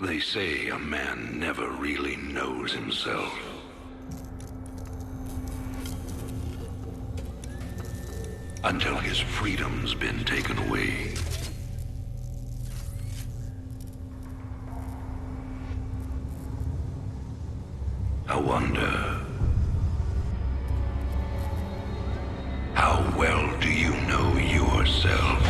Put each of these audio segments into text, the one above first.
They say a man never really knows himself. Until his freedom's been taken away. I wonder, how well do you know yourself?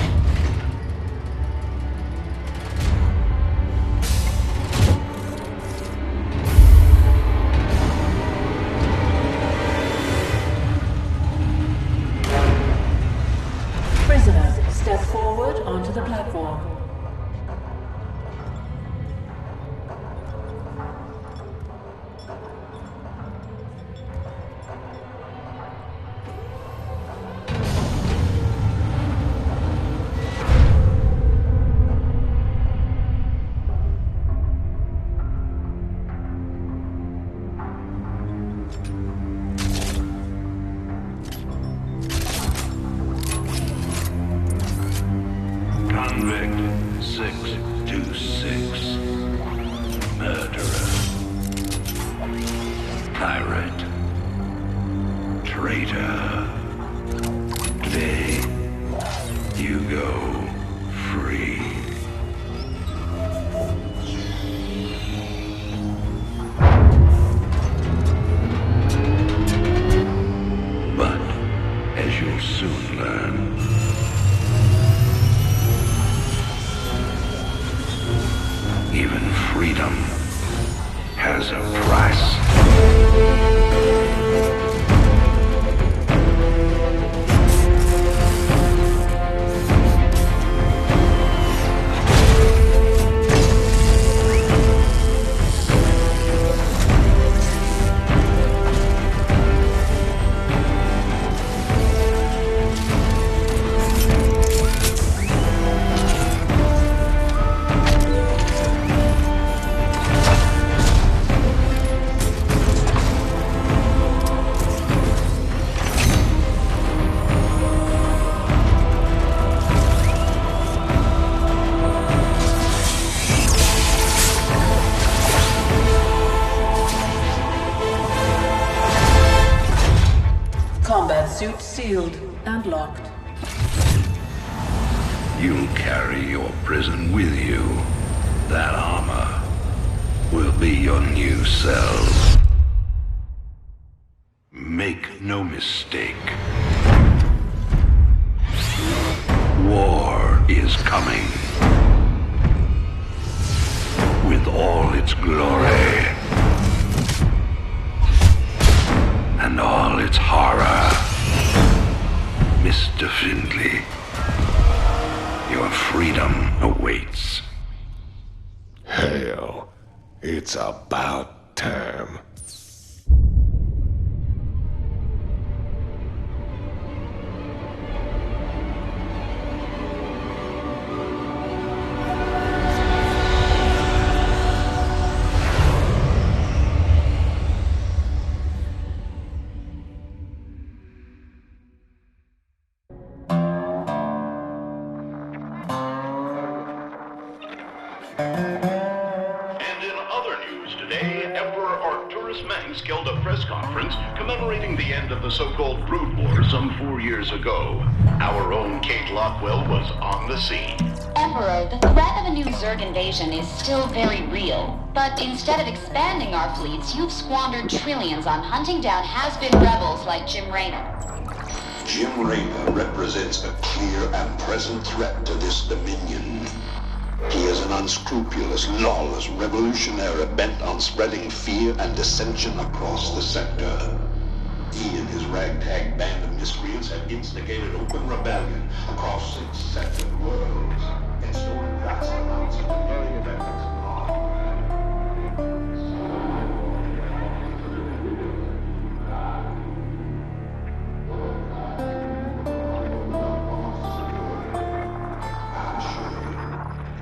Prisoners, step forward onto the platform. Convict 626. Murderer. Pirate. Traitor. Today, you go free. But, as you'll soon learn, even freedom has a price. Combat suit sealed and locked. You'll carry your prison with you. That armor will be your new cell. Make no mistake. War is coming. With all its glory. And all its horror. Mr. Findlay, your freedom awaits. Hell, it's about time. And in other news today, Emperor Arcturus Manx held a press conference commemorating the end of the so-called Brood War some 4 years ago. Our own Kate Lockwell was on the scene. Emperor, the threat of a new Zerg invasion is still very real. But instead of expanding our fleets, you've squandered trillions on hunting down has-been rebels like Jim Raynor. Jim Raynor represents a clear and present threat to this dominion. He is an unscrupulous, lawless revolutionary bent on spreading fear and dissension across the sector. He and his ragtag band of miscreants have instigated open rebellion across 6 separate worlds and stolen vast amounts of the myriad efforts of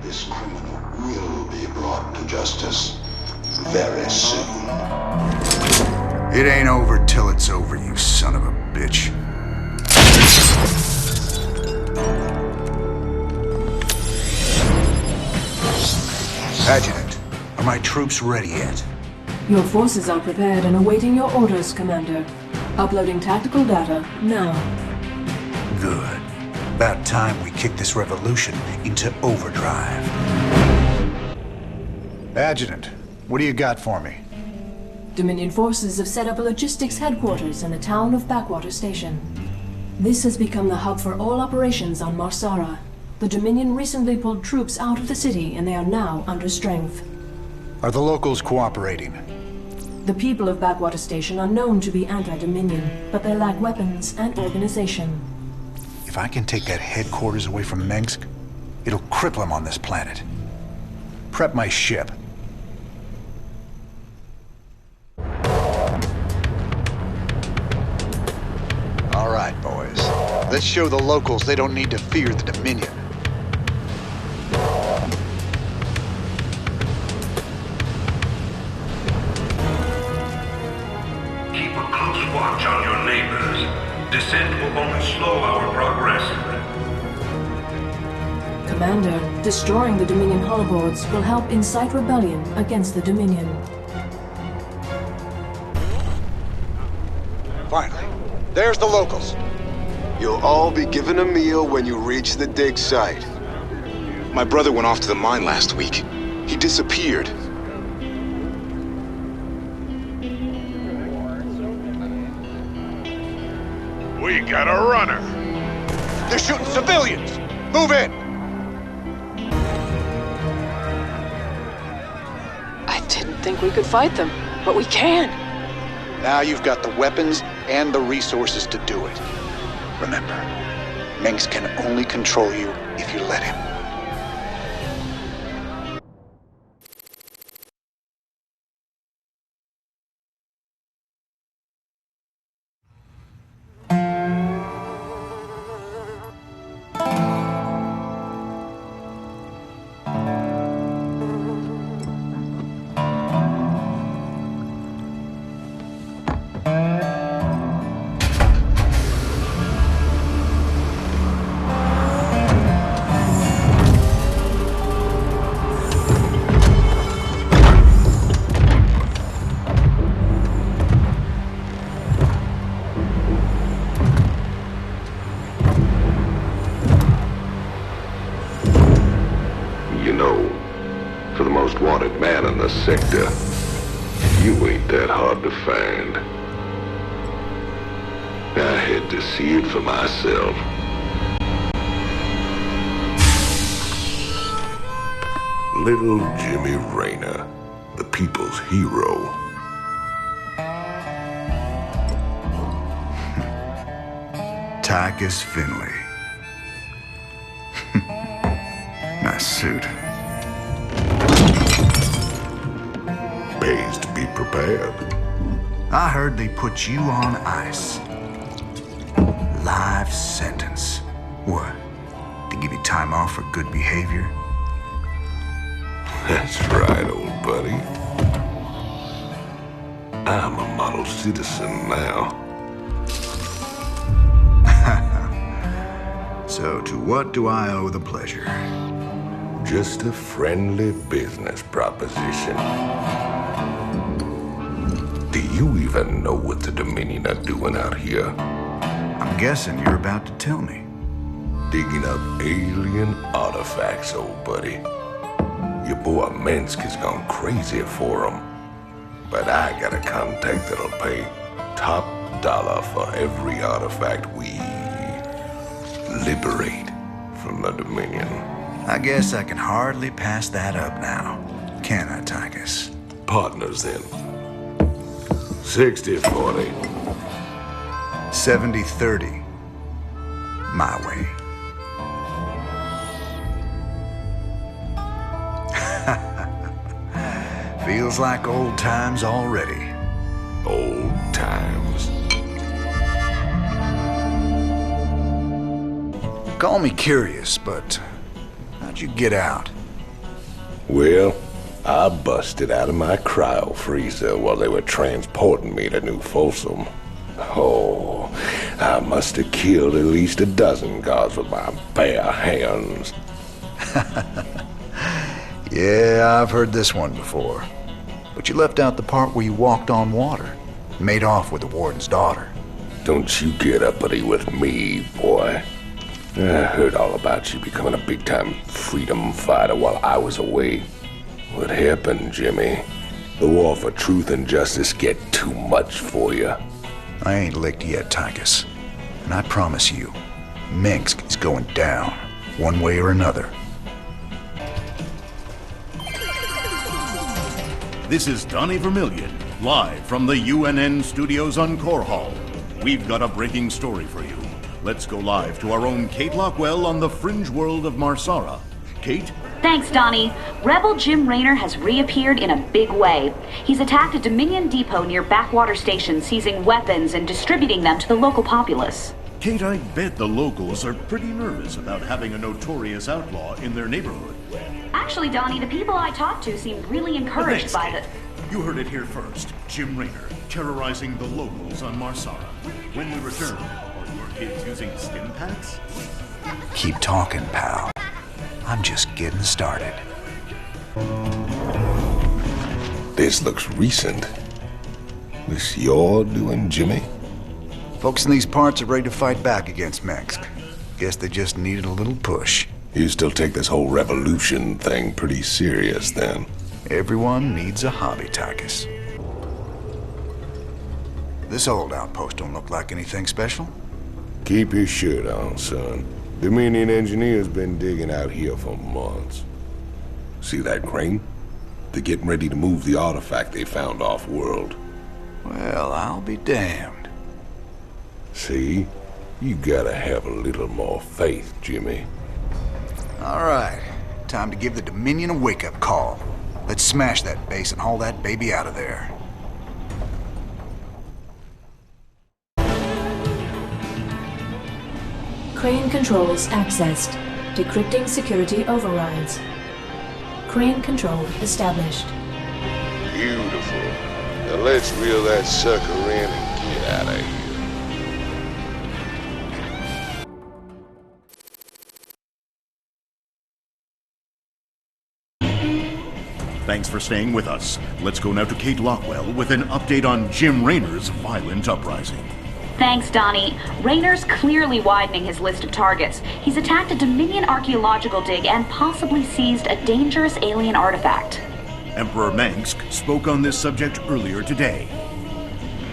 This criminal will be brought to justice very soon. It ain't over till it's over, you son of a bitch. Adjutant, my troops ready yet? Your forces are prepared and awaiting your orders, Commander. Uploading tactical data now. Good. About time we kick this revolution into overdrive. Adjutant, what do you got for me? Dominion forces have set up a logistics headquarters in the town of Backwater Station. This has become the hub for all operations on Marsara. The Dominion recently pulled troops out of the city and they are now under strength. Are the locals cooperating? The people of Backwater Station are known to be anti-Dominion, but they lack weapons and organization. If I can take that headquarters away from Minsk, it'll cripple him on this planet. Prep my ship. All right, boys. Let's show the locals they don't need to fear the Dominion. Keep a close watch on your neighbors. Descent will only slow our progress. Commander, destroying the Dominion holoboards will help incite rebellion against the Dominion. Finally. There's the locals. You'll all be given a meal when you reach the dig site. My brother went off to the mine last week. He disappeared. We got a runner. They're shooting civilians! Move in! I didn't think we could fight them, but we can. Now you've got the weapons and the resources to do it. Remember, Minsk can only control you if you let him. For the most wanted man in the sector, you ain't that hard to find. I had to see it for myself. Little Jimmy Rayner, the people's hero. Tychus Finley. Nice suit. Pays to be prepared. I heard they put you on ice. Life sentence. What? To give you time off for good behavior? That's right, old buddy. I'm a model citizen now. So to what do I owe the pleasure? Just a friendly business proposition. Do you even know what the Dominion are doing out here? I'm guessing you're about to tell me. Digging up alien artifacts, old buddy. Your boy Minsk has gone crazy for them. But I got a contact that'll pay top dollar for every artifact we liberate from the Dominion. I guess I can hardly pass that up now. Can I, Tychus? Partners then. 60-40. 70-30. My way. Feels like old times already. Old times. Call me curious, but how'd you get out? Well, I busted out of my cryo freezer while they were transporting me to New Folsom. Oh, I must have killed at least a dozen guards with my bare hands. Yeah, I've heard this one before. But you left out the part where you walked on water. Made off with the warden's daughter. Don't you get uppity with me, boy. I heard all about you becoming a big-time freedom fighter while I was away. What happened, Jimmy? The war for truth and justice get too much for you. I ain't licked yet, Tychus. And I promise you, Minsk is going down, one way or another. This is Donnie Vermillion, live from the UNN studios on Core Hall. We've got a breaking story for you. Let's go live to our own Kate Lockwell on the fringe world of Marsara. Kate? Thanks, Donnie. Rebel Jim Raynor has reappeared in a big way. He's attacked a Dominion depot near Backwater Station, seizing weapons and distributing them to the local populace. Kate, I bet the locals are pretty nervous about having a notorious outlaw in their neighborhood. Actually, Donnie, the people I talked to seemed really encouraged by the... You heard it here first. Jim Raynor, terrorizing the locals on Marsara. When we return, are your kids using stim packs? Keep talking, pal. I'm just getting started. This looks recent. This you're doing, Jimmy? Folks in these parts are ready to fight back against Minsk. Guess they just needed a little push. You still take this whole revolution thing pretty serious, then? Everyone needs a hobby, Tychus. This old outpost don't look like anything special. Keep your shirt on, son. Dominion engineers been digging out here for months. See that crane? They're getting ready to move the artifact they found off-world. Well, I'll be damned. See? You gotta have a little more faith, Jimmy. All right. Time to give the Dominion a wake-up call. Let's smash that base and haul that baby out of there. Crane controls accessed. Decrypting security overrides. Crane control established. Beautiful. Now let's reel that sucker in and get out of here. Thanks for staying with us. Let's go now to Kate Lockwell with an update on Jim Raynor's violent uprising. Thanks, Donnie. Raynor's clearly widening his list of targets. He's attacked a Dominion archaeological dig and possibly seized a dangerous alien artifact. Emperor Mengsk spoke on this subject earlier today.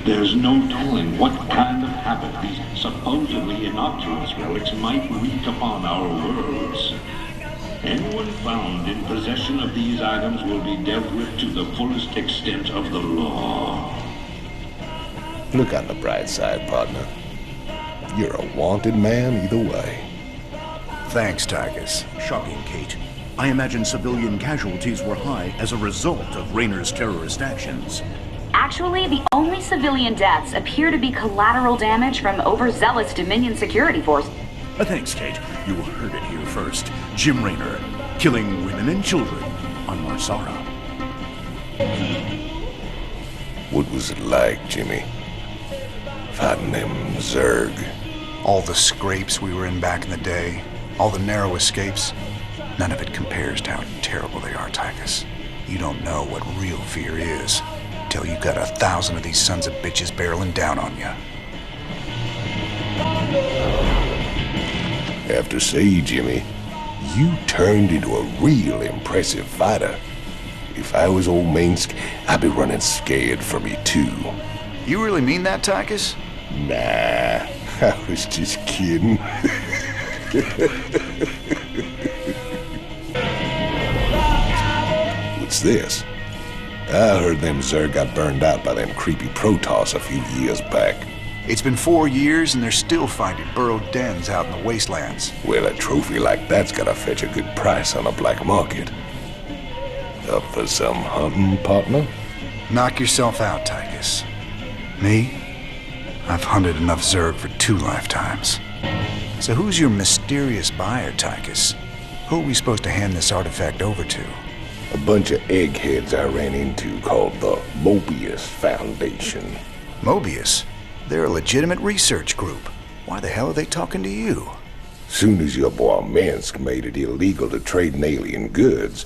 There's no telling what kind of havoc these supposedly innocuous relics might wreak upon our worlds. Anyone found in possession of these items will be dealt with to the fullest extent of the law. Look on the bright side, partner. You're a wanted man either way. Thanks, Tychus. Shocking, Kate. I imagine civilian casualties were high as a result of Raynor's terrorist actions. Actually, the only civilian deaths appear to be collateral damage from overzealous Dominion security force. Thanks, Kate. You heard it here first. Jim Raynor, killing women and children on Marsara. What was it like, Jimmy? Fighting them Zerg? All the scrapes we were in back in the day, all the narrow escapes, none of it compares to how terrible they are, Tychus. You don't know what real fear is till you got 1,000 of these sons of bitches barreling down on you. Have to say, Jimmy, you turned into a real impressive fighter. If I was old Minsk, I'd be running scared from you too. You really mean that, Tychus? Nah, I was just kidding. What's this? I heard them Zerg got burned out by them creepy Protoss a few years back. It's been 4 years and they're still finding burrowed dens out in the wastelands. Well, a trophy like that's gotta fetch a good price on a black market. Up for some hunting, partner? Knock yourself out, Tychus. Me? I've hunted enough Zerg for 2 lifetimes. So who's your mysterious buyer, Tychus? Who are we supposed to hand this artifact over to? A bunch of eggheads I ran into called the Mobius Foundation. Mobius? They're a legitimate research group. Why the hell are they talking to you? Soon as your boy Minsk made it illegal to trade in alien goods,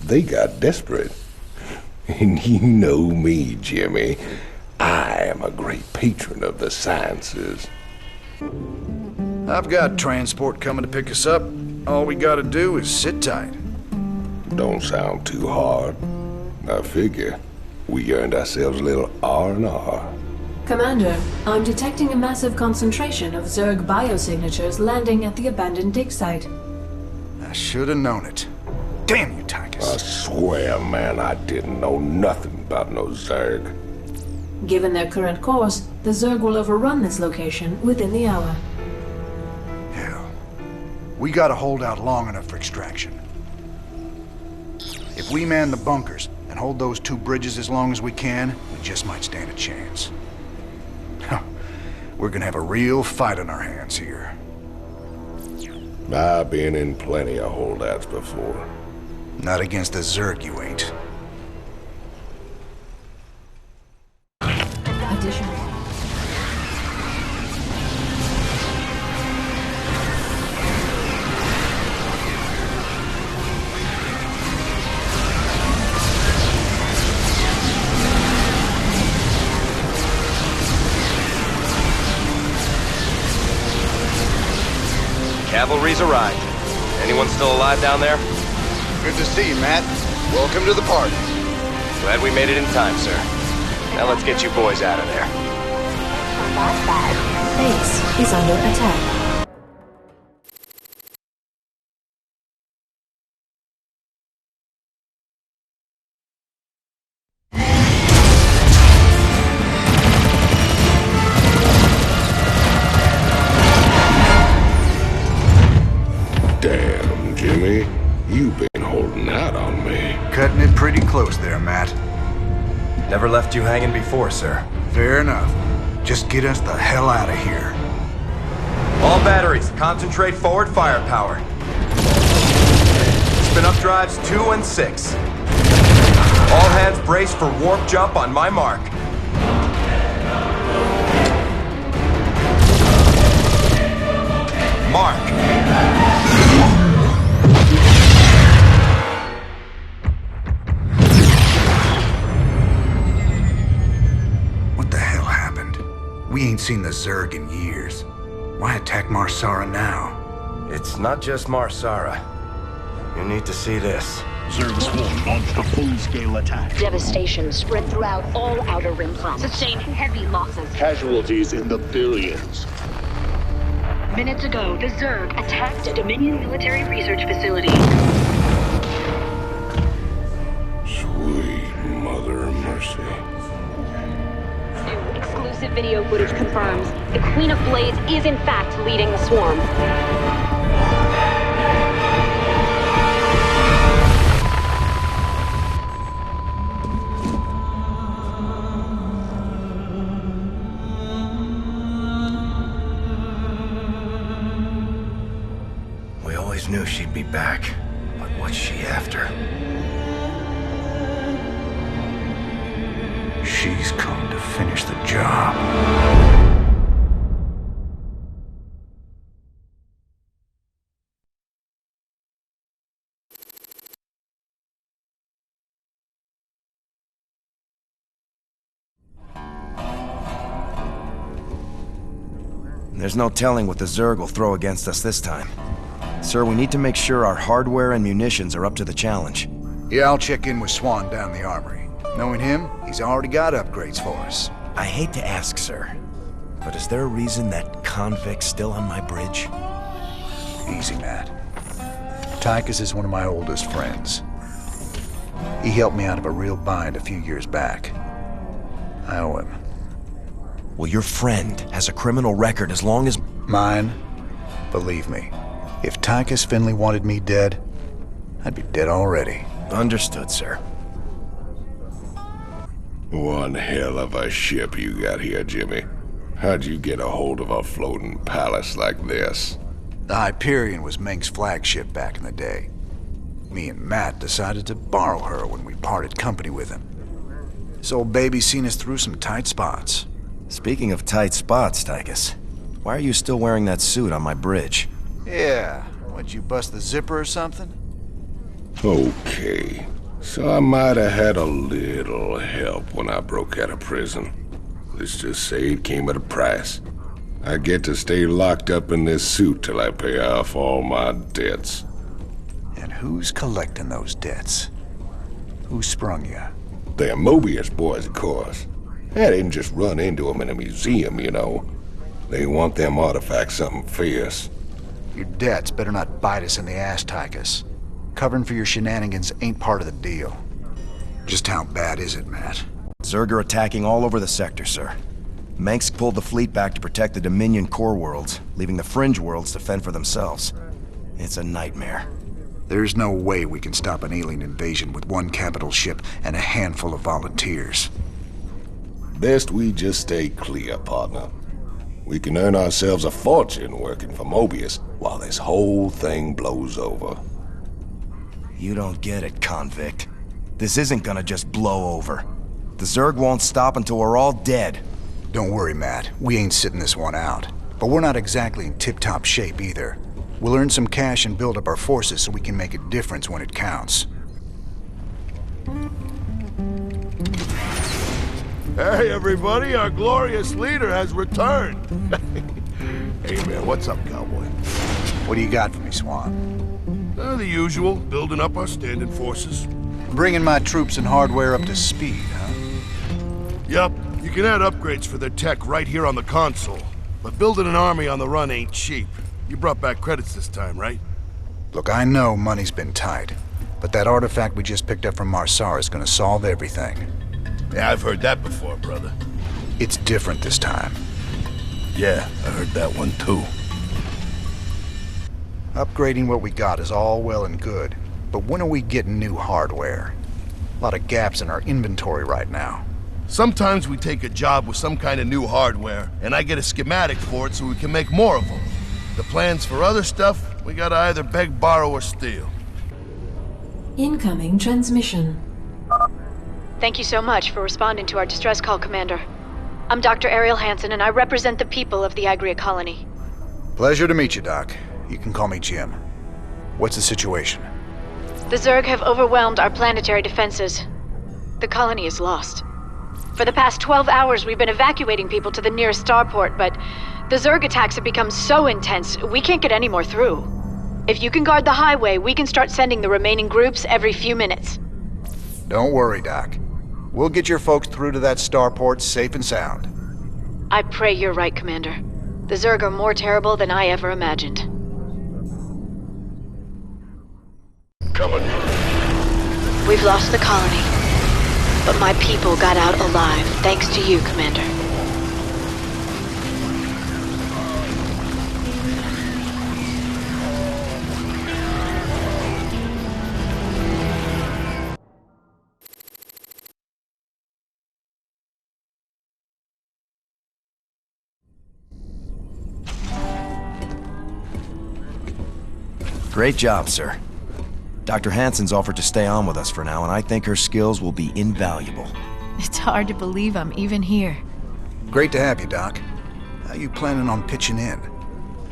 they got desperate. And you know me, Jimmy. I am a great patron of the sciences. I've got transport coming to pick us up. All we gotta do is sit tight. Don't sound too hard. I figure we earned ourselves a little R&R. Commander, I'm detecting a massive concentration of Zerg biosignatures landing at the abandoned dig site. I should have known it. Damn you, Tychus. I swear, man, I didn't know nothing about no Zerg. Given their current course, the Zerg will overrun this location within the hour. Hell. We gotta hold out long enough for extraction. If we man the bunkers and hold those 2 bridges as long as we can, we just might stand a chance. We're gonna have a real fight on our hands here. I've been in plenty of holdouts before. Not against the Zerg, you ain't. Additional. Cavalry's arrived. Anyone still alive down there? Good to see you, Matt. Welcome to the party. Glad we made it in time, sir. Now let's get you boys out of there. Base is under attack. Damn, Jimmy. You've been holding out on me. Cutting it pretty close there, Matt. Never left you hanging before, sir. Fair enough. Just get us the hell out of here. All batteries, concentrate forward firepower. Spin up drives 2 and 6. All hands brace for warp jump on my mark. Mark. What the hell happened? We ain't seen the Zerg in years. Why attack Marsara now? It's not just Marsara. You need to see this. Zerg Swarm launched a full-scale attack. Devastation spread throughout all Outer Rim planets. Sustained heavy losses. Casualties in the billions. Minutes ago, the Zerg attacked a Dominion military research facility. Sweet mother of mercy. New exclusive video footage confirms the Queen of Blades is in fact leading the swarm. We always knew she'd be back, but what's she after? She's come to finish the job. There's no telling what the Zerg will throw against us this time. Sir, we need to make sure our hardware and munitions are up to the challenge. Yeah, I'll check in with Swan down the armory. Knowing him, he's already got upgrades for us. I hate to ask, sir, but is there a reason that convict's still on my bridge? Easy, Matt. Tychus is one of my oldest friends. He helped me out of a real bind a few years back. I owe him. Well, your friend has a criminal record as long as... Mine? Believe me, if Tychus Finley wanted me dead, I'd be dead already. Understood, sir. One hell of a ship you got here, Jimmy. How'd you get a hold of a floating palace like this? The Hyperion was Meng's flagship back in the day. Me and Matt decided to borrow her when we parted company with him. This old baby's seen us through some tight spots. Speaking of tight spots, Tychus, why are you still wearing that suit on my bridge? Yeah, what, you bust the zipper or something? Okay, so I might have had a little help when I broke out of prison. Let's just say it came at a price. I get to stay locked up in this suit till I pay off all my debts. And who's collecting those debts? Who sprung you? They're Mobius boys, of course. I didn't just run into them in a museum, you know. They want them artifacts something fierce. Your debts better not bite us in the ass, Tychus. Covering for your shenanigans ain't part of the deal. Just how bad is it, Matt? Zerg are attacking all over the sector, sir. Mengsk pulled the fleet back to protect the Dominion core worlds, leaving the fringe worlds to fend for themselves. It's a nightmare. There's no way we can stop an alien invasion with one capital ship and a handful of volunteers. Best we just stay clear, partner. We can earn ourselves a fortune working for Mobius while this whole thing blows over. You don't get it, convict. This isn't gonna just blow over. The Zerg won't stop until we're all dead. Don't worry, Matt. We ain't sitting this one out. But we're not exactly in tip-top shape either. We'll earn some cash and build up our forces so we can make a difference when it counts. Hey, everybody, our glorious leader has returned. Hey, man, what's up, cowboy? What do you got for me, Swan? The usual, building up our standard forces. Bringing my troops and hardware up to speed, huh? Yup, you can add upgrades for their tech right here on the console. But building an army on the run ain't cheap. You brought back credits this time, right? Look, I know money's been tight, but that artifact we just picked up from Marsara is gonna solve everything. Yeah, I've heard that before, brother. It's different this time. Yeah, I heard that one too. Upgrading what we got is all well and good, but when are we getting new hardware? A lot of gaps in our inventory right now. Sometimes we take a job with some kind of new hardware, and I get a schematic for it so we can make more of them. The plans for other stuff, we gotta either beg, borrow, or steal. Incoming transmission. Thank you so much for responding to our distress call, Commander. I'm Dr. Ariel Hansen, and I represent the people of the Agria colony. Pleasure to meet you, Doc. You can call me Jim. What's the situation? The Zerg have overwhelmed our planetary defenses. The colony is lost. For the past 12 hours, we've been evacuating people to the nearest starport, but the Zerg attacks have become so intense, we can't get any more through. If you can guard the highway, we can start sending the remaining groups every few minutes. Don't worry, Doc. We'll get your folks through to that starport safe and sound. I pray you're right, Commander. The Zerg are more terrible than I ever imagined. Coming. We've lost the colony, but my people got out alive, thanks to you, Commander. Great job, sir. Dr. Hansen's offered to stay on with us for now, and I think her skills will be invaluable. It's hard to believe I'm even here. Great to have you, Doc. How you planning on pitching in?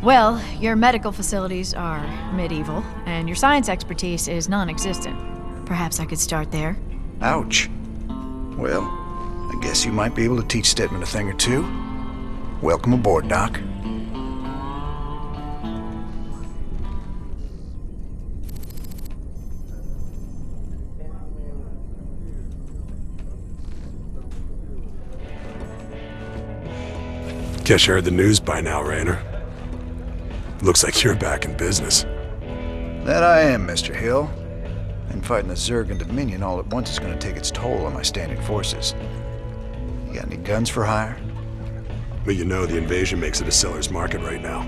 Well, your medical facilities are medieval, and your science expertise is non-existent. Perhaps I could start there. Ouch. Well, I guess you might be able to teach Stedman a thing or two. Welcome aboard, Doc. Guess you heard the news by now, Raynor. Looks like you're back in business. That I am, Mr. Hill. And fighting the Zerg and Dominion all at once is going to take its toll on my standing forces. You got any guns for hire? But you know the invasion makes it a seller's market right now.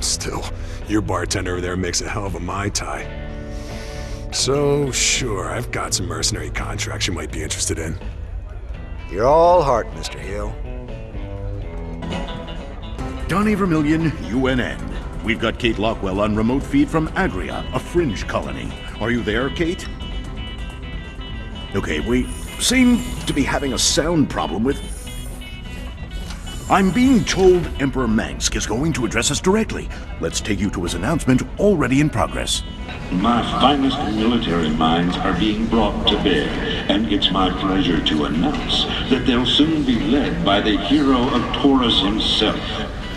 Still, your bartender over there makes a hell of a Mai Tai. So, sure, I've got some mercenary contracts you might be interested in. You're all heart, Mr. Hill. Donnie Vermillion, UNN. We've got Kate Lockwell on remote feed from Agria, a fringe colony. Are you there, Kate? Okay, we seem to be having a sound problem with... I'm being told Emperor Mengsk is going to address us directly. Let's take you to his announcement already in progress. My finest military minds are being brought to bear, and it's my pleasure to announce that they'll soon be led by the hero of Taurus himself,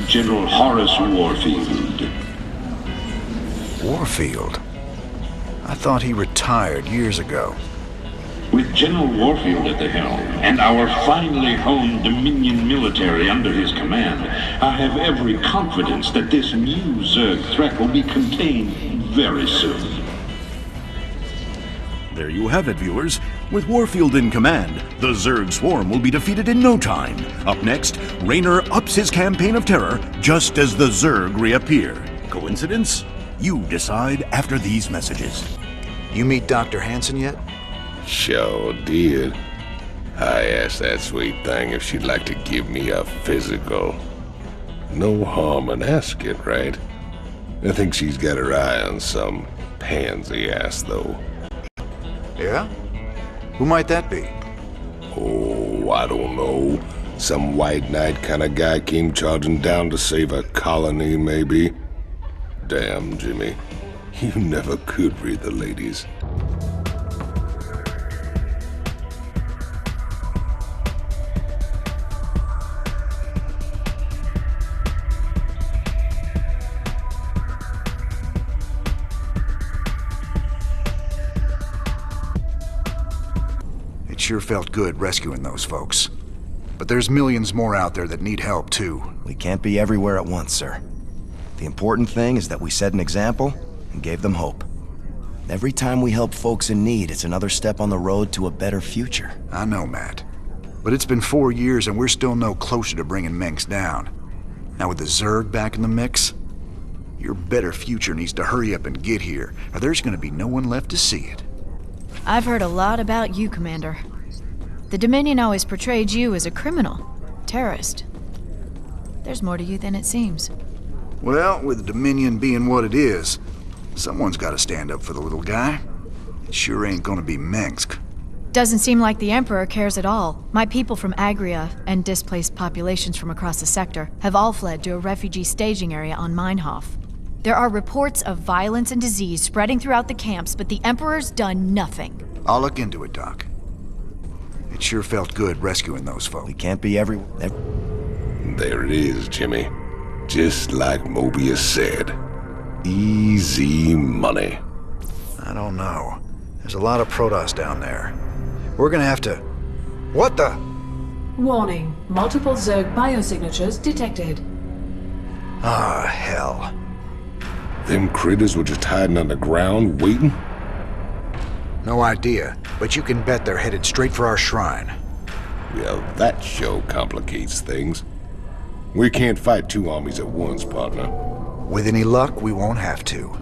General Horace Warfield. Warfield? I thought he retired years ago. With General Warfield at the helm, and our finely honed Dominion military under his command, I have every confidence that this new Zerg threat will be contained very soon. There you have it, viewers. With Warfield in command, the Zerg swarm will be defeated in no time. Up next, Raynor ups his campaign of terror just as the Zerg reappear. Coincidence? You decide after these messages. You meet Dr. Hansen yet? Sure did. I asked that sweet thing if she'd like to give me a physical. No harm in asking, right? I think she's got her eye on some pansy ass, though. Yeah? Who might that be? Oh, I don't know. Some white knight kind of guy came charging down to save a colony, maybe. Damn, Jimmy. You never could read the ladies. Sure felt good rescuing those folks. But there's millions more out there that need help, too. We can't be everywhere at once, sir. The important thing is that we set an example and gave them hope. Every time we help folks in need, it's another step on the road to a better future. I know, Matt. But it's been 4 years and we're still no closer to bringing Mengsk down. Now with the Zerg back in the mix, your better future needs to hurry up and get here, or there's gonna be no one left to see it. I've heard a lot about you, Commander. The Dominion always portrayed you as a criminal, terrorist. There's more to you than it seems. Well, with the Dominion being what it is, someone's got to stand up for the little guy. It sure ain't gonna be Mengsk. Doesn't seem like the Emperor cares at all. My people from Agria and displaced populations from across the sector have all fled to a refugee staging area on Meinhof. There are reports of violence and disease spreading throughout the camps, but the Emperor's done nothing. I'll look into it, Doc. It sure felt good rescuing those folks. We can't be everywhere. There it is, Jimmy. Just like Mobius said. Easy money. I don't know. There's a lot of Protoss down there. We're gonna have to... What the? Warning. Multiple Zerg biosignatures detected. Ah, hell. Them critters were just hiding underground, waiting? No idea, but you can bet they're headed straight for our shrine. Well, that sure complicates things. We can't fight two armies at once, partner. With any luck, we won't have to.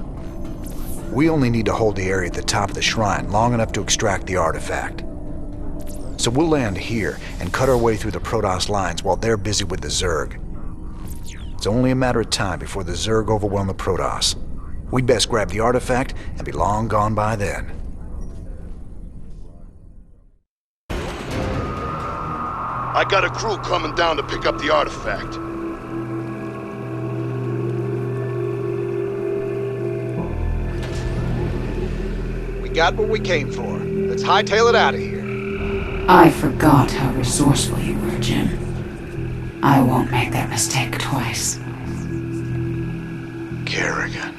We only need to hold the area at the top of the shrine long enough to extract the artifact. So we'll land here and cut our way through the Protoss lines while they're busy with the Zerg. It's only a matter of time before the Zerg overwhelm the Protoss. We'd best grab the artifact and be long gone by then. I got a crew coming down to pick up the artifact. We got what we came for. Let's hightail it out of here. I forgot how resourceful you were, Jim. I won't make that mistake twice. Kerrigan.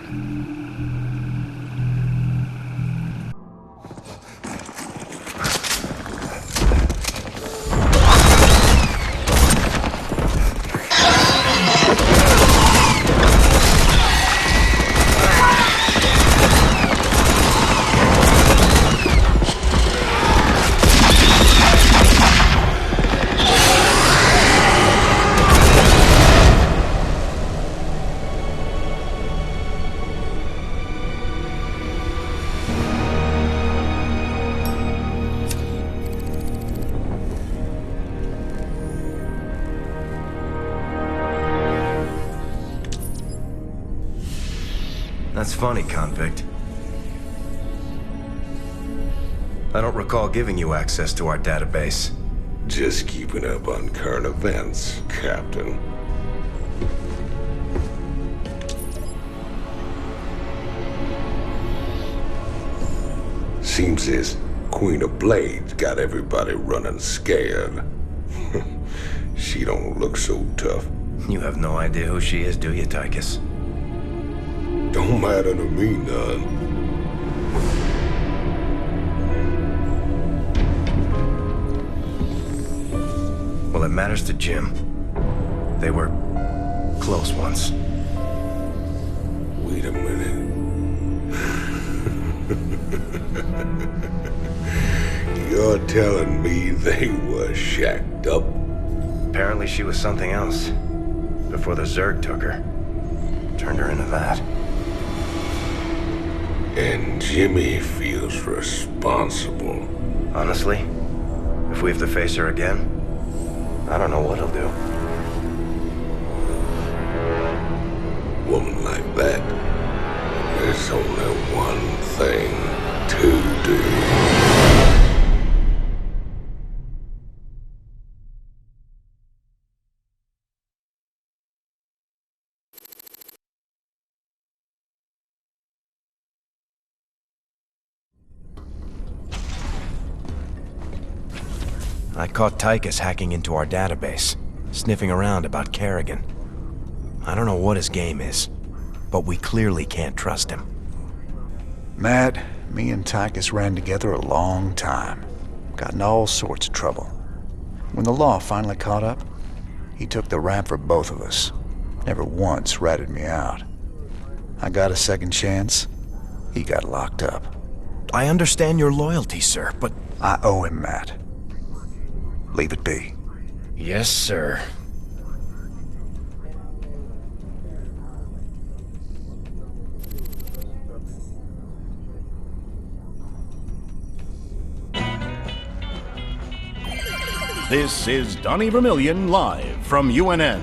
That's funny, convict. I don't recall giving you access to our database. Just keeping up on current events, Captain. Seems this Queen of Blades got everybody running scared. She don't look so tough. You have no idea who she is, do you, Tychus? Don't matter to me none. Well, it matters to Jim. They were close once. Wait a minute. You're telling me they were shacked up? Apparently she was something else. Before the Zerg took her. Turned her into that. And Jimmy feels responsible. Honestly, if we have to face her again, I don't know what he'll do. Woman like that, there's only one thing to do. I caught Tychus hacking into our database, sniffing around about Kerrigan. I don't know what his game is, but we clearly can't trust him. Matt, me and Tychus ran together a long time. Got in all sorts of trouble. When the law finally caught up, he took the rap for both of us. Never once ratted me out. I got a second chance. He got locked up. I understand your loyalty, sir, but... I owe him, Matt. Leave it be. Yes, sir. This is Donnie Vermillion live from UNN.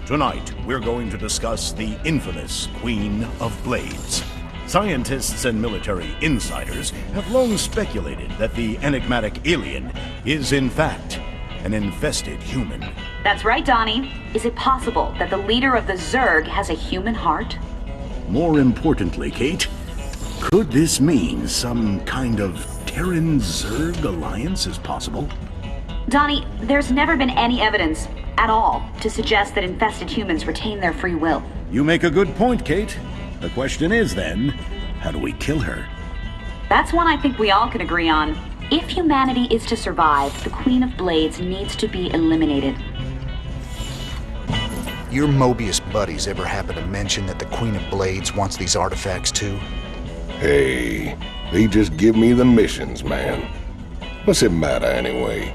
Tonight, we're going to discuss the infamous Queen of Blades. Scientists and military insiders have long speculated that the enigmatic alien is, in fact, an infested human. That's right, Donnie. Is it possible that the leader of the Zerg has a human heart? More importantly, Kate, could this mean some kind of Terran-Zerg alliance is possible? Donnie, there's never been any evidence at all to suggest that infested humans retain their free will. You make a good point, Kate. The question is then, how do we kill her? That's one I think we all can agree on. If humanity is to survive, the Queen of Blades needs to be eliminated. Your Mobius buddies ever happen to mention that the Queen of Blades wants these artifacts too? Hey, they just give me the missions, man. What's it matter anyway?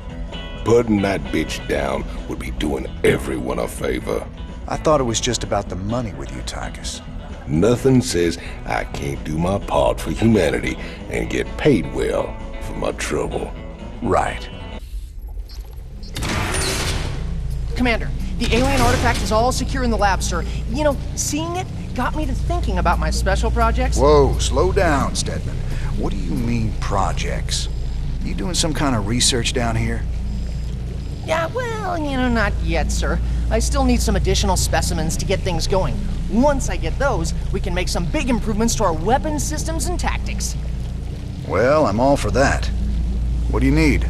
Putting that bitch down would be doing everyone a favor. I thought it was just about the money with you, Tychus. Nothing says I can't do my part for humanity and get paid well for my trouble. Right. Commander, the alien artifact is all secure in the lab, sir. You know, seeing it got me to thinking about my special projects. Whoa, slow down, Stedman. What do you mean, projects? You doing some kind of research down here? Yeah, well, you know, not yet, sir. I still need some additional specimens to get things going. Once I get those, we can make some big improvements to our weapon systems and tactics. Well, I'm all for that. What do you need?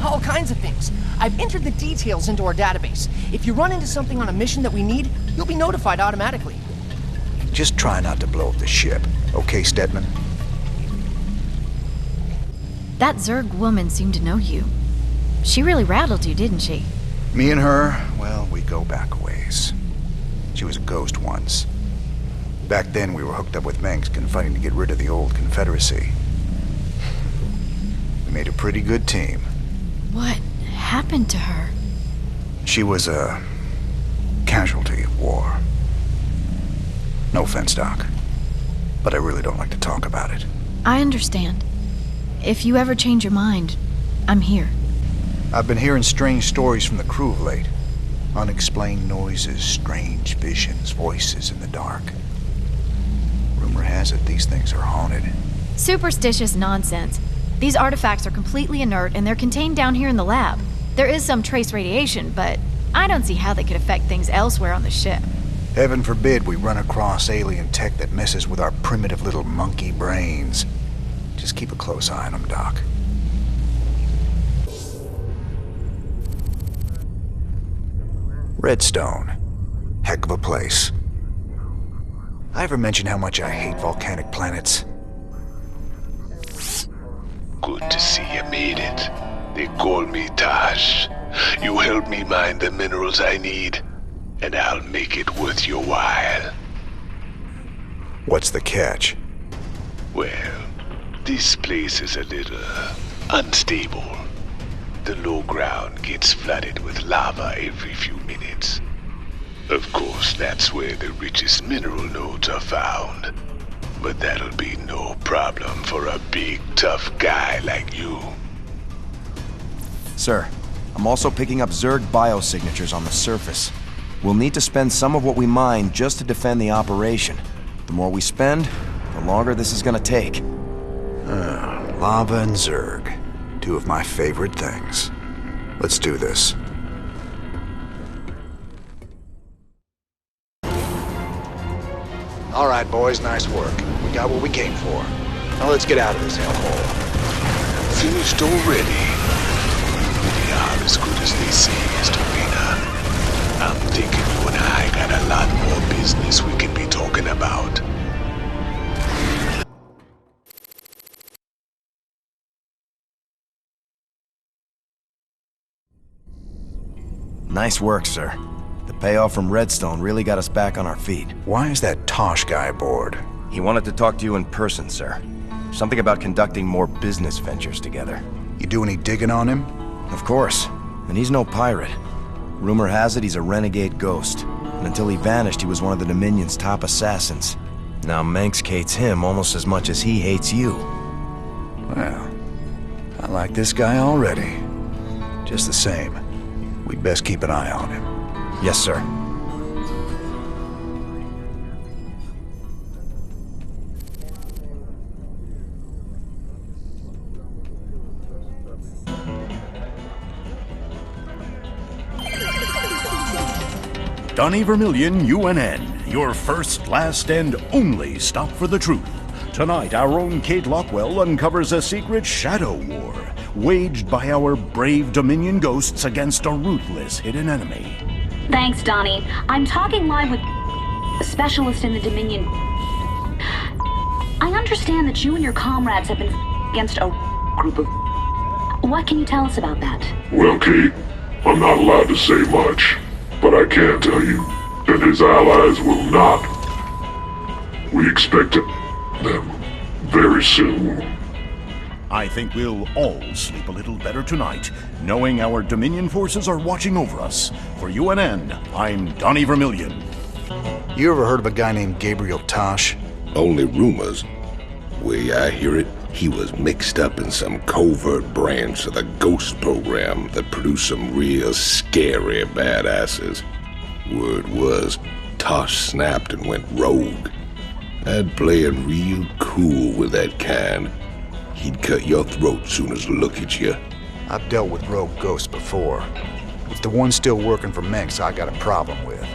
All kinds of things. I've entered the details into our database. If you run into something on a mission that we need, you'll be notified automatically. Just try not to blow up the ship, okay, Stedman? That Zerg woman seemed to know you. She really rattled you, didn't she? Me and her, well, we go back a ways. She was a ghost once. Back then, we were hooked up with Mengskin, fighting to get rid of the old Confederacy. We made a pretty good team. What happened to her? She was a casualty of war. No offense, Doc, but I really don't like to talk about it. I understand. If you ever change your mind, I'm here. I've been hearing strange stories from the crew of late. Unexplained noises, strange visions, voices in the dark. Rumor has it these things are haunted. Superstitious nonsense. These artifacts are completely inert and they're contained down here in the lab. There is some trace radiation, but I don't see how they could affect things elsewhere on the ship. Heaven forbid we run across alien tech that messes with our primitive little monkey brains. Just keep a close eye on him, Doc. Redstone. Heck of a place. I ever mention how much I hate volcanic planets? Good to see you made it. They call me Tosh. You help me mine the minerals I need, and I'll make it worth your while. What's the catch? Well, this place is a little unstable. The low ground gets flooded with lava every few minutes. Of course, that's where the richest mineral nodes are found. But that'll be no problem for a big, tough guy like you. Sir, I'm also picking up Zerg biosignatures on the surface. We'll need to spend some of what we mine just to defend the operation. The more we spend, the longer this is gonna take. Lava and Zerg. Two of my favorite things. Let's do this. All right, boys, nice work. We got what we came for. Now let's get out of this hellhole. Finished already? They are as good as they say, Mr. Rayner. I'm thinking you and I got a lot more business we can be talking about. Nice work, sir. The payoff from Redstone really got us back on our feet. Why is that Tosh guy aboard? He wanted to talk to you in person, sir. Something about conducting more business ventures together. You do any digging on him? Of course. And he's no pirate. Rumor has it he's a renegade ghost. And until he vanished, he was one of the Dominion's top assassins. Now Manx hates him almost as much as he hates you. Well, I like this guy already. Just the same, we'd best keep an eye on him. Yes, sir. Donnie Vermillion, UNN, your first, last, and only stop for the truth. Tonight, our own Kate Lockwell uncovers a secret shadow war waged by our brave Dominion ghosts against a ruthless hidden enemy. Thanks, Donnie. I'm talking live with a specialist in the Dominion. I understand that you and your comrades have been against a group of... What can you tell us about that? Well, Kate, I'm not allowed to say much, but I can tell you that his allies will not. We expect them very soon. I think we'll all sleep a little better tonight, knowing our Dominion forces are watching over us. For UNN, I'm Donnie Vermillion. You ever heard of a guy named Gabriel Tosh? Only rumors. Way I hear it, he was mixed up in some covert branch of the Ghost program that produced some real scary badasses. Word was, Tosh snapped and went rogue. I'd play it real cool with that kind. He'd cut your throat soon as look at you. I've dealt with rogue ghosts before. It's the one still working for Menx I got a problem with.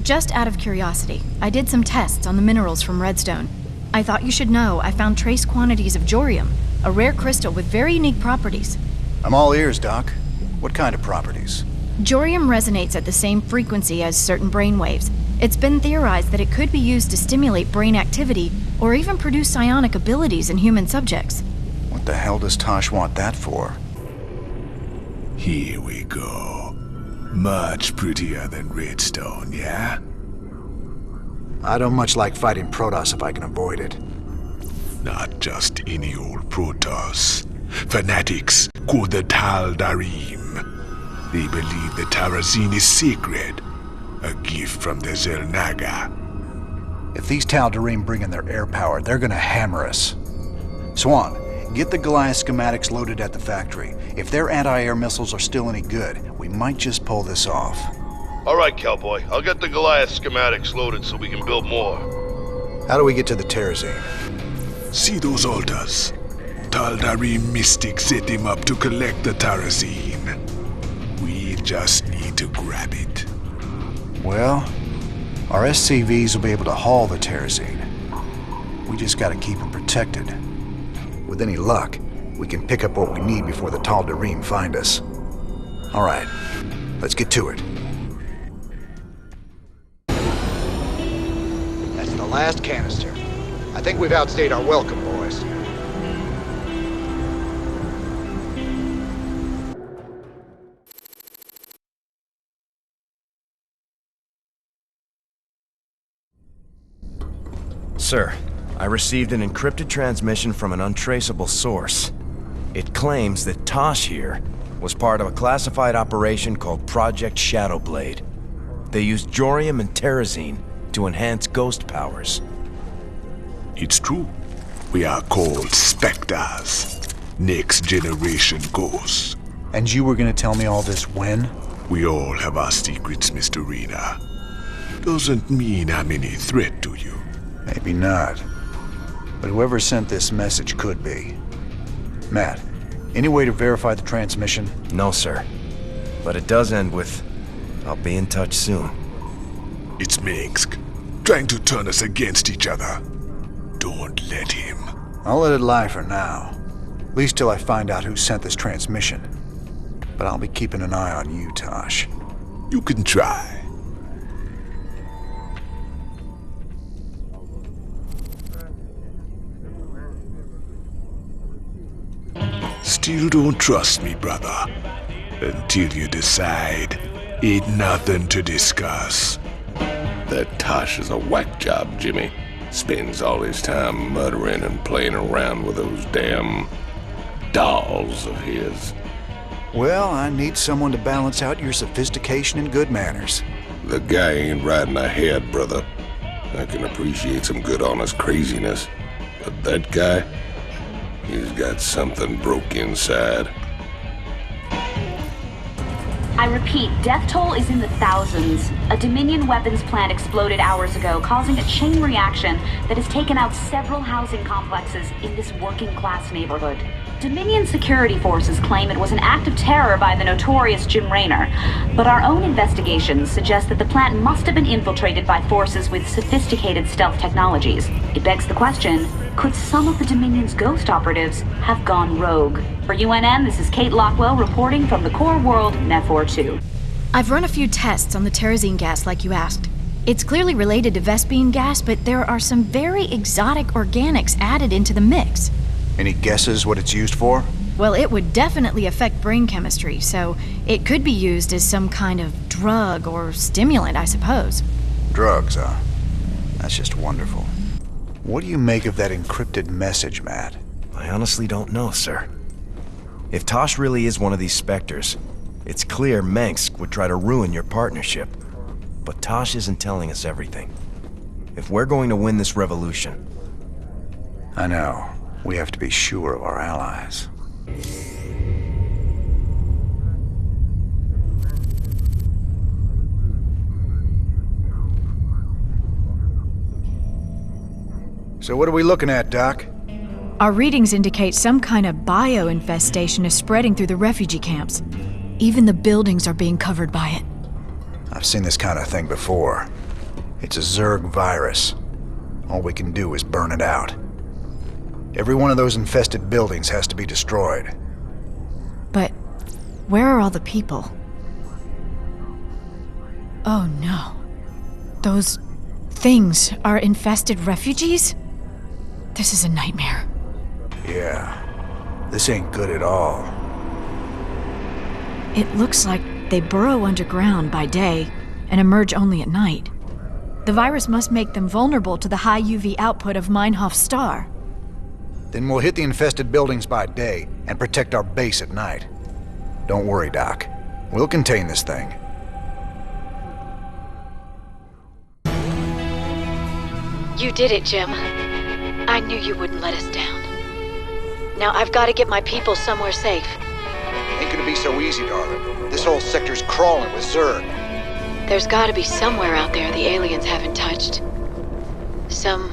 Just out of curiosity, I did some tests on the minerals from Redstone. I thought you should know I found trace quantities of Jorium, a rare crystal with very unique properties. I'm all ears, Doc. What kind of properties? Jorium resonates at the same frequency as certain brainwaves. It's been theorized that it could be used to stimulate brain activity or even produce psionic abilities in human subjects. What the hell does Tosh want that for? Here we go. Much prettier than Redstone, yeah? I don't much like fighting Protoss if I can avoid it. Not just any old Protoss. Fanatics called the Tal Darim. They believe the Tarazine is sacred. A gift from the Zelnaga. If these Tal'Darim bring in their air power, they're gonna hammer us. Swan, get the Goliath schematics loaded at the factory. If their anti-air missiles are still any good, we might just pull this off. All right, cowboy. I'll get the Goliath schematics loaded so we can build more. How do we get to the Terrazine? See those altars? Tal'Darim mystics set them up to collect the Tarazine. We just need to grab it. Well, our SCVs will be able to haul the Terrazine. We just gotta keep them protected. With any luck, we can pick up what we need before the Tal'Darim find us. All right, let's get to it. That's the last canister. I think we've outstayed our welcome, boys. Sir, I received an encrypted transmission from an untraceable source. It claims that Tosh here was part of a classified operation called Project Shadowblade. They used Jorium and Terrazine to enhance ghost powers. It's true. We are called Spectres. Next generation ghosts. And you were gonna tell me all this when? We all have our secrets, Mr. Rena. Doesn't mean I'm any threat to you. Maybe not. But whoever sent this message could be. Matt, any way to verify the transmission? No, sir. But it does end with, "I'll be in touch soon." It's Minsk, trying to turn us against each other. Don't let him. I'll let it lie for now. At least till I find out who sent this transmission. But I'll be keeping an eye on you, Tosh. You can try. Still don't trust me, brother. Until you decide, ain't nothing to discuss. That Tosh is a whack job, Jimmy. Spends all his time muttering and playing around with those damn dolls of his. Well, I need someone to balance out your sophistication and good manners. The guy ain't riding ahead, brother. I can appreciate some good honest craziness. But that guy, he's got something broke inside. I repeat, death toll is in the thousands. A Dominion weapons plant exploded hours ago, causing a chain reaction that has taken out several housing complexes in this working-class neighborhood. Dominion security forces claim it was an act of terror by the notorious Jim Raynor, but our own investigations suggest that the plant must have been infiltrated by forces with sophisticated stealth technologies. It begs the question, could some of the Dominion's ghost operatives have gone rogue? For UNN, this is Kate Lockwell reporting from the core world, Nephor 2. I've run a few tests on the terrazine gas like you asked. It's clearly related to Vespene gas, but there are some very exotic organics added into the mix. Any guesses what it's used for? Well, it would definitely affect brain chemistry, so it could be used as some kind of drug or stimulant, I suppose. Drugs, huh? That's just wonderful. What do you make of that encrypted message, Matt? I honestly don't know, sir. If Tosh really is one of these specters, it's clear Mengsk would try to ruin your partnership. But Tosh isn't telling us everything. If we're going to win this revolution... I know. We have to be sure of our allies. So what are we looking at, Doc? Our readings indicate some kind of bio-infestation is spreading through the refugee camps. Even the buildings are being covered by it. I've seen this kind of thing before. It's a Zerg virus. All we can do is burn it out. Every one of those infested buildings has to be destroyed. But where are all the people? Oh no. Those things are infested refugees? This is a nightmare. Yeah. This ain't good at all. It looks like they burrow underground by day and emerge only at night. The virus must make them vulnerable to the high UV output of Meinhof's star. Then we'll hit the infested buildings by day and protect our base at night. Don't worry, Doc. We'll contain this thing. You did it, Jim. I knew you wouldn't let us down. Now I've got to get my people somewhere safe. Ain't gonna be so easy, darling. This whole sector's crawling with Zerg. There's got to be somewhere out there the aliens haven't touched. Some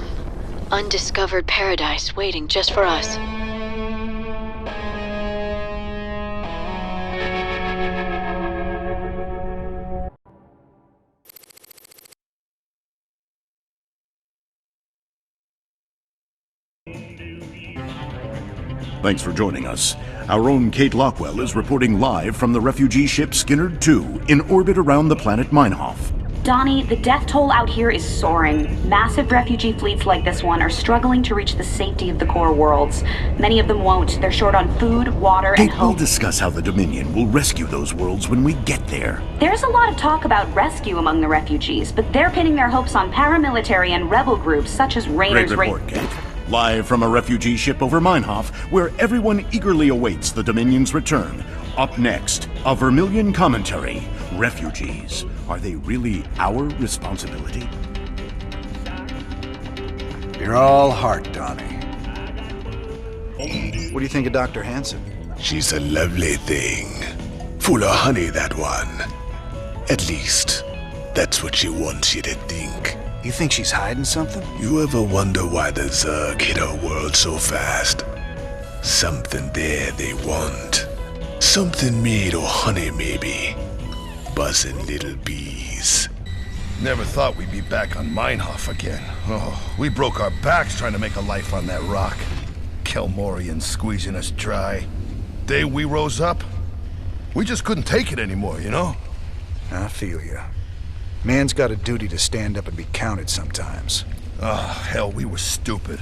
undiscovered paradise waiting just for us. Thanks for joining us. Our own Kate Lockwell is reporting live from the refugee ship Skinnerd 2 in orbit around the planet Meinhof. Donnie, the death toll out here is soaring. Massive refugee fleets like this one are struggling to reach the safety of the core worlds. Many of them won't. They're short on food, water, and hope. We'll discuss how the Dominion will rescue those worlds when we get there. There's a lot of talk about rescue among the refugees, but they're pinning their hopes on paramilitary and rebel groups such as Rainer's... Great report, Kate. Live from a refugee ship over Meinhof, where everyone eagerly awaits the Dominion's return. Up next, a Vermilion commentary. Refugees. Are they really our responsibility? You're all heart, Donnie. What do you think of Dr. Hansen? She's a lovely thing. Full of honey, that one. At least, that's what she wants you to think. You think she's hiding something? You ever wonder why the Zerg hit our world so fast? Something there they want. Something made of honey, maybe. Buzzing little bees. Never thought we'd be back on Meinhof again. Oh, we broke our backs trying to make a life on that rock. Kelmorians squeezing us dry. Day we rose up, we just couldn't take it anymore, you know? I feel ya. Man's got a duty to stand up and be counted sometimes. Oh, hell, we were stupid.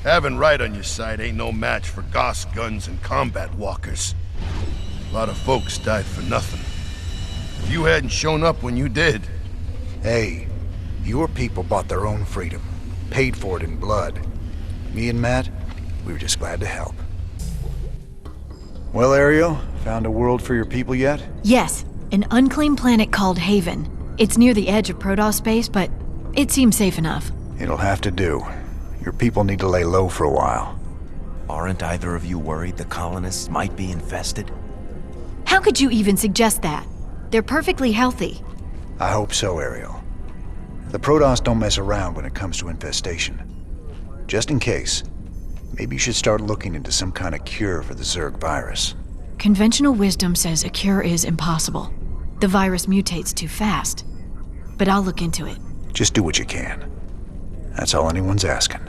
Having right on your side ain't no match for Goss guns and combat walkers. A lot of folks died for nothing. If you hadn't shown up when you did... Hey, your people bought their own freedom. Paid for it in blood. Me and Matt, we were just glad to help. Well, Ariel, found a world for your people yet? Yes, an unclaimed planet called Haven. It's near the edge of Protoss space, but it seems safe enough. It'll have to do. Your people need to lay low for a while. Aren't either of you worried the colonists might be infested? How could you even suggest that? They're perfectly healthy. I hope so, Ariel. The Protoss don't mess around when it comes to infestation. Just in case, maybe you should start looking into some kind of cure for the Zerg virus. Conventional wisdom says a cure is impossible. The virus mutates too fast. But I'll look into it. Just do what you can. That's all anyone's asking.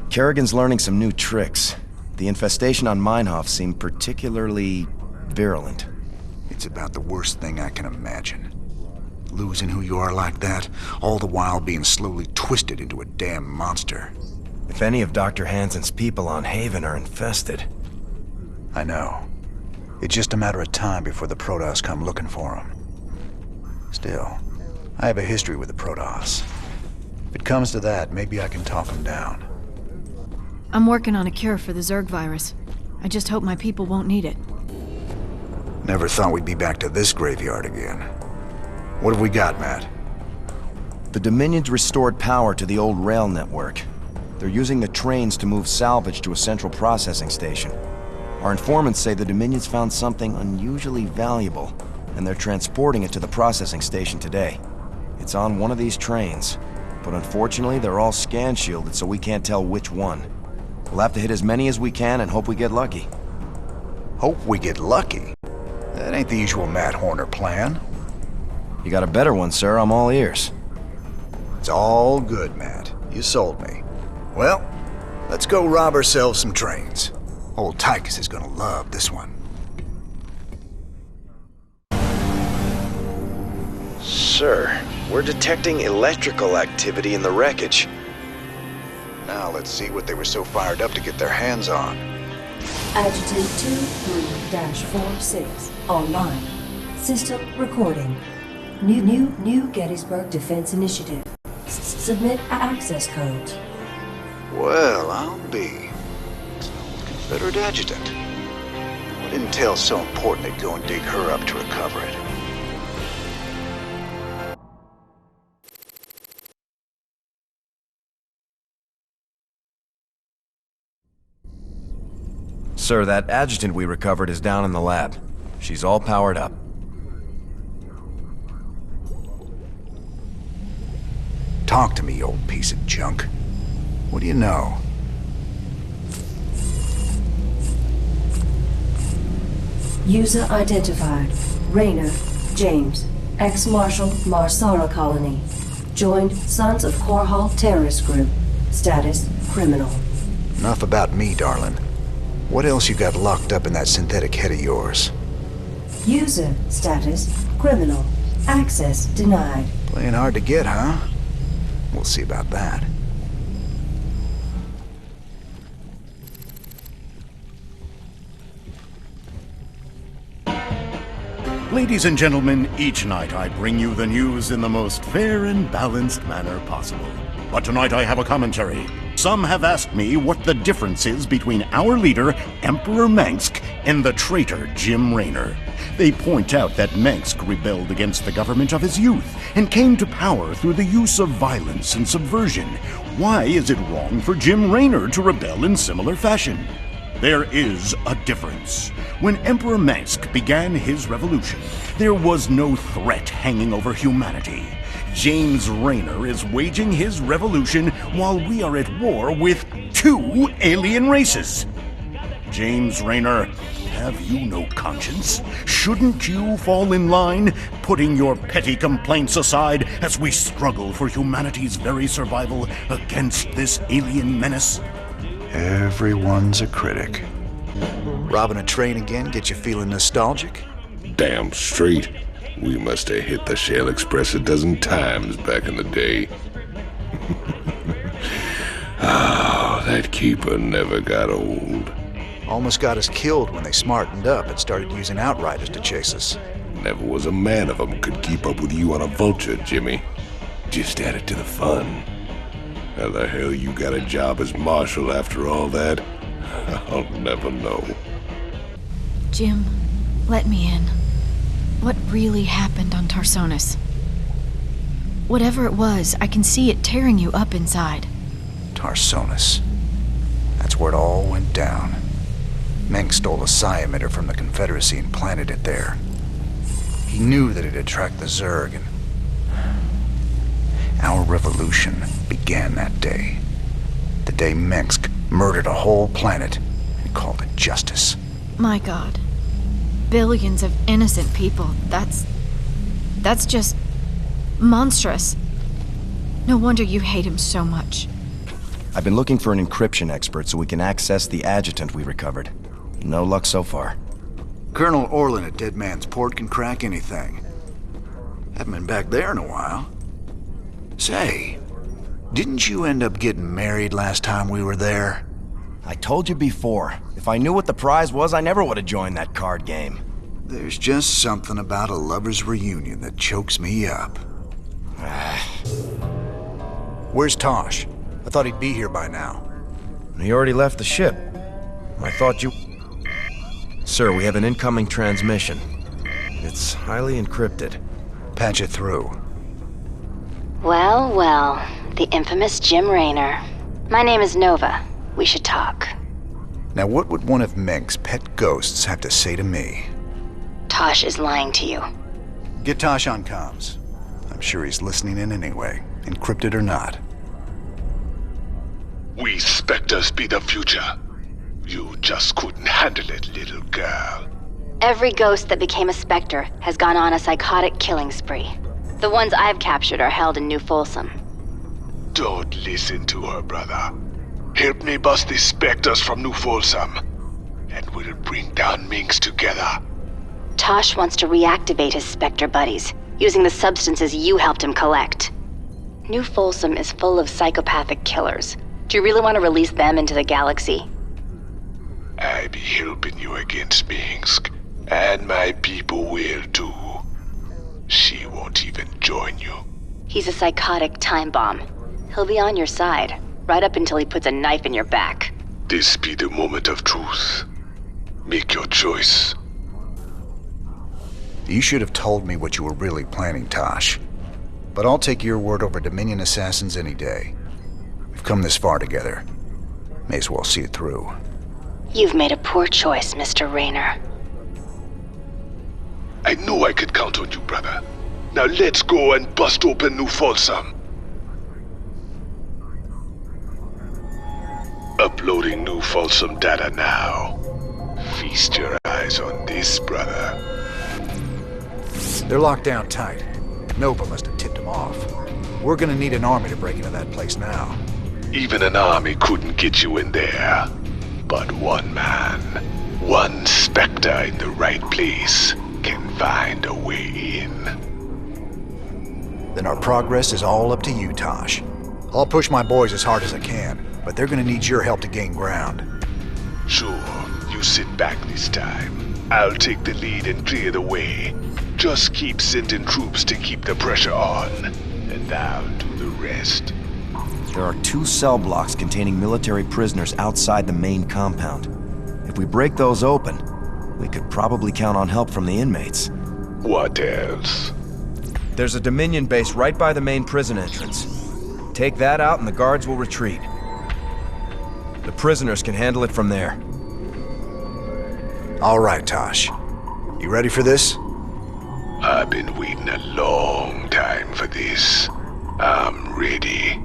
Kerrigan's learning some new tricks. The infestation on Meinhof seemed particularly virulent. It's about the worst thing I can imagine. Losing who you are like that, all the while being slowly twisted into a damn monster. If any of Dr. Hansen's people on Haven are infested... I know. It's just a matter of time before the Protoss come looking for him. Still, I have a history with the Protoss. If it comes to that, maybe I can talk them down. I'm working on a cure for the Zerg virus. I just hope my people won't need it. Never thought we'd be back to this graveyard again. What have we got, Matt? The Dominion's restored power to the old rail network. They're using the trains to move salvage to a central processing station. Our informants say the Dominion's found something unusually valuable, and they're transporting it to the processing station today. It's on one of these trains, but unfortunately they're all scan shielded, so we can't tell which one. We'll have to hit as many as we can and hope we get lucky. Hope we get lucky? That ain't the usual Matt Horner plan. You got a better one, sir. I'm all ears. It's all good, Matt. You sold me. Well, let's go rob ourselves some trains. Old Tychus is gonna love this one. Sir, we're detecting electrical activity in the wreckage. Now let's see what they were so fired up to get their hands on. Adjutant 23-46 online. System recording. New Gettysburg Defense Initiative. Submit access codes. Well, I'll be. It's an old Confederate adjutant. What intel's so important they'd go and dig her up to recover it? Sir, that adjutant we recovered is down in the lab. She's all powered up. Talk to me, you old piece of junk. What do you know? User identified. Rainer, James. Ex-Marshal, Marsara Colony. Joined Sons of Korhal Terrorist Group. Status, criminal. Enough about me, darling. What else you got locked up in that synthetic head of yours? User status criminal. Access denied. Playing hard to get, huh? We'll see about that. Ladies and gentlemen, each night I bring you the news in the most fair and balanced manner possible. But tonight I have a commentary. Some have asked me what the difference is between our leader, Emperor Mengsk, and the traitor Jim Raynor. They point out that Mengsk rebelled against the government of his youth and came to power through the use of violence and subversion. Why is it wrong for Jim Raynor to rebel in similar fashion? There is a difference. When Emperor Mengsk began his revolution, there was no threat hanging over humanity. James Raynor is waging his revolution while we are at war with 2 alien races. James Raynor, have you no conscience? Shouldn't you fall in line, putting your petty complaints aside as we struggle for humanity's very survival against this alien menace? Everyone's a critic. Robbing a train again get you feeling nostalgic? Damn straight. We must have hit the Shell Express a dozen times back in the day. Oh, that keeper never got old. Almost got us killed when they smartened up and started using outriders to chase us. Never was a man of them could keep up with you on a vulture, Jimmy. Just added to the fun. How the hell you got a job as marshal after all that? I'll never know. Jim, let me in. What really happened on Tarsonis? Whatever it was, I can see it tearing you up inside. Tarsonis. That's where it all went down. Meng stole a psi emitter from the Confederacy and planted it there. He knew that it'd attract the Zerg, and our revolution began that day. The day Mengsk murdered a whole planet and called it justice. My God. Billions of innocent people. That's just monstrous. No wonder you hate him so much. I've been looking for an encryption expert so we can access the adjutant we recovered. No luck so far. Colonel Orlin at Dead Man's Port can crack anything. Haven't been back there in a while. Say, didn't you end up getting married last time we were there? I told you before. If I knew what the prize was, I never would have joined that card game. There's just something about a lover's reunion that chokes me up. Where's Tosh? I thought he'd be here by now. He already left the ship. I thought you... Sir, we have an incoming transmission. It's highly encrypted. Patch it through. Well, well, the infamous Jim Raynor. My name is Nova. We should talk. Now what would one of Meng's pet ghosts have to say to me? Tosh is lying to you. Get Tosh on comms. I'm sure he's listening in anyway, encrypted or not. We Spectres be the future. You just couldn't handle it, little girl. Every ghost that became a Spectre has gone on a psychotic killing spree. The ones I've captured are held in New Folsom. Don't listen to her, brother. Help me bust the Spectres from New Folsom, and we'll bring down Minx together. Tosh wants to reactivate his Spectre buddies, using the substances you helped him collect. New Folsom is full of psychopathic killers. Do you really want to release them into the galaxy? I be helping you against Minsk, and my people will too. She won't even join you. He's a psychotic time bomb. He'll be on your side, right up until he puts a knife in your back. This be the moment of truth. Make your choice. You should have told me what you were really planning, Tosh. But I'll take your word over Dominion assassins any day. We've come this far together. May as well see it through. You've made a poor choice, Mr. Raynor. I knew I could count on you, brother. Now let's go and bust open New Folsom. Uploading New Folsom data now. Feast your eyes on this, brother. They're locked down tight. Nova must have tipped them off. We're gonna need an army to break into that place now. Even an army couldn't get you in there. But one man, one Spectre in the right place, can find a way in. Then our progress is all up to you, Tosh. I'll push my boys as hard as I can, but they're gonna need your help to gain ground. Sure, you sit back this time. I'll take the lead and clear the way. Just keep sending troops to keep the pressure on, and I'll do the rest. There are 2 cell blocks containing military prisoners outside the main compound. If we break those open, we could probably count on help from the inmates. What else? There's a Dominion base right by the main prison entrance. Take that out and the guards will retreat. The prisoners can handle it from there. All right, Tosh. You ready for this? I've been waiting a long time for this. I'm ready.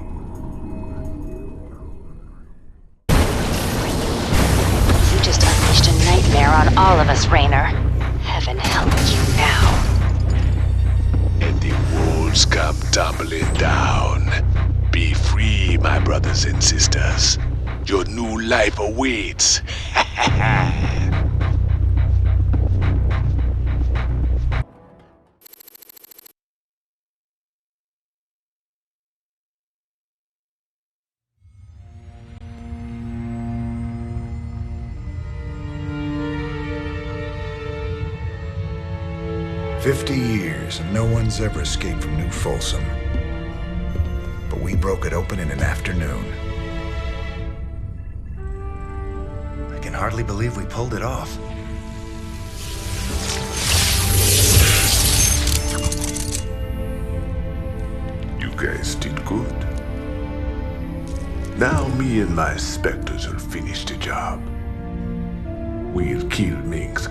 You just unleashed a nightmare on all of us, Raynor. Heaven help you now. And the walls come tumbling down. Be free, my brothers and sisters. Your new life awaits. 50 years and no one's ever escaped from New Folsom. But we broke it open in an afternoon. I can hardly believe we pulled it off. You guys did good. Now me and my Spectres will finish the job. We'll kill Minsk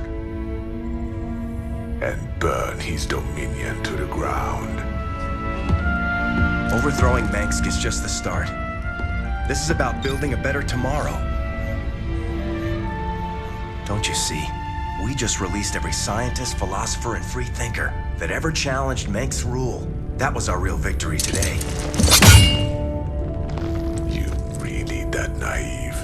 and burn his dominion to the ground. Overthrowing Minsk is just the start. This is about building a better tomorrow. Don't you see? We just released every scientist, philosopher, and free thinker that ever challenged Minsk's rule. That was our real victory today. You really that naive?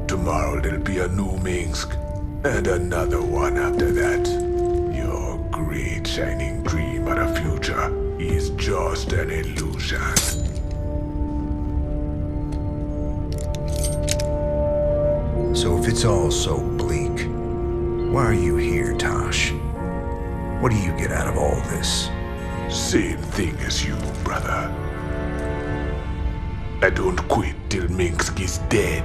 Tomorrow there'll be a new Minsk, and another one after that. Your great shining dream of the future is just an illusion. So if it's all so bleak, why are you here, Tosh? What do you get out of all this? Same thing as you, brother. I don't quit till Minsk is dead.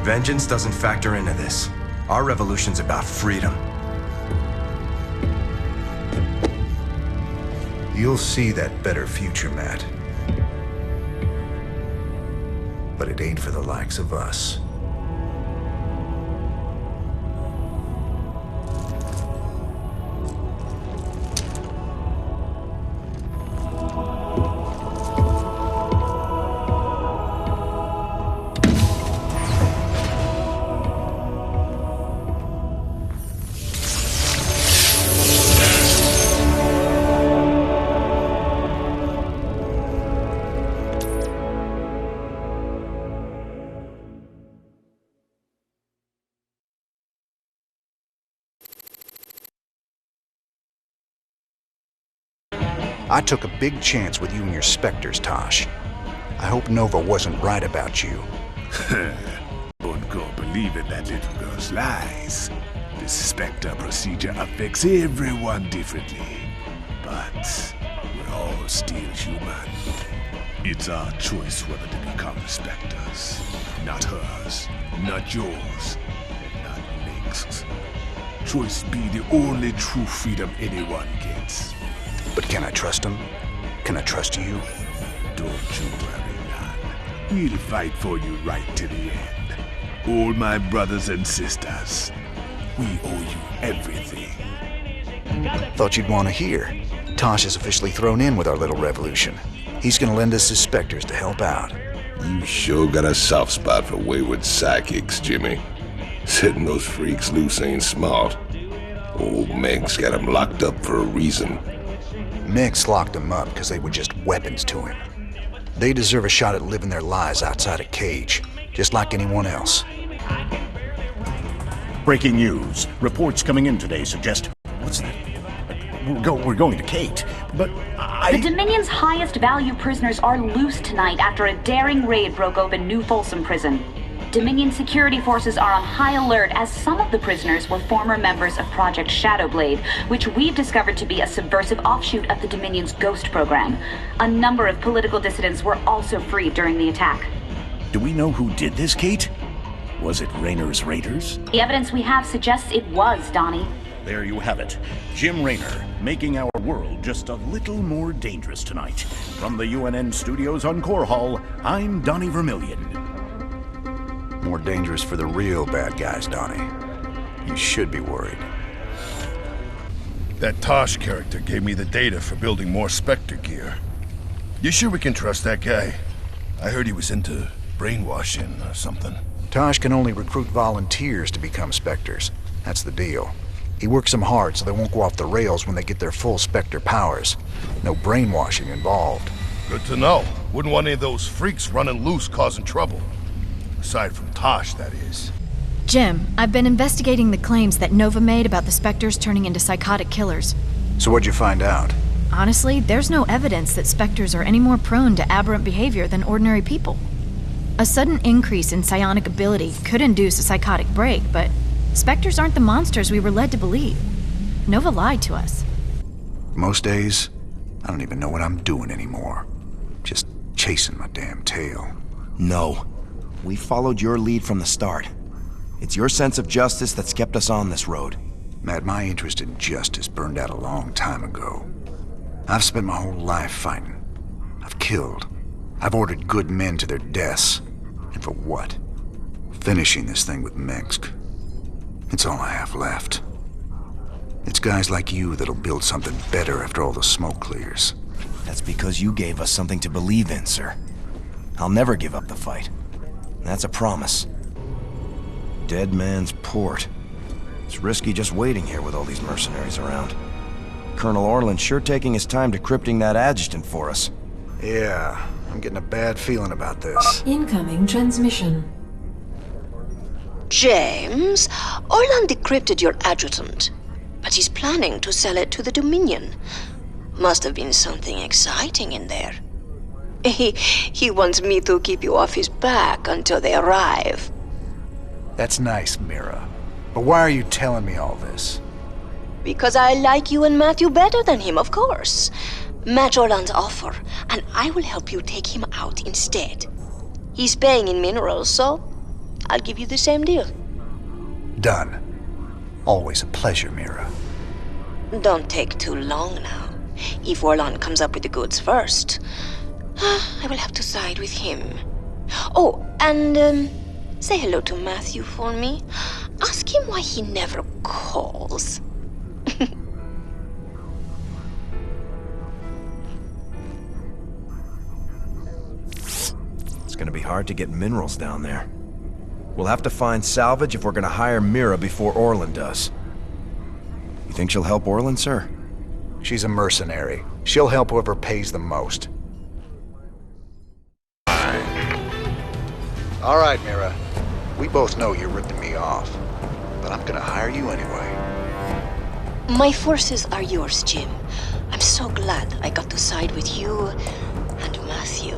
Vengeance doesn't factor into this. Our revolution's about freedom. You'll see that better future, Matt. But it ain't for the likes of us. I took a big chance with you and your Spectres, Tosh. I hope Nova wasn't right about you. Don't go believing that little girl's lies. This Spectre procedure affects everyone differently. But we're all still human. It's our choice whether to become Spectres. Not hers, not yours, and not Minsk's. Choice be the only true freedom anyone gets. But can I trust him? Can I trust you? Don't you worry, lad. We'll fight for you right to the end. All my brothers and sisters, we owe you everything. Thought you'd want to hear. Tosh is officially thrown in with our little revolution. He's gonna lend us his Spectres to help out. You sure got a soft spot for wayward psychics, Jimmy. Setting those freaks loose ain't smart. Old Meg's got them locked up for a reason. Mix locked them up because they were just weapons to him. They deserve a shot at living their lives outside a cage, just like anyone else. Breaking news. Reports coming in today suggest... What's that? We're going to Kate, but The Dominion's highest value prisoners are loose tonight after a daring raid broke open New Folsom Prison. Dominion security forces are on high alert as some of the prisoners were former members of Project Shadowblade, which we've discovered to be a subversive offshoot of the Dominion's Ghost program. A number of political dissidents were also freed during the attack. Do we know who did this, Kate? Was it Raynor's Raiders? The evidence we have suggests it was, Donnie. There you have it. Jim Raynor, making our world just a little more dangerous tonight. From the UNN studios on Core Hall, I'm Donnie Vermillion. More dangerous for the real bad guys, Donnie. You should be worried. That Tosh character gave me the data for building more Spectre gear. You sure we can trust that guy? I heard he was into brainwashing or something. Tosh can only recruit volunteers to become Spectres. That's the deal. He works them hard so they won't go off the rails when they get their full Spectre powers. No brainwashing involved. Good to know. Wouldn't want any of those freaks running loose causing trouble. Aside from Tosh, that is. Jim, I've been investigating the claims that Nova made about the Spectres turning into psychotic killers. So what'd you find out? Honestly, there's no evidence that Spectres are any more prone to aberrant behavior than ordinary people. A sudden increase in psionic ability could induce a psychotic break, but Spectres aren't the monsters we were led to believe. Nova lied to us. Most days, I don't even know what I'm doing anymore. Just chasing my damn tail. No. We followed your lead from the start. It's your sense of justice that's kept us on this road. Matt, my interest in justice burned out a long time ago. I've spent my whole life fighting. I've killed. I've ordered good men to their deaths. And for what? Finishing this thing with Mengsk. It's all I have left. It's guys like you that'll build something better after all the smoke clears. That's because you gave us something to believe in, sir. I'll never give up the fight. That's a promise. Dead Man's Port. It's risky just waiting here with all these mercenaries around. Colonel Orland's sure taking his time decrypting that adjutant for us. Yeah, I'm getting a bad feeling about this. Incoming transmission. James, Orland decrypted your adjutant, but he's planning to sell it to the Dominion. Must have been something exciting in there. He wants me to keep you off his back until they arrive. That's nice, Mira. But why are you telling me all this? Because I like you and Matthew better than him, of course. Match Orland's offer, and I will help you take him out instead. He's paying in minerals, so I'll give you the same deal. Done. Always a pleasure, Mira. Don't take too long now. If Orland comes up with the goods first, I will have to side with him. Oh, and say hello to Matthew for me. Ask him why he never calls. It's gonna be hard to get minerals down there. We'll have to find salvage if we're gonna hire Mira before Orland does. You think she'll help Orland, sir? She's a mercenary. She'll help whoever pays the most. All right, Mira. We both know you're ripping me off, but I'm gonna hire you anyway. My forces are yours, Jim. I'm so glad I got to side with you and Matthew.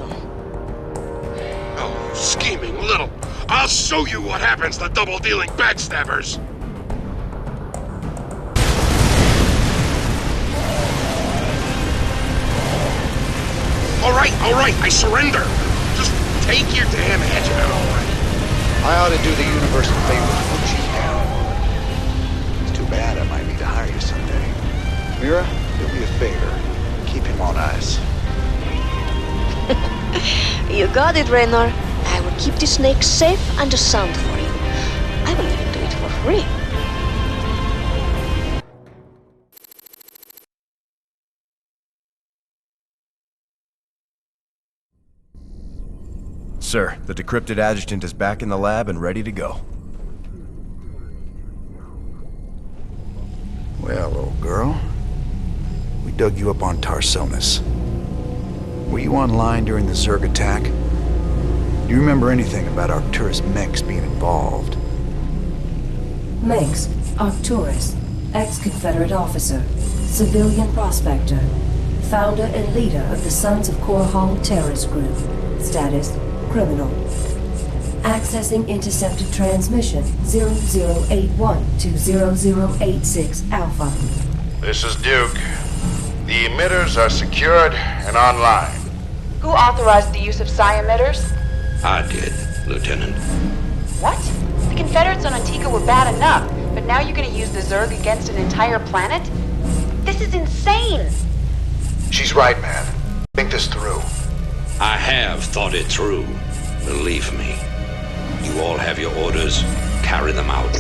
Oh, scheming little. I'll show you what happens to double-dealing backstabbers. All right, I surrender. Just take your damn adjutant already. I ought to do the universe a favor to put you down. It's too bad I might need to hire you someday. Mira, do me a favor. Keep him on ice. You got it, Raynor. I will keep the snake safe and sound for you. I will even do it for free. Sir, the decrypted adjutant is back in the lab and ready to go. Well, old girl, we dug you up on Tarsonis. Were you online during the Zerg attack? Do you remember anything about Arcturus Menks being involved? Menks, Arcturus, ex-Confederate officer, civilian prospector, founder and leader of the Sons of Korhal terrorist group. Status, criminal. Accessing intercepted transmission 0081 to 0086 Alpha. This is Duke. The emitters are secured and online. Who authorized the use of psi emitters? I did, Lieutenant. What? The Confederates on Antigua were bad enough, but now you're gonna use the Zerg against an entire planet? This is insane! She's right, man. Think this through. I have thought it through. Believe me. You all have your orders. Carry them out.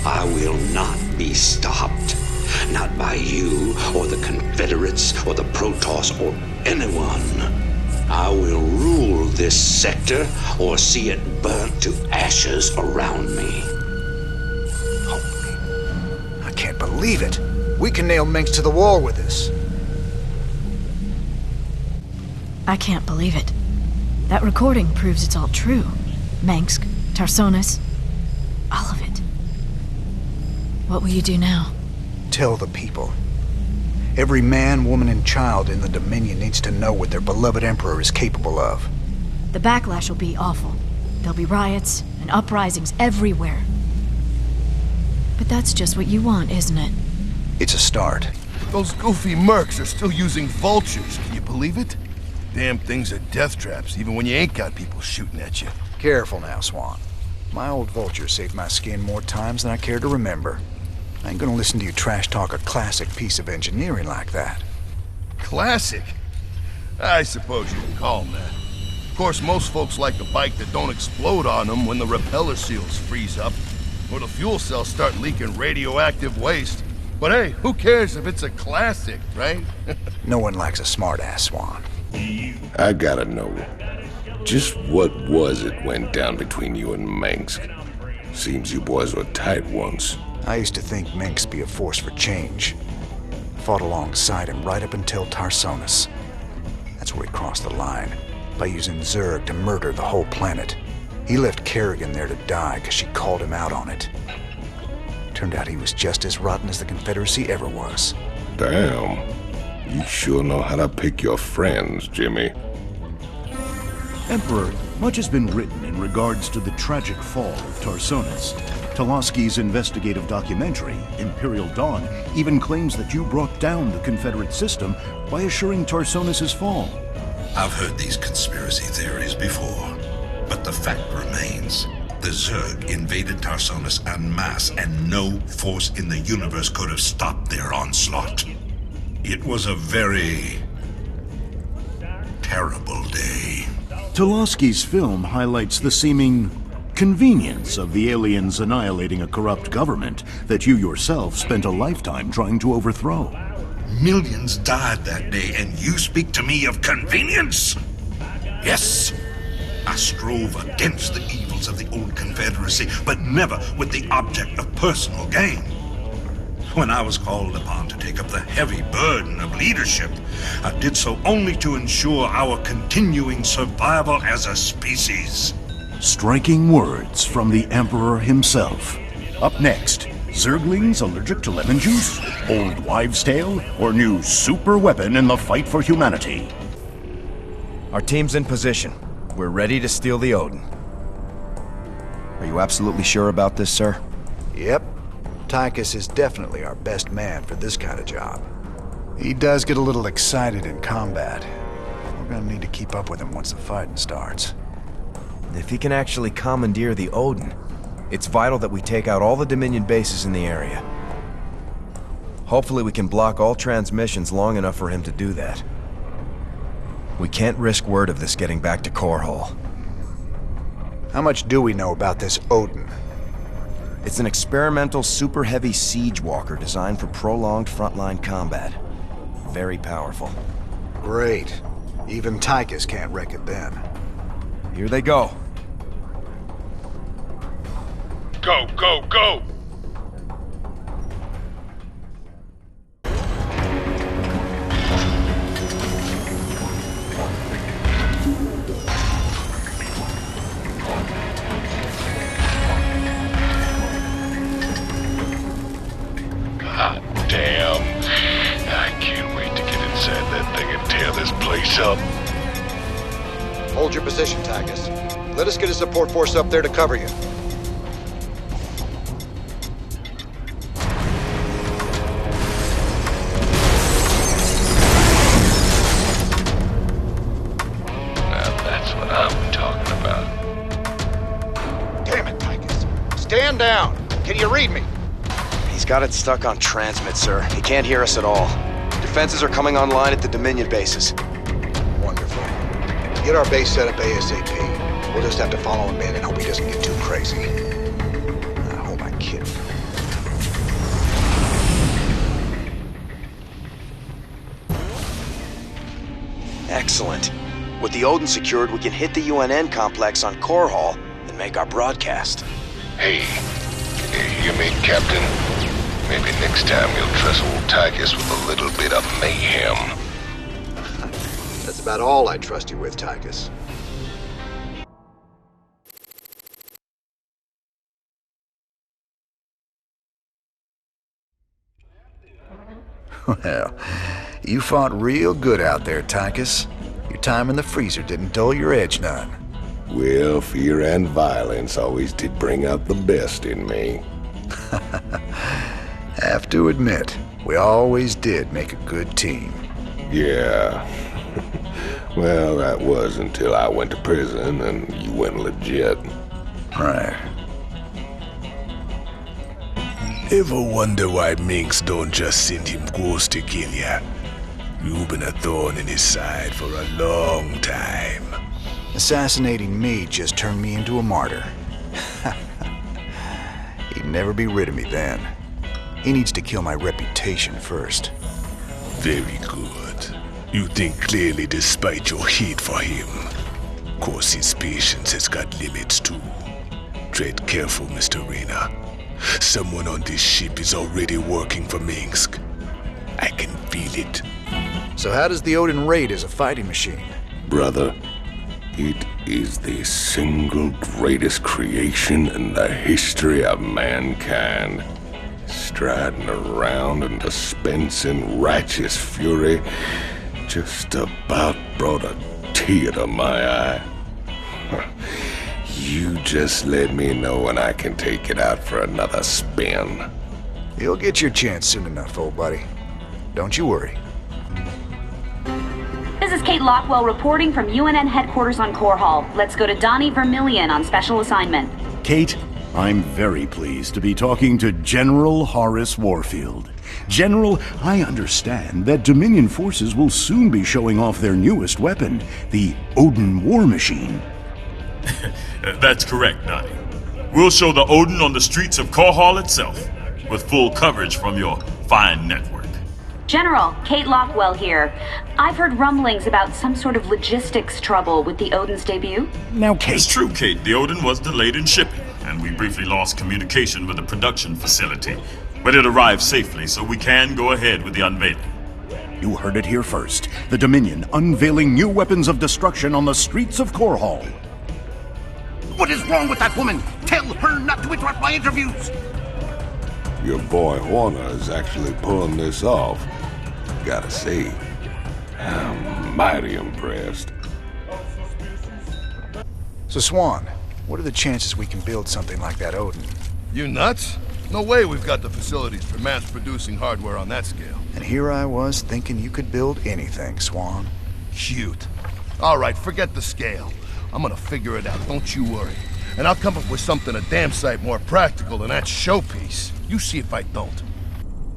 I will not be stopped. Not by you, or the Confederates, or the Protoss, or anyone. I will rule this sector, or see it burnt to ashes around me. I can't believe it. We can nail Menks to the wall with this. I can't believe it. That recording proves it's all true. Mengsk, Tarsonis, all of it. What will you do now? Tell the people. Every man, woman, and child in the Dominion needs to know what their beloved Emperor is capable of. The backlash will be awful. There'll be riots and uprisings everywhere. But that's just what you want, isn't it? It's a start. Those goofy mercs are still using vultures, can you believe it? Damn things are death traps, even when you ain't got people shooting at you. Careful now, Swan. My old vulture saved my skin more times than I care to remember. I ain't gonna listen to you trash talk a classic piece of engineering like that. Classic? I suppose you can call them that. Of course, most folks like a bike that don't explode on them when the repeller seals freeze up, or the fuel cells start leaking radioactive waste. But hey, who cares if it's a classic, right? No one likes a smart-ass, Swan. I gotta know, just what was it went down between you and Mengsk? Seems you boys were tight once. I used to think Menks be a force for change. Fought alongside him right up until Tarsonis. That's where he crossed the line, by using Zerg to murder the whole planet. He left Kerrigan there to die because she called him out on it. Turned out he was just as rotten as the Confederacy ever was. Damn. You sure know how to pick your friends, Jimmy. Emperor, much has been written in regards to the tragic fall of Tarsonis. Toloski's investigative documentary, Imperial Dawn, even claims that you brought down the Confederate system by assuring Tarsonis' fall. I've heard these conspiracy theories before, but the fact remains. The Zerg invaded Tarsonis en masse, and no force in the universe could have stopped their onslaught. It was a very terrible day. Toloski's film highlights the seeming convenience of the aliens annihilating a corrupt government that you yourself spent a lifetime trying to overthrow. Millions died that day, and you speak to me of convenience? Yes, I strove against the evils of the old Confederacy, but never with the object of personal gain. When I was called upon to take up the heavy burden of leadership, I did so only to ensure our continuing survival as a species. Striking words from the Emperor himself. Up next, Zerglings allergic to lemon juice, old wives' tale, or new super weapon in the fight for humanity. Our team's in position. We're ready to steal the Odin. Are you absolutely sure about this, sir? Yep. Tychus is definitely our best man for this kind of job. He does get a little excited in combat. We're gonna need to keep up with him once the fighting starts. If he can actually commandeer the Odin, it's vital that we take out all the Dominion bases in the area. Hopefully we can block all transmissions long enough for him to do that. We can't risk word of this getting back to Korhal. How much do we know about this Odin? It's an experimental super heavy siege walker designed for prolonged frontline combat. Very powerful. Great. Even Tychus can't wreck it then. Here they go. Go, go, go! Hold your position, Tychus. Let us get a support force up there to cover you. Now that's what I'm talking about. Damn it, Tychus. Stand down. Can you read me? He's got it stuck on transmit, sir. He can't hear us at all. Defenses are coming online at the Dominion bases. Wonderful. Get our base set up ASAP. We'll just have to follow him in and hope he doesn't get too crazy. I hope I kid. Excellent. With the Odin secured, we can hit the UNN complex on Core Hall and make our broadcast. Hey, can you hear me, Captain? Maybe next time you'll trust old Tychus with a little bit of mayhem. That's about all I trust you with, Tychus. Well, you fought real good out there, Tychus. Your time in the freezer didn't dull your edge none. Well, fear and violence always did bring out the best in me. Have to admit, we always did make a good team. Yeah. Well, that was until I went to prison and you went legit. Right. Ever wonder why Minx don't just send him ghosts to kill ya? You've been a thorn in his side for a long time. Assassinating me just turned me into a martyr. He'd never be rid of me then. He needs to kill my reputation first. Very good. You think clearly despite your hate for him. Of course, his patience has got limits too. Tread careful, Mr. Reyna. Someone on this ship is already working for Minsk. I can feel it. So how does the Odin rate as a fighting machine? Brother, it is the single greatest creation in the history of mankind. Striding around and dispensing righteous fury just about brought a tear to my eye. You just let me know when I can take it out for another spin. You'll get your chance soon enough, old buddy. Don't you worry. This is Kate Lockwell reporting from UNN headquarters on Core Hall. Let's go to Donnie Vermillion on special assignment. Kate, I'm very pleased to be talking to General Horace Warfield. General, I understand that Dominion forces will soon be showing off their newest weapon, the Odin War Machine. That's correct, Donnie. We'll show the Odin on the streets of Core Hall itself, with full coverage from your fine network. General, Kate Lockwell here. I've heard rumblings about some sort of logistics trouble with the Odin's debut. Now, Kate... It's true, Kate. The Odin was delayed in shipping, and we briefly lost communication with the production facility. But it arrived safely, so we can go ahead with the unveiling. You heard it here first. The Dominion unveiling new weapons of destruction on the streets of Core Hall. What is wrong with that woman? Tell her not to interrupt my interviews! Your boy Horner is actually pulling this off. Gotta say, I'm mighty impressed. So, Swan, what are the chances we can build something like that Odin? You nuts? No way we've got the facilities for mass-producing hardware on that scale. And here I was thinking you could build anything, Swan. Cute. All right, forget the scale. I'm gonna figure it out, don't you worry. And I'll come up with something a damn sight more practical than that showpiece. You see if I don't.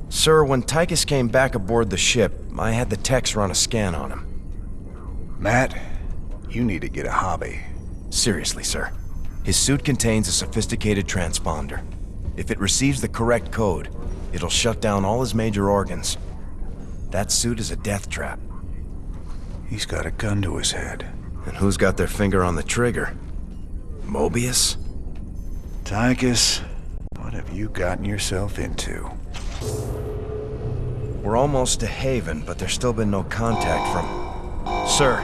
Sir, when Tychus came back aboard the ship, I had the techs run a scan on him. Matt, you need to get a hobby. Seriously, sir. His suit contains a sophisticated transponder. If it receives the correct code, it'll shut down all his major organs. That suit is a death trap. He's got a gun to his head. And who's got their finger on the trigger? Mobius? Tychus, what have you gotten yourself into? We're almost to Haven, but there's still been no contact from... Sir,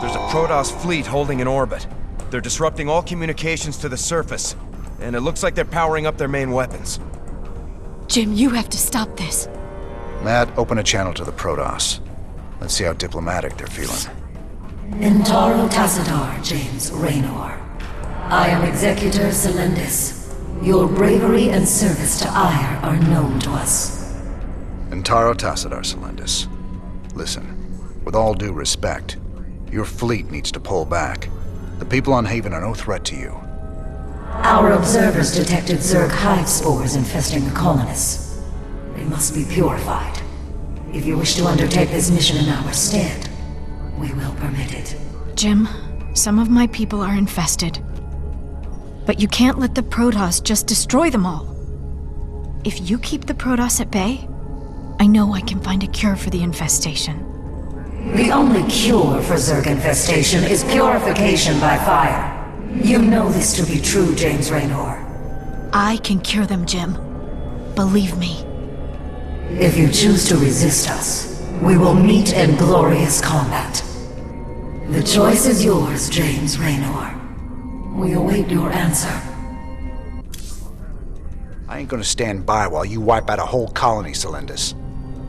there's a Protoss fleet holding in orbit. They're disrupting all communications to the surface, and it looks like they're powering up their main weapons. Jim, you have to stop this. Matt, open a channel to the Protoss. Let's see how diplomatic they're feeling. Intaro Tassadar, James Raynor. I am Executor Celendis. Your bravery and service to Ire are known to us. Intaro Tassadar, Celendis. Listen, with all due respect, your fleet needs to pull back. The people on Haven are no threat to you. Our observers detected Zerg hive spores infesting the colonists. They must be purified. If you wish to undertake this mission in our stead, we will permit it. Jim, some of my people are infested. But you can't let the Protoss just destroy them all. If you keep the Protoss at bay, I know I can find a cure for the infestation. The only cure for Zerg infestation is purification by fire. You know this to be true, James Raynor. I can cure them, Jim. Believe me. If you choose to resist us, we will meet in glorious combat. The choice is yours, James Raynor. We await your answer. I ain't gonna stand by while you wipe out a whole colony, Celendis.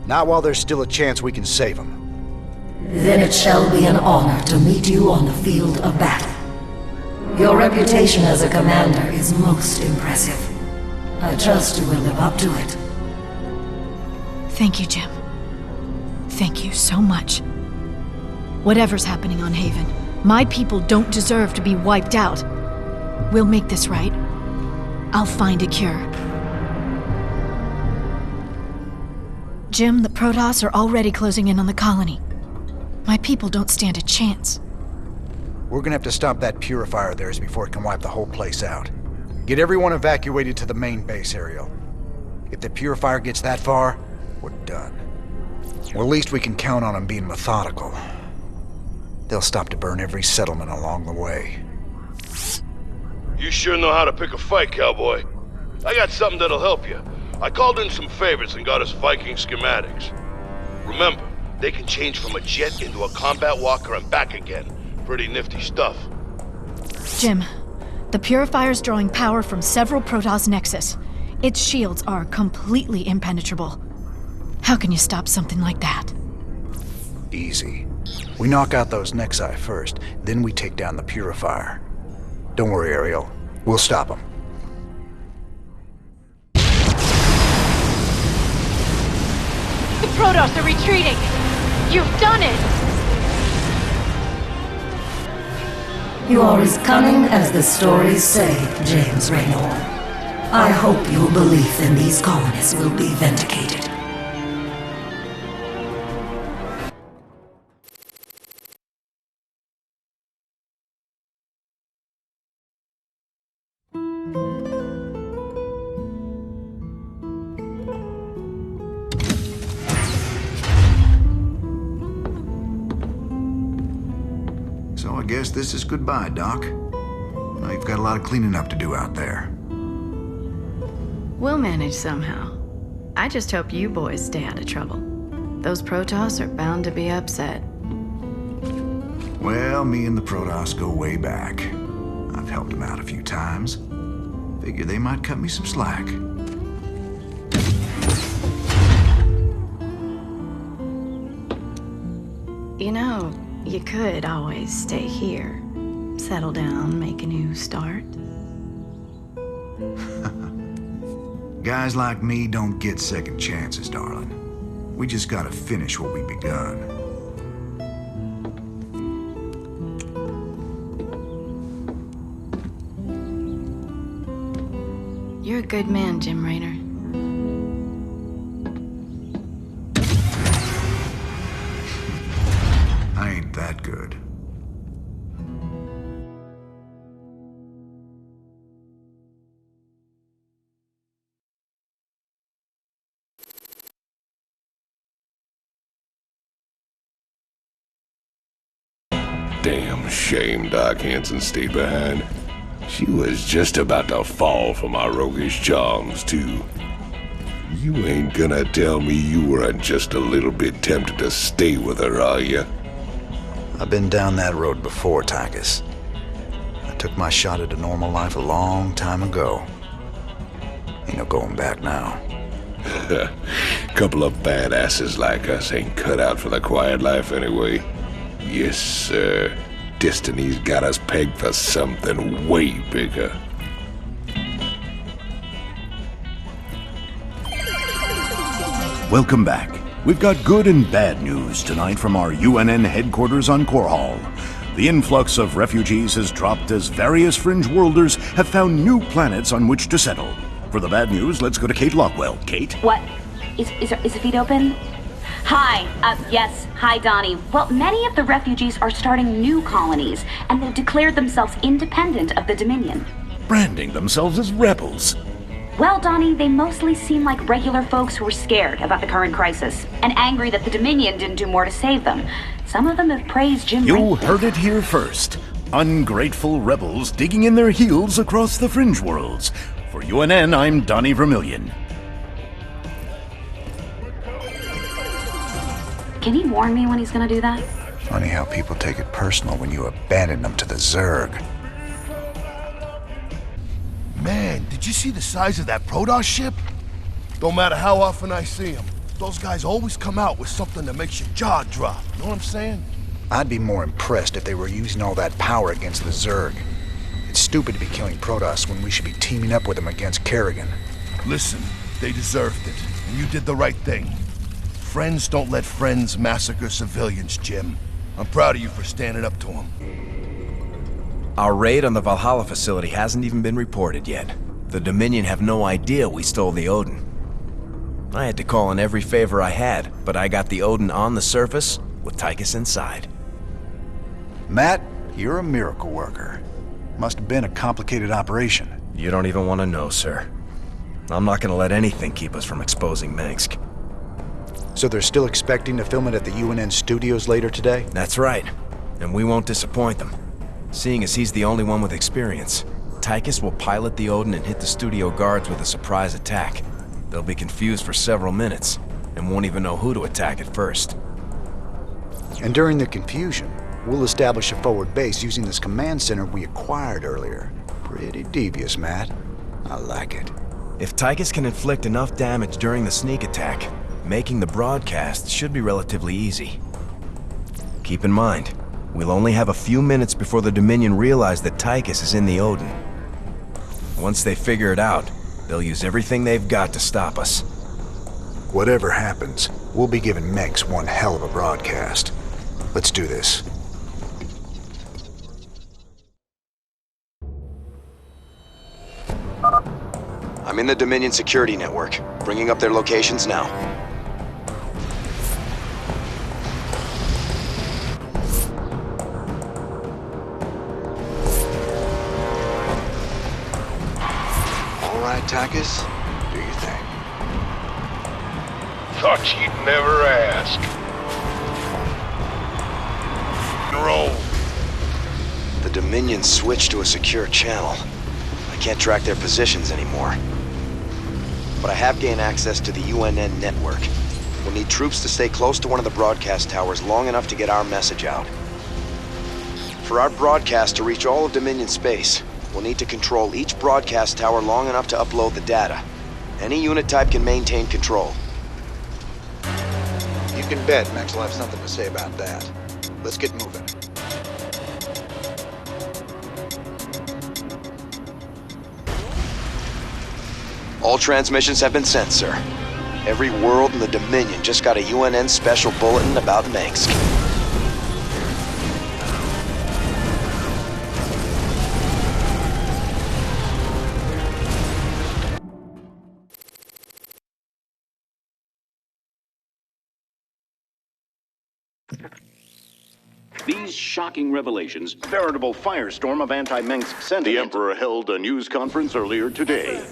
Not while there's still a chance we can save them. Then it shall be an honor to meet you on the field of battle. Your reputation as a commander is most impressive. I trust you will live up to it. Thank you, Jim. Thank you so much. Whatever's happening on Haven, my people don't deserve to be wiped out. We'll make this right. I'll find a cure. Jim, the Protoss are already closing in on the colony. My people don't stand a chance. We're gonna have to stop that purifier of theirs before it can wipe the whole place out. Get everyone evacuated to the main base, Ariel. If the purifier gets that far, we're done. Or at least we can count on them being methodical. They'll stop to burn every settlement along the way. You sure know how to pick a fight, cowboy. I got something that'll help you. I called in some favors and got us Viking schematics. Remember, they can change from a jet into a combat walker and back again. Pretty nifty stuff. Jim, the Purifier's drawing power from several Protoss nexus. Its shields are completely impenetrable. How can you stop something like that? Easy. We knock out those Nexi first, then we take down the Purifier. Don't worry, Ariel. We'll stop them. The Protoss are retreating! You've done it! You are as cunning as the stories say, James Raynor. I hope your belief in these colonists will be vindicated. So I guess this is goodbye, Doc. Now you've got a lot of cleaning up to do out there. We'll manage somehow. I just hope you boys stay out of trouble. Those Protoss are bound to be upset. Well, me and the Protoss go way back. I've helped them out a few times. Figure they might cut me some slack. You know, you could always stay here. Settle down, make a new start. Guys like me don't get second chances, darling. We just gotta finish what we begun. You're a good man, Jim Raynor. I ain't that good. Damn shame Doc Hanson stayed behind. She was just about to fall for my roguish charms, too. You ain't gonna tell me you weren't just a little bit tempted to stay with her, are you? I've been down that road before, Tychus. I took my shot at a normal life a long time ago. Ain't no going back now. Couple of badasses like us ain't cut out for the quiet life anyway. Yes, sir. Destiny's got us pegged for something way bigger. Welcome back. We've got good and bad news tonight from our UNN headquarters on Korhal. The influx of refugees has dropped as various fringe worlders have found new planets on which to settle. For the bad news, let's go to Kate Lockwell. Kate? What? Is the feed open? Hi. Yes. Hi, Donnie. Well, many of the refugees are starting new colonies, and they've declared themselves independent of the Dominion. Branding themselves as rebels. Well, Donnie, they mostly seem like regular folks who are scared about the current crisis, and angry that the Dominion didn't do more to save them. Some of them have praised Jim. You heard it here first. Ungrateful rebels digging in their heels across the fringe worlds. For UNN, I'm Donnie Vermillion. Can he warn me when he's gonna do that? Funny how people take it personal when you abandon them to the Zerg. Man, did you see the size of that Protoss ship? Don't matter how often I see them, those guys always come out with something that makes your jaw drop. You know what I'm saying? I'd be more impressed if they were using all that power against the Zerg. It's stupid to be killing Protoss when we should be teaming up with them against Kerrigan. Listen, they deserved it, and you did the right thing. Friends don't let friends massacre civilians, Jim. I'm proud of you for standing up to them. Our raid on the Valhalla facility hasn't even been reported yet. The Dominion have no idea we stole the Odin. I had to call in every favor I had, but I got the Odin on the surface with Tychus inside. Matt, you're a miracle worker. Must have been a complicated operation. You don't even want to know, sir. I'm not gonna let anything keep us from exposing Mengsk. So they're still expecting to film it at the UNN studios later today? That's right. And we won't disappoint them. Seeing as he's the only one with experience, Tychus will pilot the Odin and hit the studio guards with a surprise attack. They'll be confused for several minutes, and won't even know who to attack at first. And during the confusion, we'll establish a forward base using this command center we acquired earlier. Pretty devious, Matt. I like it. If Tychus can inflict enough damage during the sneak attack, making the broadcast should be relatively easy. Keep in mind, we'll only have a few minutes before the Dominion realize that Tychus is in the Odin. Once they figure it out, they'll use everything they've got to stop us. Whatever happens, we'll be giving Mengsk one hell of a broadcast. Let's do this. I'm in the Dominion security network, bringing up their locations now. All right, Tychus, do your thing. Thought you'd never ask. Roll. The Dominion switched to a secure channel. I can't track their positions anymore. But I have gained access to the UNN network. We'll need troops to stay close to one of the broadcast towers long enough to get our message out. For our broadcast to reach all of Dominion space, we'll need to control each broadcast tower long enough to upload the data. Any unit type can maintain control. You can bet Max will have something to say about that. Let's get moving. All transmissions have been sent, sir. Every world in the Dominion just got a UNN special bulletin about Mengsk. These shocking revelations, veritable firestorm of anti-Mengsk sentiment. The Emperor held a news conference earlier today.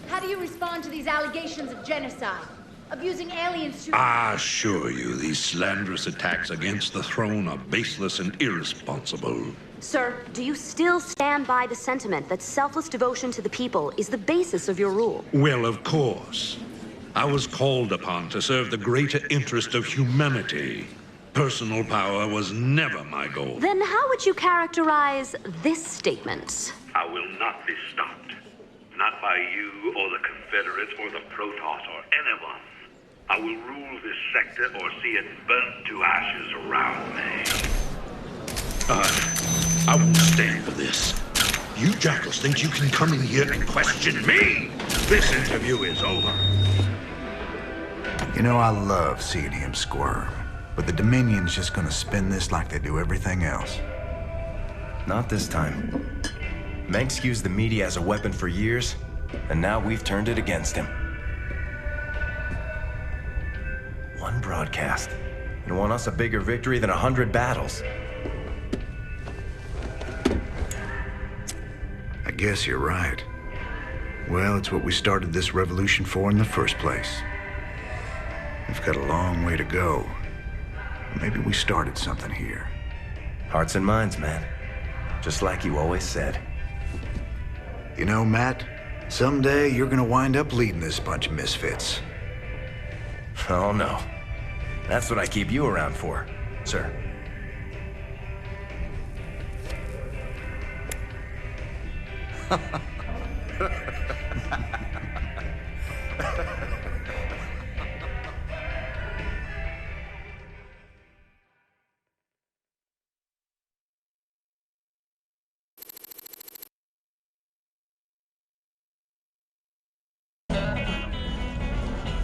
How do you respond to these allegations of genocide? Of using aliens to... I assure you, these slanderous attacks against the throne are baseless and irresponsible. Sir, do you still stand by the sentiment that selfless devotion to the people is the basis of your rule? Well, of course. I was called upon to serve the greater interest of humanity. Personal power was never my goal. Then how would you characterize this statement? I will not be stopped. Not by you or the Confederates or the Protoss or anyone. I will rule this sector or see it burnt to ashes around me. I won't stand for this. You jackals think you can come in here and question me? This interview is over. You know, I love seeing him squirm, but the Dominion's just gonna spin this like they do everything else. Not this time. Mengsk used the media as a weapon for years, and now we've turned it against him. One broadcast. And won us a bigger victory than 100 battles. I guess you're right. Well, it's what we started this revolution for in the first place. We've got a long way to go. Maybe we started something here. Hearts and minds, man. Just like you always said. You know, Matt, someday you're gonna wind up leading this bunch of misfits. Oh, no. That's what I keep you around for, sir.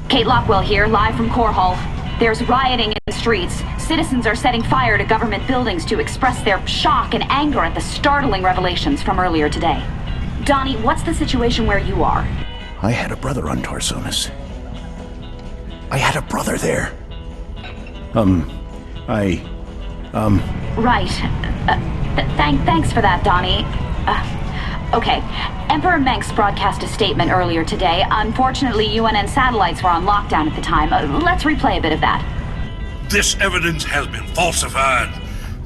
Kate Lockwell here, live from Core Hall. There's rioting in the streets. Citizens are setting fire to government buildings to express their shock and anger at the startling revelations from earlier today. Donnie, what's the situation where you are? I had a brother on Tarsonis. I had a brother there. Right. Thanks for that, Donnie. Okay. Emperor Mengsk broadcast a statement earlier today. Unfortunately, UNN satellites were on lockdown at the time. Let's replay a bit of that. This evidence has been falsified.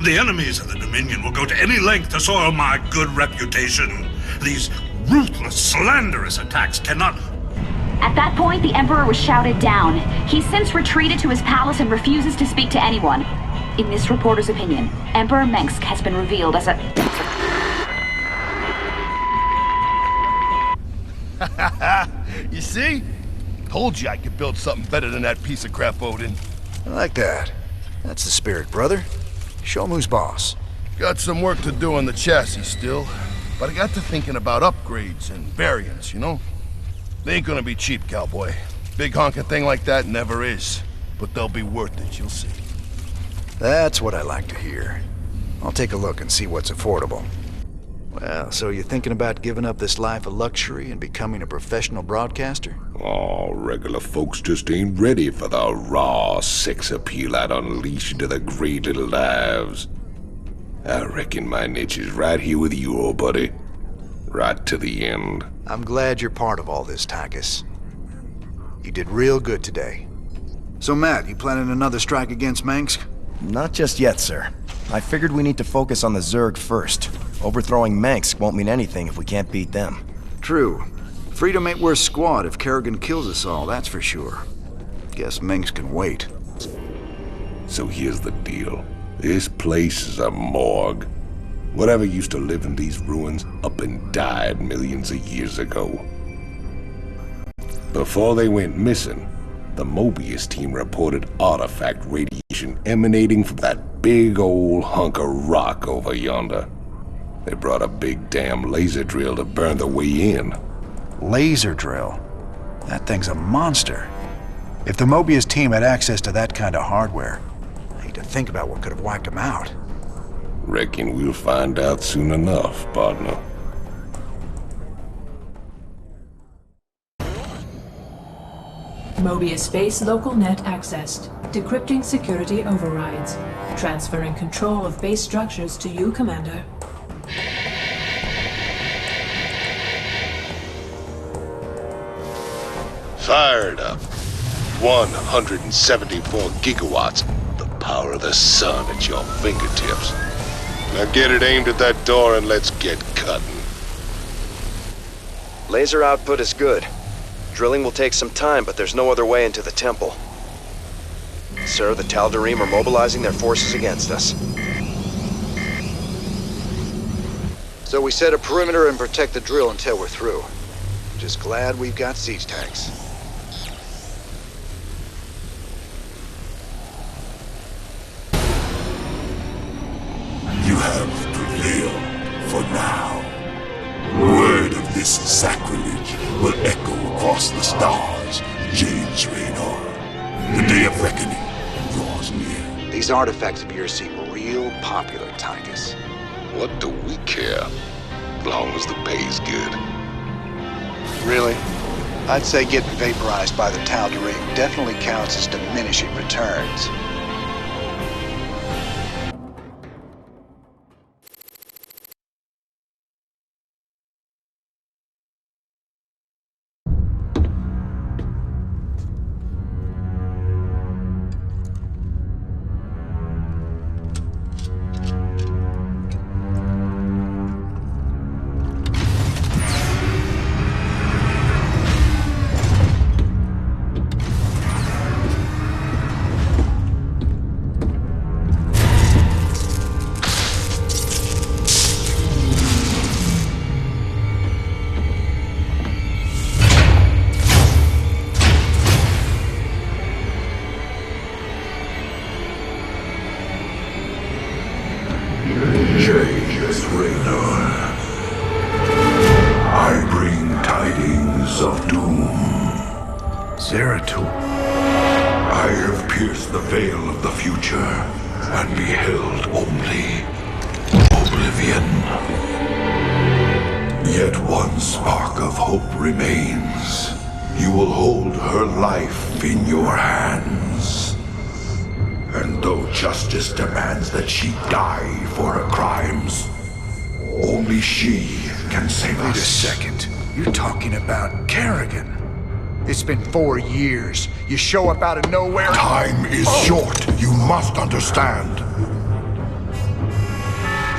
The enemies of the Dominion will go to any length to soil my good reputation. These ruthless, slanderous attacks cannot... At that point, the Emperor was shouted down. He's since retreated to his palace and refuses to speak to anyone. In this reporter's opinion, Emperor Mengsk has been revealed as a... You see? Told you I could build something better than that piece of crap, Odin. I like that. That's the spirit, brother. Show him who's boss. Got some work to do on the chassis still, but I got to thinking about upgrades and variants, you know? They ain't gonna be cheap, cowboy. Big honking thing like that never is. But they'll be worth it, you'll see. That's what I like to hear. I'll take a look and see what's affordable. Well, so you're thinking about giving up this life of luxury and becoming a professional broadcaster? Oh, regular folks just ain't ready for the raw sex appeal I'd unleash into the great little lives. I reckon my niche is right here with you, old buddy. Right to the end. I'm glad you're part of all this, Tychus. You did real good today. So, Matt, you planning another strike against Mengsk? Not just yet, sir. I figured we need to focus on the Zerg first. Overthrowing Mengsk won't mean anything if we can't beat them. True. Freedom ain't worth squat if Kerrigan kills us all, that's for sure. Guess Mengsk can wait. So here's the deal. This place is a morgue. Whatever used to live in these ruins up and died millions of years ago. Before they went missing, the Mobius team reported artifact radiation emanating from that big old hunk of rock over yonder. They brought a big damn laser drill to burn the way in. Laser drill? That thing's a monster. If the Mobius team had access to that kind of hardware, I hate to think about what could have wiped them out. Reckon we'll find out soon enough, partner. Mobius base local net accessed. Decrypting security overrides. Transferring control of base structures to you, Commander. Fired up. 174 gigawatts. The power of the sun at your fingertips. Now get it aimed at that door and let's get cutting. Laser output is good. Drilling will take some time, but there's no other way into the temple. Sir, the Tal'Darim are mobilizing their forces against us. So we set a perimeter and protect the drill until we're through. Just glad we've got siege tanks. You have This sacrilege will echo across the stars, James Raynor. The day of reckoning draws near. These artifacts of yours seem real popular, Tychus. What do we care? As long as the pay's good. Really? I'd say getting vaporized by the Tal'Darim definitely counts as diminishing returns. James Raynor, I bring tidings of doom. Zeratul. I have pierced the veil of the future and beheld only oblivion. Yet one spark of hope remains. You will hold her life in your hands. And though justice demands that she die for her crimes, only she can save us. Wait a second. You're talking about Kerrigan. It's been 4 years. You show up out of nowhere. Time is short. You must understand.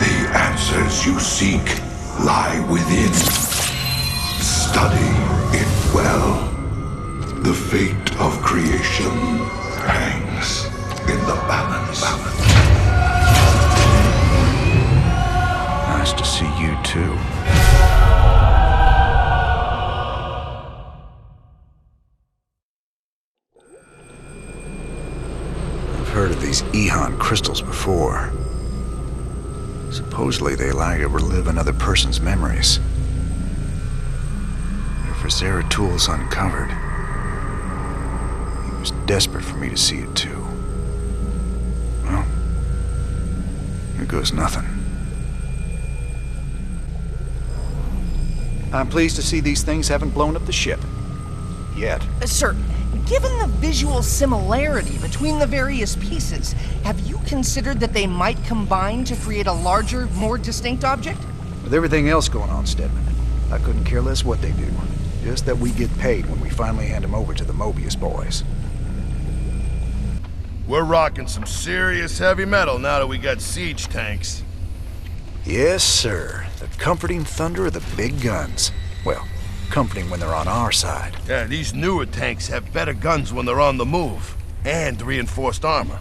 The answers you seek lie within. Study it well. The fate of creation hangs in the balance. Nice to see you too. I've heard of these Ehon crystals before. Supposedly they allow you to relive another person's memories. But for Zeratul's uncovered, he was desperate for me to see it too. Well, here goes nothing. I'm pleased to see these things haven't blown up the ship. Yet. Sir, given the visual similarity between the various pieces, have you considered that they might combine to create a larger, more distinct object? With everything else going on, Stedman, I couldn't care less what they do. Just that we get paid when we finally hand them over to the Mobius boys. We're rocking some serious heavy metal now that we got siege tanks. Yes, sir. The comforting thunder of the big guns. Well, comforting when they're on our side. Yeah, these newer tanks have better guns when they're on the move. And reinforced armor.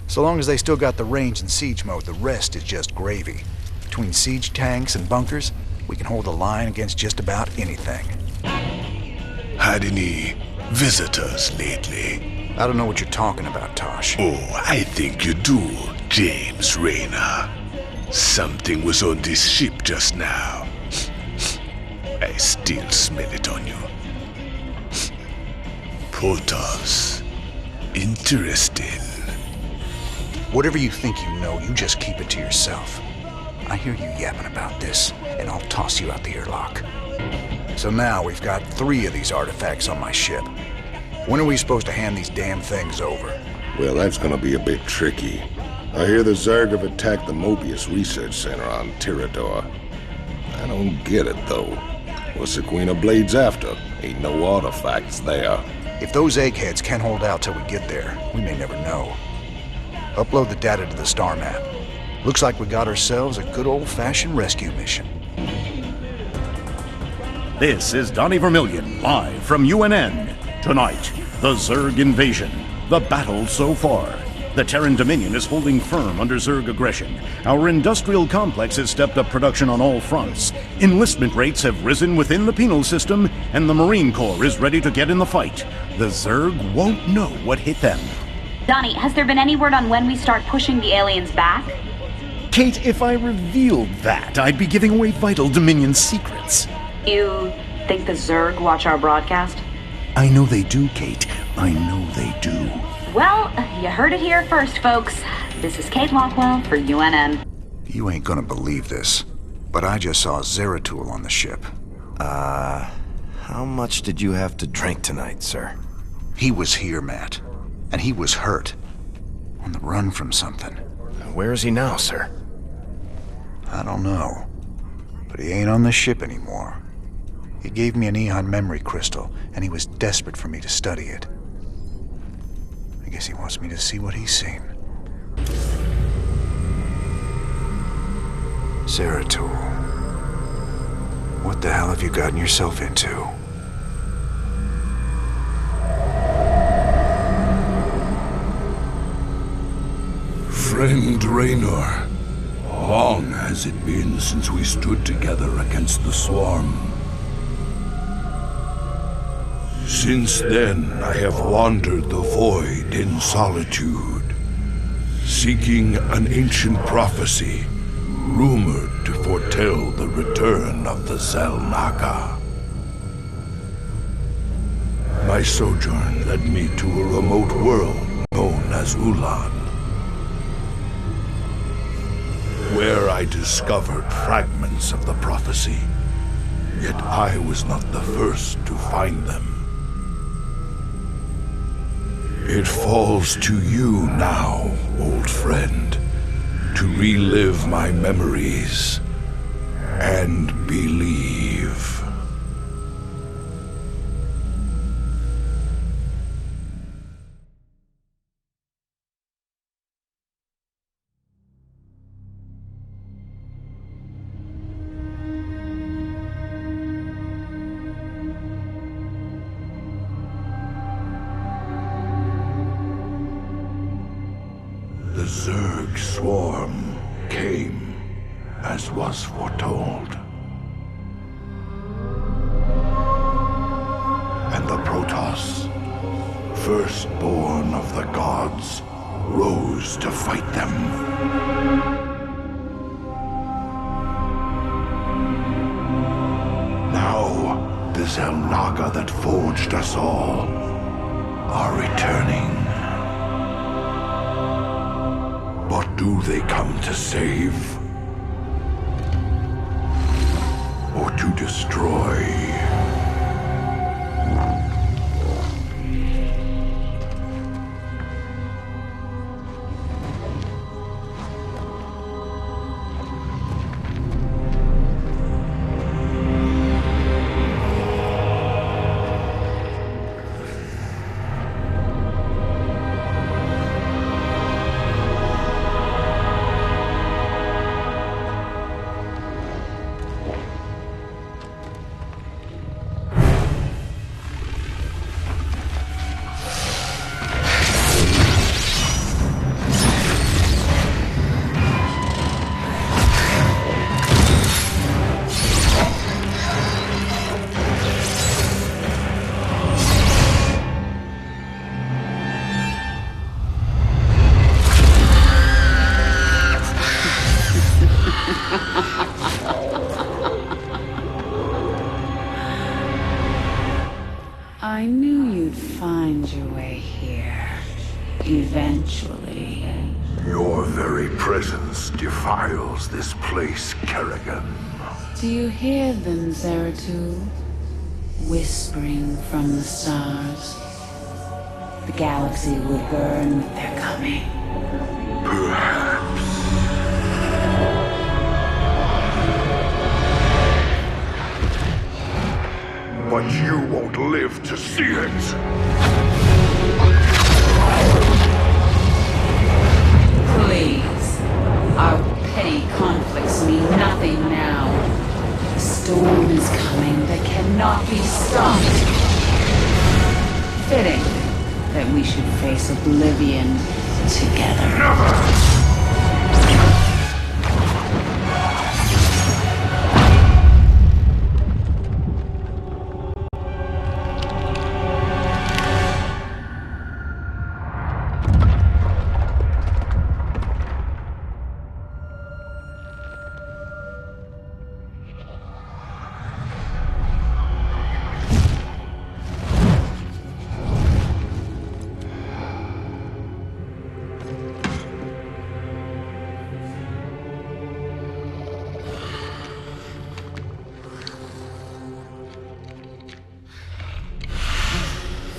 So long as they still got the range in siege mode, the rest is just gravy. Between siege tanks and bunkers, we can hold the line against just about anything. Had any visitors lately? I don't know what you're talking about, Tosh. Oh, I think you do, James Raynor. Something was on this ship just now. I still smell it on you. Portals. Interesting. Whatever you think you know, you just keep it to yourself. I hear you yapping about this, and I'll toss you out the airlock. So now we've got 3 of these artifacts on my ship. When are we supposed to hand these damn things over? Well, that's gonna be a bit tricky. I hear the Zerg have attacked the Mobius Research Center on Tirador. I don't get it, though. What's the Queen of Blades after? Ain't no artifacts there. If those eggheads can't hold out till we get there, we may never know. Upload the data to the star map. Looks like we got ourselves a good old-fashioned rescue mission. This is Donnie Vermillion, live from UNN. Tonight, the Zerg invasion. The battle so far. The Terran Dominion is holding firm under Zerg aggression. Our industrial complex has stepped up production on all fronts. Enlistment rates have risen within the penal system, and the Marine Corps is ready to get in the fight. The Zerg won't know what hit them. Donnie, has there been any word on when we start pushing the aliens back? Kate, if I revealed that, I'd be giving away vital Dominion secrets. You think the Zerg watch our broadcast? I know they do, Kate. I know they do. Well, you heard it here first, folks. This is Kate Lockwell for UNN. You ain't gonna believe this, but I just saw Zeratul on the ship. How much did you have to drink tonight, sir? He was here, Matt. And he was hurt. On the run from something. Where is he now, sir? I don't know. But he ain't on the ship anymore. He gave me an Eon memory crystal, and he was desperate for me to study it. I guess he wants me to see what he's seen. Zeratul. What the hell have you gotten yourself into? Friend Raynor, long has it been since we stood together against the Swarm. Since then, I have wandered the void in solitude, seeking an ancient prophecy, rumored to foretell the return of the Xel'Naga. My sojourn led me to a remote world known as Ulan, where I discovered fragments of the prophecy, yet I was not the first to find them. It falls to you now, old friend, to relive my memories and believe. The Zerg swarm came, as was foretold. And the Protoss, firstborn of the gods, rose to fight them. Now, the Xel'Naga that forged us all are returning. What do they come to save? Or to destroy? I knew you'd find your way here. Eventually. Your very presence defiles this place, Kerrigan. Do you hear them, Zeratul? Whispering from the stars. The galaxy will burn with their coming. Perhaps. But you won't live to see it. Please. Our petty conflicts mean nothing now. The storm is coming that cannot be stopped. Fitting that we should face oblivion together. Never!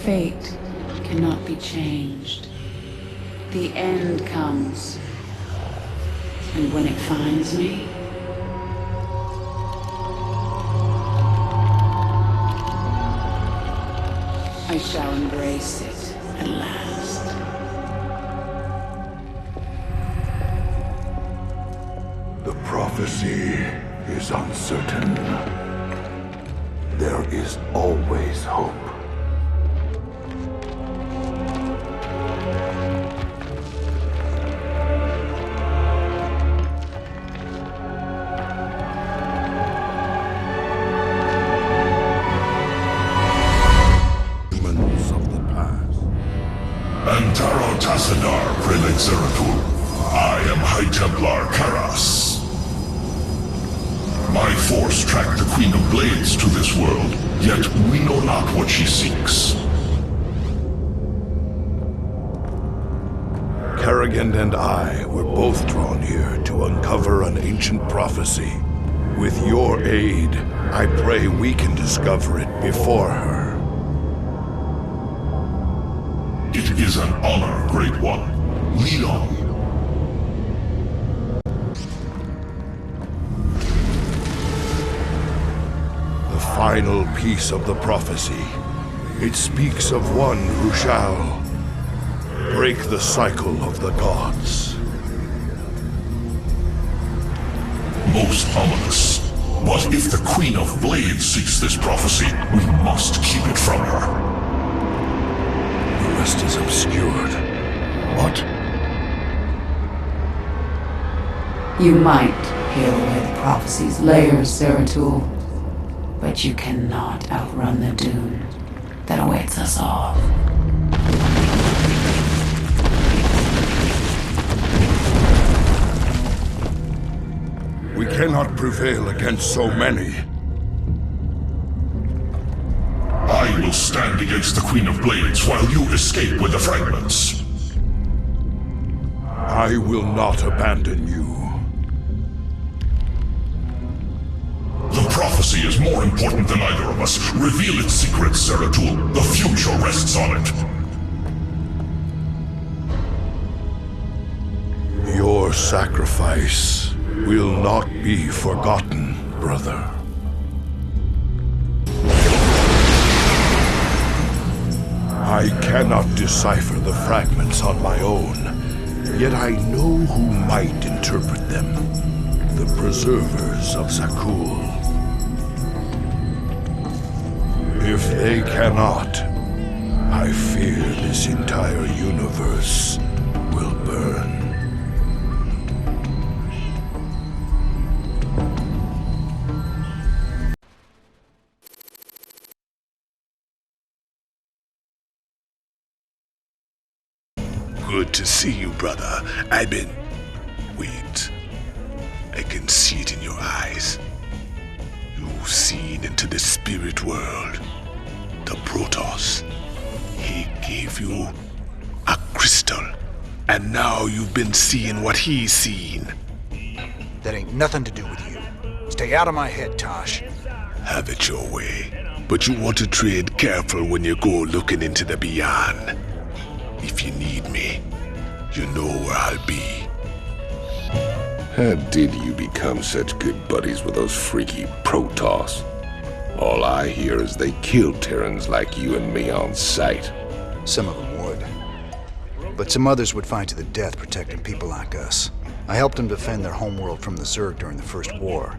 fate cannot be changed. The end comes. And when it finds me, I shall embrace it at last. The prophecy is uncertain. There is always hope. I am High Templar Karas. My force tracked the Queen of Blades to this world, yet we know not what she seeks. Kerrigan and I were both drawn here to uncover an ancient prophecy. With your aid, I pray we can discover it before her. It is an honor, Great One. Lead on. The final piece of the prophecy. It speaks of one who shall break the cycle of the gods. Most ominous. But if the Queen of Blades seeks this prophecy, we must keep it from her. The rest is obscured. What? You might peel away the prophecy's layers, Zeratul, but you cannot outrun the doom that awaits us all. We cannot prevail against so many. I will stand against the Queen of Blades while you escape with the fragments. I will not abandon you. The prophecy is more important than either of us. Reveal its secrets, Zeratul. The future rests on it. Your sacrifice will not be forgotten, brother. I cannot decipher the fragments on my own, yet I know who might interpret them. The preservers of Zakul. If they cannot, I fear this entire universe will burn. Good to see you, brother. Wait. I can see it in your eyes. You've seen into the spirit world. The Protoss. He gave you a crystal. And now you've been seeing what he's seen. That ain't nothing to do with you. Stay out of my head, Tosh. Have it your way. But you want to tread careful when you go looking into the beyond. If you need me, you know where I'll be. How did you become such good buddies with those freaky Protoss? All I hear is they killed Terrans like you and me on sight. Some of them would. But some others would fight to the death protecting people like us. I helped them defend their homeworld from the Zerg during the First War.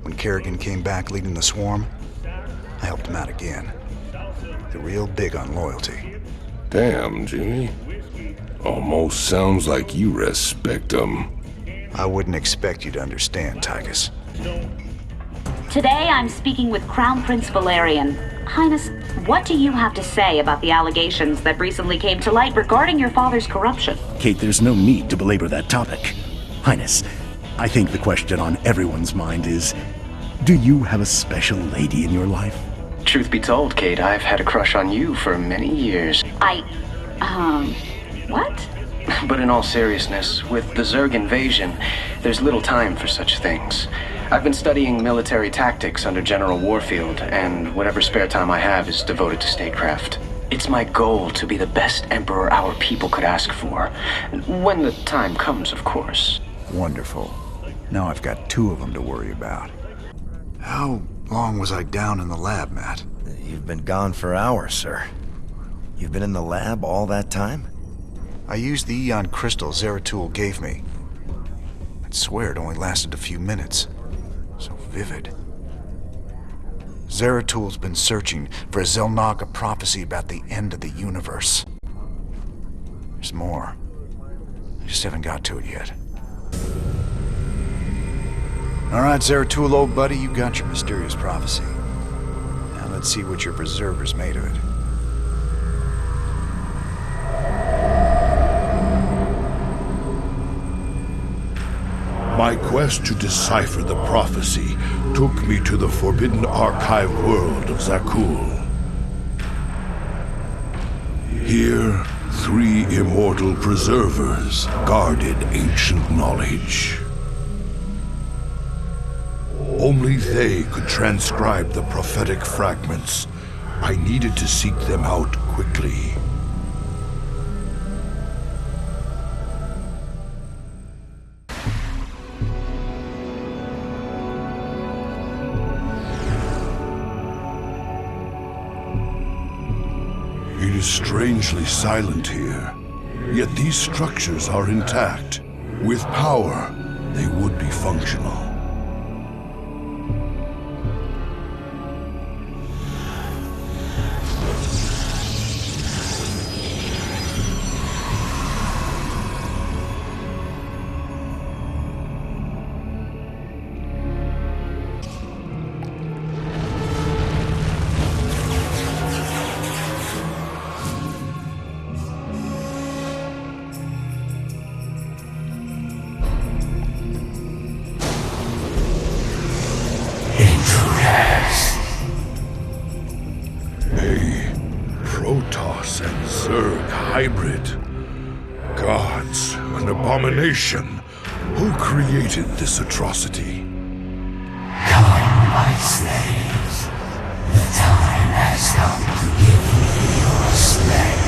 When Kerrigan came back leading the swarm, I helped him out again. They're real big on loyalty. Damn, Jimmy. Almost sounds like you respect them. I wouldn't expect you to understand, Tychus. Today I'm speaking with Crown Prince Valerian. Highness, what do you have to say about the allegations that recently came to light regarding your father's corruption? Kate, there's no need to belabor that topic. Highness, I think the question on everyone's mind is, do you have a special lady in your life? Truth be told, Kate, I've had a crush on you for many years. What? But in all seriousness, with the Zerg invasion, there's little time for such things. I've been studying military tactics under General Warfield, and whatever spare time I have is devoted to StarCraft. It's my goal to be the best emperor our people could ask for. When the time comes, of course. Wonderful. Now I've got 2 of them to worry about. How long was I down in the lab, Matt? You've been gone for hours, sir. You've been in the lab all that time? I used the Eon crystal Zeratul gave me. I'd swear it only lasted a few minutes. So vivid. Zeratul's been searching for a Zelnaga prophecy about the end of the universe. There's more. I just haven't got to it yet. All right, Zeratul, old buddy, you got your mysterious prophecy. Now let's see what your preserver's made of it. My quest to decipher the prophecy took me to the forbidden archive world of Zakul. Here, 3 immortal preservers guarded ancient knowledge. Only they could transcribe the prophetic fragments. I needed to seek them out quickly. It is strangely silent here, yet these structures are intact. With power, they would be functional. Protoss and Zerg hybrid. Gods, an abomination. Who created this atrocity? Come, my slaves. The time has come to give me your slave.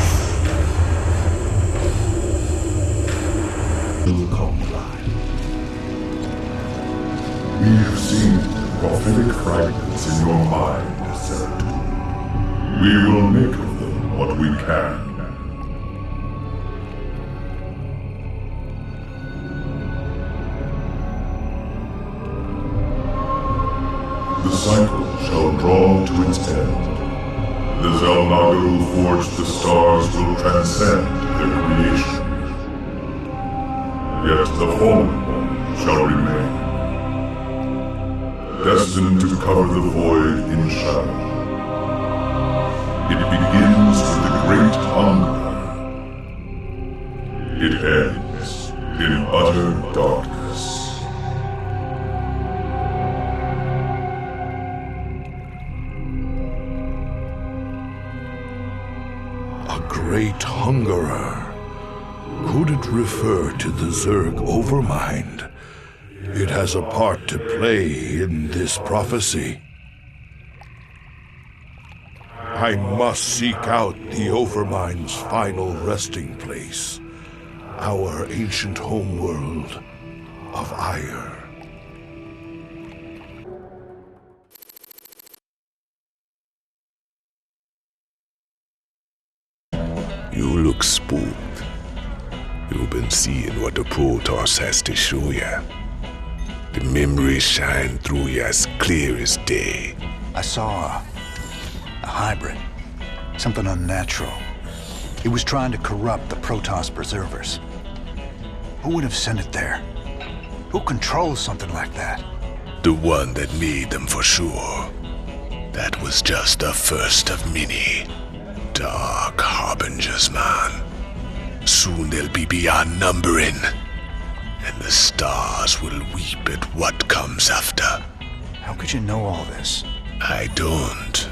We have seen prophetic fragments in your mind, Zeratul. We will make of them what we can. The cycle shall draw to its end. The Zelnaga who forged the stars will transcend their creation. Yet the fallen one shall remain, destined to cover the void in shadow. It begins with the great hunger. It ends in utter darkness. A great hungerer. Could it refer to the Zerg Overmind? It has a part to play in this prophecy. I must seek out the Overmind's final resting place. Our ancient homeworld of ire. You look spooked. You've been seeing what the Protoss has to show ya. The memories shine through you as clear as day. I saw a hybrid. Something unnatural. It was trying to corrupt the Protoss preservers. Who would have sent it there? Who controls something like that? The one that made them for sure. That was just the first of many. Dark harbingers, man. Soon they'll be beyond numbering. And the stars will weep at what comes after. How could you know all this? I don't.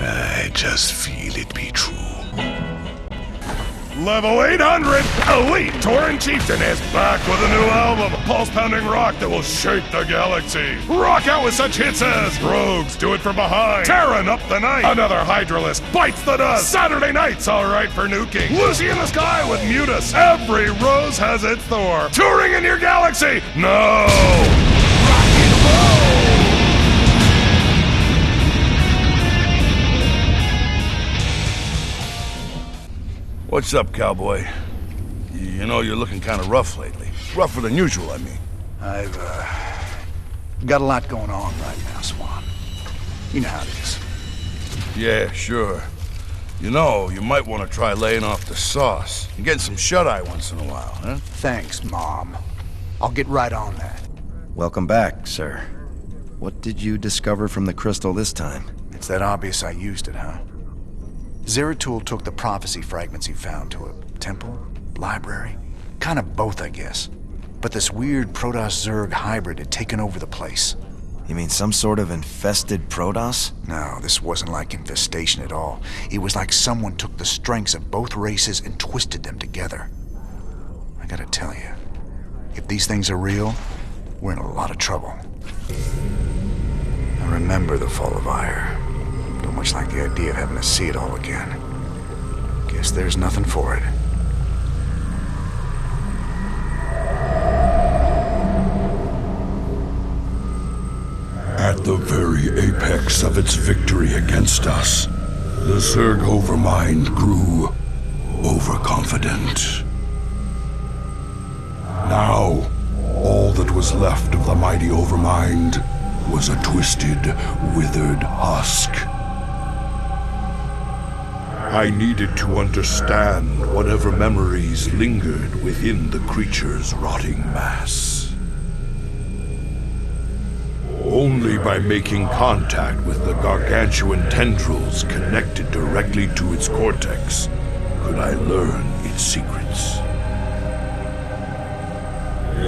I just feel it be true. Level 800, Elite Tauren Chieftain is back with a new album, pulse-pounding rock that will shake the galaxy. Rock out with such hits as Rogues Do It From Behind, Terran Up the Night, Another Hydralisk Bites the Dust, Saturday Night's Alright for Nuking, Lucy in the Sky with Mutus, Every Rose Has Its Thor, touring in your galaxy, no! Rock and roll! What's up, cowboy? You know, you're looking kind of rough lately. Rougher than usual, I mean. I've, got a lot going on right now, Swan. You know how it is. Yeah, sure. You know, you might want to try laying off the sauce and getting some shut-eye once in a while, huh? Thanks, Mom. I'll get right on that. Welcome back, sir. What did you discover from the crystal this time? It's that obvious I used it, huh? Zeratul took the prophecy fragments he found to a temple? Library? Kind of both, I guess. But this weird Protoss-Zerg hybrid had taken over the place. You mean some sort of infested Protoss? No, this wasn't like infestation at all. It was like someone took the strengths of both races and twisted them together. I gotta tell you, if these things are real, we're in a lot of trouble. I remember the Fall of Ire. Don't much like the idea of having to see it all again. Guess there's nothing for it. At the very apex of its victory against us, the Zerg Overmind grew overconfident. Now, all that was left of the mighty Overmind was a twisted, withered husk. I needed to understand whatever memories lingered within the creature's rotting mass. Only by making contact with the gargantuan tendrils connected directly to its cortex could I learn its secrets.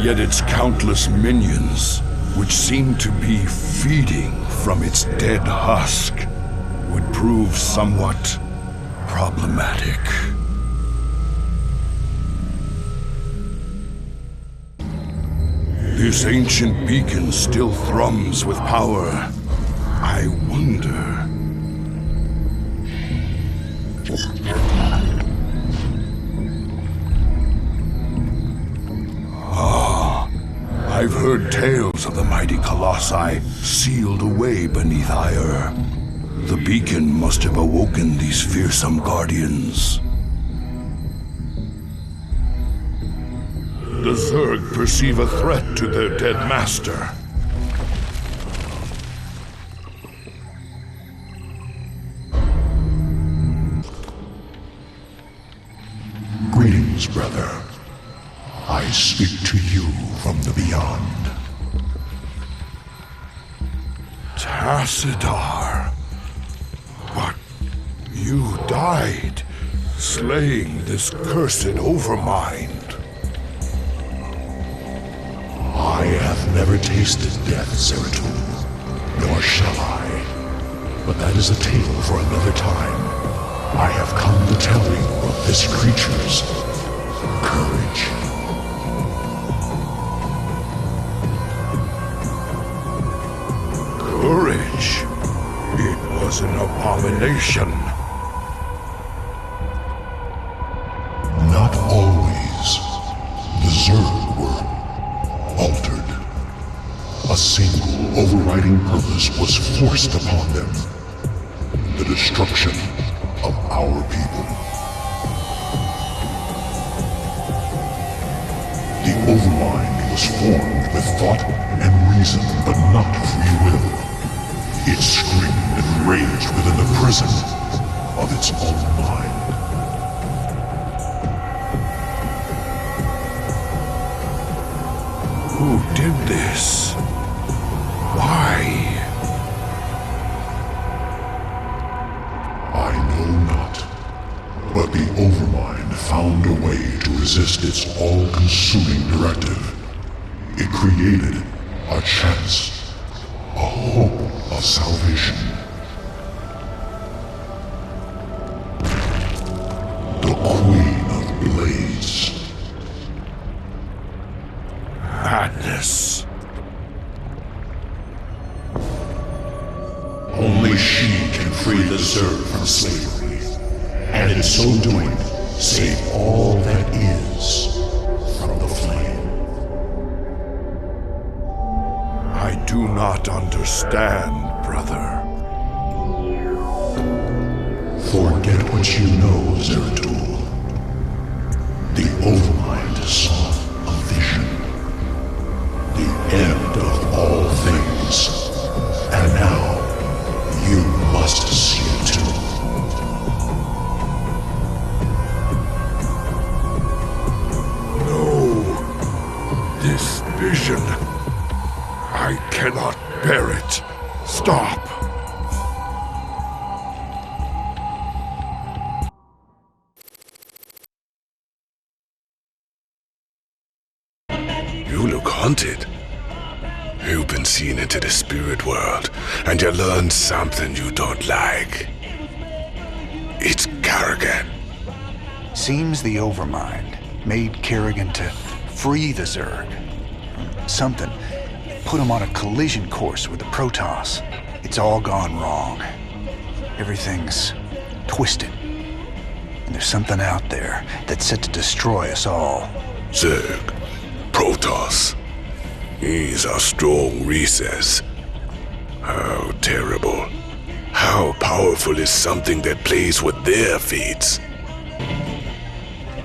Yet its countless minions, which seemed to be feeding from its dead husk, would prove somewhat problematic. This ancient beacon still thrums with power. I wonder... I've heard tales of the mighty Colossi sealed away beneath Ire. The beacon must have awoken these fearsome guardians. The Zerg perceive a threat to their dead master. Greetings, brother. I speak to you from the beyond. Tassadar. But you died, slaying this cursed Overmind. I have never tasted death, Zeratul, nor shall I. But that is a tale for another time. I have come to tell you of this creature's courage. Courage? It was an abomination. Not always. The Zerg were altered. A single overriding purpose was forced upon them. The destruction of our people. The Overmind was formed with thought and reason, but not free will. It screamed and raged within the prison of its own mind. Who did this? Why? I know not. But the Overmind found a way to resist its all-consuming directive. It created a chance, a hope of salvation. The Queen of Only she can free the Zerg from slavery, and in so doing, save all that is from the flame. I do not understand, brother. Forget what you know, Zeratul. The Overmind saw a vision. The end of all things. And now, you must see it too. No. This vision. I cannot bear it. Stop. You look haunted. You've been seen into the spirit world, and you learned something you don't like. It's Kerrigan. Seems the Overmind made Kerrigan to free the Zerg. Something put him on a collision course with the Protoss. It's all gone wrong. Everything's twisted. And there's something out there that's set to destroy us all. Zerg. Protoss. He's a strong recess. How terrible. How powerful is something that plays with their fates?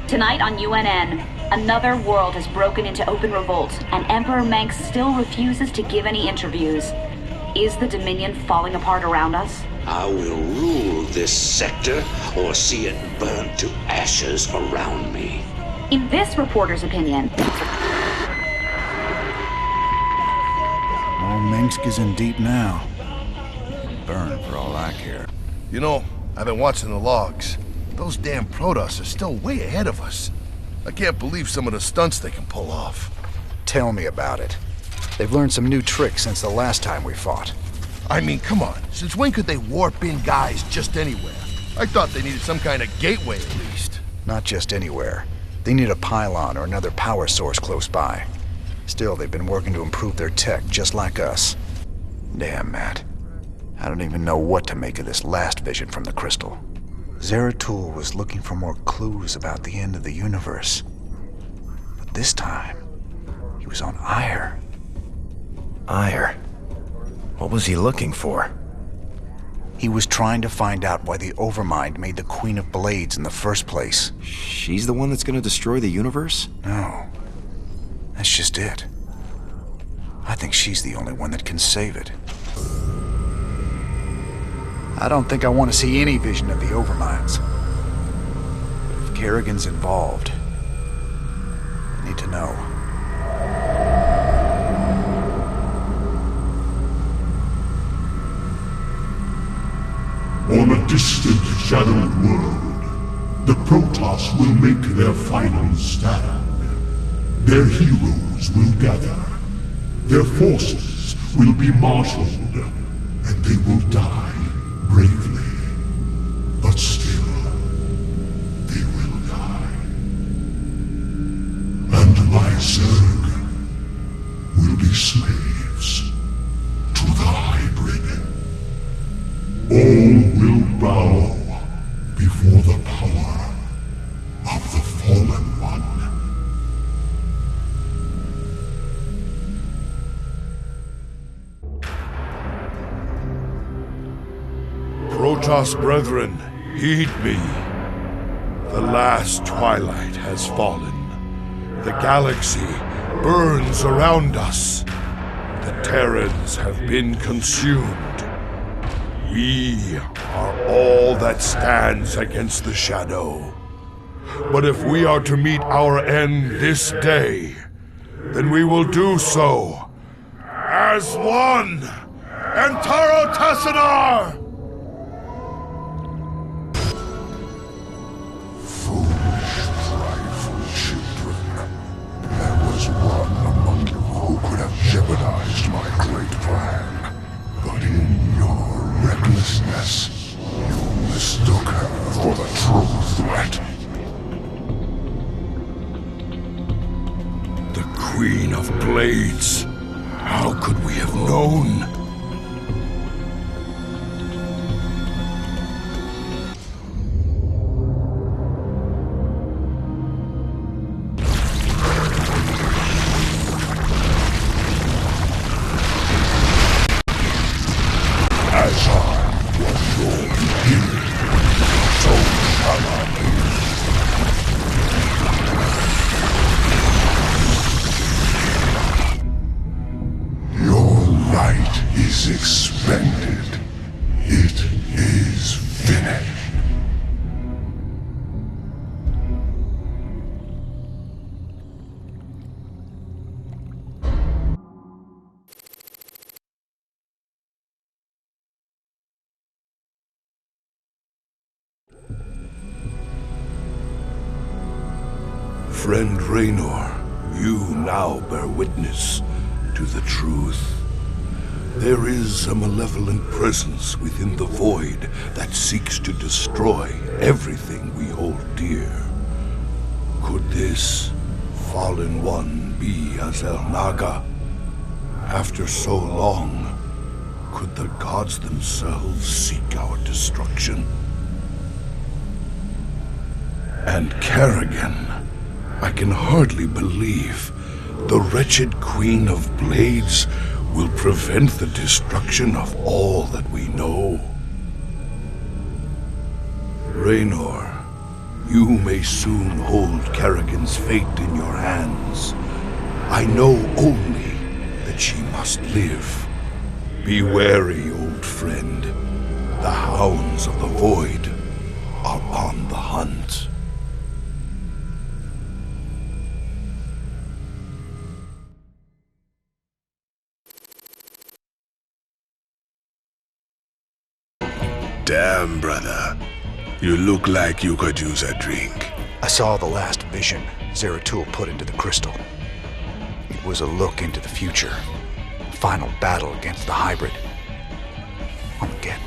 Tonight on UNN, another world has broken into open revolt, and Emperor Mengsk still refuses to give any interviews. Is the Dominion falling apart around us? I will rule this sector or see it burn to ashes around me. In this reporter's opinion, Old Mengsk is in deep now. Burn for all I care. You know, I've been watching the logs. Those damn Protoss are still way ahead of us. I can't believe some of the stunts they can pull off. Tell me about it. They've learned some new tricks since the last time we fought. I mean, come on. Since when could they warp in guys just anywhere? I thought they needed some kind of gateway at least. Not just anywhere. They need a pylon or another power source close by. Still, they've been working to improve their tech just like us. Damn, Matt. I don't even know what to make of this last vision from the crystal. Zeratul was looking for more clues about the end of the universe. But this time, he was on Ire. Ire? What was he looking for? He was trying to find out why the Overmind made the Queen of Blades in the first place. She's the one that's gonna destroy the universe? No. That's just it. I think she's the only one that can save it. I don't think I want to see any vision of the Overminds. But if Kerrigan's involved, I need to know. On a distant, shadowed world, the Protoss will make their final stand. Their heroes will gather. Their forces will be marshaled, and they will die bravely. But still, they will die. And my Zerg will be slaves to the hybrid. All will bow before the power of the Fallen One. Protoss brethren, heed me. The last twilight has fallen. The galaxy burns around us. The Terrans have been consumed. We are all that stands against the Shadow. But if we are to meet our end this day, then we will do so as one. Antaro Tassadar! Jeopardized my great plan. But in your recklessness, you mistook her for the true threat. The Queen of Blades. How could we have known? As I was your beginning, so shall I be. Your light is expended. It is finished. Friend Raynor, you now bear witness to the truth. There is a malevolent presence within the void that seeks to destroy everything we hold dear. Could this fallen one be Azel Naga? After so long, could the gods themselves seek our destruction? And Kerrigan, I can hardly believe the wretched Queen of Blades will prevent the destruction of all that we know. Raynor, you may soon hold Kerrigan's fate in your hands. I know only that she must live. Be wary, old friend. The hounds of the void are on the hunt. Damn, brother. You look like you could use a drink. I saw the last vision Zeratul put into the crystal. It was a look into the future. A final battle against the hybrid. Armageddon.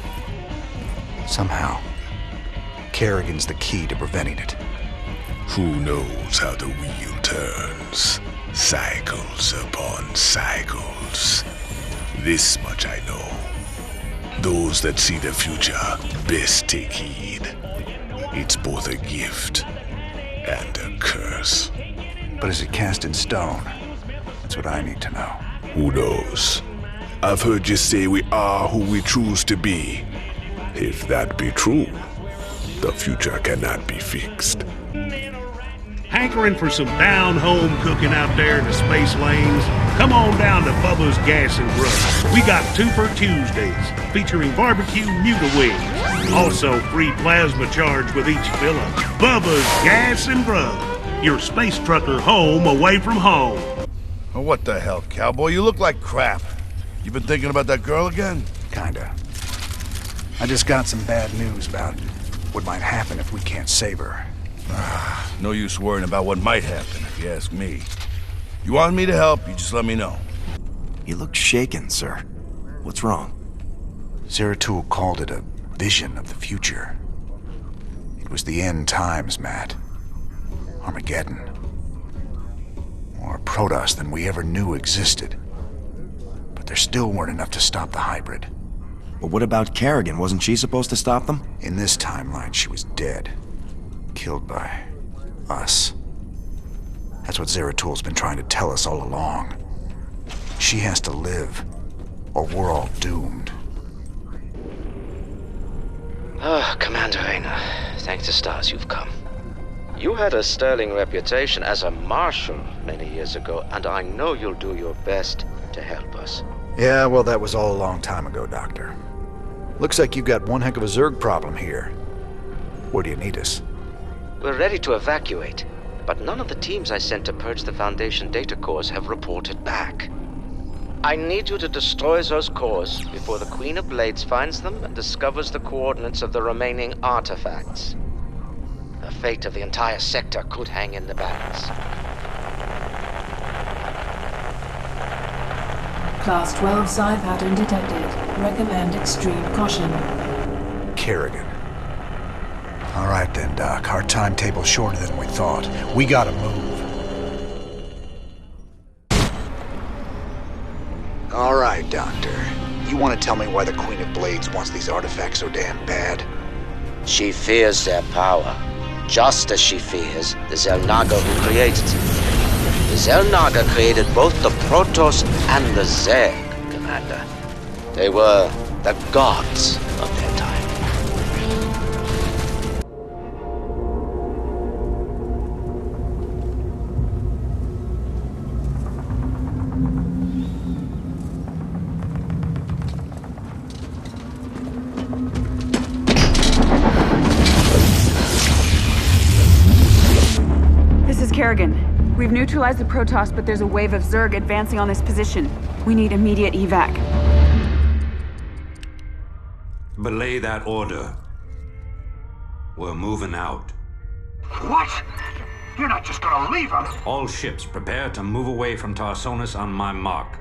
Somehow, Kerrigan's the key to preventing it. Who knows how the wheel turns? Cycles upon cycles. This much I know. Those that see the future best take heed. It's both a gift and a curse. But is it cast in stone? That's what I need to know. Who knows? I've heard you say we are who we choose to be. If that be true, the future cannot be fixed. Hankering for some down-home cooking out there in the space lanes? Come on down to Bubba's Gas and Grub. We got 2 for Tuesdays, featuring barbecue Muta wings. Also, free plasma charge with each fill-up. Bubba's Gas and Grub. Your space trucker home away from home. Oh, what the hell, cowboy? You look like crap. You been thinking about that girl again? Kinda. I just got some bad news about what might happen if we can't save her. No use worrying about what might happen, if you ask me. You want me to help, you just let me know. You look shaken, sir. What's wrong? Zeratul called it a vision of the future. It was the end times, Matt. Armageddon. More Protoss than we ever knew existed. But there still weren't enough to stop the hybrid. But what about Kerrigan? Wasn't she supposed to stop them? In this timeline, she was dead. Killed by us. That's what Zeratul's been trying to tell us all along. She has to live, or we're all doomed. Commander Raynor, thank the stars you've come. You had a sterling reputation as a marshal many years ago, and I know you'll do your best to help us. Yeah, well, that was all a long time ago, Doctor. Looks like you got one heck of a Zerg problem here. Where do you need us? We're ready to evacuate, but none of the teams I sent to purge the Foundation data cores have reported back. I need you to destroy those cores before the Queen of Blades finds them and discovers the coordinates of the remaining artifacts. The fate of the entire sector could hang in the balance. Class 12 psi pattern detected. Recommend extreme caution. Kerrigan. All right then, Doc. Our timetable's shorter than we thought. We gotta move. All right, Doctor. You want to tell me why the Queen of Blades wants these artifacts so damn bad? She fears their power, just as she fears the Xel'Naga who created them. The Xel'Naga created both the Protoss and the Zerg, Commander. They were the gods of their time. This is Kerrigan. We've neutralized the Protoss, but there's a wave of Zerg advancing on this position. We need immediate evac. Belay that order. We're moving out. What? You're not just gonna leave us! All ships prepare to move away from Tarsonis on my mark.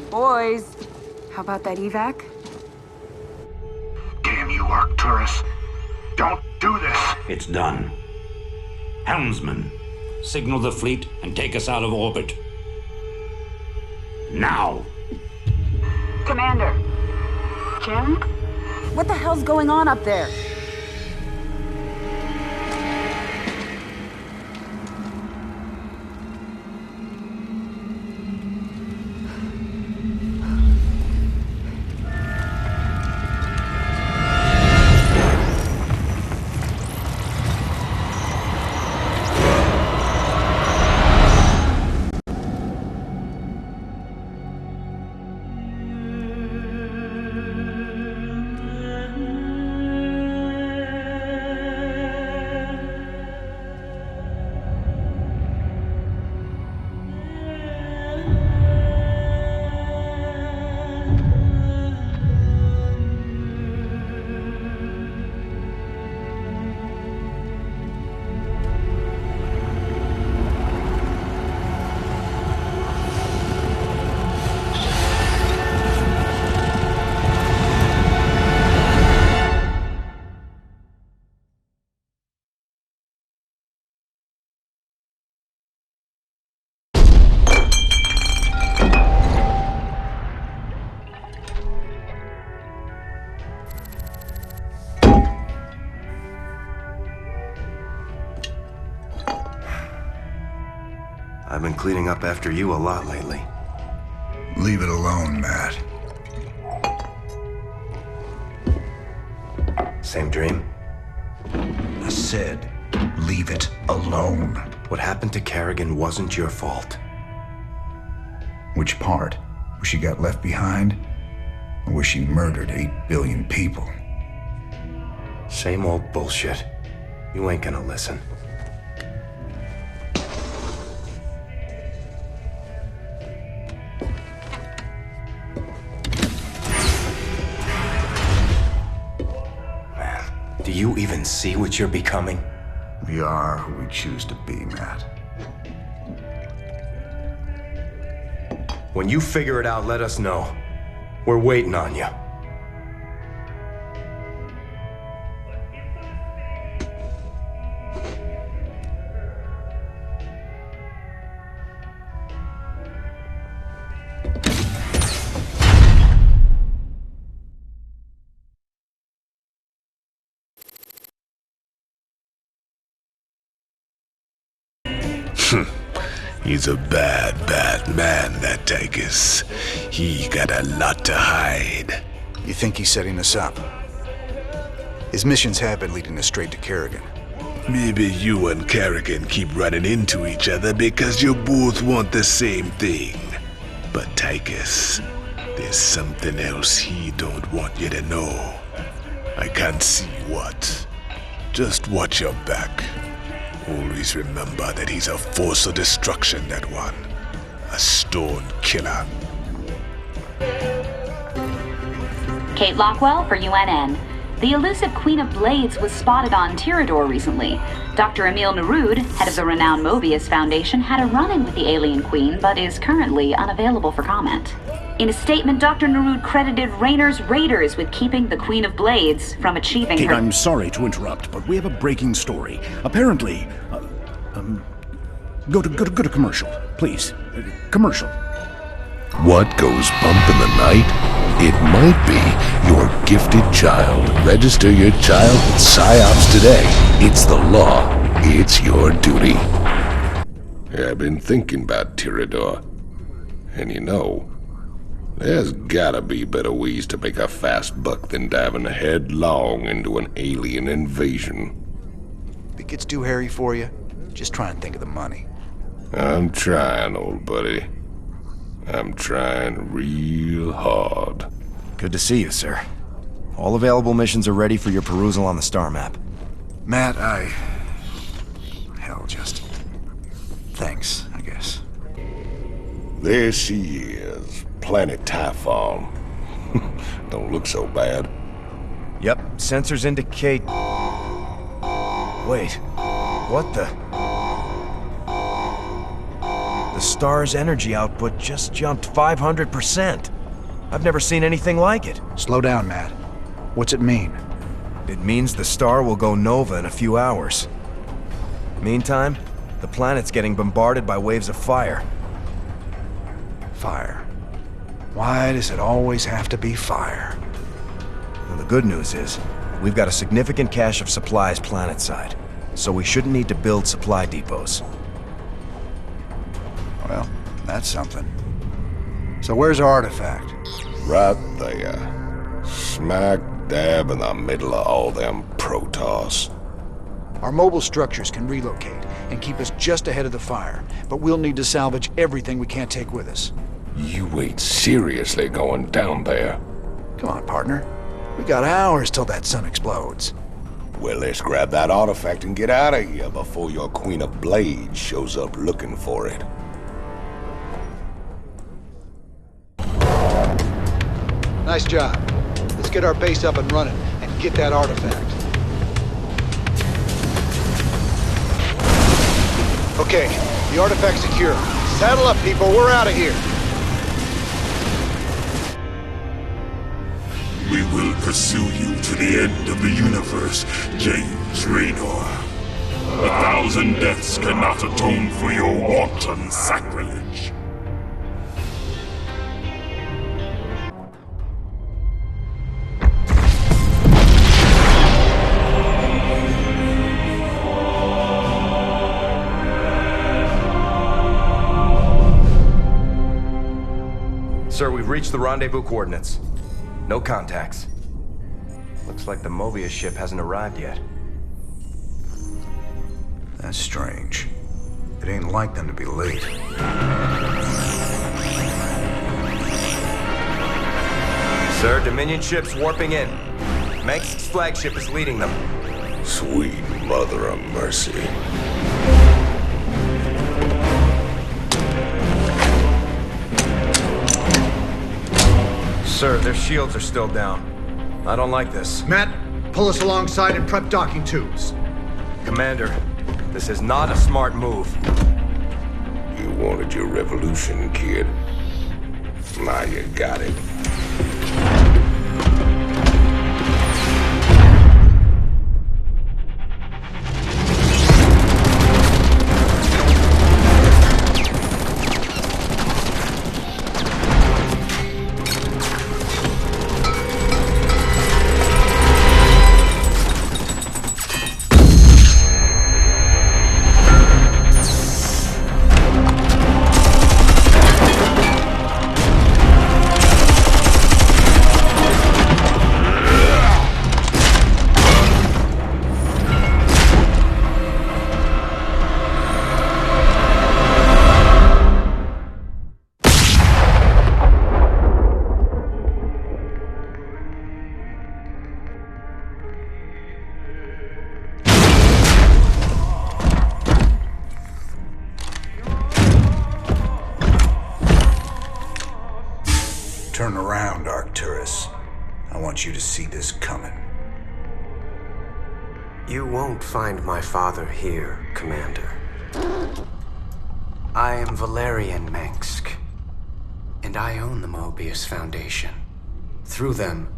Boys, how about that evac? Damn you, Arcturus. Don't do this. It's done. Helmsman, signal the fleet and take us out of orbit. Now! Commander. Jim? What the hell's going on up there? I've been cleaning up after you a lot lately. Leave it alone, Matt. Same dream? I said, leave it alone. What happened to Kerrigan wasn't your fault. Which part? Where she got left behind? Or where she murdered 8 billion people? Same old bullshit. You ain't gonna listen. Do you even see what you're becoming? We are who we choose to be, Matt. When you figure it out, let us know. We're waiting on you. He's a bad, bad man, that Tychus. He got a lot to hide. You think he's setting us up? His missions have been leading us straight to Kerrigan. Maybe you and Kerrigan keep running into each other because you both want the same thing. But Tychus, there's something else he don't want you to know. I can't see what. Just watch your back. Always remember that he's a force of destruction, that one. A stone killer. Kate Lockwell for UNN. The elusive Queen of Blades was spotted on Tirador recently. Dr. Emil Nerud, head of the renowned Mobius Foundation, had a run-in with the alien queen, but is currently unavailable for comment. In a statement, Dr. Nerud credited Raynor's raiders with keeping the Queen of Blades from achieving Kate, her... I'm sorry to interrupt, but we have a breaking story. Apparently, go to commercial, please. Commercial. What goes bump in the night? It might be your gifted child. Register your child with PsyOps today. It's the law. It's your duty. I've been thinking about Tirador. And you know, there's gotta be better ways to make a fast buck than diving headlong into an alien invasion. If it gets too hairy for you, just try and think of the money. I'm trying, old buddy. I'm trying real hard. Good to see you, sir. All available missions are ready for your perusal on the star map. Matt, hell, just... thanks, I guess. There she is. Planet Typhon. Don't look so bad. Yep, sensors indicate... Wait, what the... The star's energy output just jumped 500%. I've never seen anything like it. Slow down, Matt. What's it mean? It means the star will go nova in a few hours. Meantime, the planet's getting bombarded by waves of fire. Fire. Why does it always have to be fire? Well, the good news is, we've got a significant cache of supplies planetside, so we shouldn't need to build supply depots. Well, that's something. So where's our artifact? Right there. Smack dab in the middle of all them Protoss. Our mobile structures can relocate and keep us just ahead of the fire, but we'll need to salvage everything we can't take with us. You ain't seriously going down there. Come on, partner. We got hours till that sun explodes. Well, let's grab that artifact and get out of here before your Queen of Blades shows up looking for it. Nice job. Let's get our base up and running and get that artifact. Okay, the artifact's secure. Saddle up, people. We're out of here. We will pursue you to the end of the universe, James Raynor. 1,000 deaths cannot atone for your wanton sacrilege. Sir, we've reached the rendezvous coordinates. No contacts. Looks like the Mobius ship hasn't arrived yet. That's strange. It ain't like them to be late. Sir, Dominion ship's warping in. Mengsk's flagship is leading them. Sweet mother of mercy. Sir, their shields are still down. I don't like this. Matt, pull us alongside and prep docking tubes. Commander, this is not a smart move. You wanted your revolution, kid. Now you got it. Turn around, Arcturus. I want you to see this coming. You won't find my father here, Commander. I am Valerian Mengsk, and I own the Mobius Foundation. Through them,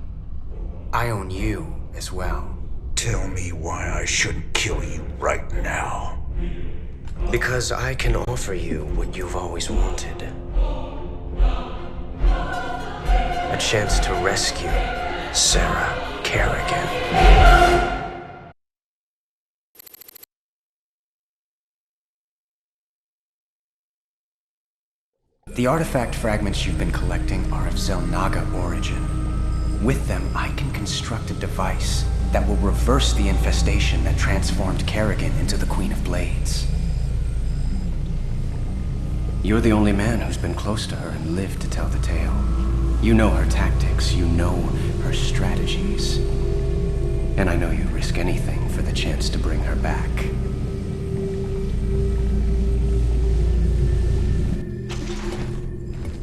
I own you as well. Tell me why I shouldn't kill you right now. Because I can offer you what you've always wanted. A chance to rescue Sarah Kerrigan. The artifact fragments you've been collecting are of Zelnaga origin. With them, I can construct a device that will reverse the infestation that transformed Kerrigan into the Queen of Blades. You're the only man who's been close to her and lived to tell the tale. You know her tactics, you know her strategies. And I know you'd risk anything for the chance to bring her back.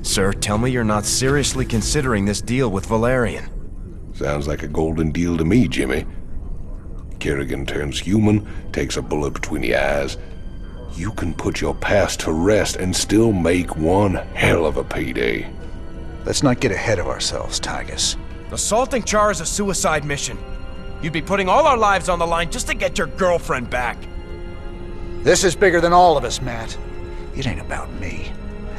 Sir, tell me you're not seriously considering this deal with Valerian. Sounds like a golden deal to me, Jimmy. Kerrigan turns human, takes a bullet between the eyes. You can put your past to rest and still make one hell of a payday. Let's not get ahead of ourselves, Tygus. Assaulting Char is a suicide mission. You'd be putting all our lives on the line just to get your girlfriend back. This is bigger than all of us, Matt. It ain't about me.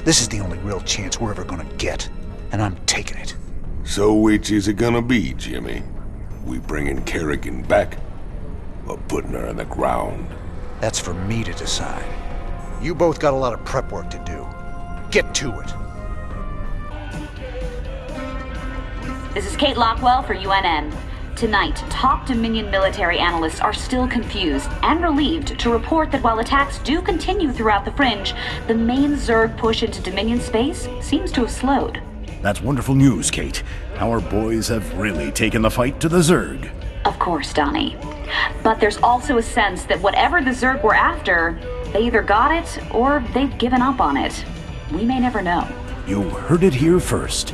This is the only real chance we're ever gonna get, and I'm taking it. So which is it gonna be, Jimmy? We bringing Kerrigan back, or putting her in the ground? That's for me to decide. You both got a lot of prep work to do. Get to it. This is Kate Lockwell for UNN. Tonight, top Dominion military analysts are still confused and relieved to report that while attacks do continue throughout the Fringe, the main Zerg push into Dominion space seems to have slowed. That's wonderful news, Kate. Our boys have really taken the fight to the Zerg. Of course, Donnie. But there's also a sense that whatever the Zerg were after, they either got it or they've given up on it. We may never know. You heard it here first.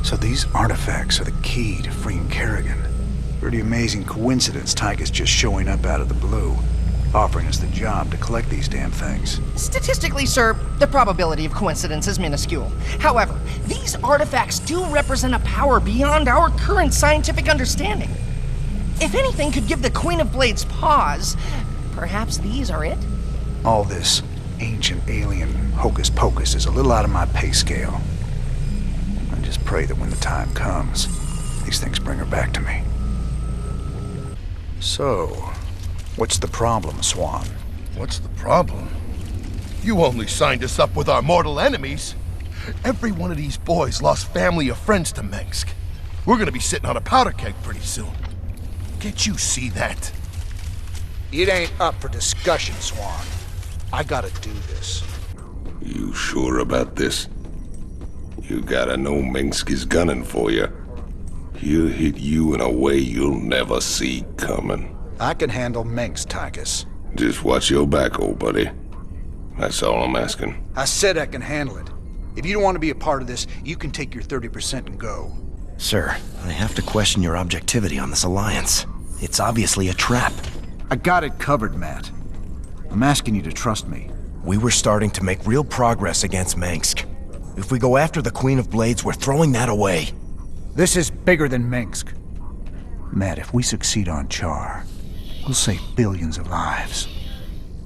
So these artifacts are the key to freeing Kerrigan. Pretty amazing coincidence, Tygus just showing up out of the blue, offering us the job to collect these damn things. Statistically, sir, the probability of coincidence is minuscule. However, these artifacts do represent a power beyond our current scientific understanding. If anything could give the Queen of Blades pause, perhaps these are it? All this ancient alien hocus-pocus is a little out of my pay scale. I just pray that when the time comes, these things bring her back to me. So, what's the problem, Swan? What's the problem? You only signed us up with our mortal enemies. Every one of these boys lost family or friends to Mengsk. We're gonna be sitting on a powder keg pretty soon. Can't you see that? It ain't up for discussion, Swan. I gotta do this. You sure about this? You gotta know Mengsk is gunning for you. He'll hit you in a way you'll never see coming. I can handle Mengsk, Tygus. Just watch your back, old buddy. That's all I'm asking. I said I can handle it. If you don't want to be a part of this, you can take your 30% and go. Sir, I have to question your objectivity on this alliance. It's obviously a trap. I got it covered, Matt. I'm asking you to trust me. We were starting to make real progress against Mengsk. If we go after the Queen of Blades, we're throwing that away. This is bigger than Mengsk. Matt, if we succeed on Char, we'll save billions of lives.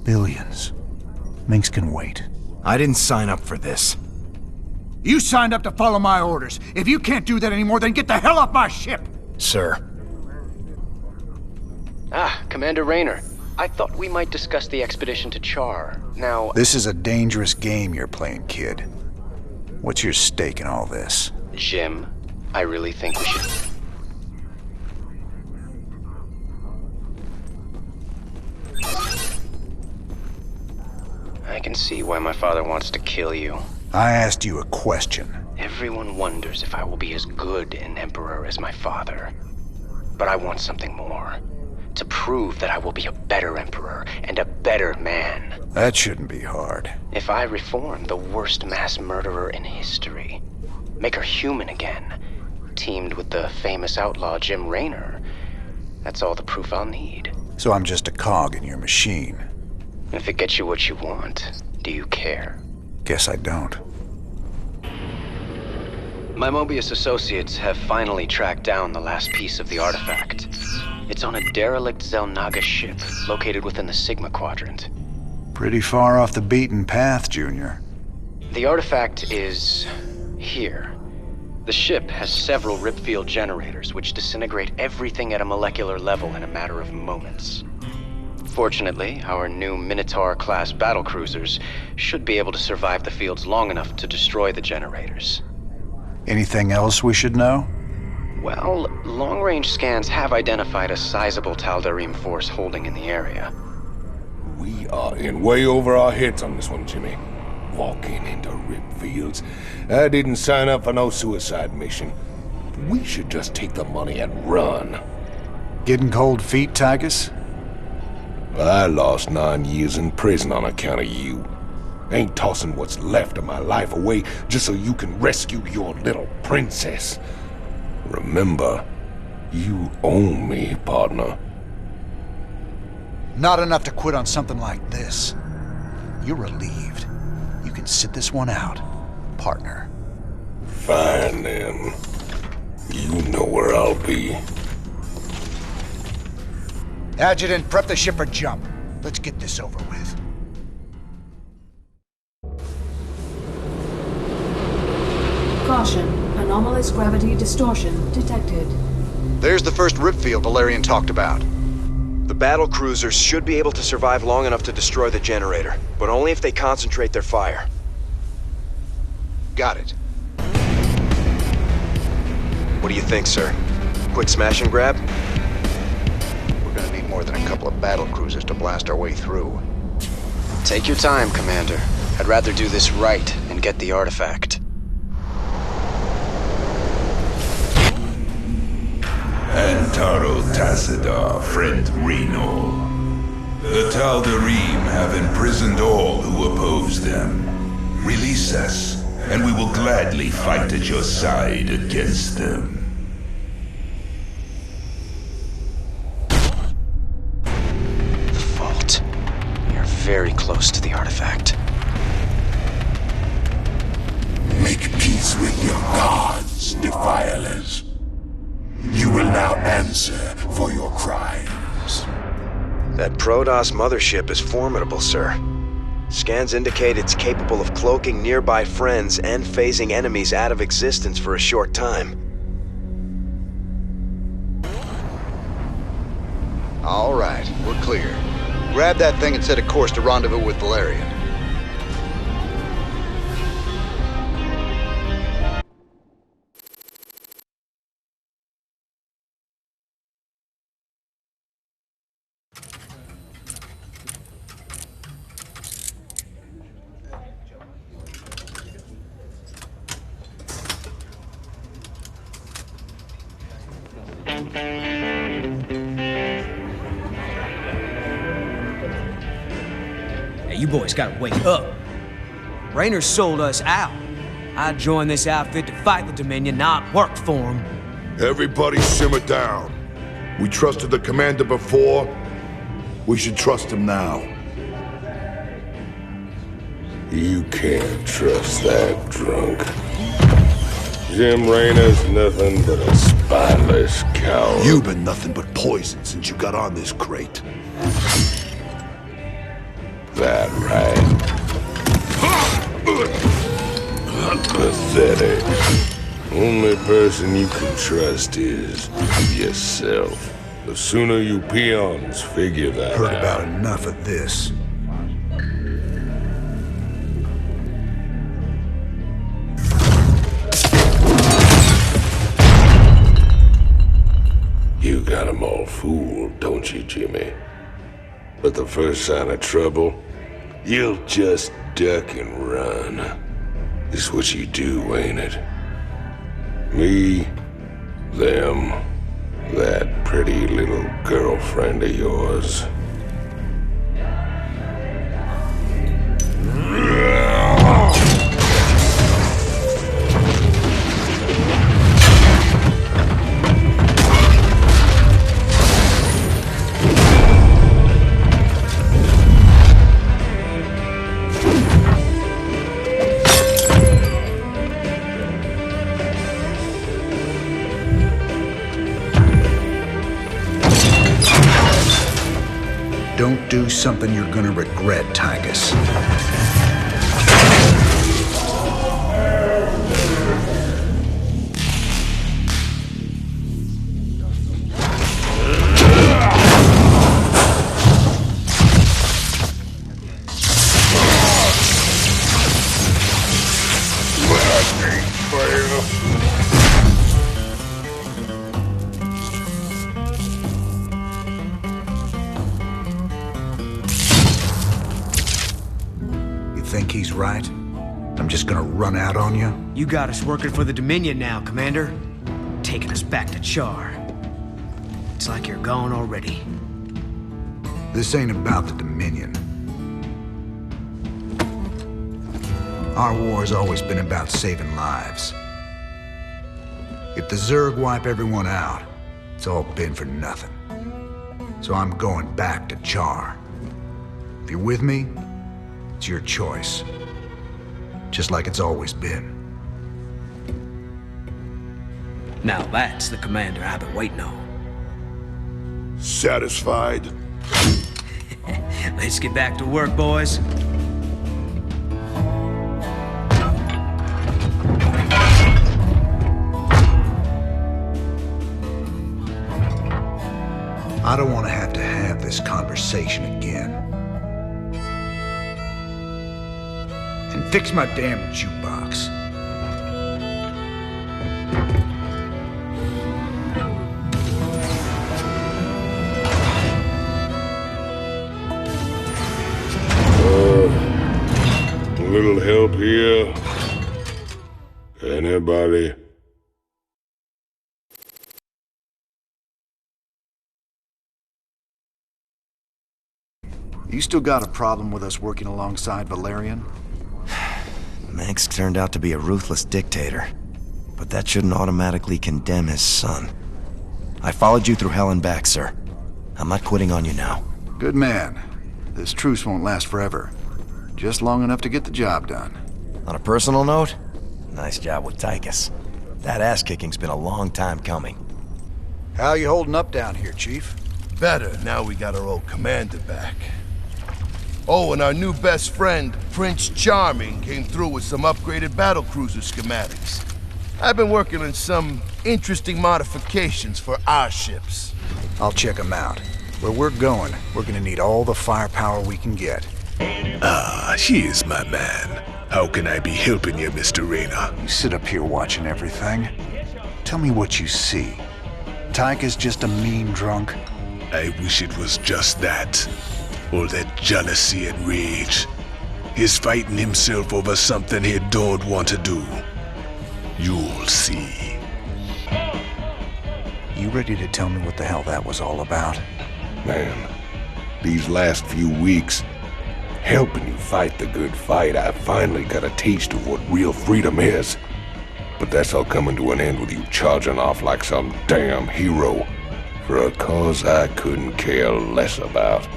Billions. Mengsk can wait. I didn't sign up for this. You signed up to follow my orders. If you can't do that anymore, then get the hell off my ship! Sir. Ah, Commander Raynor. I thought we might discuss the expedition to Char. Now... This is a dangerous game you're playing, kid. What's your stake in all this? Jim, I really think we should... I can see why my father wants to kill you. I asked you a question. Everyone wonders if I will be as good an emperor as my father. But I want something more. To prove that I will be a better emperor and a better man. That shouldn't be hard. If I reform the worst mass murderer in history, make her human again, teamed with the famous outlaw Jim Raynor, That's all the proof I'll need. So I'm just a cog in your machine. If it gets you what you want, do you care? Guess I don't. My Mobius associates have finally tracked down the last piece of the artifact. It's on a derelict Xel'Naga ship located within the Sigma Quadrant. Pretty far off the beaten path, Junior. The artifact is here. The ship has several ripfield generators which disintegrate everything at a molecular level in a matter of moments. Fortunately, our new Minotaur-class battlecruisers should be able to survive the fields long enough to destroy the generators. Anything else we should know? Well, long-range scans have identified a sizable Tal'Darim force holding in the area. We are in way over our heads on this one, Jimmy. Walking into rip fields. I didn't sign up for no suicide mission. We should just take the money and run. Getting cold feet, Tychus? I lost 9 years in prison on account of you. Ain't tossing what's left of my life away just so you can rescue your little princess. Remember, you own me, partner. Not enough to quit on something like this. You're relieved. You can sit this one out, partner. Fine, then. You know where I'll be. Adjutant, prep the ship for jump. Let's get this over with. Caution. Anomalous gravity distortion detected. There's the first ripfield Valerian talked about. The battle cruisers should be able to survive long enough to destroy the generator, but only if they concentrate their fire. Got it. What do you think, sir? Quick smash and grab? We're gonna need more than a couple of battle cruisers to blast our way through. Take your time, Commander. I'd rather do this right and get the artifact. Antaro Tassadar, friend Reno. The Tal'Darim have imprisoned all who oppose them. Release us, and we will gladly fight at your side against them. The vault. We are very close to the artifact. Make peace with your gods, defilers. You will now answer for your crimes. That Protoss mothership is formidable, sir. Scans indicate it's capable of cloaking nearby friends and phasing enemies out of existence for a short time. All right, we're clear. Grab that thing and set a course to rendezvous with Valerian. Hey, you boys gotta wake up. Raynor sold us out. I joined this outfit to fight the Dominion, not work for him. Everybody simmer down. We trusted the commander before. We should trust him now. You can't trust that drunk. Jim Raynor's nothing but a spineless coward. You've been nothing but poison since you got on this crate. That right? Pathetic. Only person you can trust is yourself. The sooner you peons figure that out. Heard about enough of this. You got 'em all fooled, don't you, Jimmy? But the first sign of trouble, you'll just duck and run. It's what you do, ain't it? Me, them, that pretty little girlfriend of yours. something you're gonna regret, Tychus. Think he's right? I'm just gonna run out on you? You got us working for the Dominion now, Commander. Taking us back to Char. It's like you're gone already. This ain't about the Dominion. Our war's always been about saving lives. If the Zerg wipe everyone out, it's all been for nothing. So I'm going back to Char. If you're with me, it's your choice. Just like it's always been. Now that's the commander I've been waiting on. Satisfied? Let's get back to work, boys. I don't want to have this conversation again. And fix my damn jukebox. A little help here? Anybody? You still got a problem with us working alongside Valerian? Manx turned out to be a ruthless dictator, but that shouldn't automatically condemn his son. I followed you through hell and back, sir. I'm not quitting on you now. Good man. This truce won't last forever. Just long enough to get the job done. On a personal note, nice job with Tychus. That ass-kicking's been a long time coming. How you holding up down here, Chief? Better, now we got our old commander back. Oh, and our new best friend, Prince Charming, came through with some upgraded battlecruiser schematics. I've been working on some interesting modifications for our ships. I'll check them out. Where we're going, we're gonna need all the firepower we can get. Ah, here's my man. How can I be helping you, Mr. Rayner? You sit up here watching everything. Tell me what you see. Tychus just a mean drunk? I wish it was just that. All that jealousy and rage. He's fighting himself over something he don't want to do. You'll see. You ready to tell me what the hell that was all about? Man, these last few weeks, helping you fight the good fight, I finally got a taste of what real freedom is. But that's all coming to an end with you charging off like some damn hero for a cause I couldn't care less about.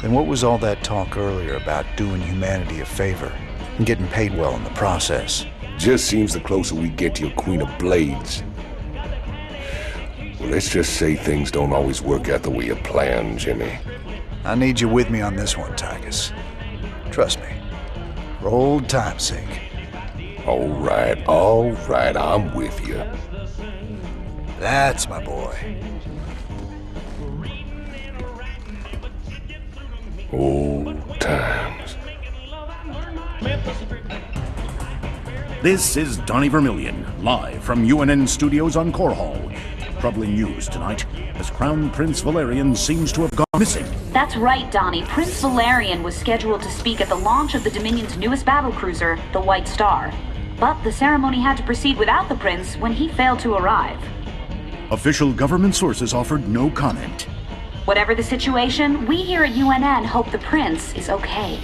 Then what was all that talk earlier about doing humanity a favor and getting paid well in the process? Just seems the closer we get to your Queen of Blades. Well, let's just say things don't always work out the way you plan, Jimmy. I need you with me on this one, Tychus. Trust me. For old time's sake. All right, I'm with you. That's my boy. Old times. This is Donnie Vermillion, live from UNN Studios on Core Hall. Troubling news tonight, as Crown Prince Valerian seems to have gone missing. That's right, Donnie. Prince Valerian was scheduled to speak at the launch of the Dominion's newest battlecruiser, the White Star. But the ceremony had to proceed without the prince when he failed to arrive. Official government sources offered no comment. Whatever the situation, we here at UNN hope the prince is okay.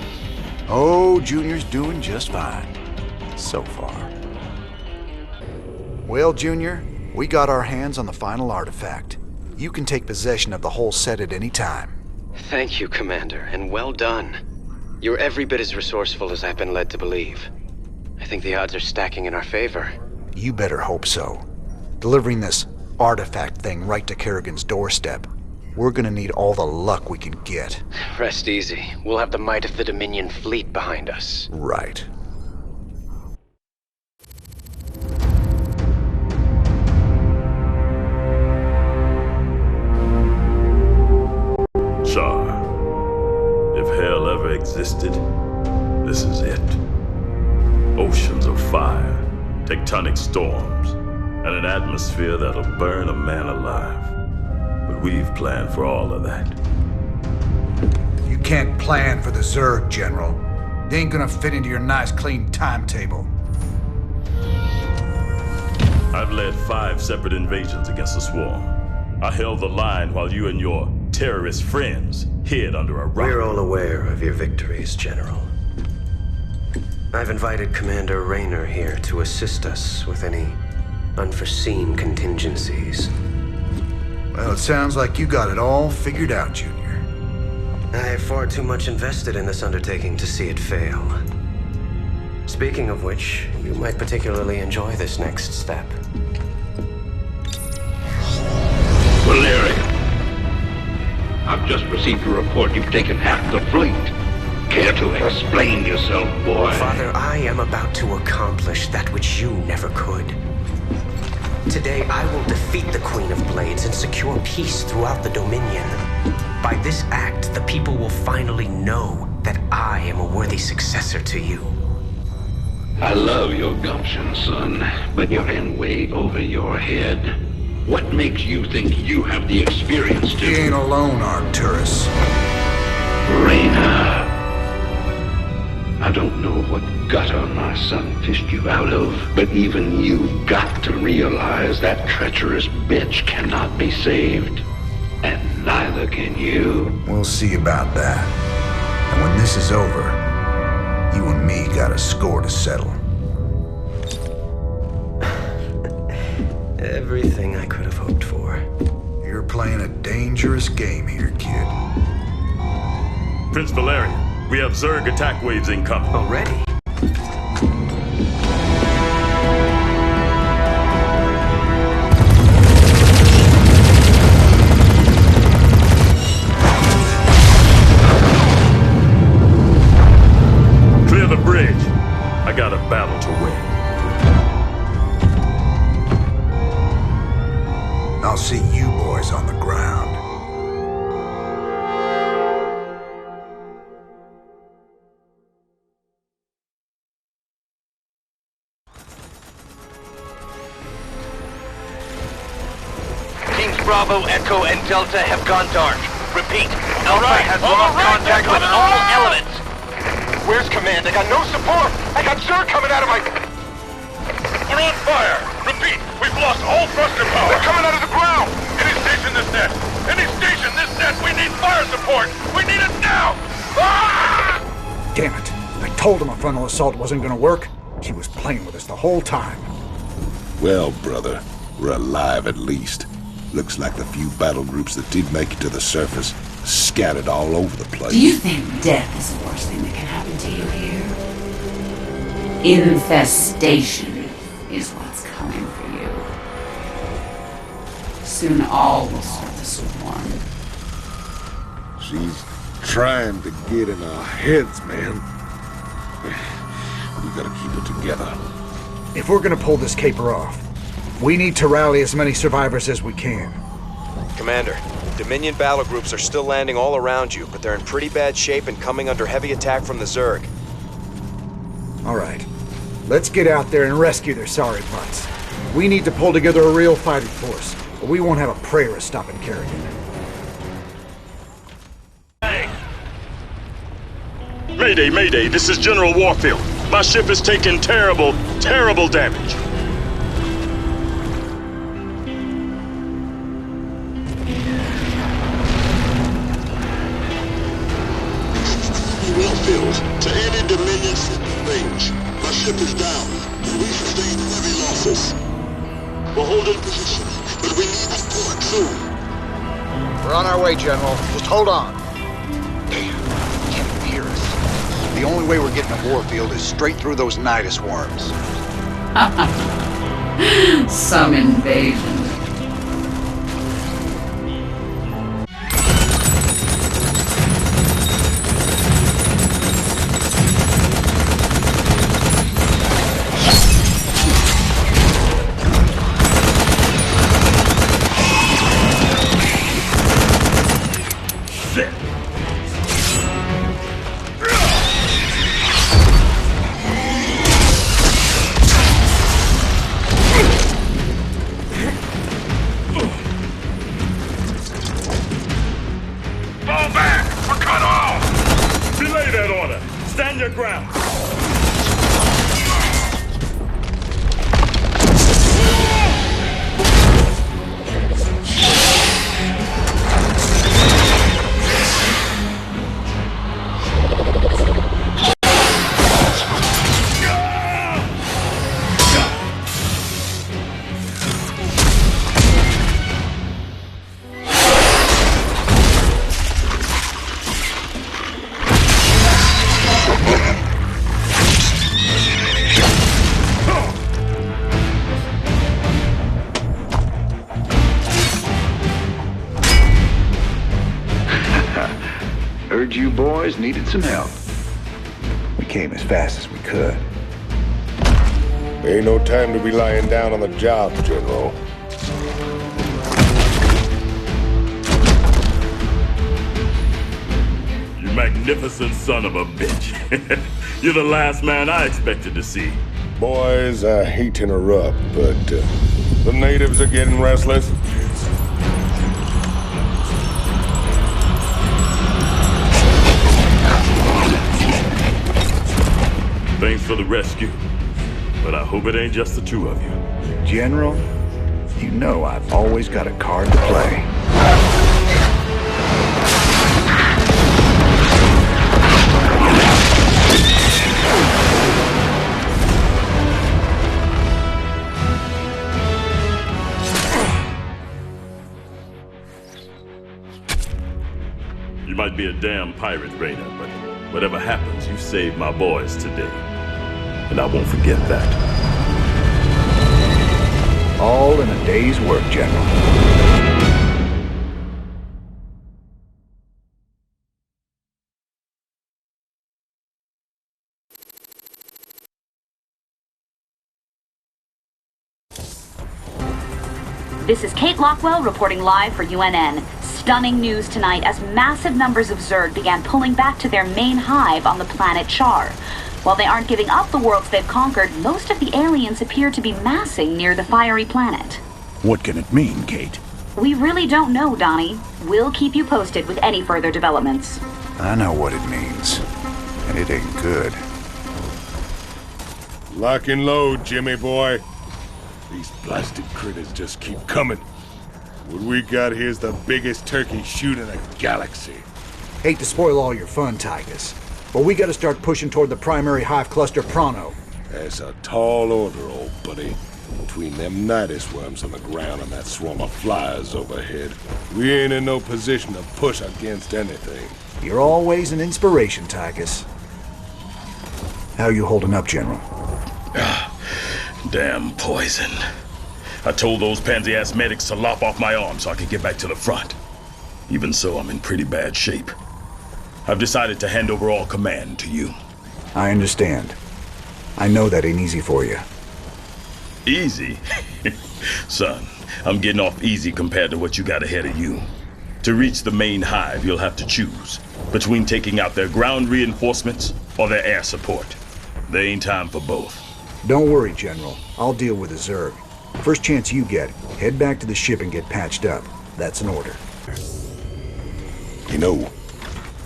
Oh, Junior's doing just fine. So far. Well, Junior, we got our hands on the final artifact. You can take possession of the whole set at any time. Thank you, Commander, and well done. You're every bit as resourceful as I've been led to believe. I think the odds are stacking in our favor. You better hope so. Delivering this artifact thing right to Kerrigan's doorstep we're gonna need all the luck we can get. Rest easy. We'll have the might of the Dominion fleet behind us. Right. Char, if hell ever existed, this is it. Oceans of fire, tectonic storms, and an atmosphere that'll burn a man alive. But we've planned for all of that. You can't plan for the Zerg, General. They ain't gonna fit into your nice, clean timetable. I've led 5 separate invasions against the Swarm. I held the line while you and your terrorist friends hid under a rock. We're all aware of your victories, General. I've invited Commander Raynor here to assist us with any unforeseen contingencies. Well, it sounds like you got it all figured out, Junior. I have far too much invested in this undertaking to see it fail. Speaking of which, you might particularly enjoy this next step. Valerian, I've just received a report you've taken half the fleet. Care to explain yourself, boy? Father, I am about to accomplish that which you never could. Today, I will defeat the Queen of Blades and secure peace throughout the Dominion. By this act, the people will finally know that I am a worthy successor to you. I love your gumption, son, but you're in way over your head. What makes you think you have the experience to... You ain't alone, Arcturus. Raynor. I don't know what gutter my son fished you out of, but even you've got to realize that treacherous bitch cannot be saved. And neither can you. We'll see about that. And when this is over, you and me got a score to settle. Everything I could have hoped for. You're playing a dangerous game here, kid. Prince Valerian, we have Zerg attack waves incoming. Already? Clear the bridge. I got a battle to win. I'll see you boys on the ground. Teams Bravo, Echo, and Delta have gone dark. Repeat, Alpha has lost contact with all elements. Where's command? I got no support! I got Zerg coming out of my... We're on fire! Repeat, we've lost all thruster power! They're coming out of the ground! Any station this net! Any station this net! We need fire support! We need it now! Ah! Damn it. I told him a frontal assault wasn't gonna work. He was playing with us the whole time. Well, brother, we're alive at least. Looks like the few battle groups that did make it to the surface scattered all over the place. Do you think death is the worst thing that can happen to you here? Infestation is what's coming for you. Soon all will start the swarm. She's trying to get in our heads, man. We gotta keep it together. If we're gonna pull this caper off, we need to rally as many survivors as we can. Commander, Dominion battle groups are still landing all around you, but they're in pretty bad shape and coming under heavy attack from the Zerg. All right. Let's get out there and rescue their sorry butts. We need to pull together a real fighting force, or we won't have a prayer of stopping Kerrigan. Mayday, Mayday, this is General Warfield. My ship is taking terrible, terrible damage. Warfield, to any Dominion range. My ship is down, and we sustained heavy losses. We're holding position, but we need support soon. We're on our way, General. Just hold on. Damn, can't even hear us. The only way we're getting to Warfield is straight through those Nidus worms. Some invasion. on your ground! Heard you boys needed some help. We came as fast as we could. Ain't no time to be lying down on the job, General. You magnificent son of a bitch. You're the last man I expected to see. Boys, I hate to interrupt, but the natives are getting restless. Thanks for the rescue, but I hope it ain't just the two of you. General, you know I've always got a card to play. You might be a damn pirate, Raina, but whatever happens, you saved my boys today. And I won't forget that. All in a day's work, General. This is Kate Lockwell reporting live for UNN. Stunning news tonight as massive numbers of Zerg began pulling back to their main hive on the planet Char. While they aren't giving up the worlds they've conquered, most of the aliens appear to be massing near the fiery planet. What can it mean, Kate? We really don't know, Donnie. We'll keep you posted with any further developments. I know what it means, and it ain't good. Lock and load, Jimmy boy. These blasted critters just keep coming. What we got here's the biggest turkey shoot in the galaxy. Hate to spoil all your fun, Tygus, but we gotta start pushing toward the primary hive cluster pronto. That's a tall order, old buddy. Between them nidus worms on the ground and that swarm of flies overhead, we ain't in no position to push against anything. You're always an inspiration, Tygus. How you holding up, General? Damn poison. I told those pansy-ass medics to lop off my arm so I could get back to the front. Even so, I'm in pretty bad shape. I've decided to hand over all command to you. I understand. I know that ain't easy for you. Easy? Son, I'm getting off easy compared to what you got ahead of you. To reach the main hive, you'll have to choose between taking out their ground reinforcements or their air support. There ain't time for both. Don't worry, General. I'll deal with the Zerg. First chance you get, head back to the ship and get patched up. That's an order. You know,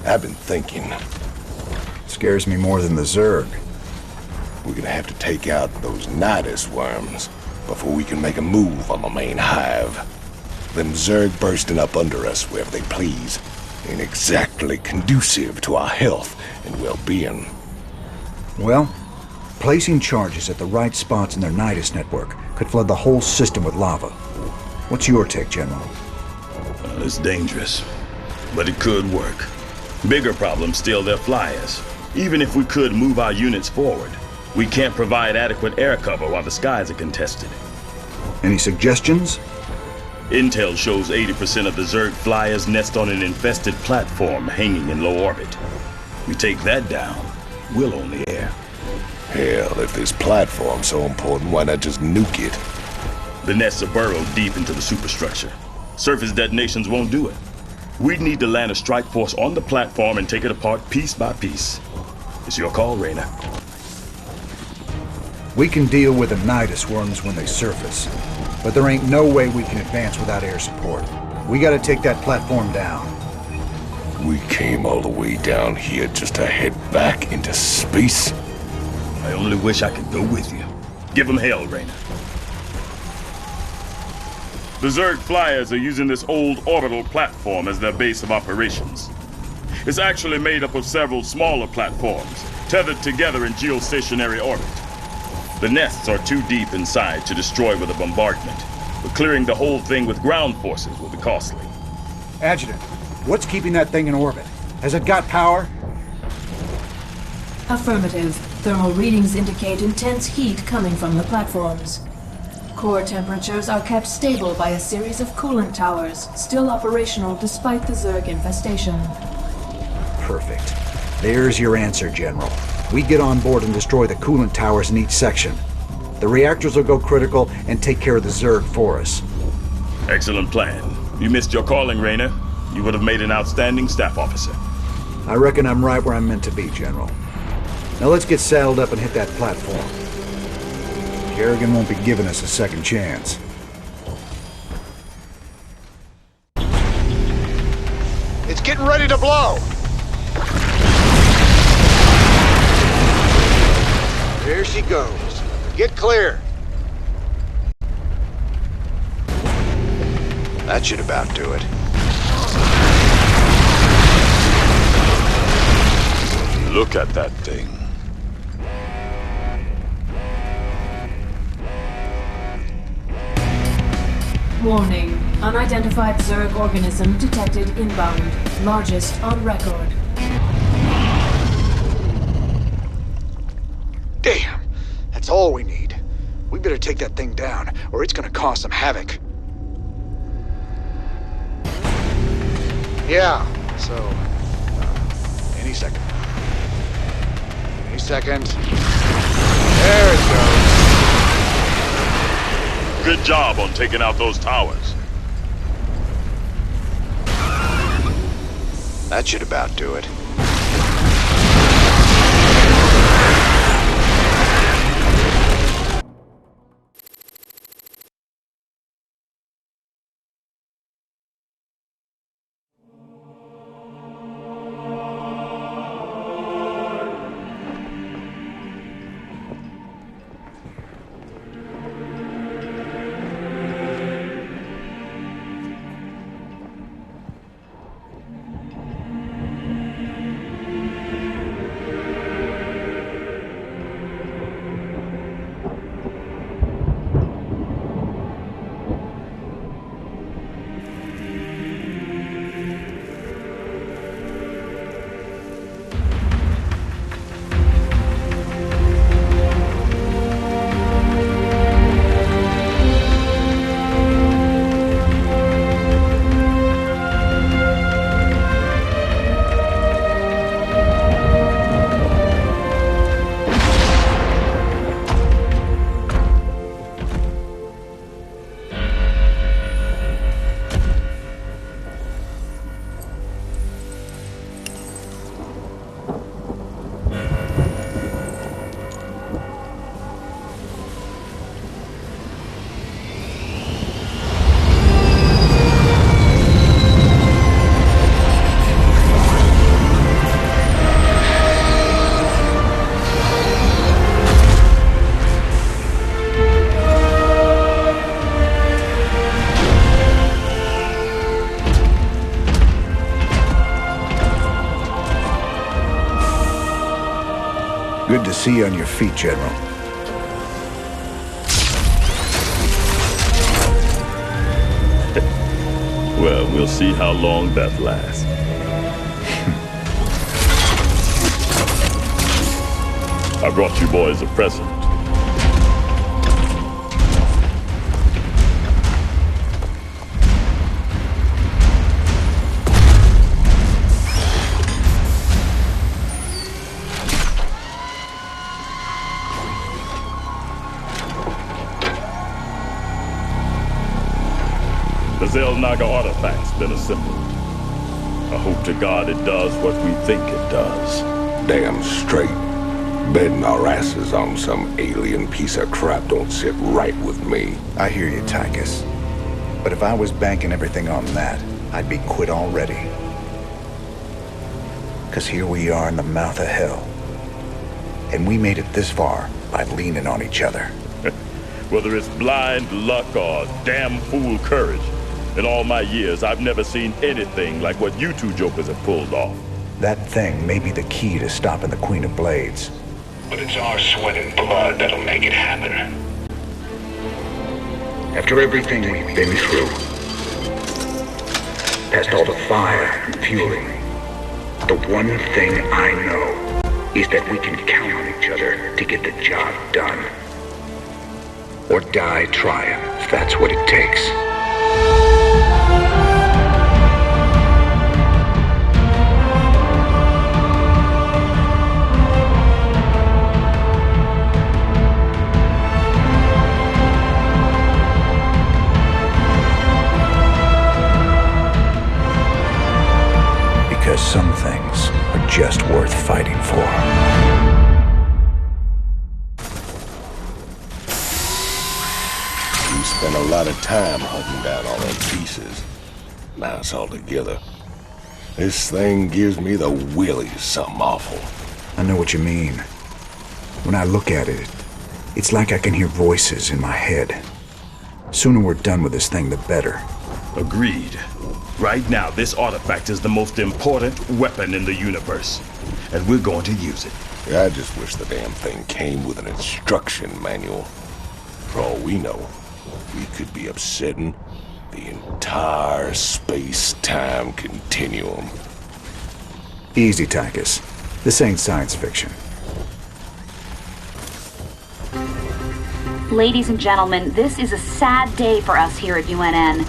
I've been thinking. Scares me more than the Zerg. We're gonna have to take out those nidus worms before we can make a move on the main hive. Them Zerg bursting up under us wherever they please ain't exactly conducive to our health and well-being. Well, placing charges at the right spots in their nidus network could flood the whole system with lava. What's your take, General? Well, it's dangerous, but it could work. Bigger problem still their flyers. Even if we could move our units forward, we can't provide adequate air cover while the skies are contested. Any suggestions? Intel shows 80% of the Zerg flyers nest on an infested platform hanging in low orbit. We take that down, we'll own the air. Hell, if this platform's so important, why not just nuke it? The nests are burrowed deep into the superstructure. Surface detonations won't do it. We'd need to land a strike force on the platform and take it apart piece by piece. It's your call, Raina. We can deal with the nidus worms when they surface, but there ain't no way we can advance without air support. We gotta take that platform down. We came all the way down here just to head back into space? I only wish I could go with you. Give them hell, Raynor. The Zerg flyers are using this old orbital platform as their base of operations. It's actually made up of several smaller platforms, tethered together in geostationary orbit. The nests are too deep inside to destroy with a bombardment, but clearing the whole thing with ground forces will be costly. Adjutant, what's keeping that thing in orbit? Has it got power? Affirmative. Thermal readings indicate intense heat coming from the platforms. Core temperatures are kept stable by a series of coolant towers, still operational despite the Zerg infestation. Perfect. There's your answer, General. We get on board and destroy the coolant towers in each section. The reactors will go critical and take care of the Zerg for us. Excellent plan. You missed your calling, Raynor. You would have made an outstanding staff officer. I reckon I'm right where I'm meant to be, General. Now let's get saddled up and hit that platform. Kerrigan won't be giving us a second chance. It's getting ready to blow! There she goes. Get clear. That should about do it. Look at that thing. Warning. Unidentified Zerg organism detected inbound. Largest on record. Damn! That's all we need. We better take that thing down, or it's gonna cause some havoc. Yeah, so... any second. Any second. There it goes. Good job on taking out those towers. That should about do it. Good to see you on your feet, General. Well, we'll see how long that lasts. I brought you boys a present. The Zelnaga artifact's been assembled. I hope to God it does what we think it does. Damn straight. Betting our asses on some alien piece of crap don't sit right with me. I hear you, Tychus. But if I was banking everything on that, I'd be quit already. Because here we are in the mouth of hell. And we made it this far by leaning on each other. Whether it's blind luck or damn fool courage, in all my years, I've never seen anything like what you two jokers have pulled off. That thing may be the key to stopping the Queen of Blades. But it's our sweat and blood that'll make it happen. After everything we've been through, past all the fire and fueling, the one thing I know is that we can count on each other to get the job done. Or die trying, if that's what it takes. Because some things are just worth fighting for. We spent a lot of time hunting down all them pieces. Now it's all together. This thing gives me the willies, something awful. I know what you mean. When I look at it, it's like I can hear voices in my head. Sooner we're done with this thing, the better. Agreed. Right now, this artifact is the most important weapon in the universe, and we're going to use it. I just wish the damn thing came with an instruction manual. For all we know, we could be upsetting the entire space-time continuum. Easy, Tychus. This ain't science fiction. Ladies and gentlemen, this is a sad day for us here at UNN.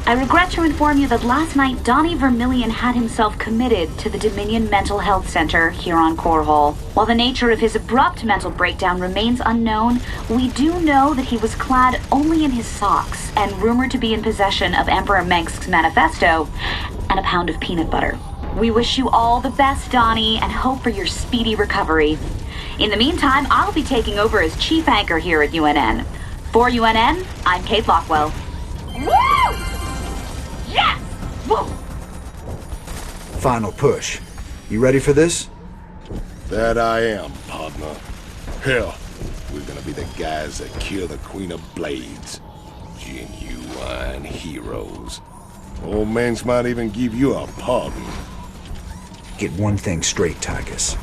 I regret to inform you that last night Donnie Vermillion had himself committed to the Dominion Mental Health Center here on Core Hall. While the nature of his abrupt mental breakdown remains unknown, we do know that he was clad only in his socks and rumored to be in possession of Emperor Mengsk's manifesto and a pound of peanut butter. We wish you all the best, Donnie, and hope for your speedy recovery. In the meantime, I'll be taking over as chief anchor here at UNN. For UNN, I'm Kate Lockwell. Woo! Yes! Woo! Final push. You ready for this? That I am, partner. Hell, we're gonna be the guys that kill the Queen of Blades. Genuine heroes. Old Mengsk might even give you a pardon. Get one thing straight, Tychus.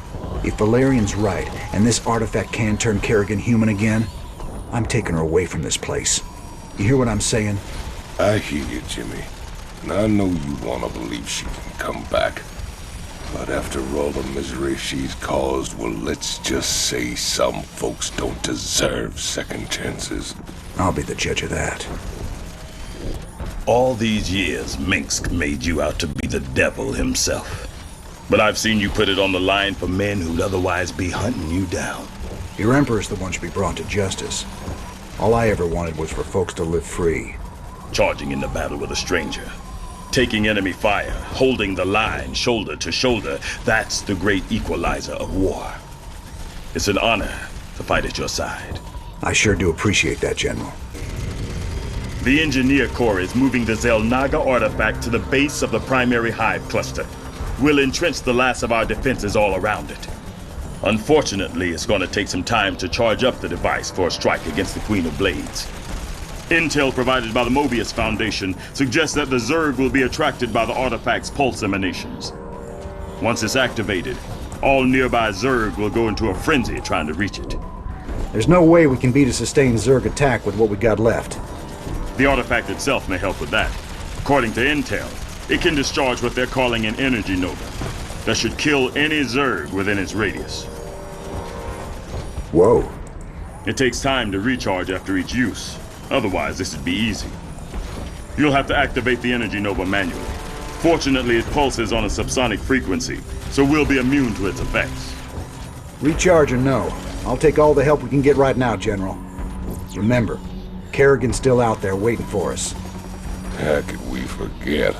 If Valerian's right, and this artifact can turn Kerrigan human again, I'm taking her away from this place. You hear what I'm saying? I hear you, Jimmy. And I know you want to believe she can come back. But after all the misery she's caused, well, let's just say some folks don't deserve second chances. I'll be the judge of that. All these years, Mengsk made you out to be the devil himself. But I've seen you put it on the line for men who'd otherwise be hunting you down. Your Emperor's the one should be brought to justice. All I ever wanted was for folks to live free. Charging into battle with a stranger. Taking enemy fire, holding the line shoulder to shoulder, that's the great equalizer of war. It's an honor to fight at your side. I sure do appreciate that, General. The Engineer Corps is moving the Zelnaga artifact to the base of the primary hive cluster. We'll entrench the last of our defenses all around it. Unfortunately, it's going to take some time to charge up the device for a strike against the Queen of Blades. Intel provided by the Mobius Foundation suggests that the Zerg will be attracted by the artifact's pulse emanations. Once it's activated, all nearby Zerg will go into a frenzy trying to reach it. There's no way we can beat a sustained Zerg attack with what we got left. The artifact itself may help with that. According to Intel, it can discharge what they're calling an energy nova that should kill any Zerg within its radius. Whoa. It takes time to recharge after each use. Otherwise, this would be easy. You'll have to activate the energy nova manually. Fortunately, it pulses on a subsonic frequency, so we'll be immune to its effects. Recharge or no, I'll take all the help we can get right now, General. Remember, Kerrigan's still out there waiting for us. How could we forget?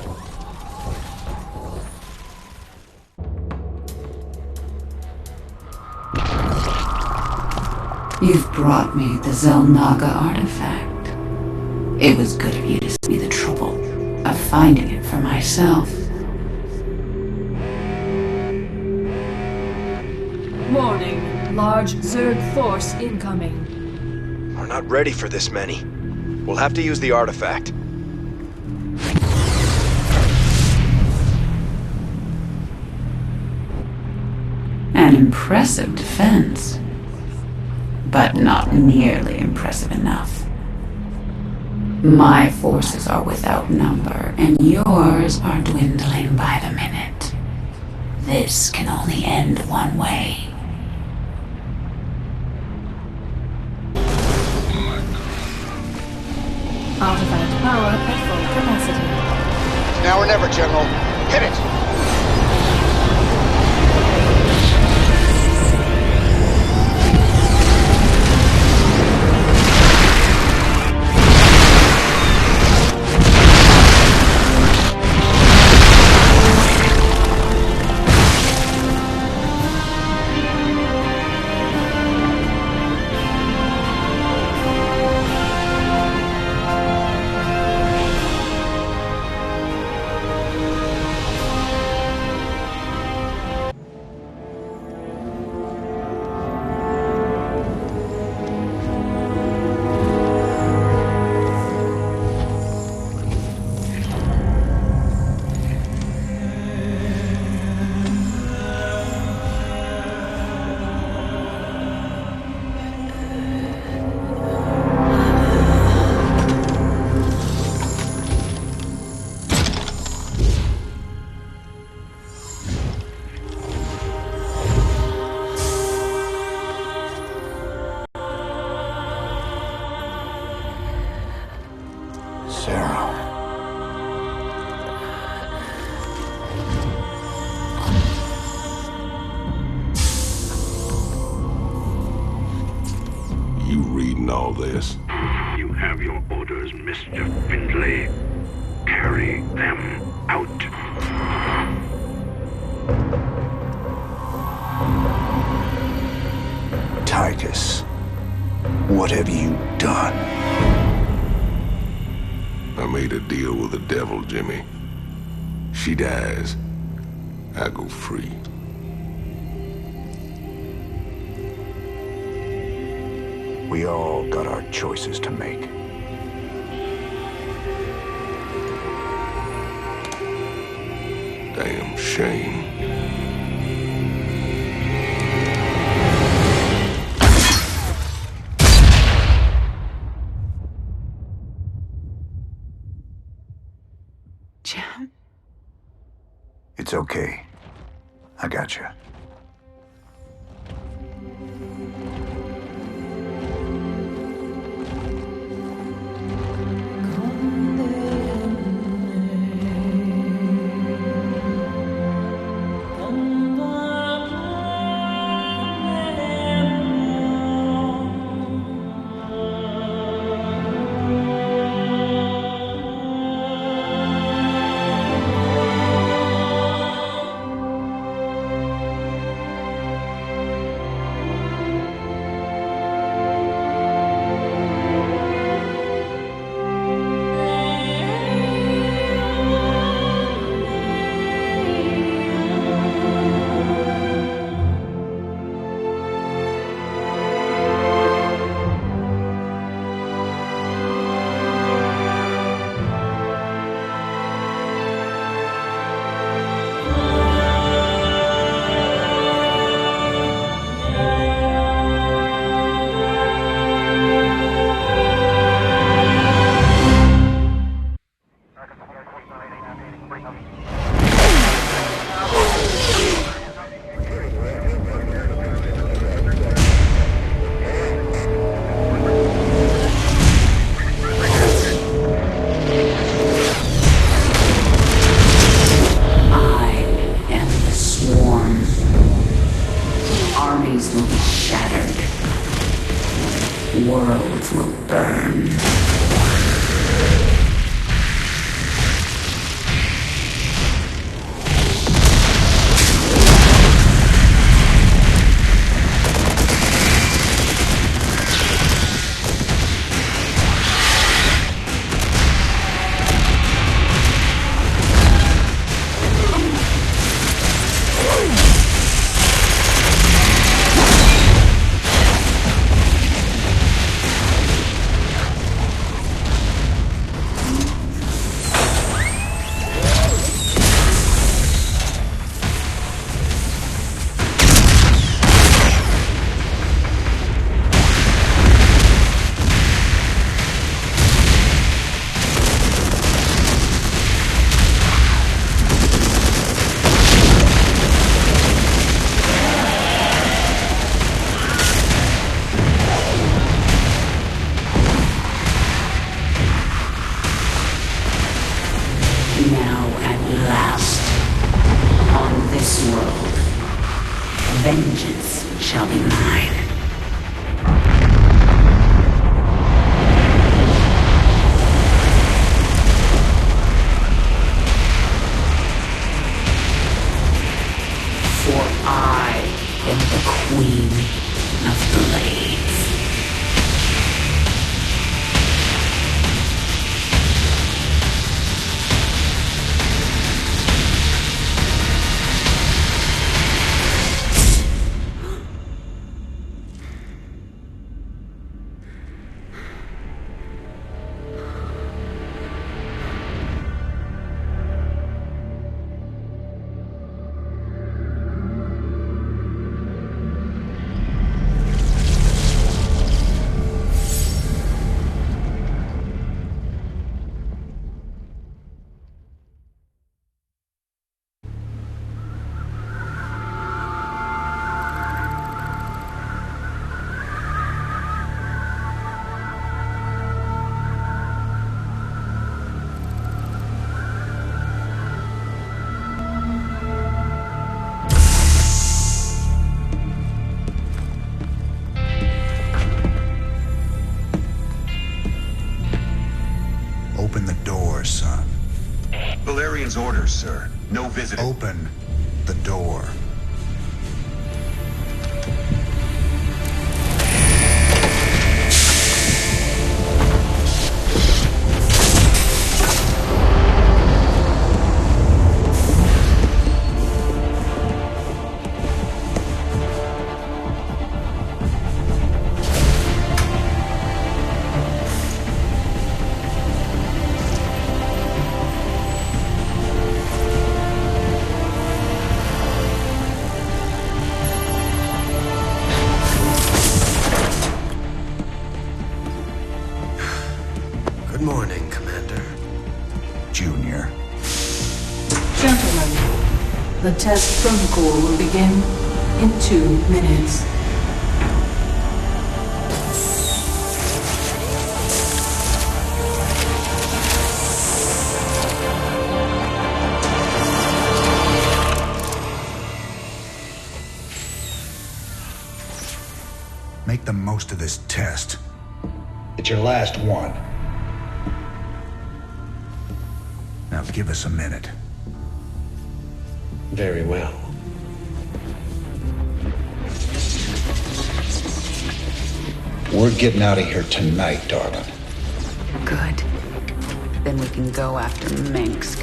You've brought me the Zelnaga artifact. It was good of you to save me the trouble of finding it for myself. Warning. Large Zerg force incoming. We're not ready for this many. We'll have to use the artifact. An impressive defense, but not nearly impressive enough. My forces are without number, and yours are dwindling by the minute. This can only end one way. Artifact power at full capacity. Now or never, General. Hit it! You reading all this? You have your orders, Mr. Findlay. Carry them out. Tychus, what have you done? I made a deal with the devil, Jimmy. She dies, I go free. We all got our choices to make. Damn shame. Jim? It's okay. I got you. Worlds will burn. vengeance shall be mine. For I am the Queen of Blades. Open the door, son. Valerian's orders, sir. No visitor. Open the door. Good morning, Commander. Junior. Gentlemen, the test protocol will begin in 2 minutes. Make the most of this test. It's your last one. Now give us a minute. Very well. We're getting out of here tonight, darling. Good. Then we can go after Minsk.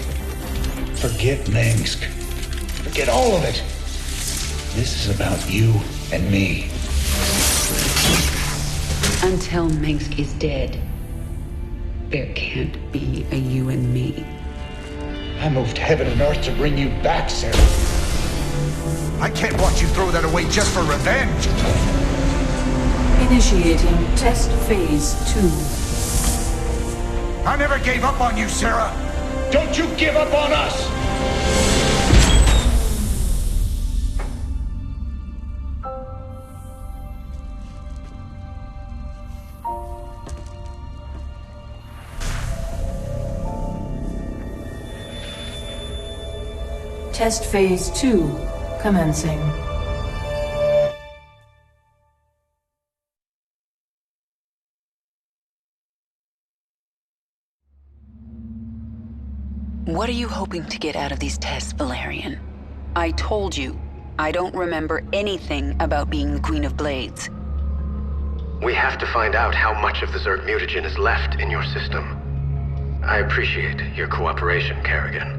Forget Minsk. Forget all of it. This is about you and me. Until Minsk is dead, there can't be a you and me. I moved heaven and earth to bring you back, Sarah. I can't watch you throw that away just for revenge. Initiating test phase 2. I never gave up on you, Sarah. Don't you give up on us. Test phase 2 commencing. What are you hoping to get out of these tests, Valerian? I told you, I don't remember anything about being the Queen of Blades. We have to find out how much of the Zerg mutagen is left in your system. I appreciate your cooperation, Kerrigan.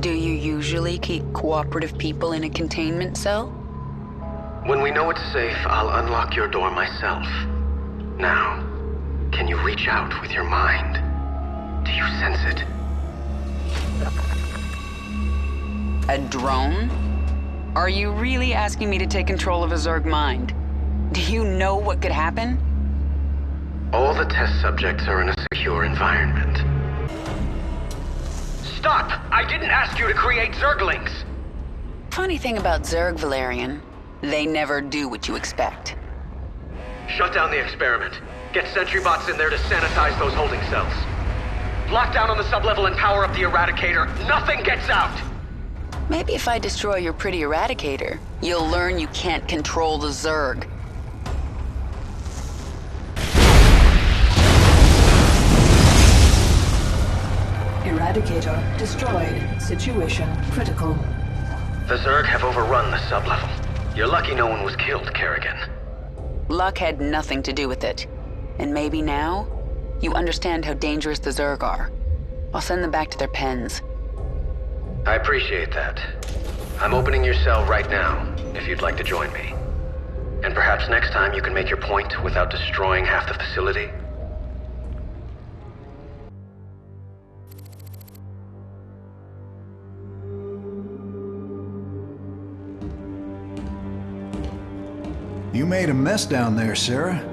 Do you usually keep cooperative people in a containment cell? When we know it's safe, I'll unlock your door myself. Now, can you reach out with your mind? Do you sense it? A drone? Are you really asking me to take control of a Zerg mind? Do you know what could happen? All the test subjects are in a secure environment. Stop! I didn't ask you to create Zerglings! Funny thing about Zerg, Valerian, they never do what you expect. Shut down the experiment. Get sentry bots in there to sanitize those holding cells. Lock down on the sublevel and power up the Eradicator. Nothing gets out! Maybe if I destroy your pretty Eradicator, you'll learn you can't control the Zerg. Eradicator destroyed. Situation critical. The Zerg have overrun the sublevel. You're lucky no one was killed, Kerrigan. Luck had nothing to do with it. And maybe now, you understand how dangerous the Zerg are. I'll send them back to their pens. I appreciate that. I'm opening your cell right now, if you'd like to join me. And perhaps next time you can make your point without destroying half the facility? You made a mess down there, Sarah.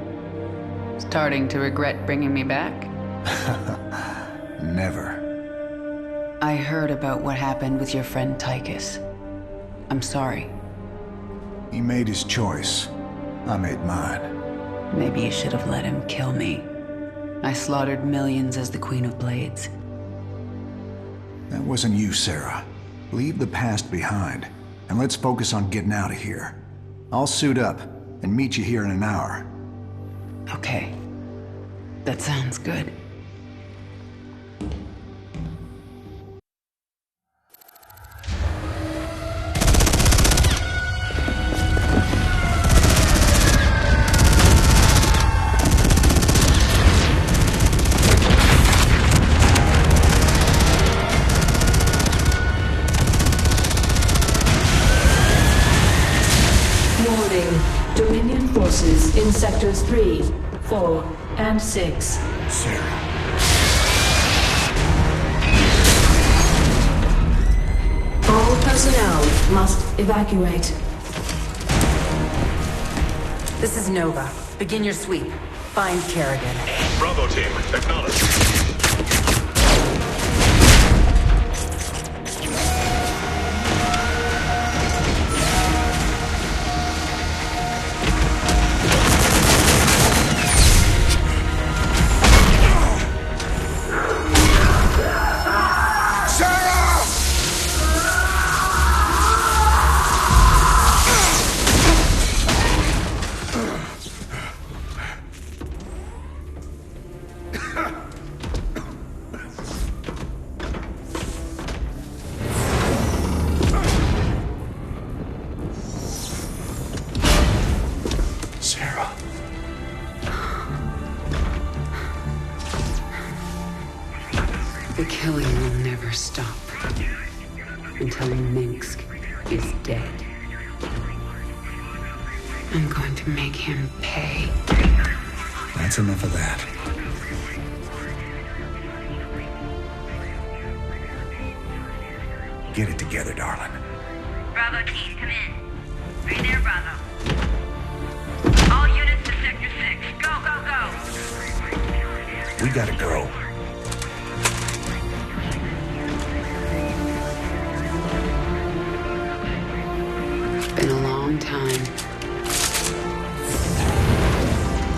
Starting to regret bringing me back? Never. I heard about what happened with your friend Tychus. I'm sorry. He made his choice. I made mine. Maybe you should have let him kill me. I slaughtered millions as the Queen of Blades. That wasn't you, Sarah. Leave the past behind, and let's focus on getting out of here. I'll suit up and meet you here in an hour. Okay. That sounds good. Dominion forces in sectors 3, 4, and 6. Sarah. All personnel must evacuate. This is Nova. Begin your sweep. Find Kerrigan. Bravo team, acknowledge. The killing will never stop until Minsk is dead. I'm going to make him pay. That's enough of that. Get it together, darling. Bravo team, come in. Right there, Bravo. All units to Sector 6. Go, go, go! We gotta go. Been a long time.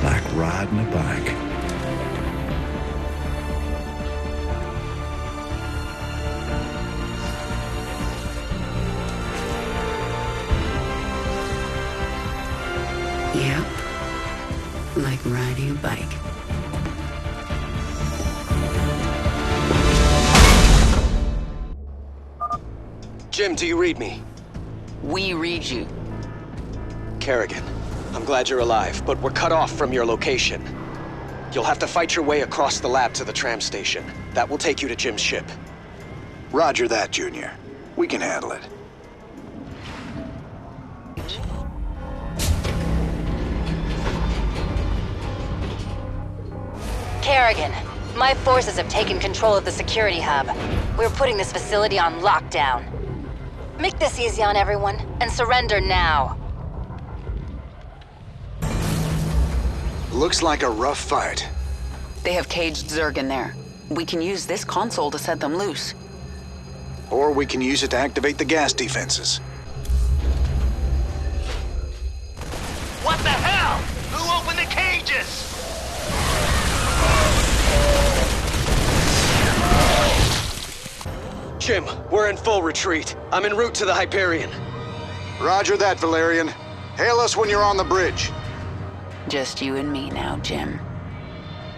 Like riding a bike. Yep. Like riding a bike. Jim, do you read me? We read you. Kerrigan, I'm glad you're alive, but we're cut off from your location. You'll have to fight your way across the lab to the tram station. That will take you to Jim's ship. Roger that, Junior. We can handle it. Kerrigan, my forces have taken control of the security hub. We're putting this facility on lockdown. Make this easy on everyone, and surrender now. Looks like a rough fight. They have caged Zerg in there. We can use this console to set them loose. Or we can use it to activate the gas defenses. What the hell? Who opened the cages? Jim, we're in full retreat. I'm en route to the Hyperion. Roger that, Valerian. Hail us when you're on the bridge. Just you and me now, Jim.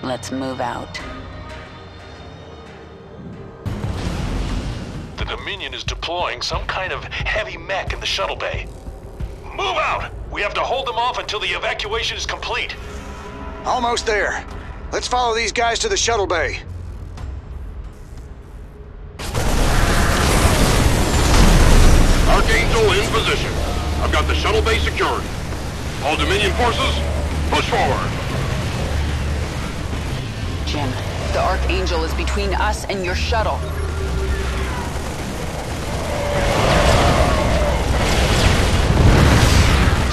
Let's move out. The Dominion is deploying some kind of heavy mech in the shuttle bay. Move out! We have to hold them off until the evacuation is complete. Almost there. Let's follow these guys to the shuttle bay. Archangel in position. I've got the shuttle bay secured. All Dominion forces, push forward. Jim, the Archangel is between us and your shuttle.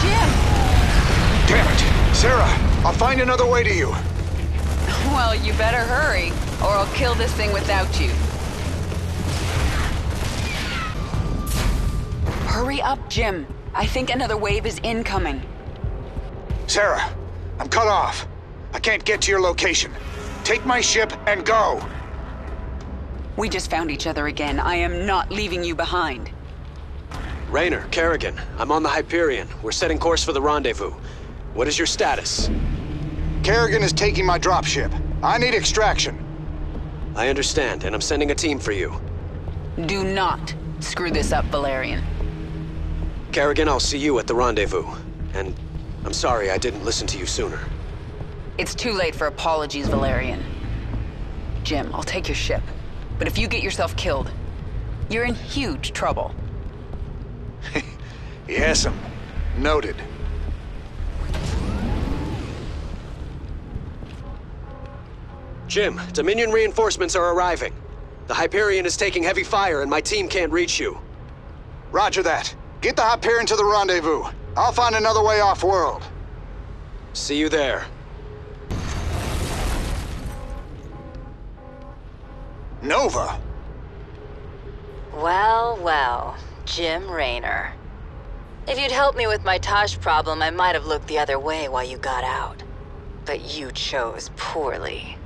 Jim! Damn it! Sarah, I'll find another way to you. Well, you better hurry, or I'll kill this thing without you. Hurry up, Jim. I think another wave is incoming. Sarah, I'm cut off. I can't get to your location. Take my ship and go. We just found each other again. I am not leaving you behind. Raynor, Kerrigan, I'm on the Hyperion. We're setting course for the rendezvous. What is your status? Kerrigan is taking my dropship. I need extraction. I understand, and I'm sending a team for you. Do not screw this up, Valerian. Kerrigan, I'll see you at the rendezvous. And I'm sorry I didn't listen to you sooner. It's too late for apologies, Valerian. Jim, I'll take your ship. But if you get yourself killed, you're in huge trouble. Yes'm. Noted. Jim, Dominion reinforcements are arriving. The Hyperion is taking heavy fire and my team can't reach you. Roger that. Get the Hyperion to the rendezvous. I'll find another way off-world. See you there. Nova! Well, well, Jim Raynor. If you'd helped me with my Tosh problem, I might have looked the other way while you got out. But you chose poorly.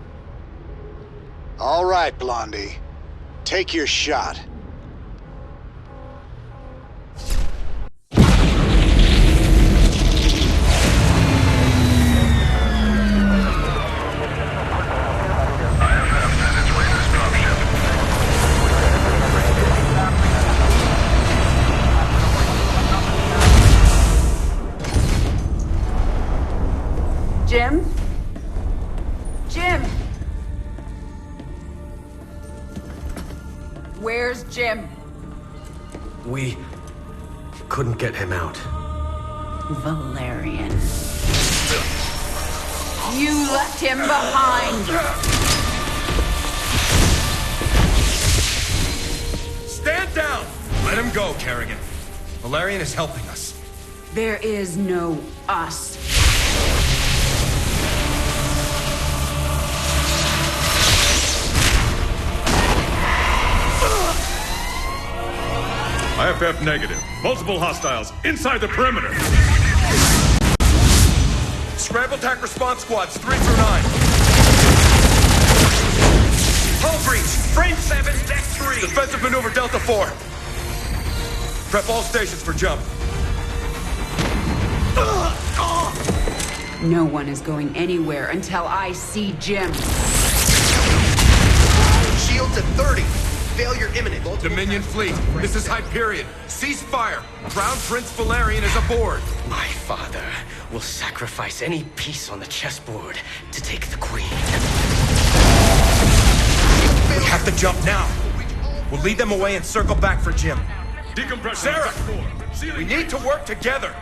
All right, Blondie. Take your shot. Jim? Jim! Where's Jim? We couldn't get him out. Valerian. You left him behind! Stand down! Let him go, Kerrigan. Valerian is helping us. There is no us. IFF negative. Multiple hostiles inside the perimeter. Scramble attack response squads 3 through 9. Hull breach. Frame 7, deck 3. Defensive maneuver Delta 4. Prep all stations for jump. No one is going anywhere until I see Jim. Shields at 30. Failure imminent. Dominion fleet, this is Hyperion. Cease fire. Crown Prince Valerian is aboard. My father will sacrifice any piece on the chessboard to take the queen. We have to jump now. We'll lead them away and circle back for Jim. Decompression. Sarah, we need to work together.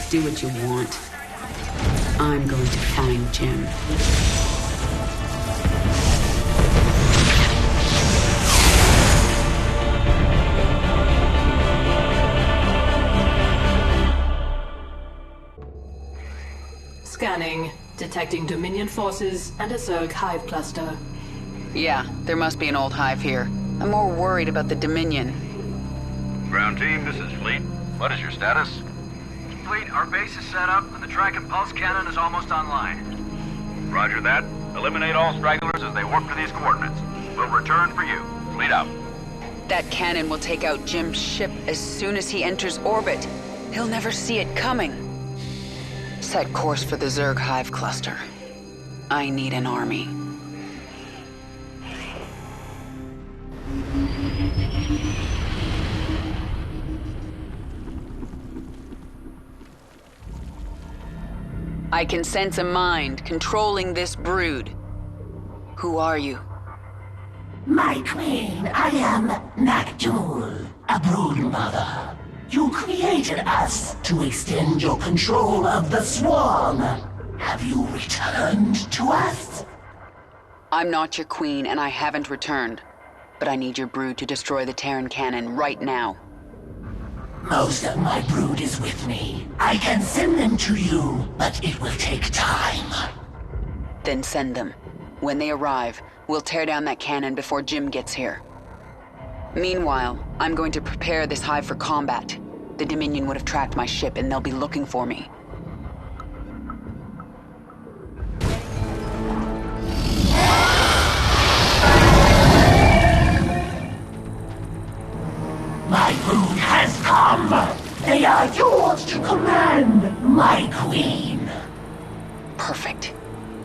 Do what you want. I'm going to find Jim. Scanning. Detecting Dominion forces and a Zerg hive cluster. Yeah, there must be an old hive here. I'm more worried about the Dominion. Ground team, this is Fleet. What is your status? Fleet, our base is set up and the track and pulse cannon is almost online. Roger that. Eliminate all stragglers as they warp to these coordinates. We'll return for you. Fleet out. That cannon will take out Jim's ship as soon as he enters orbit. He'll never see it coming. Set course for the Zerg Hive cluster. I need an army. I can sense a mind controlling this brood. Who are you? My queen, I am Nakdul, a brood mother. You created us to extend your control of the swarm. Have you returned to us? I'm not your queen, and I haven't returned. But I need your brood to destroy the Terran cannon right now. Most of my brood is with me. I can send them to you, but it will take time. Then send them. When they arrive, we'll tear down that cannon before Jim gets here. Meanwhile, I'm going to prepare this hive for combat. The Dominion would have tracked my ship, and they'll be looking for me. My brood has come! They are yours to command, my queen! Perfect.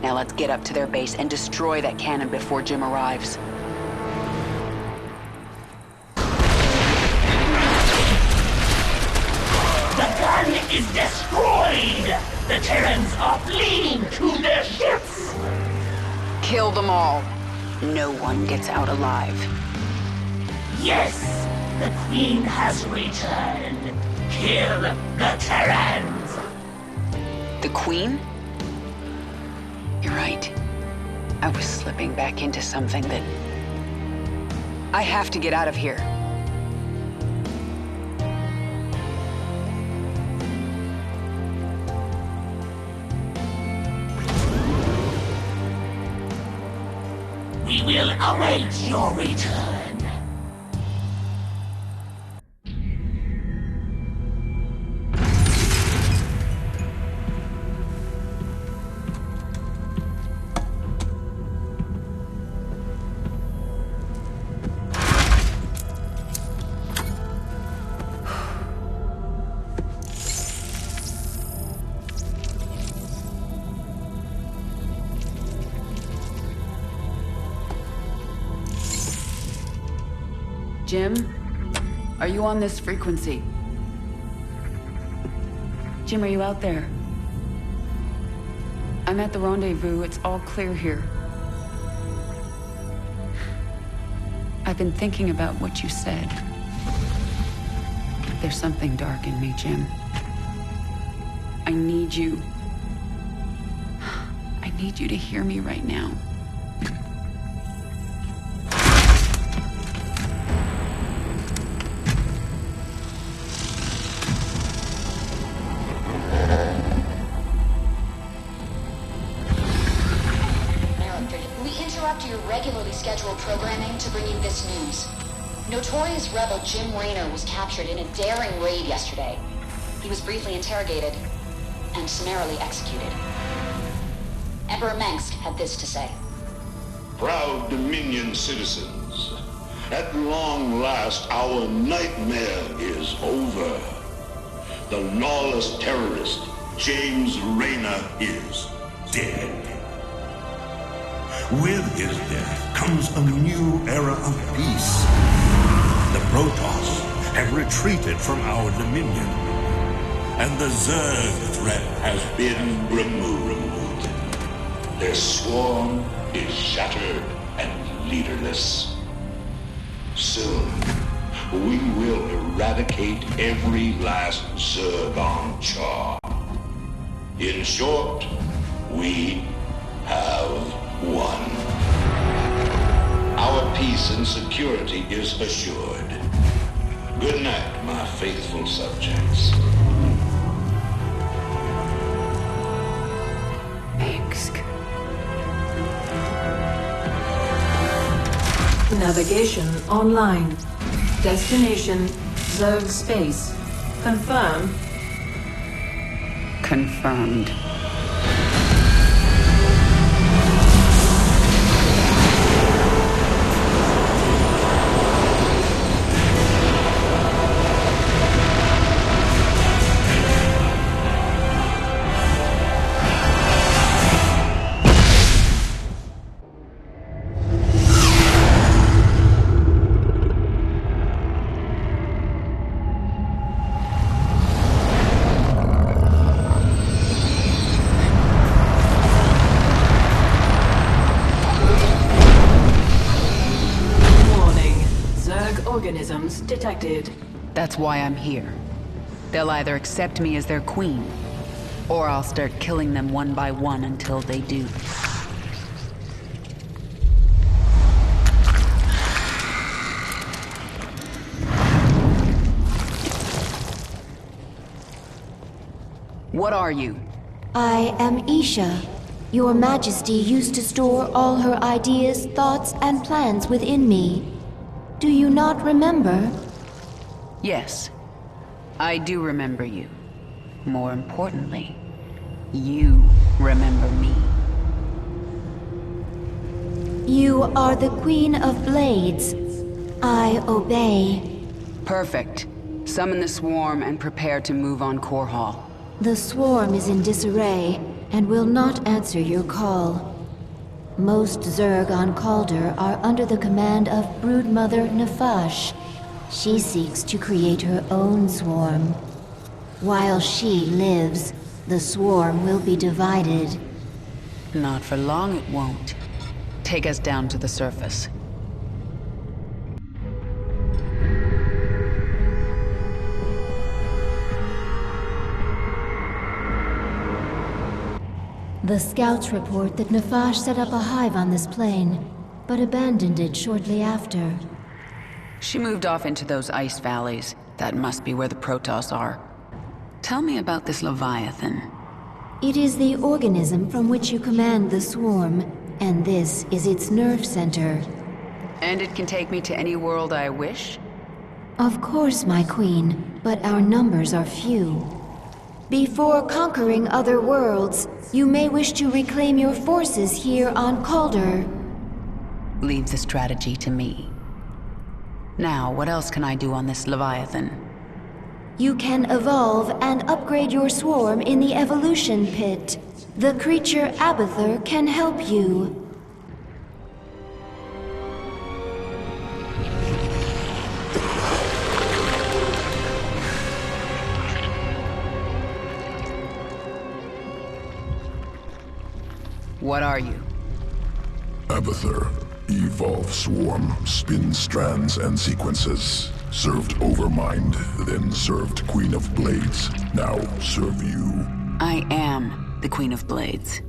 Now let's get up to their base and destroy that cannon before Jim arrives. The gun is destroyed! The Terrans are fleeing to their ships! Kill them all. No one gets out alive. Yes! The Queen has returned. Kill the Terrans. The Queen? You're right. I was slipping back into something that... I have to get out of here. We will await your return. Jim? Are you on this frequency? Jim, are you out there? I'm at the rendezvous. It's all clear here. I've been thinking about what you said. There's something dark in me, Jim. I need you. I need you to hear me right now. Programming to bring you this news. Notorious rebel Jim Raynor was captured in a daring raid yesterday. He was briefly interrogated and summarily executed. Emperor Mengsk had this to say. Proud Dominion citizens, at long last our nightmare is over. The lawless terrorist James Raynor is dead. With his death comes a new era of peace. The Protoss have retreated from our dominion, and the Zerg threat has been removed. Their swarm is shattered and leaderless. Soon, we will eradicate every last Zerg on Char. In short, we have won. Our peace and security is assured. Good night, my faithful subjects. Mengsk. Navigation online. Destination Zerg space. Confirm. Confirmed. organisms detected. That's why I'm here. They'll either accept me as their queen, or I'll start killing them one by one until they do. What are you? I am Isha. Your Majesty used to store all her ideas, thoughts, and plans within me. Do you not remember? Yes, I do remember you. More importantly, you remember me. You are the Queen of Blades. I obey. Perfect. Summon the swarm and prepare to move on Core Hall. The swarm is in disarray and will not answer your call. Most Zerg on Calder are under the command of Broodmother Nefash. She seeks to create her own swarm. While she lives, the swarm will be divided. Not for long it won't. Take us down to the surface. The scouts report that Nefash set up a hive on this plane, but abandoned it shortly after. She moved off into those ice valleys. That must be where the Protoss are. Tell me about this Leviathan. It is the organism from which you command the swarm, and this is its nerve center. And it can take me to any world I wish? Of course, my queen, but our numbers are few. Before conquering other worlds, you may wish to reclaim your forces here on Calder. Leave the strategy to me. Now, what else can I do on this Leviathan? You can evolve and upgrade your swarm in the evolution pit. The creature Abathur can help you. What are you? Abathur. Evolve swarm, spin strands and sequences. Served Overmind, then served Queen of Blades. Now serve you. I am the Queen of Blades.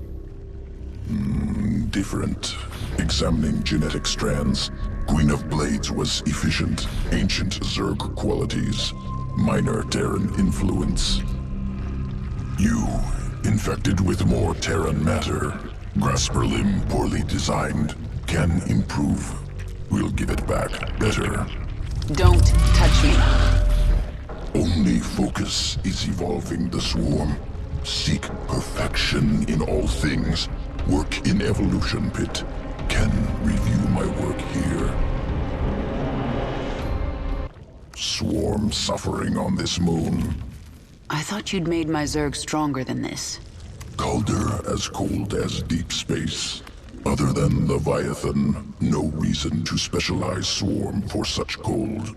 Different. Examining genetic strands. Queen of Blades was efficient, ancient Zerg qualities. Minor Terran influence. You, infected with more Terran matter. Grasper limb poorly designed. Can improve. We'll give it back better. Don't touch me. Only focus is evolving the swarm. Seek perfection in all things. Work in evolution pit. Can review my work here. Swarm suffering on this moon. I thought you'd made my Zerg stronger than this. Calder as cold as deep space. Other than Leviathan, no reason to specialize swarm for such cold.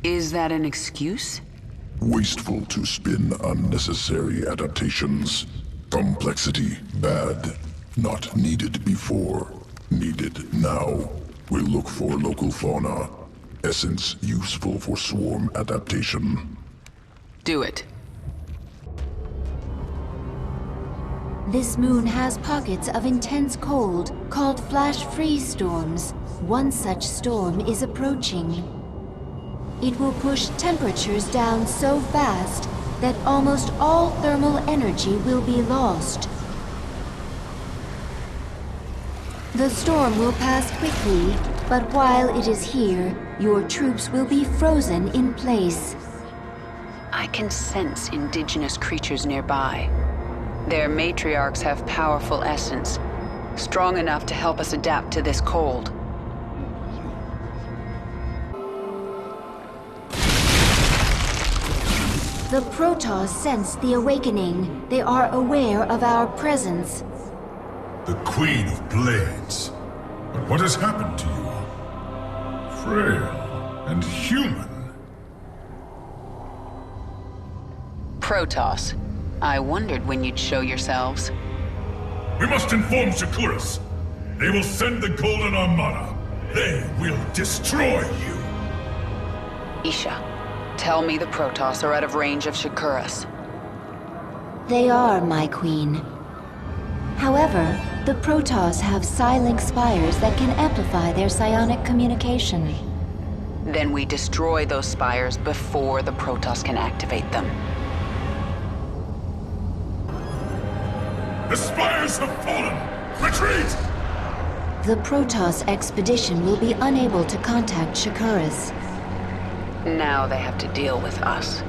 Is that an excuse? Wasteful to spin unnecessary adaptations. Complexity, bad. Not needed before. Needed now. We'll look for local fauna. Essence useful for swarm adaptation. Do it. This moon has pockets of intense cold, called flash freeze storms. One such storm is approaching. It will push temperatures down so fast that almost all thermal energy will be lost. The storm will pass quickly, but while it is here, your troops will be frozen in place. I can sense indigenous creatures nearby. Their matriarchs have powerful essence, strong enough to help us adapt to this cold. The Protoss sense the awakening. They are aware of our presence. The Queen of Blades. But what has happened to you? Frail and human. Protoss. I wondered when you'd show yourselves. We must inform Shakuras. They will send the Golden Armada. They will destroy you. Isha, tell me the Protoss are out of range of Shakuras. They are, my queen. However, the Protoss have psi-link spires that can amplify their psionic communication. Then we destroy those spires before the Protoss can activate them. The spires have fallen! Retreat! The Protoss expedition will be unable to contact Shakuras. Now they have to deal with us.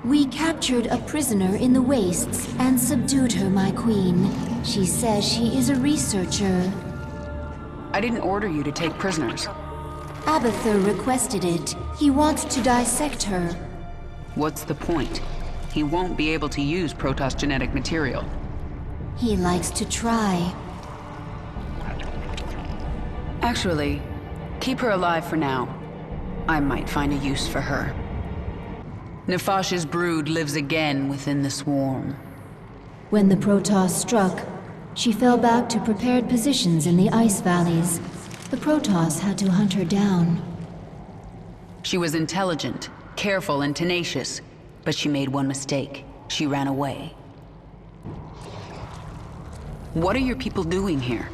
We captured a prisoner in the wastes and subdued her, my queen. She says she is a researcher. I didn't order you to take prisoners. Abathur requested it. He wants to dissect her. What's the point? He won't be able to use Protoss genetic material. He likes to try. Actually, keep her alive for now. I might find a use for her. Nefash's brood lives again within the swarm. When the Protoss struck, she fell back to prepared positions in the ice valleys. The Protoss had to hunt her down. She was intelligent, careful, and tenacious, but she made one mistake. She ran away. What are your people doing here?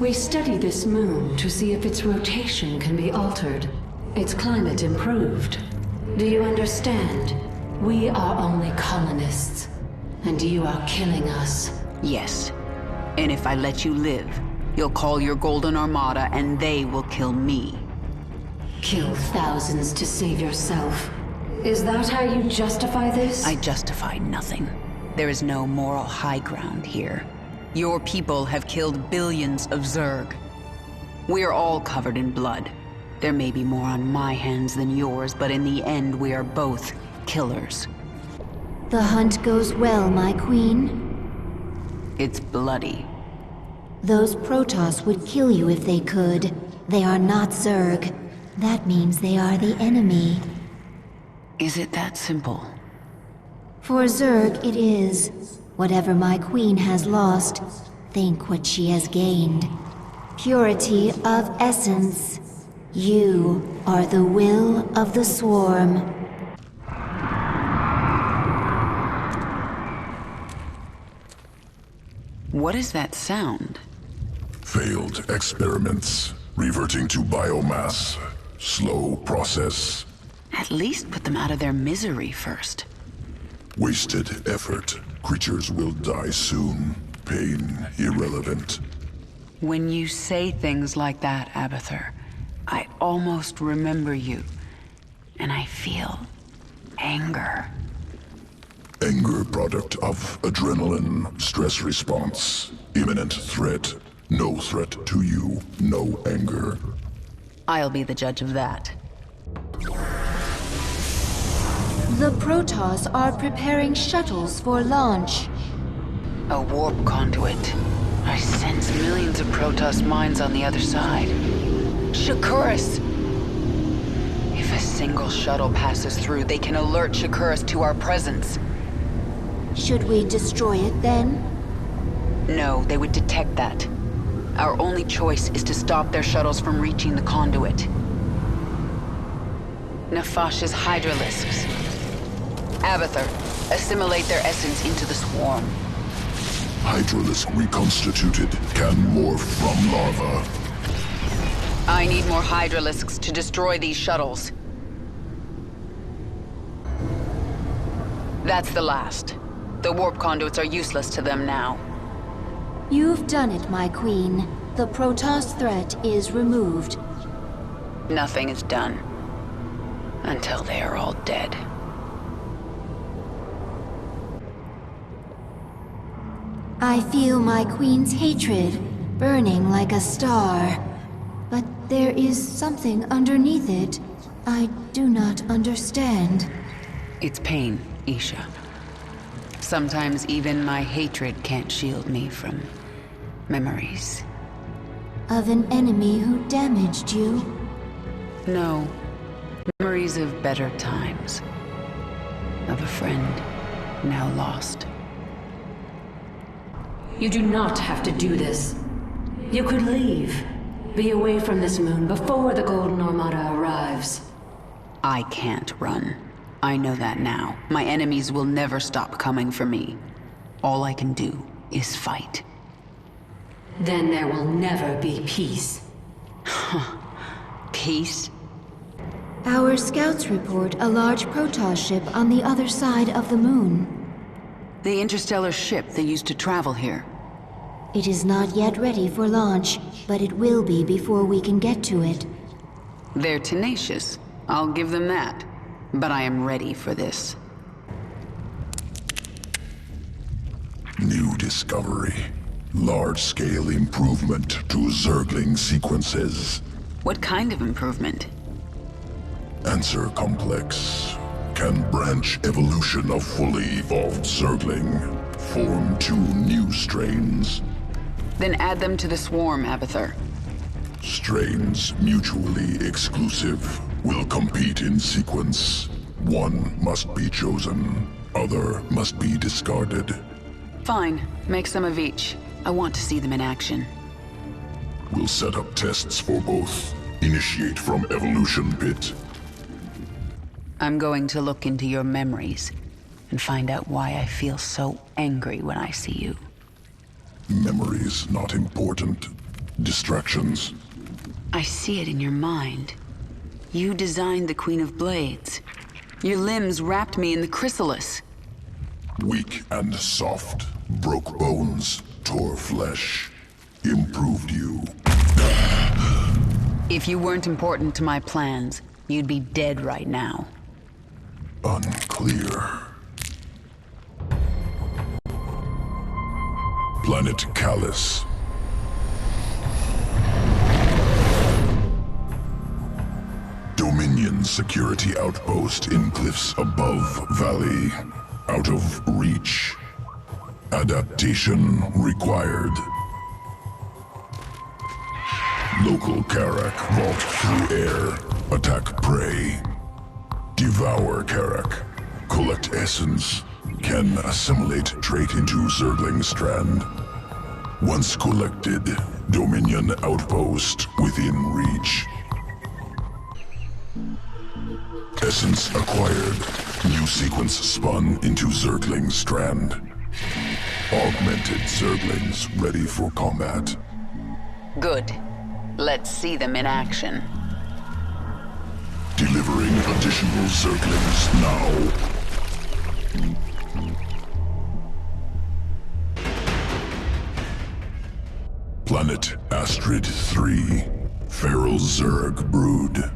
We study this moon to see if its rotation can be altered, its climate improved. Do you understand? We are only colonists, and you are killing us. Yes. And if I let you live, you'll call your Golden Armada and they will kill me. Kill thousands to save yourself. Is that how you justify this? I justify nothing. There is no moral high ground here. Your people have killed billions of Zerg. We are all covered in blood. There may be more on my hands than yours, but in the end we are both killers. The hunt goes well, my queen. It's bloody. Those Protoss would kill you if they could. They are not Zerg. That means they are the enemy. Is it that simple? For Zerg, it is. Whatever my queen has lost, think what she has gained. Purity of essence. You are the will of the swarm. What is that sound? Failed experiments. Reverting to biomass. Slow process. At least put them out of their misery first. Wasted effort. Creatures will die soon. Pain irrelevant. When you say things like that, Abathur, I almost remember you. And I feel anger. Anger product of adrenaline, stress response, imminent threat. No threat to you, no anger. I'll be the judge of that. The Protoss are preparing shuttles for launch. A warp conduit. I sense millions of Protoss minds on the other side. Shakuras! If a single shuttle passes through, they can alert Shakuras to our presence. Should we destroy it then? No, they would detect that. Our only choice is to stop their shuttles from reaching the conduit. Nefash's Hydralisks. Abathur, assimilate their essence into the swarm. Hydralisk reconstituted can morph from larva. I need more Hydralisks to destroy these shuttles. That's the last. The warp conduits are useless to them now. You've done it, my queen. The Protoss threat is removed. Nothing is done. Until they are all dead. I feel my queen's hatred burning like a star. But there is something underneath it I do not understand. It's pain, Isha. Sometimes even my hatred can't shield me from memories. Of an enemy who damaged you? No. Memories of better times. Of a friend now lost. You do not have to do this. You could leave. Be away from this moon before the Golden Armada arrives. I can't run. I know that now. My enemies will never stop coming for me. All I can do is fight. Then there will never be peace. Peace? Our scouts report a large Protoss ship on the other side of the moon. The interstellar ship they used to travel here. It is not yet ready for launch, but it will be before we can get to it. They're tenacious. I'll give them that. But I am ready for this. New discovery. Large-scale improvement to Zergling sequences. What kind of improvement? Answer complex. Can branch evolution of fully evolved Zergling. Form 2 new strains. Then add them to the swarm, Abathur. Strains mutually exclusive. Will compete in sequence. One must be chosen. Other must be discarded. Fine. Make some of each. I want to see them in action. We'll set up tests for both. Initiate from evolution pit. I'm going to look into your memories and find out why I feel so angry when I see you. Memories not important. Distractions. I see it in your mind. You designed the Queen of Blades. Your limbs wrapped me in the chrysalis. Weak and soft. Broke bones. Tore flesh. Improved you. If you weren't important to my plans, you'd be dead right now. Unclear. Planet Callus. Dominion security outpost in cliffs above valley. Out of reach. Adaptation required. Local Karak vault through air. Attack prey. Devour Karak. Collect essence. Can assimilate trait into Zergling strand. Once collected, Dominion outpost within reach. Essence acquired. New sequence spun into Zergling strand. Augmented Zerglings ready for combat. Good. Let's see them in action. Delivering additional Zerglings now. Planet Astrid 3. Feral Zerg brood.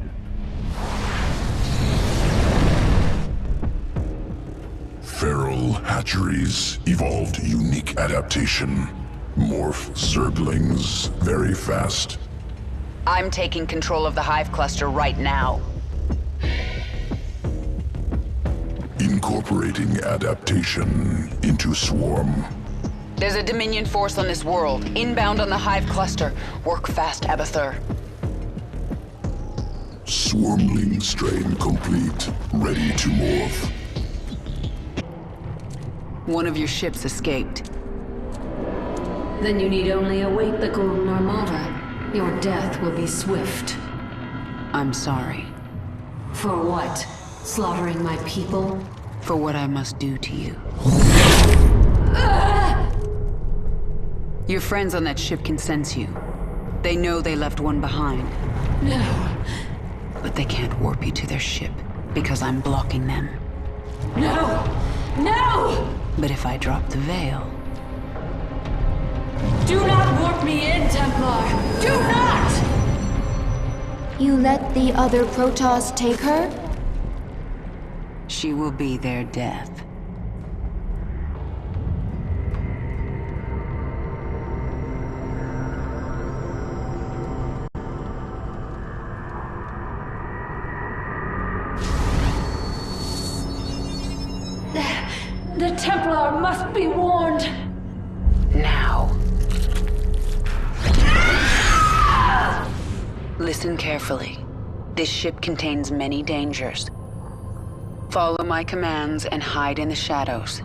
Feral hatcheries evolved unique adaptation. Morph Zerglings very fast. I'm taking control of the hive cluster right now. Incorporating adaptation into swarm. There's a Dominion force on this world, inbound on the hive cluster. Work fast, Abathur. Swarmling strain complete. Ready to morph. One of your ships escaped. Then you need only await the Golden Armada. Your death will be swift. I'm sorry. For what? Slaughtering my people? For what I must do to you. Your friends on that ship can sense you. They know they left one behind. No. But they can't warp you to their ship, because I'm blocking them. No! No! But if I drop the veil... Do not warp me in, Templar! Do not! You let the other Protoss take her? She will be their death. The Templar must be warned! Now. Listen carefully. This ship contains many dangers. Follow my commands and hide in the shadows.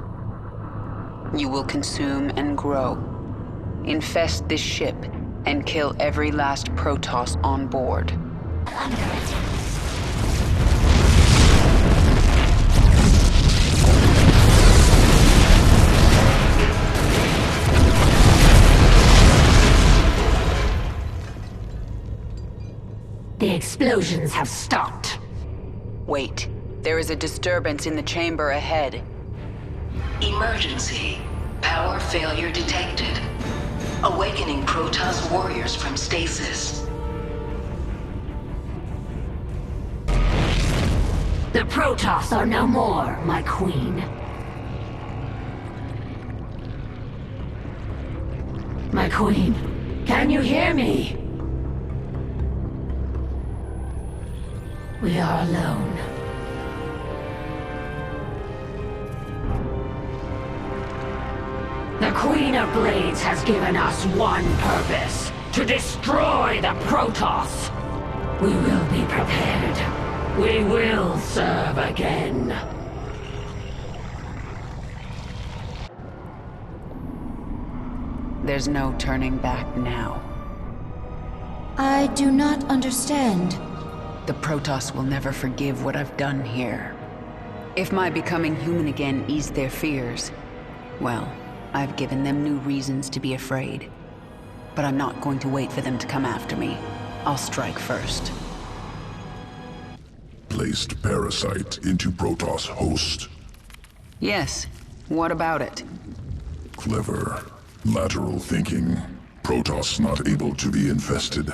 You will consume and grow. Infest this ship, and kill every last Protoss on board. The explosions have stopped. Wait, there is a disturbance in the chamber ahead. Emergency. Power failure detected. Awakening Protoss warriors from stasis. The Protoss are no more, my queen. My queen, can you hear me? We are alone. The Queen of Blades has given us one purpose: to destroy the Protoss. We will be prepared. We will serve again. There's no turning back now. I do not understand. The Protoss will never forgive what I've done here. If my becoming human again eased their fears, well, I've given them new reasons to be afraid. But I'm not going to wait for them to come after me. I'll strike first. Placed parasite into Protoss host. Yes. What about it? Clever. Lateral thinking. Protoss not able to be infested,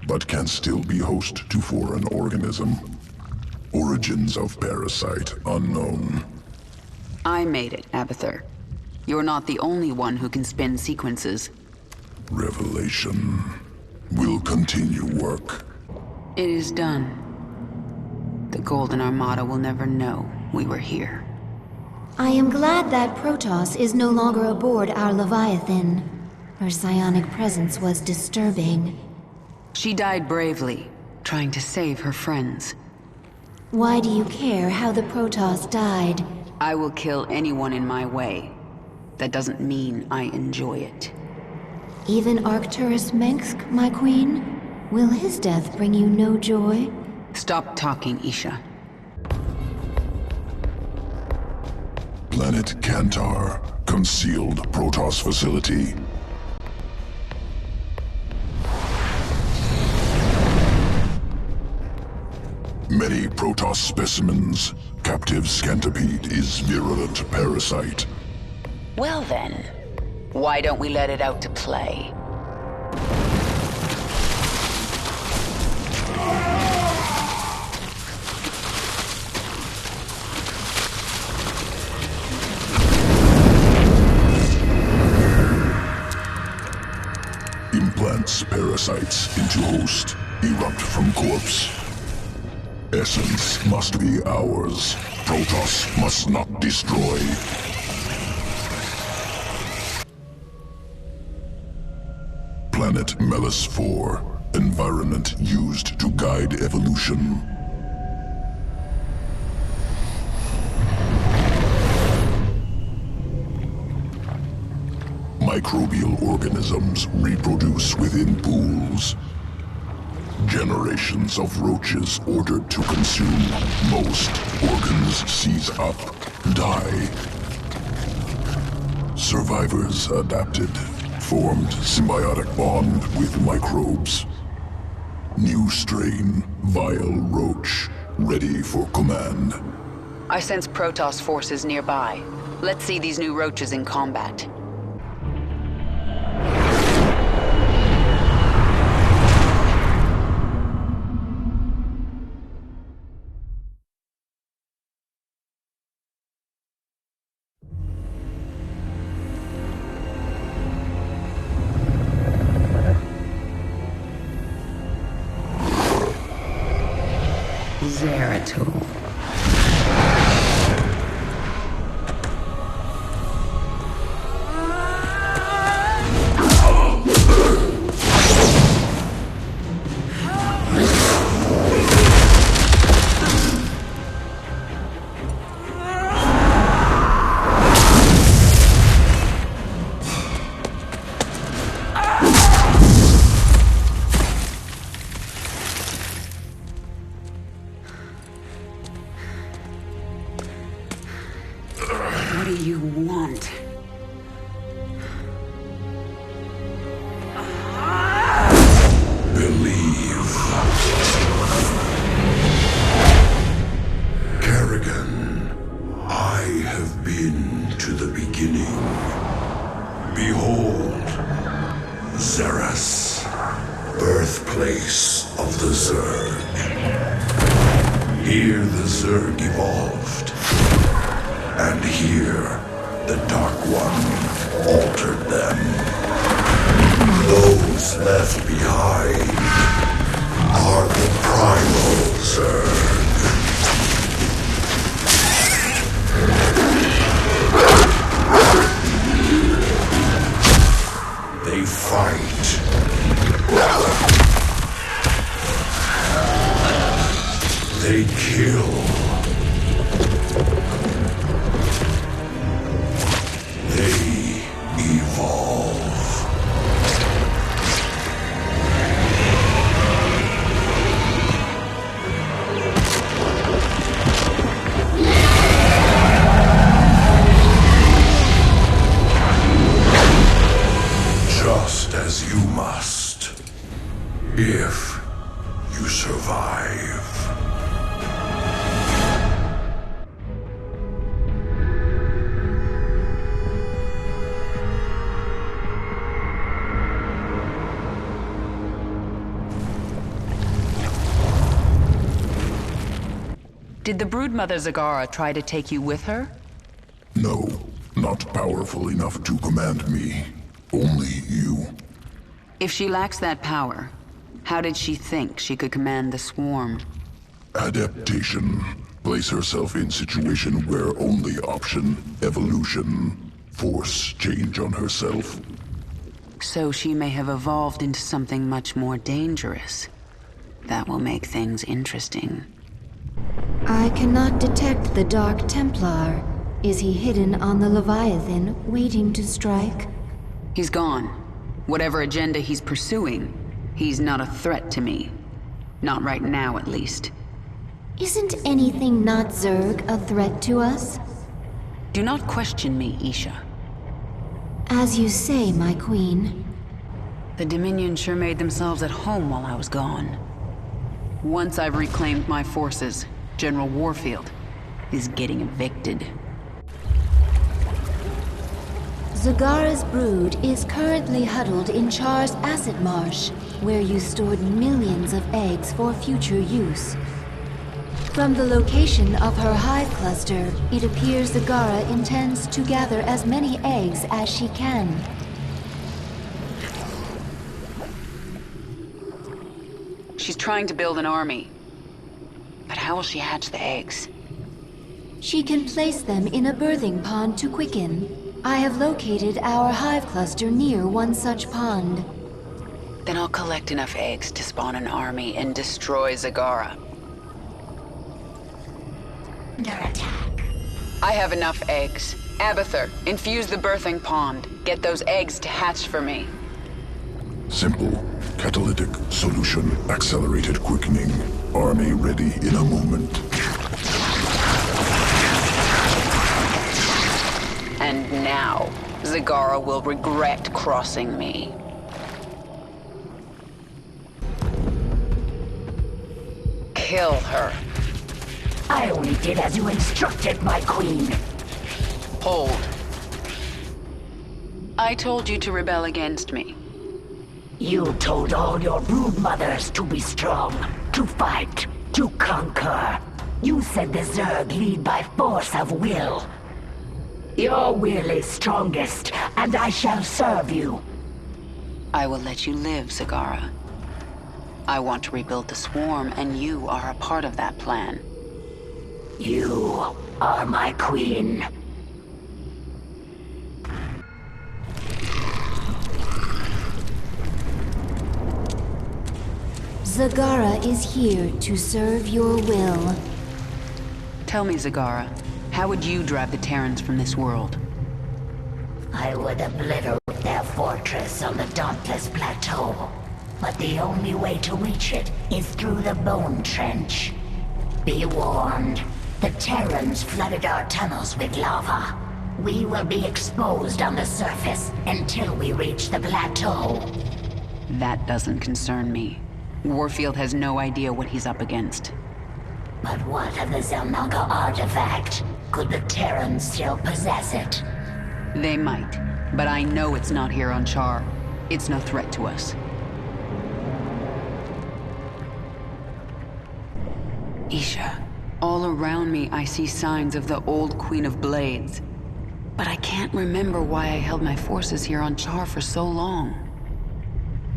but can still be host to foreign organism. Origins of parasite unknown. I made it, Abathur. You're not the only one who can spin sequences. Revelation. Will continue work. It is done. The Golden Armada will never know we were here. I am glad that Protoss is no longer aboard our Leviathan. Her psionic presence was disturbing. She died bravely, trying to save her friends. Why do you care how the Protoss died? I will kill anyone in my way. That doesn't mean I enjoy it. Even Arcturus Mengsk, my queen? Will his death bring you no joy? Stop talking, Isha. Planet Kantar. Concealed Protoss facility. Many Protoss specimens. Captive Scantipede is virulent parasite. Well then, why don't we let it out to play? Implants parasites into host. Erupt from corpse. Essence must be ours. Protoss must not destroy. Planet Melis 4. Environment used to guide evolution. Microbial organisms reproduce within pools. Generations of roaches ordered to consume. Most organs seize up, die. Survivors adapted, formed symbiotic bond with microbes. New strain, vile roach, ready for command. I sense Protoss forces nearby. Let's see these new roaches in combat. Zeratul. What do you want? Believe. Kerrigan, I have been to the beginning. Behold, Xeras, birthplace of the Zerg. Here the Zerg evolved, and here the Dark One altered them. Those left behind are the primal Zerg. They fight. They kill. They evolve. Just as you must, if you survive. Did the broodmother Zagara try to take you with her? No, not powerful enough to command me. Only you. If she lacks that power, how did she think she could command the swarm? Adaptation. Place herself in situation where only option, evolution. Force change on herself. So she may have evolved into something much more dangerous. That will make things interesting. I cannot detect the Dark Templar. Is he hidden on the Leviathan, waiting to strike? He's gone. Whatever agenda he's pursuing, he's not a threat to me. Not right now, at least. Isn't anything not Zerg a threat to us? Do not question me, Isha. As you say, my queen. The Dominion sure made themselves at home while I was gone. Once I've reclaimed my forces, General Warfield is getting evicted. Zagara's brood is currently huddled in Char's acid marsh, where you stored millions of eggs for future use. From the location of her hive cluster, it appears Zagara intends to gather as many eggs as she can. She's trying to build an army. But how will she hatch the eggs? She can place them in a birthing pond to quicken. I have located our hive cluster near one such pond. Then I'll collect enough eggs to spawn an army and destroy Zagara. Under attack. I have enough eggs. Abathur, infuse the birthing pond. Get those eggs to hatch for me. Simple. Catalytic solution. Accelerated quickening. Army ready in a moment. And now, Zagara will regret crossing me. Kill her. I only did as you instructed, my queen. Hold. I told you to rebel against me. You told all your broodmothers to be strong, to fight, to conquer. You said the Zerg lead by force of will. Your will is strongest, and I shall serve you. I will let you live, Zagara. I want to rebuild the swarm, and you are a part of that plan. You are my queen. Zagara is here to serve your will. Tell me, Zagara, how would you drive the Terrans from this world? I would obliterate their fortress on the Dauntless Plateau. But the only way to reach it is through the Bone Trench. Be warned, the Terrans flooded our tunnels with lava. We will be exposed on the surface until we reach the plateau. That doesn't concern me. Warfield has no idea what he's up against. But what of the Zelnaga artifact? Could the Terrans still possess it? They might, but I know it's not here on Char. It's no threat to us. Isha, all around me I see signs of the old Queen of Blades. But I can't remember why I held my forces here on Char for so long.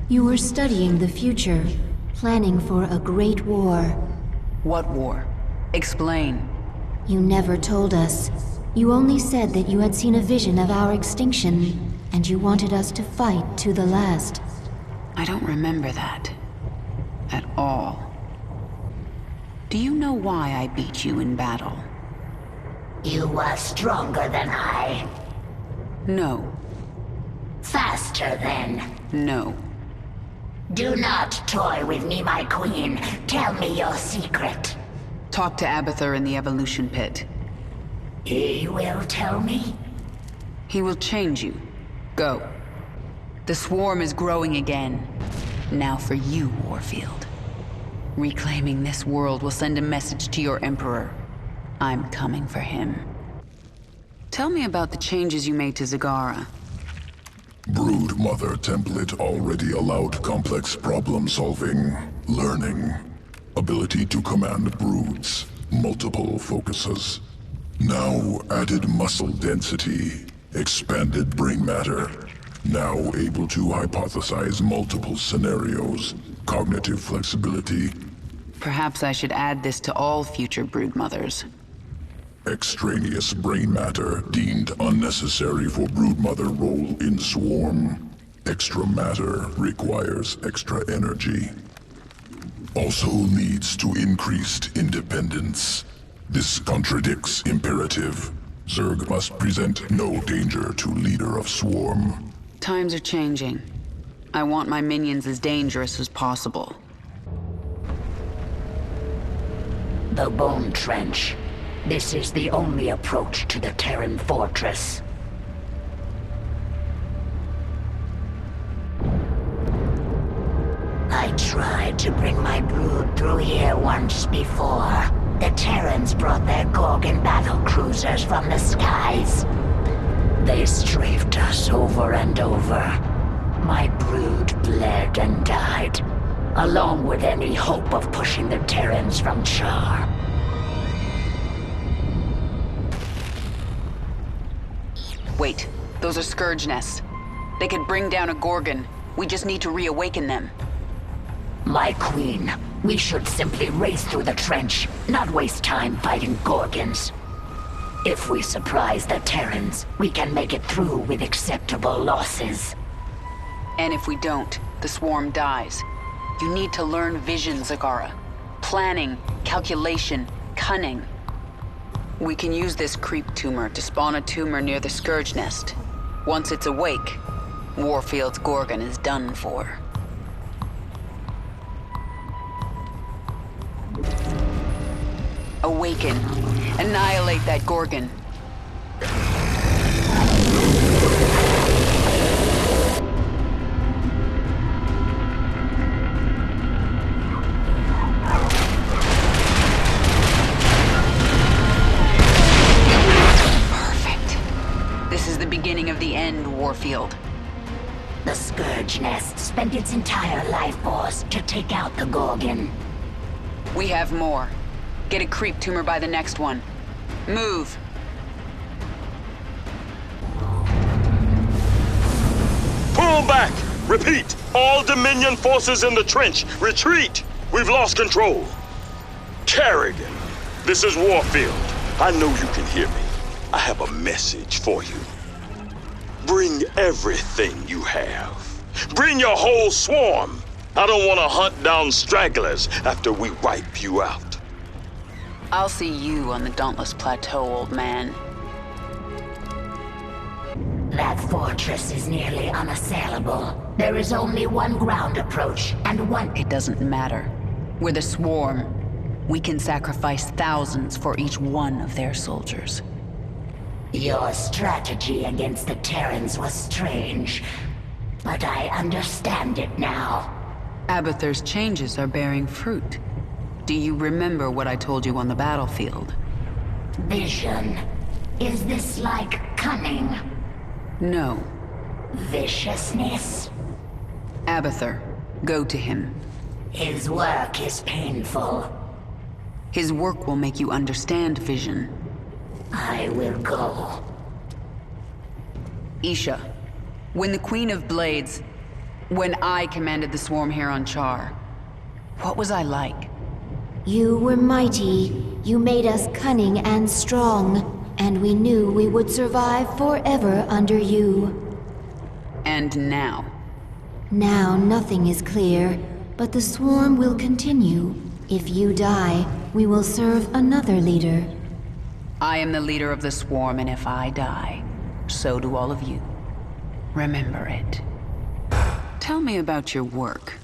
You were studying the future, planning for a great war. What war? Explain. You never told us. You only said that you had seen a vision of our extinction, and you wanted us to fight to the last. I don't remember that. At all. Do you know why I beat you in battle? You were stronger than I. No. Faster then. No. Do not toy with me, my queen. Tell me your secret. Talk to Abathur in the evolution pit. He will tell me? He will change you. Go. The swarm is growing again. Now for you, Warfield. Reclaiming this world will send a message to your Emperor. I'm coming for him. Tell me about the changes you made to Zagara. Brood Mother template already allowed complex problem-solving, learning, ability to command broods, multiple focuses. Now added muscle density, expanded brain matter. Now able to hypothesize multiple scenarios, cognitive flexibility. Perhaps I should add this to all future brood mothers. Extraneous brain matter deemed unnecessary for broodmother role in swarm. Extra matter requires extra energy. Also leads to increased independence. This contradicts imperative. Zerg must present no danger to leader of swarm. Times are changing. I want my minions as dangerous as possible. The Bone Trench. This is the only approach to the Terran fortress. I tried to bring my brood through here once before. The Terrans brought their Gorgon battle cruisers from the skies. They strafed us over and over. My brood bled and died, along with any hope of pushing the Terrans from Char. Wait, those are Scourge nests. They could bring down a Gorgon. We just need to reawaken them. My queen, we should simply race through the trench, not waste time fighting Gorgons. If we surprise the Terrans, we can make it through with acceptable losses. And if we don't, the swarm dies. You need to learn vision, Zagara. Planning, calculation, cunning. We can use this creep tumor to spawn a tumor near the Scourge nest. Once it's awake, Warfield's Gorgon is done for. Awaken. Annihilate that Gorgon. Beginning of the end, Warfield. The Scourge Nest spent its entire life force to take out the Gorgon. We have more. Get a creep tumor by the next one. Move! Pull back! Repeat! All Dominion forces in the trench! Retreat! We've lost control! Kerrigan, this is Warfield. I know you can hear me. I have a message for you. Bring everything you have. Bring your whole swarm. I don't want to hunt down stragglers after we wipe you out. I'll see you on the Dauntless Plateau, old man. That fortress is nearly unassailable. There is only one ground approach, and one... It doesn't matter. We're the swarm. We can sacrifice thousands for each one of their soldiers. Your strategy against the Terrans was strange, but I understand it now. Abathur's changes are bearing fruit. Do you remember what I told you on the battlefield? Vision. Is this like cunning? No. Viciousness? Abathur, go to him. His work is painful. His work will make you understand Vision. I will go. Isha, when the Queen of Blades... When I commanded the swarm here on Char, what was I like? You were mighty. You made us cunning and strong, and we knew we would survive forever under you. And now? Now nothing is clear, but the swarm will continue. If you die, we will serve another leader. I am the leader of the swarm, and if I die, so do all of you. Remember it. Tell me about your work.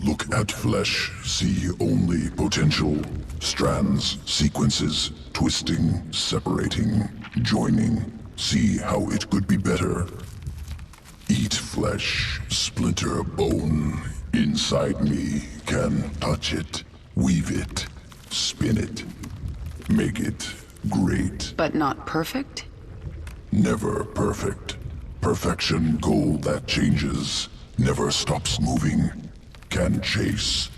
Look at flesh, see only potential. Strands, sequences, twisting, separating, joining. See how it could be better. Eat flesh, splinter bone. Inside me, can touch it, weave it, spin it, make it great. But not perfect? Never perfect. Perfection goal that changes. Never stops moving. Can chase.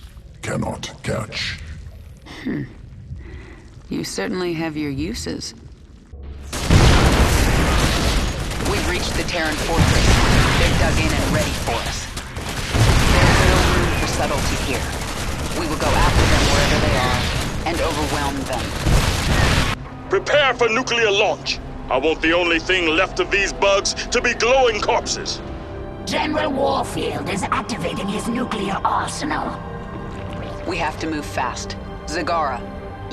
Cannot catch. You certainly have your uses. We've reached the Terran fortress. They're dug in and ready for us. There's no room for subtlety here. We will go after them wherever they are, and overwhelm them. Prepare for nuclear launch. I want the only thing left of these bugs to be glowing corpses. General Warfield is activating his nuclear arsenal. We have to move fast. Zagara,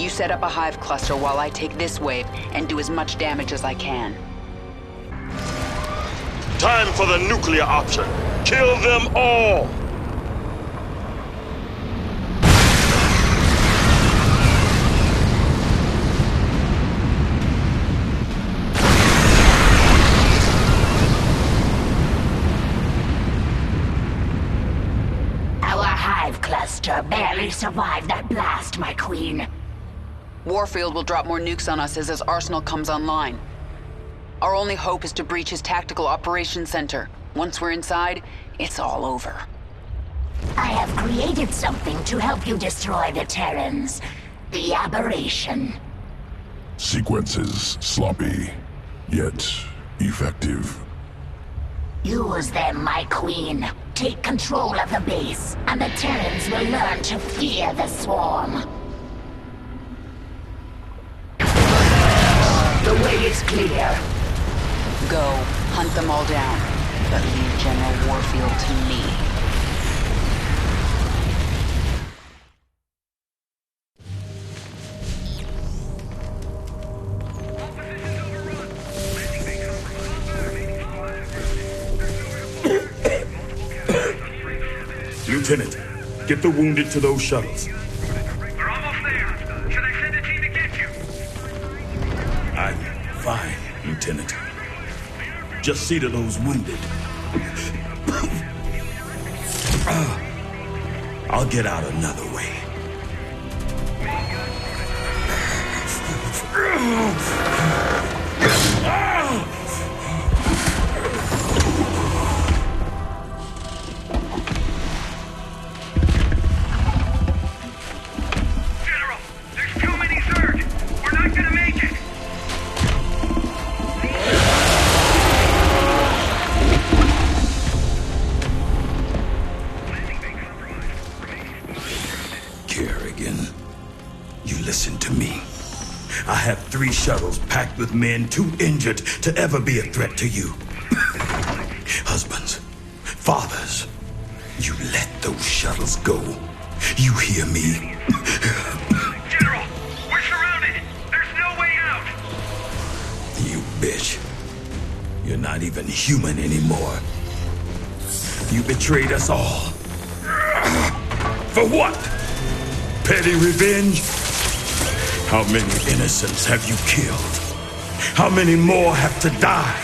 you set up a hive cluster while I take this wave and do as much damage as I can. Time for the nuclear option. Kill them all! Cluster barely survived that blast, my queen. Warfield will drop more nukes on us as his arsenal comes online. Our only hope is to breach his tactical operations center. Once we're inside, it's all over. I have created something to help you destroy the Terrans. The aberration. Sequences sloppy, yet effective. Use them, my queen. Take control of the base, and the Terrans will learn to fear the swarm. The way is clear. Go, hunt them all down, but leave General Warfield to me. Lieutenant, get the wounded to those shuttles. We're almost there. Should I send a team to get you? I'm fine, Lieutenant. Just see to those wounded. I'll get out another way. I have 3 shuttles packed with men too injured to ever be a threat to you. Husbands, fathers, you let those shuttles go. You hear me? General, we're surrounded. There's no way out. You bitch. You're not even human anymore. You betrayed us all. For what? Petty revenge? How many innocents have you killed? How many more have to die?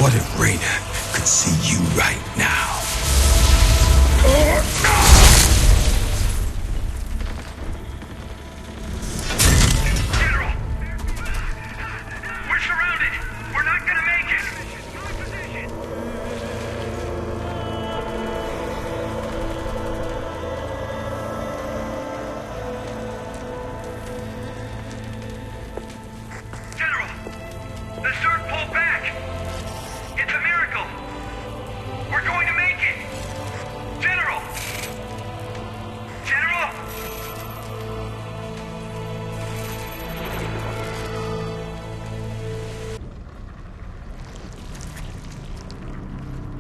What if Raina could see you right now? Oh, no!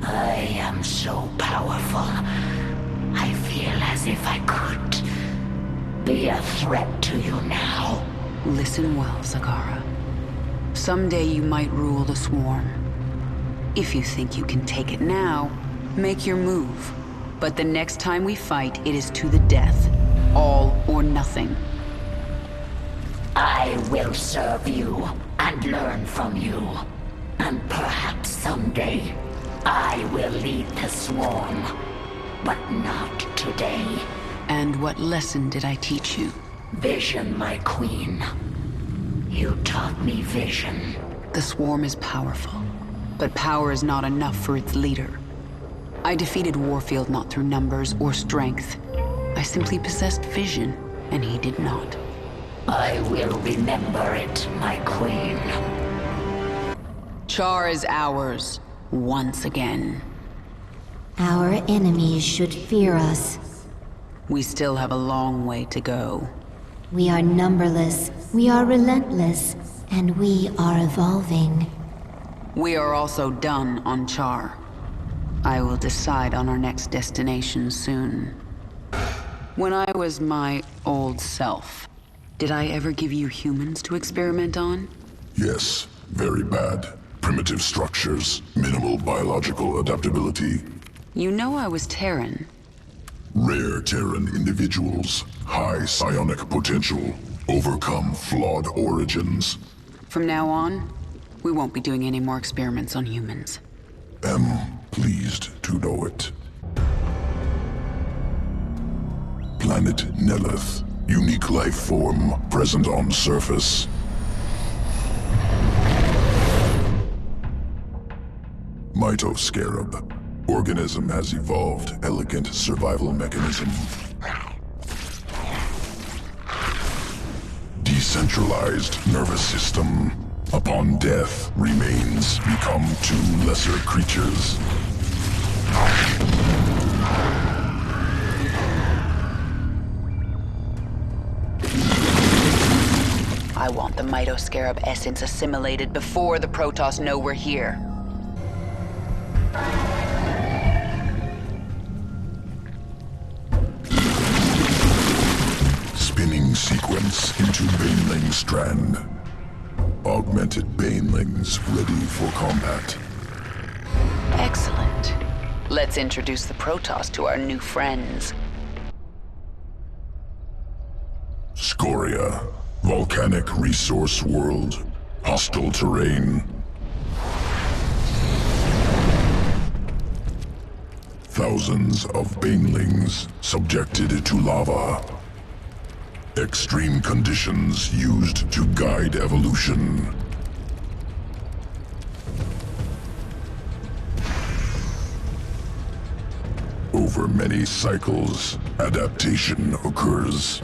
I am so powerful. I feel as if I could be a threat to you now. Listen well, Zakara. Someday you might rule the Swarm. If you think you can take it now, make your move. But the next time we fight, it is to the death. All or nothing. I will serve you and learn from you. And perhaps someday, I will lead the Swarm. But not today. And what lesson did I teach you? Vision, my queen. You taught me vision. The Swarm is powerful, but power is not enough for its leader. I defeated Warfield not through numbers or strength. I simply possessed vision, and he did not. I will remember it, my queen. Char is ours, once again. Our enemies should fear us. We still have a long way to go. We are numberless, we are relentless, and we are evolving. We are also done on Char. I will decide on our next destination soon. When I was my old self, did I ever give you humans to experiment on? Yes, very bad. Primitive structures, minimal biological adaptability. You know I was Terran. Rare Terran individuals, high psionic potential, overcome flawed origins. From now on, we won't be doing any more experiments on humans. Am pleased to know it. Planet Nelith. Unique life form present on surface. Mitoscarab. Organism has evolved elegant survival mechanism. Decentralized nervous system. Upon death, remains become two lesser creatures. I want the Mitoscarab essence assimilated before the Protoss know we're here. Spinning sequence into Baneling strand. Augmented Banelings ready for combat. Excellent. Let's introduce the Protoss to our new friends. Scoria. Volcanic resource world. Hostile terrain. Thousands of Banelings subjected to lava. Extreme conditions used to guide evolution. Over many cycles, adaptation occurs.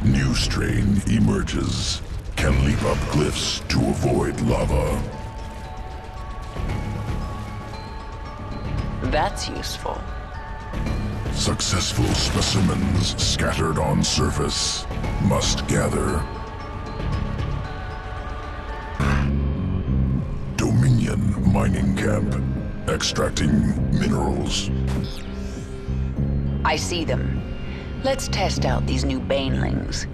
New strain emerges, can leap up cliffs to avoid lava. That's useful. Successful specimens scattered on surface must gather. Dominion mining camp, extracting minerals. I see them. Let's test out these new Banelings.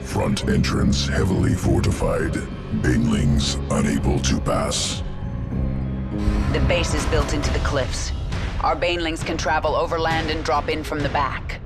Front entrance heavily fortified. Banelings unable to pass. The base is built into the cliffs. Our banelings can travel overland and drop in from the back.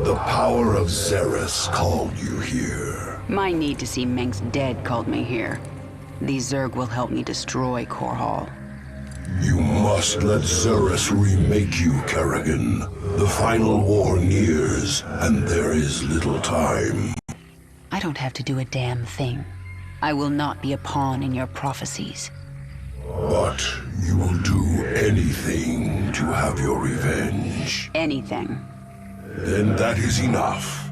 The power of Xeris called you here. My need to see Mengsk dead called me here. These Zerg will help me destroy Core Hall. You must let Xeris remake you, Kerrigan. The final war nears, and there is little time. I don't have to do a damn thing. I will not be a pawn in your prophecies. But you will do anything to have your revenge. Anything. Then that is enough.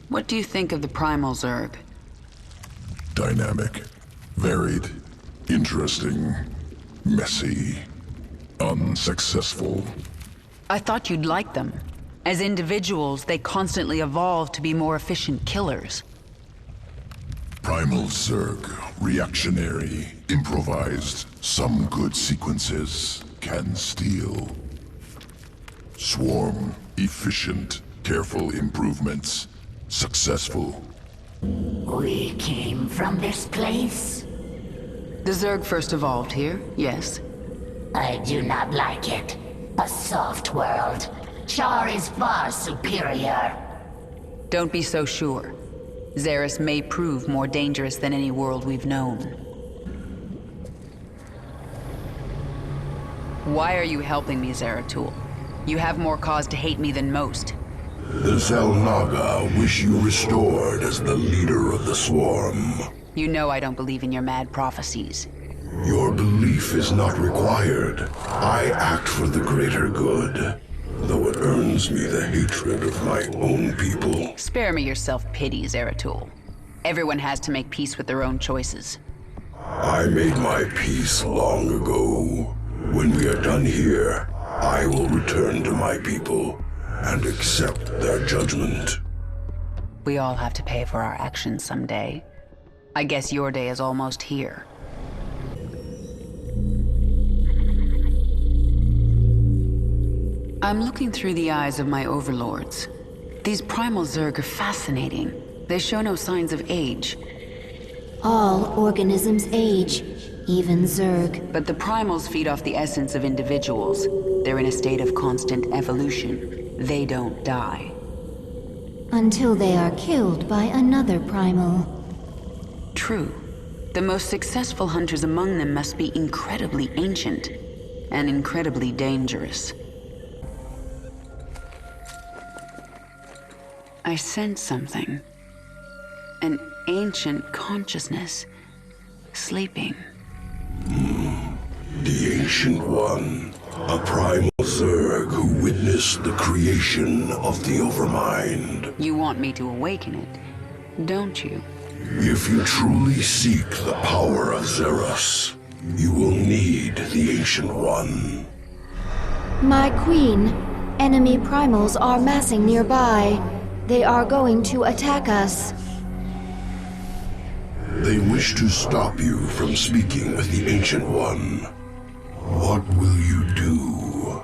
What do you think of the Primal Zerg? Dynamic, varied, interesting, messy, unsuccessful. I thought you'd like them. As individuals, they constantly evolve to be more efficient killers. Primal Zerg, reactionary, improvised, some good sequences can steal. Swarm, efficient, careful improvements, successful. We came from this place? The Zerg first evolved here, yes. I do not like it. A soft world. Char is far superior. Don't be so sure. Xeris may prove more dangerous than any world we've known. Why are you helping me, Zeratul? You have more cause to hate me than most. The Xel'Naga wish you restored as the leader of the Swarm. You know I don't believe in your mad prophecies. Your belief is not required. I act for the greater good, though it earns me the hatred of my own people. Spare me your self-pity, Zeratul. Everyone has to make peace with their own choices. I made my peace long ago. When we are done here, I will return to my people and accept their judgment. We all have to pay for our actions someday. I guess your day is almost here. I'm looking through the eyes of my overlords. These primal Zerg are fascinating. They show no signs of age. All organisms age, even Zerg. But the primals feed off the essence of individuals. They're in a state of constant evolution. They don't die. Until they are killed by another primal. True. The most successful hunters among them must be incredibly ancient and incredibly dangerous. I sense something. An ancient consciousness. Sleeping. The Ancient One. A primal Zerg who witnessed the creation of the Overmind. You want me to awaken it, don't you? If you truly seek the power of Xeris, you will need the Ancient One. My queen, enemy primals are massing nearby. They are going to attack us. They wish to stop you from speaking with the Ancient One. What will you do?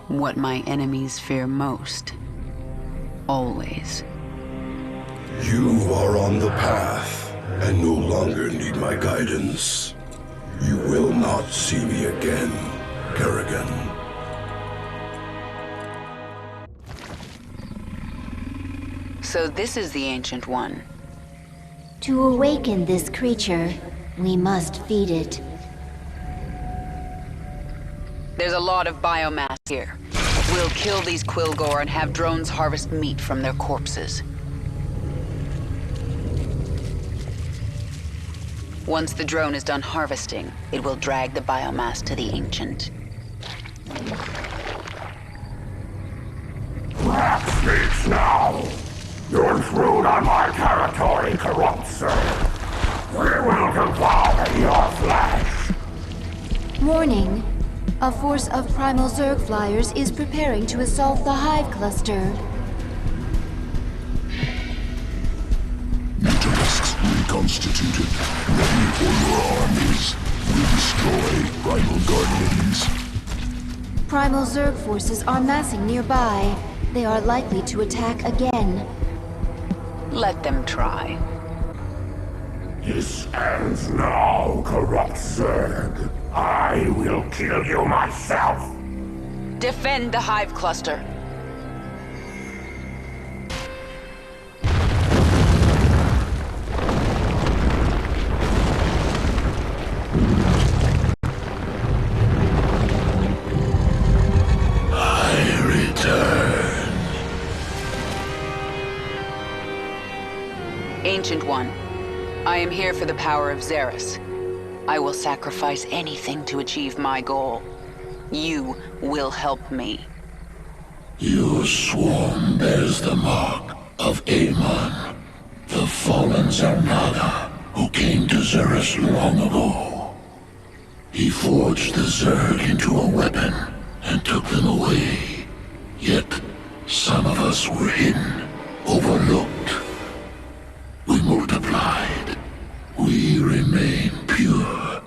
What my enemies fear most. Always. You are on the path, and no longer need my guidance. You will not see me again, Kerrigan. So this is the Ancient One. To awaken this creature, we must feed it. There's a lot of biomass here. We'll kill these Quilgore and have drones harvest meat from their corpses. Once the drone is done harvesting, it will drag the biomass to the Ancient. Rat speaks now! You intrude on my territory, corrupt sir. We will devour your flesh! Warning. A force of primal Zerg flyers is preparing to assault the Hive cluster. reconstituted, ready for your armies. We destroy Primal Guardians. Primal Zerg forces are massing nearby. They are likely to attack again. Let them try. This ends now, corrupt Zerg. I will kill you myself. Defend the Hive Cluster. I return. Ancient One, I am here for the power of Xeris. I will sacrifice anything to achieve my goal. You will help me. Your swarm bears the mark of Amon, the fallen Zarnaga who came to Xeris long ago. He forged the Zerg into a weapon and took them away. Yet, some of us were hidden, overlooked. We multiplied. We remain pure.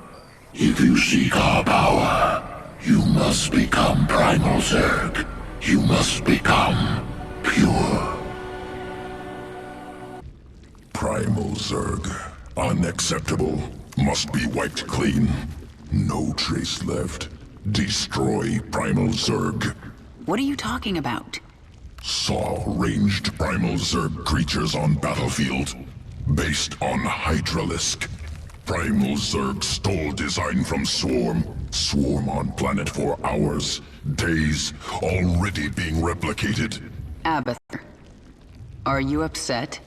If you seek our power, you must become Primal Zerg. You must become pure. Primal Zerg. Unacceptable. Must be wiped clean. No trace left. Destroy Primal Zerg. What are you talking about? Saw ranged Primal Zerg creatures on battlefield. Based on Hydralisk. Primal Zerg stole design from Swarm. Swarm on planet for hours, days, already being replicated. Abathur, are you upset?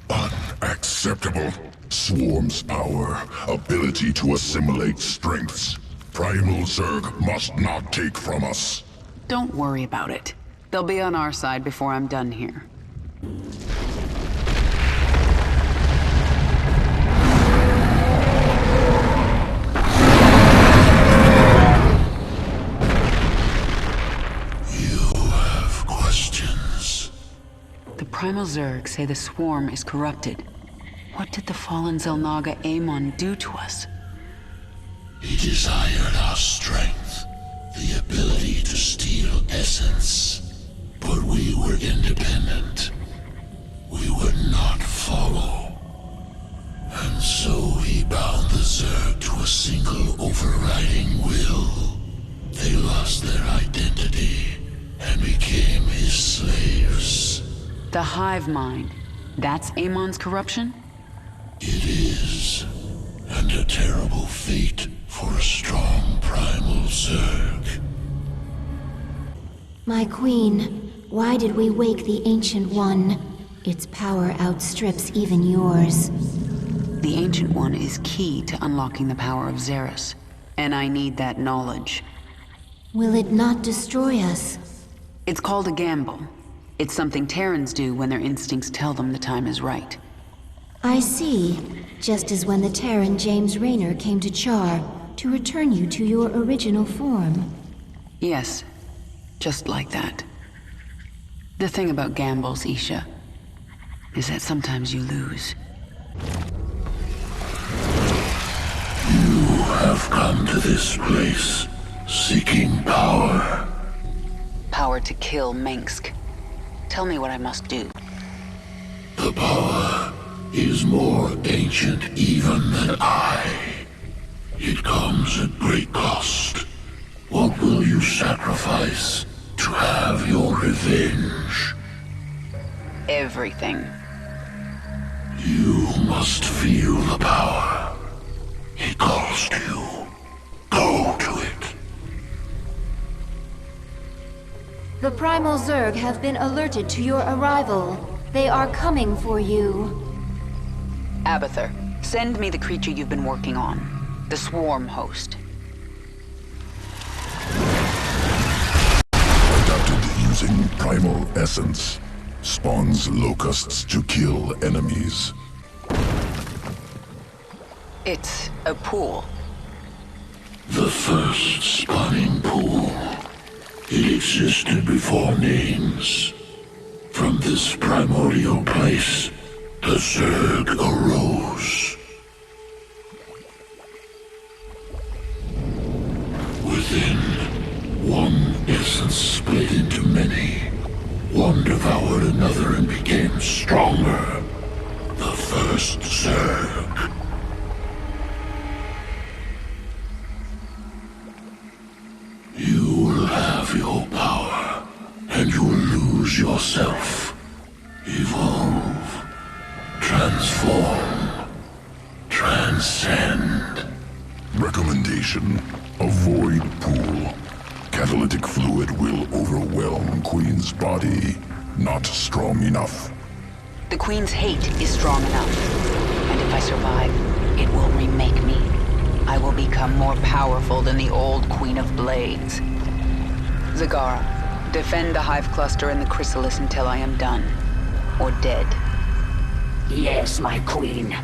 Unacceptable. Swarm's power, ability to assimilate strengths. Primal Zerg must not take from us. Don't worry about it. They'll be on our side before I'm done here. The Primal Zerg say the Swarm is corrupted. What did the fallen Zelnaga Amon do to us? He desired our strength, the ability to steal essence. But we were independent. We would not follow. And so he bound the Zerg to a single overriding will. They lost their identity and became his slaves. The hive mind. That's Amon's corruption? It is. And a terrible fate for a strong Primal Zerg. My queen, why did we wake the Ancient One? Its power outstrips even yours. The Ancient One is key to unlocking the power of Xeris, and I need that knowledge. Will it not destroy us? It's called a gamble. It's something Terrans do when their instincts tell them the time is right. I see. Just as when the Terran James Raynor came to Char to return you to your original form. Yes, just like that. The thing about gambles, Isha, is that sometimes you lose. You have come to this place, seeking power. Power to kill Mengsk. Tell me what I must do. The power is more ancient even than I. It comes at great cost. What will you sacrifice to have your revenge? Everything. You must feel the power. It calls to you. Go to it. The Primal Zerg have been alerted to your arrival. They are coming for you. Abathur, send me the creature you've been working on. The Swarm host. Adapted using primal essence. Spawns locusts to kill enemies. It's a pool. The first spawning pool. It existed before names. From this primordial place, the Zerg arose. am stronger. The first Zerg. You will have your power, and you will lose yourself. Evolve. Transform. Transcend. Recommendation: avoid pool. Catalytic fluid will overwhelm Queen's body. Not strong enough. The Queen's hate is strong enough. And if I survive, it will remake me. I will become more powerful than the old Queen of Blades. Zagara, defend the Hive Cluster and the Chrysalis until I am done. Or dead. Yes, my queen.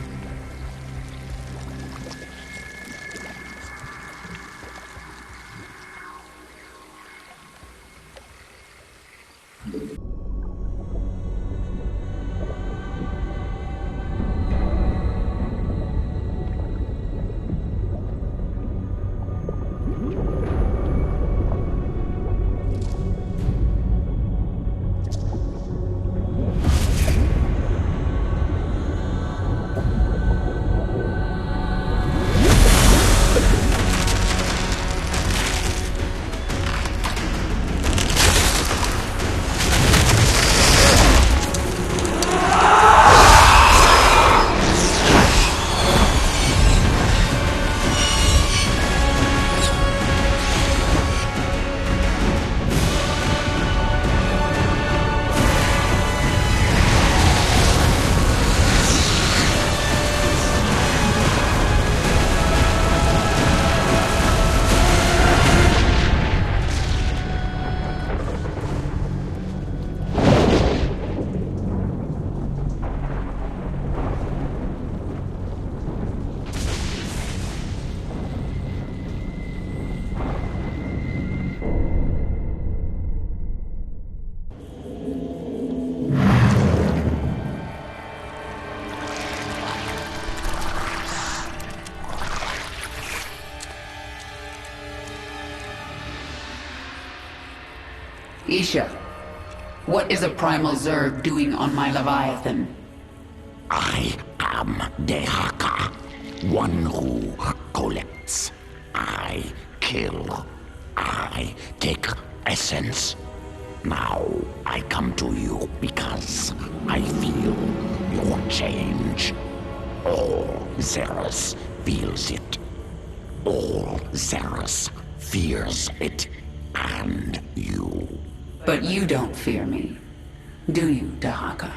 Isha, what is a primal Zerg doing on my Leviathan? I am Dehaka, one who collects. I kill. I take essence. Now I come to you because I feel your change. All Xeris feels it. All Xeris fears it. And you. But you don't fear me, do you, Dahaka?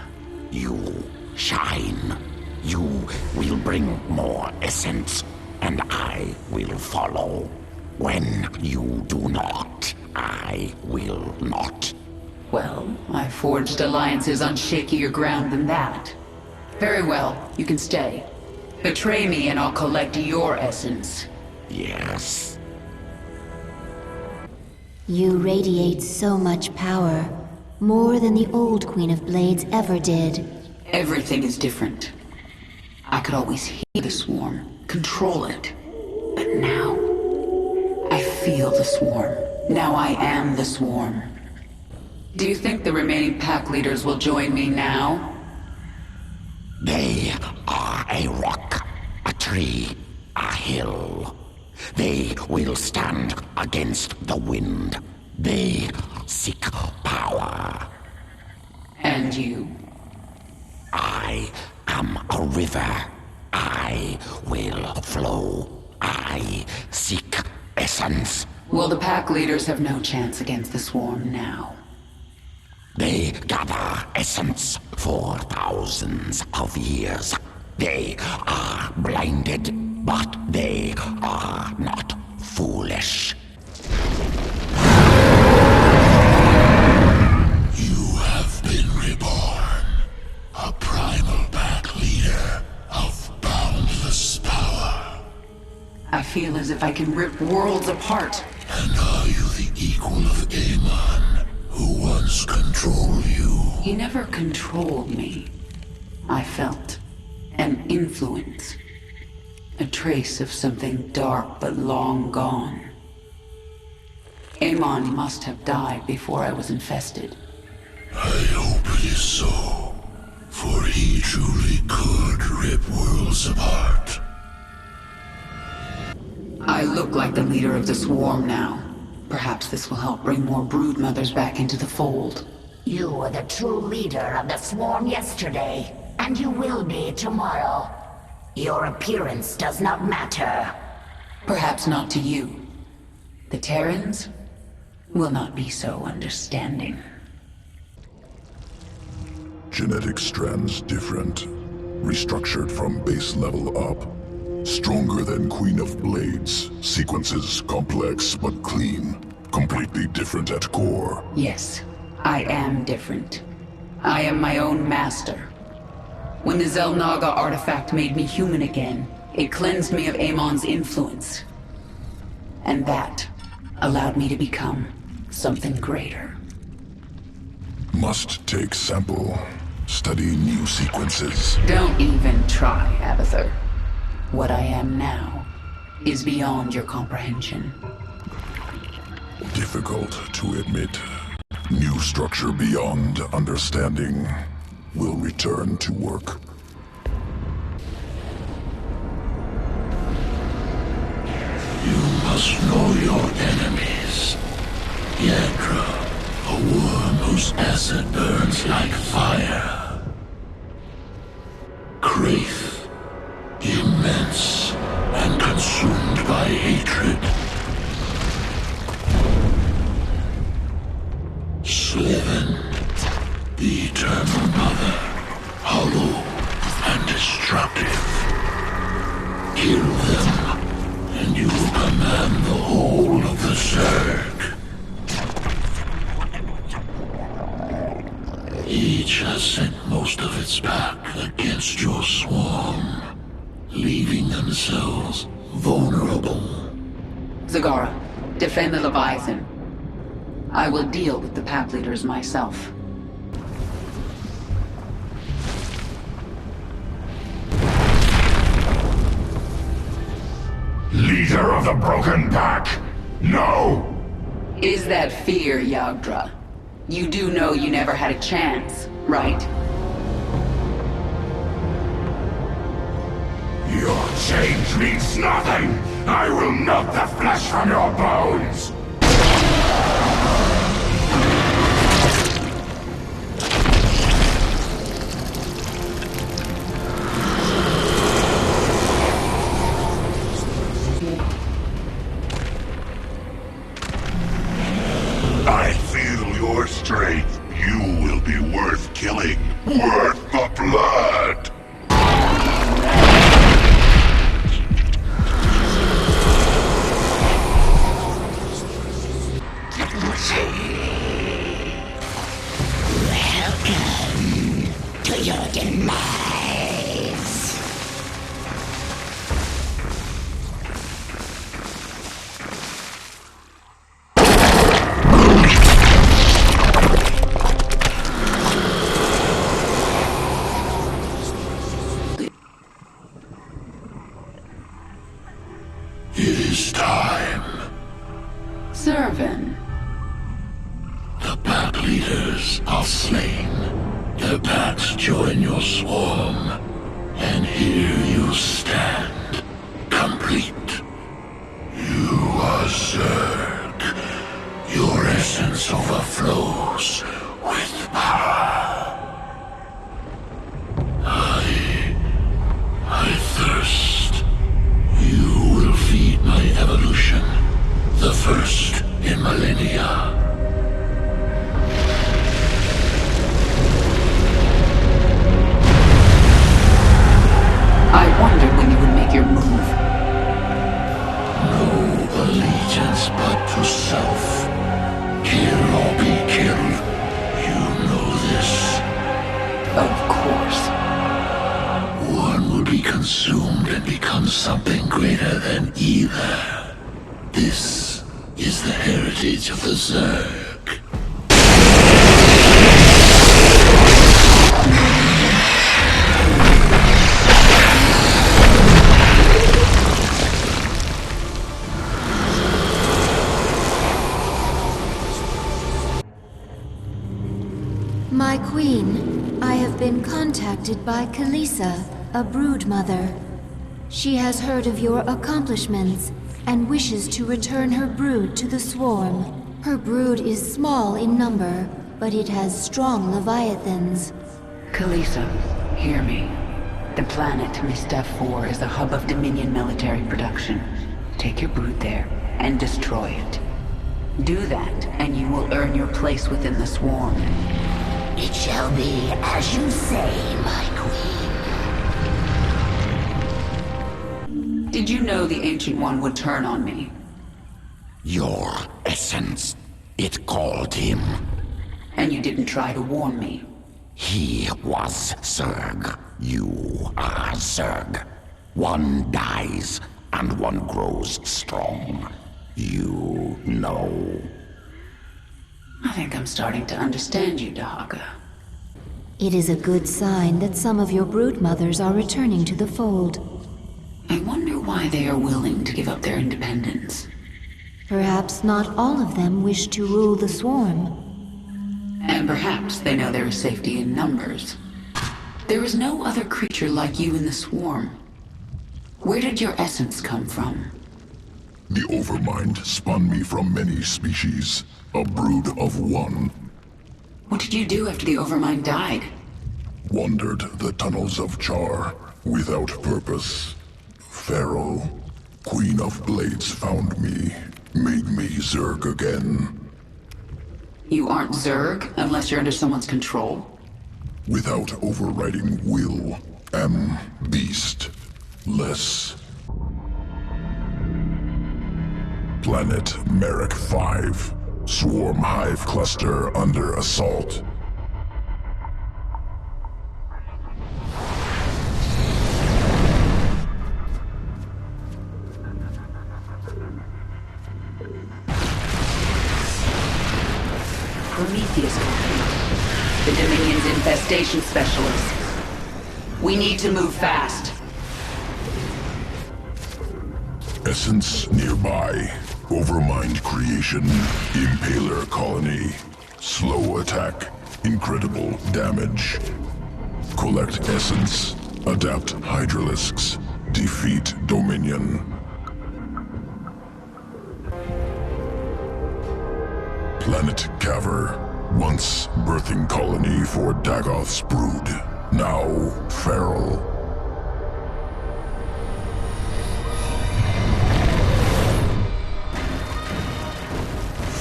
You shine. You will bring more essence, and I will follow. When you do not, I will not. Well, I forged alliances on shakier ground than that. Very well, you can stay. Betray me and I'll collect your essence. Yes. You radiate so much power. More than the old Queen of Blades ever did. Everything is different. I could always hear the swarm, control it. But now, I feel the swarm. Now I am the swarm. Do you think the remaining pack leaders will join me now? They are a rock, a tree, a hill. They will stand against the wind. They seek power. And you? I am a river. I will flow. I seek essence. Well, the pack leaders have no chance against the swarm now. They gather essence for thousands of years. They are blinded, but they are not foolish. You have been reborn. A primal pack leader of boundless power. I feel as if I can rip worlds apart. And are you the equal of Amon, who once controlled you? He never controlled me. I felt an influence. A trace of something dark but long gone. Amon must have died before I was infested. I hope it is so. He truly could rip worlds apart. I look like the leader of the swarm now. Perhaps this will help bring more brood mothers back into the fold. You were the true leader of the swarm yesterday, and you will be tomorrow. Your appearance does not matter. Perhaps not to you. The Terrans will not be so understanding. Genetic strands different. Restructured from base level up. Stronger than Queen of Blades. Sequences complex but clean. Completely different at core. Yes, I am different. I am my own master. When the Zelnaga artifact made me human again, it cleansed me of Amon's influence. And that allowed me to become something greater. Must take sample. Study new sequences. Don't even try, Abathur. What I am now is beyond your comprehension. Difficult to admit. New structure beyond understanding. Will return to work. You must know your enemies. Yadra, a worm whose acid burns like fire. Kraith, immense and consumed by hatred. Sliven, the eternal mother, hollow and destructive. Kill them, and you will command the whole of the Zerg. Each has sent most of its pack against your swarm, leaving themselves vulnerable. Zagara, defend the Leviathan. I will deal with the pack leaders myself. Leader of the Broken Pack, no! Is that fear, Yagdra? You do know you never had a chance, right? Your change means nothing! I will melt the flesh from your bones! I feel your strength. You will be worth killing. Worth the blood! Welcome to your demise. It is time. Servant. The pack leaders are slain. Their packs join your swarm. And here you stand, complete. You are Zerg. Your essence overflows with power. I thirst. You will feed my evolution, the first in millennia. I wondered when you would make your move. No allegiance but to self. Kill or be killed. You know this. Of course. One will be consumed and become something greater than either. This is the heritage of the Zerg. My queen, I have been contacted contacted by Kalisa, a brood mother. She has heard of your accomplishments and wishes to return her brood to the swarm. Her brood is small in number, but it has strong leviathans. Kalisa, hear me. The planet Mistaf 4 is a hub of Dominion military production. Take your brood there and destroy it. Do that, and you will earn your place within the swarm. It shall be as you say, my queen. Did you know the Ancient One would turn on me? Your essence, it called him. And you didn't try to warn me? He was Zerg. You are Zerg. One dies, and one grows strong. You know. I think I'm starting to understand you, Dahaga. It is a good sign that some of your brood mothers are returning to the fold. I wonder why they are willing to give up their independence. Perhaps not all of them wish to rule the swarm. And perhaps they know there is safety in numbers. There is no other creature like you in the swarm. Where did your essence come from? The Overmind spun me from many species, a brood of one. What did you do after the Overmind died? Wandered the tunnels of Char, without purpose. Pharaoh, Queen of Blades, found me, made me Zerg again. You aren't Zerg unless you're under someone's control? Without overriding will, am beast. Less. Planet Merrick 5. Swarm hive cluster under assault. Prometheus Company, the Dominion's infestation specialist. We need to move fast. Essence nearby. Overmind creation. Impaler colony. Slow attack. Incredible damage. Collect essence. Adapt hydralisks. Defeat Dominion. Planet Caver. Once birthing colony for Dagoth's brood. Now feral.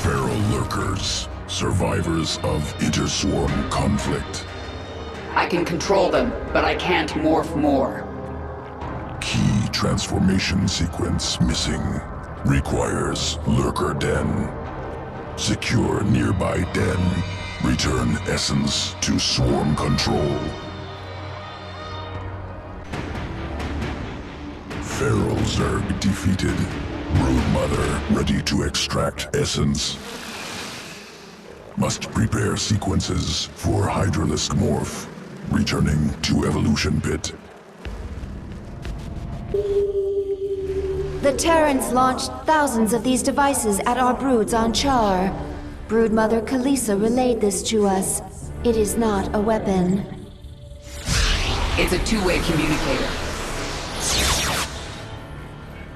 Feral lurkers. Survivors of interswarm conflict. I can control them, but I can't morph more. Key transformation sequence missing. Requires lurker den. Secure nearby den. Return essence to swarm control. Feral Zerg defeated. Broodmother ready to extract essence. Must prepare sequences for Hydralisk morph. Returning to evolution pit. The Terrans launched thousands of these devices at our broods on Char. Broodmother Kalisa relayed this to us. It is not a weapon. It's a two-way communicator.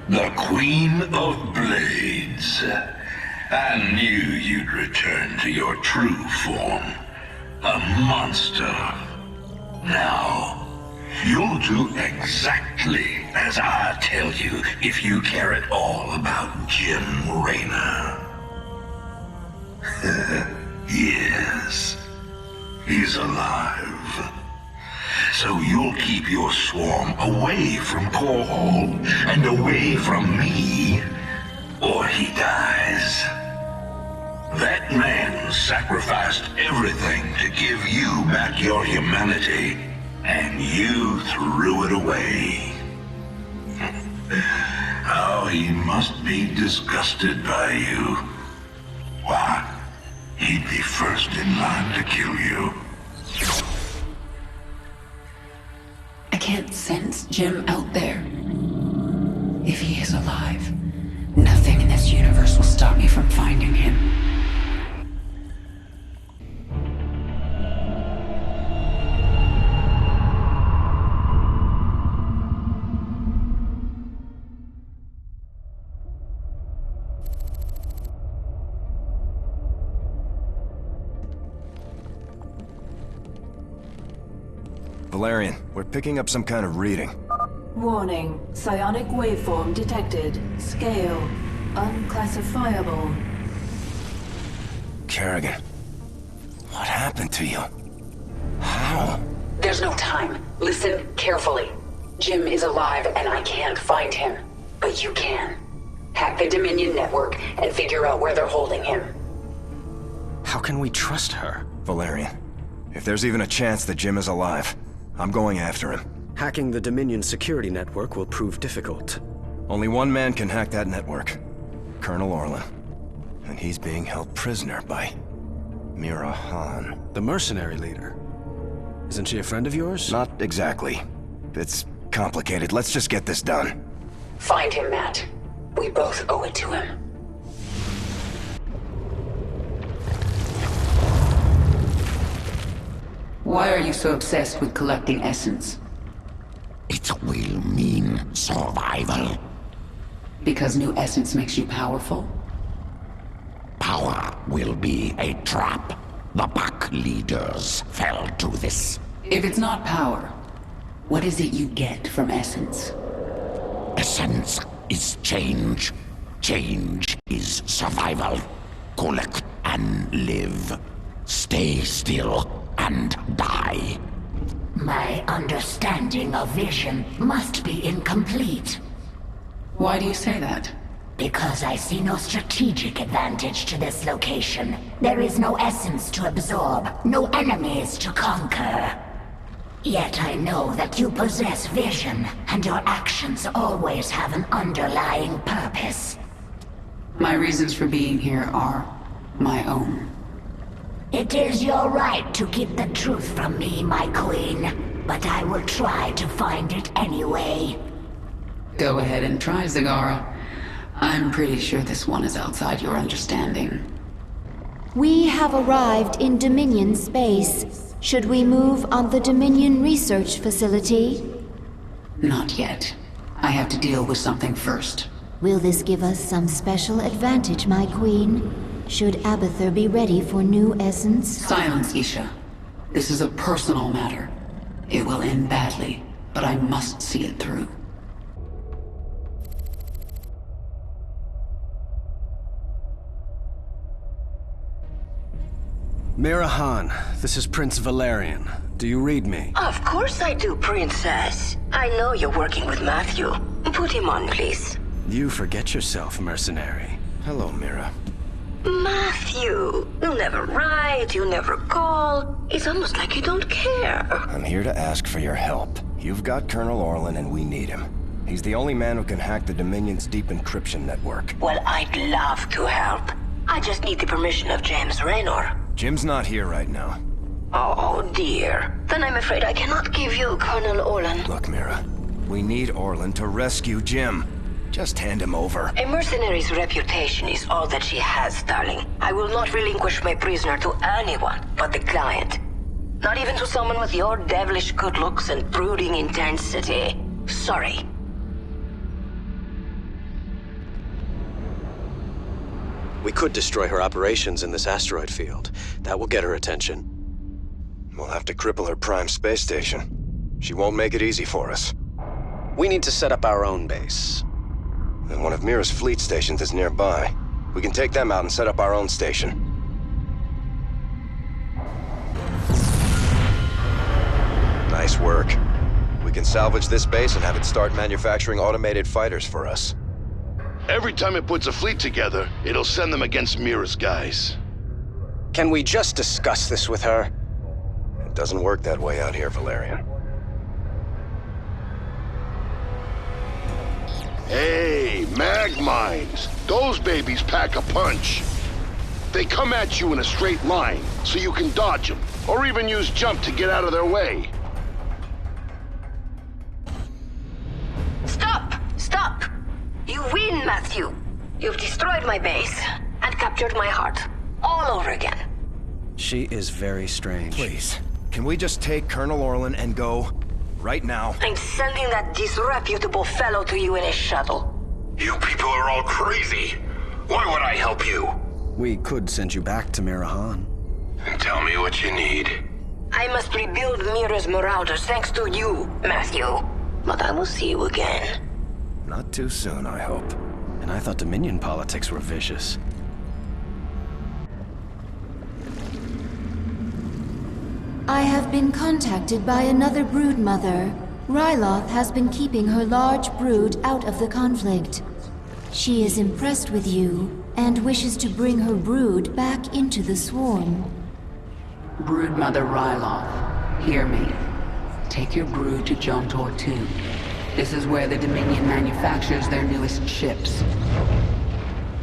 The Queen of Blades. I knew you'd return to your true form. A monster. Now, you'll do exactly as I tell you if you care at all about Jim Raynor. Yes, he's alive. So you'll keep your swarm away from Core and away from me, or he dies. That man sacrificed everything to give you back your humanity, and you threw it away. Oh, he must be disgusted by you. Why, he'd be first in line to kill you. I can't sense Jim out there. If he is alive, nothing in this universe will stop me from finding him. Valerian, we're picking up some kind of reading. Warning. Psionic waveform detected. Scale. Unclassifiable. Kerrigan, what happened to you? How? There's no time. Listen carefully. Jim is alive and I can't find him. But you can. Hack the Dominion network and figure out where they're holding him. How can we trust her? Valerian, if there's even a chance that Jim is alive, I'm going after him. Hacking the Dominion security network will prove difficult. Only one man can hack that network. Colonel Orlan. And he's being held prisoner by Mira Han. The mercenary leader. Isn't she a friend of yours? Not exactly. It's complicated. Let's just get this done. Find him, Matt. We both owe it to him. Why are you so obsessed with collecting essence? It will mean survival. Because new essence makes you powerful? Power will be a trap. The pack leaders fell to this. If it's not power, what is it you get from essence? Essence is change. Change is survival. Collect and live. Stay still and die. My understanding of vision must be incomplete. Why do you say that? Because I see no strategic advantage to this location. There is no essence to absorb, no enemies to conquer. Yet I know that you possess vision, and your actions always have an underlying purpose. My reasons for being here are my own. It is your right to keep the truth from me, my queen, but I will try to find it anyway. Go ahead and try, Zagara. I'm pretty sure this one is outside your understanding. We have arrived in Dominion space. Should we move on the Dominion research facility? Not yet. I have to deal with something first. Will this give us some special advantage, my queen? Should Abathur be ready for new essence? Silence, Isha. This is a personal matter. It will end badly, but I must see it through. Mira Han, this is Prince Valerian. Do you read me? Of course I do, Princess. I know you're working with Matthew. Put him on, please. You forget yourself, mercenary. Hello, Mira. Matthew, you never write, you never call. It's almost like you don't care. I'm here to ask for your help. You've got Colonel Orlan and we need him. He's the only man who can hack the Dominion's deep encryption network. Well, I'd love to help. I just need the permission of James Raynor. Jim's not here right now. Oh, dear. Then I'm afraid I cannot give you Colonel Orlan. Look, Mira, we need Orlan to rescue Jim. Just hand him over. A mercenary's reputation is all that she has, darling. I will not relinquish my prisoner to anyone but the client. Not even to someone with your devilish good looks and brooding intensity. Sorry. We could destroy her operations in this asteroid field. That will get her attention. We'll have to cripple her prime space station. She won't make it easy for us. We need to set up our own base. And one of Mira's fleet stations is nearby. We can take them out and set up our own station. Nice work. We can salvage this base and have it start manufacturing automated fighters for us. Every time it puts a fleet together, it'll send them against Mira's guys. Can we just discuss this with her? It doesn't work that way out here, Valerian. Hey, mag mines. Those babies pack a punch. They come at you in a straight line, so you can dodge them, or even use jump to get out of their way. Stop! Stop! You win, Matthew. You've destroyed my base and captured my heart all over again. She is very strange. Please, can we just take Colonel Orlan and go? Right now. I'm sending that disreputable fellow to you in a shuttle. You people are all crazy. Why would I help you? We could send you back to Mira Han. Tell me what you need. I must rebuild Mira's Marauders thanks to you, Matthew. But I will see you again. Not too soon, I hope. And I thought Dominion politics were vicious. I have been contacted by another brood mother. Ryloth has been keeping her large brood out of the conflict. She is impressed with you and wishes to bring her brood back into the swarm. Broodmother Ryloth, hear me. Take your brood to Jontor 2. This is where the Dominion manufactures their newest ships.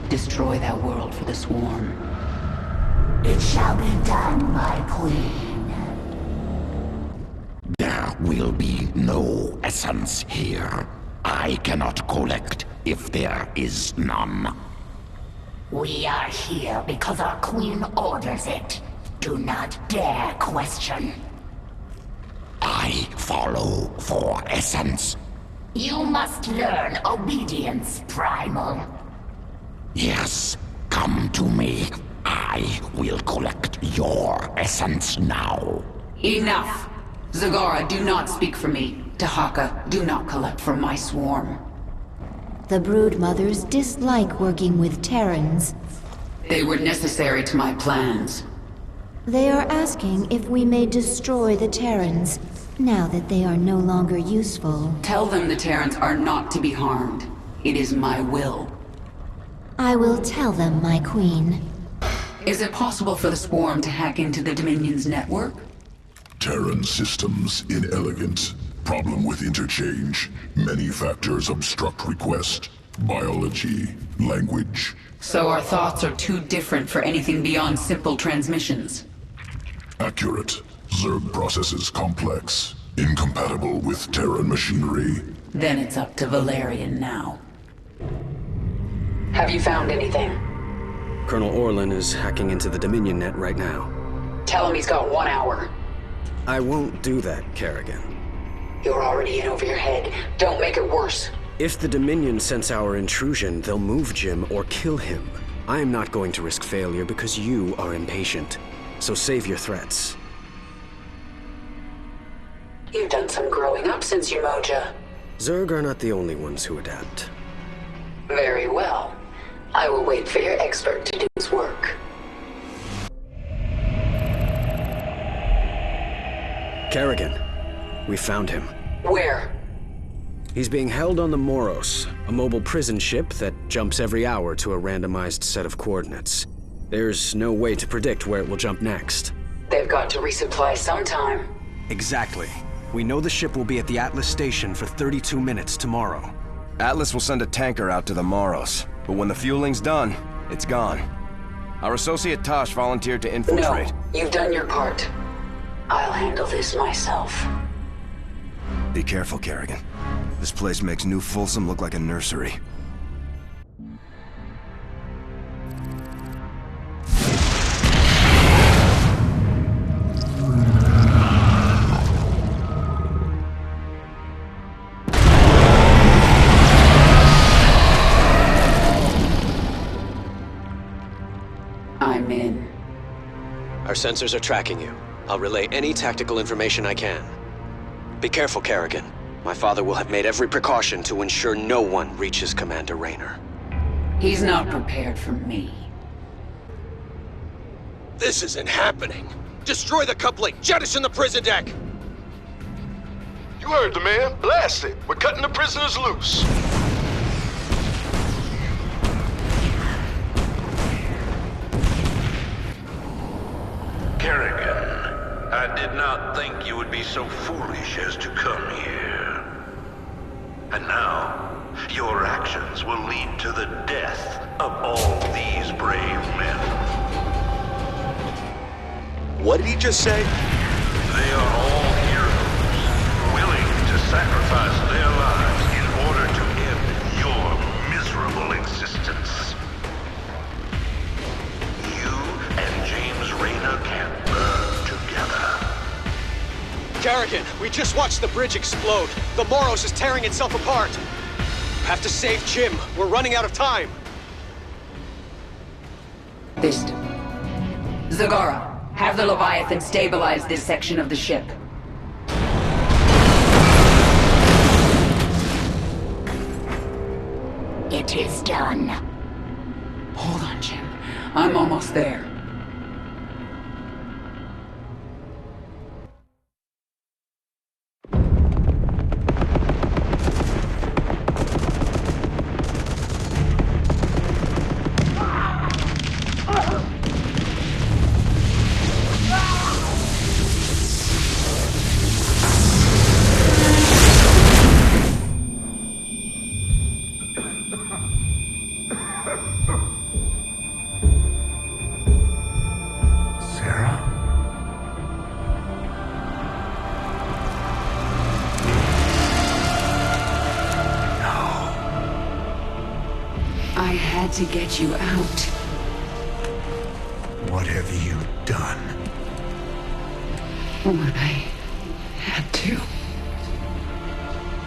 Destroy that world for the swarm. It shall be done, my queen. There will be no essence here. I cannot collect if there is none. We are here because our queen orders it. Do not dare question. I follow for essence. You must learn obedience, Primal. Yes, come to me. I will collect your essence now. Enough! Zagara, do not speak for me. Tahaka, do not collect from my swarm. The brood mothers dislike working with Terrans. They were necessary to my plans. They are asking if we may destroy the Terrans, now that they are no longer useful. Tell them the Terrans are not to be harmed. It is my will. I will tell them, my queen. Is it possible for the swarm to hack into the Dominion's network? Terran systems inelegant. Problem with interchange. Many factors obstruct request. Biology, language. So our thoughts are too different for anything beyond simple transmissions. Accurate. Zerg processes complex. Incompatible with Terran machinery. Then it's up to Valerian now. Have you found anything? Colonel Orlan is hacking into the Dominion net right now. Tell him he's got 1 hour. I won't do that, Kerrigan. You're already in over your head. Don't make it worse. If the Dominion sense our intrusion, they'll move Jim or kill him. I am not going to risk failure because you are impatient. So save your threats. You've done some growing up since your Moja. Zerg are not the only ones who adapt. Very well. I will wait for your expert to do his work. Kerrigan, we found him. Where? He's being held on the Moros, a mobile prison ship that jumps every hour to a randomized set of coordinates. There's no way to predict where it will jump next. They've got to resupply sometime. Exactly. We know the ship will be at the Atlas station for 32 minutes tomorrow. Atlas will send a tanker out to the Moros, but when the fueling's done, it's gone. Our associate Tosh volunteered to infiltrate. No, you've done your part. I'll handle this myself. Be careful, Kerrigan. This place makes New Folsom look like a nursery. I'm in. Our sensors are tracking you. I'll relay any tactical information I can. Be careful, Kerrigan. My father will have made every precaution to ensure no one reaches Commander Raynor. He's not prepared for me. This isn't happening! Destroy the coupling! Jettison the prison deck! You heard the man. Blast it. We're cutting the prisoners loose. Kerrigan, I did not think you would be so foolish as to come here. And now, your actions will lead to the death of all these brave men. What did he just say? They are all heroes, willing to sacrifice their lives in order to end your miserable existence. You and James Raynor can burn together. Kerrigan, we just watched the bridge explode. The Moros is tearing itself apart. Have to save Jim. We're running out of time. Zagara, Have the Leviathan stabilize this section of the ship. It is done. Hold on, Jim. I'm almost there. I had to get you out. What have you done? What I had to.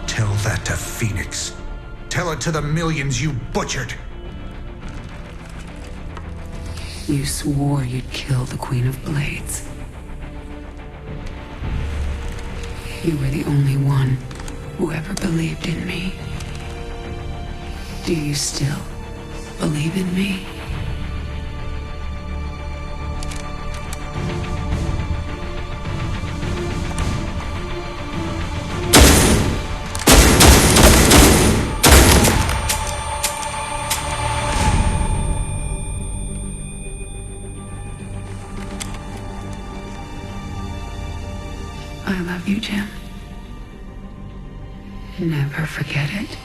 Tell that to Phoenix. Tell it to the millions you butchered. You swore you'd kill the Queen of Blades. You were the only one who ever believed in me. Do you still believe in me? I love you, Jim. Never forget it.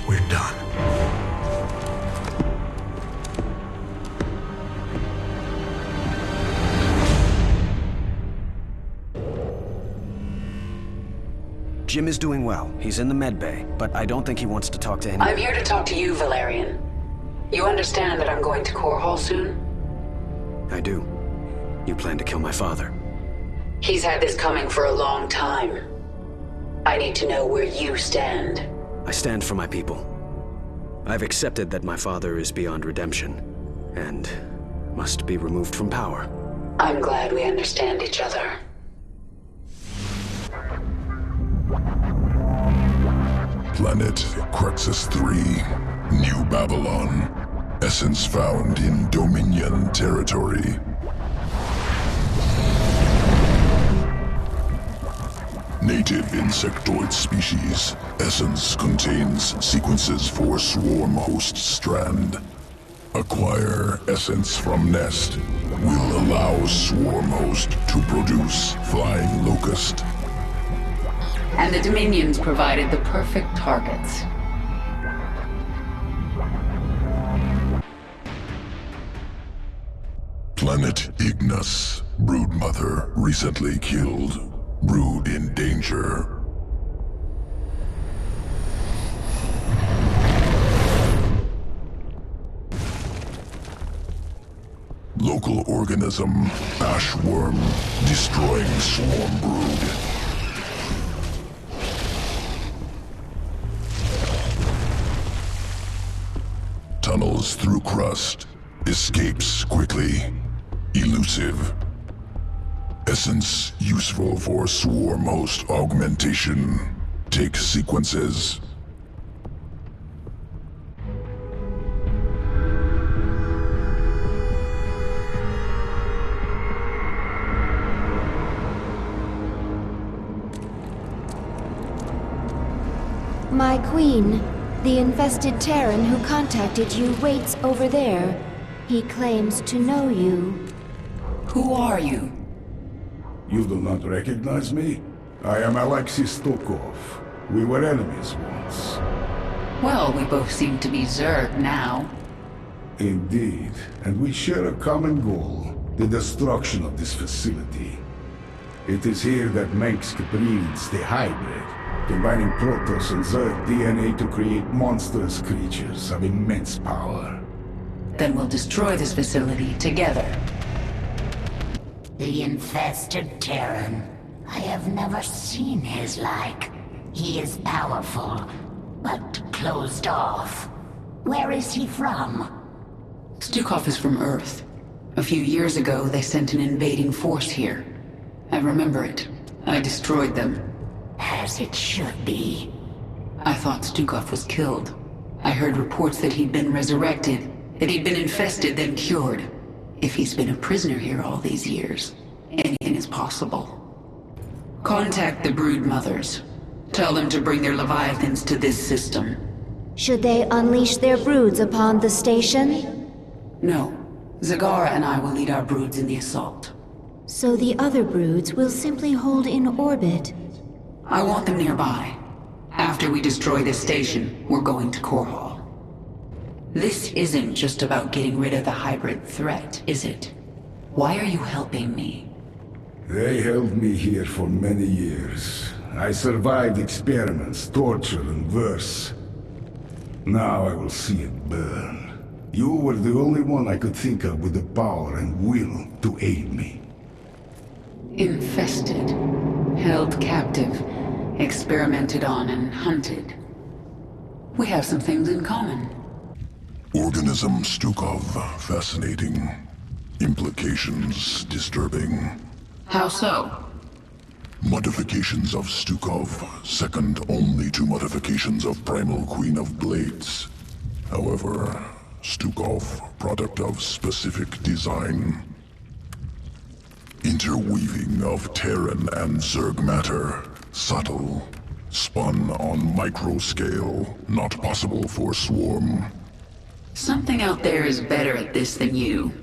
We're done. Jim is doing well. He's in the med bay, but I don't think he wants to talk to anyone. I'm here to talk to you, Valerian. You understand that I'm going to Core Hall soon? I do. You plan to kill my father. He's had this coming for a long time. I need to know where you stand. I stand for my people. I've accepted that my father is beyond redemption, and must be removed from power. I'm glad we understand each other. Planet Crexus 3, New Babylon. Essence found in Dominion territory. Native insectoid species. Essence contains sequences for swarm host strand. Acquire essence from nest. Will allow swarm host to produce flying locust. And the Dominions provided the perfect targets. Planet Ignis. Broodmother recently killed. Brood in danger. Local organism, ashworm, destroying swarm brood. Tunnels through crust. Escapes quickly. Elusive. Essence useful for swarm host augmentation. Take sequences. My queen, the infested Terran who contacted you waits over there. He claims to know you. Who are you? You do not recognize me? I am Alexei Stokov. We were enemies once. Well, we both seem to be Zerg now. Indeed, and we share a common goal, the destruction of this facility. It is here that Mengsk breeds the hybrid, combining Protoss and Zerg DNA to create monstrous creatures of immense power. Then we'll destroy this facility together. The infested Terran. I have never seen his like. He is powerful, but closed off. Where is he from? Stukov is from Earth. A few years ago, they sent an invading force here. I remember it. I destroyed them. As it should be. I thought Stukov was killed. I heard reports that he'd been resurrected, that he'd been infested, then cured. If he's been a prisoner here all these years, anything is possible. Contact the Brood Mothers. Tell them to bring their Leviathans to this system. Should they unleash their broods upon the station? No. Zagara and I will lead our broods in the assault. So the other broods will simply hold in orbit? I want them nearby. After we destroy this station, we're going to Core Hall. This isn't just about getting rid of the hybrid threat, is it? Why are you helping me? They held me here for many years. I survived experiments, torture, and worse. Now I will see it burn. You were the only one I could think of with the power and will to aid me. Infested, held captive, experimented on and hunted. We have some things in common. Organism Stukov, fascinating. Implications disturbing. How so? Modifications of Stukov, second only to modifications of Primal Queen of Blades. However, Stukov, product of specific design. Interweaving of Terran and Zerg matter, subtle, spun on micro scale, not possible for Swarm. Something out there is better at this than you,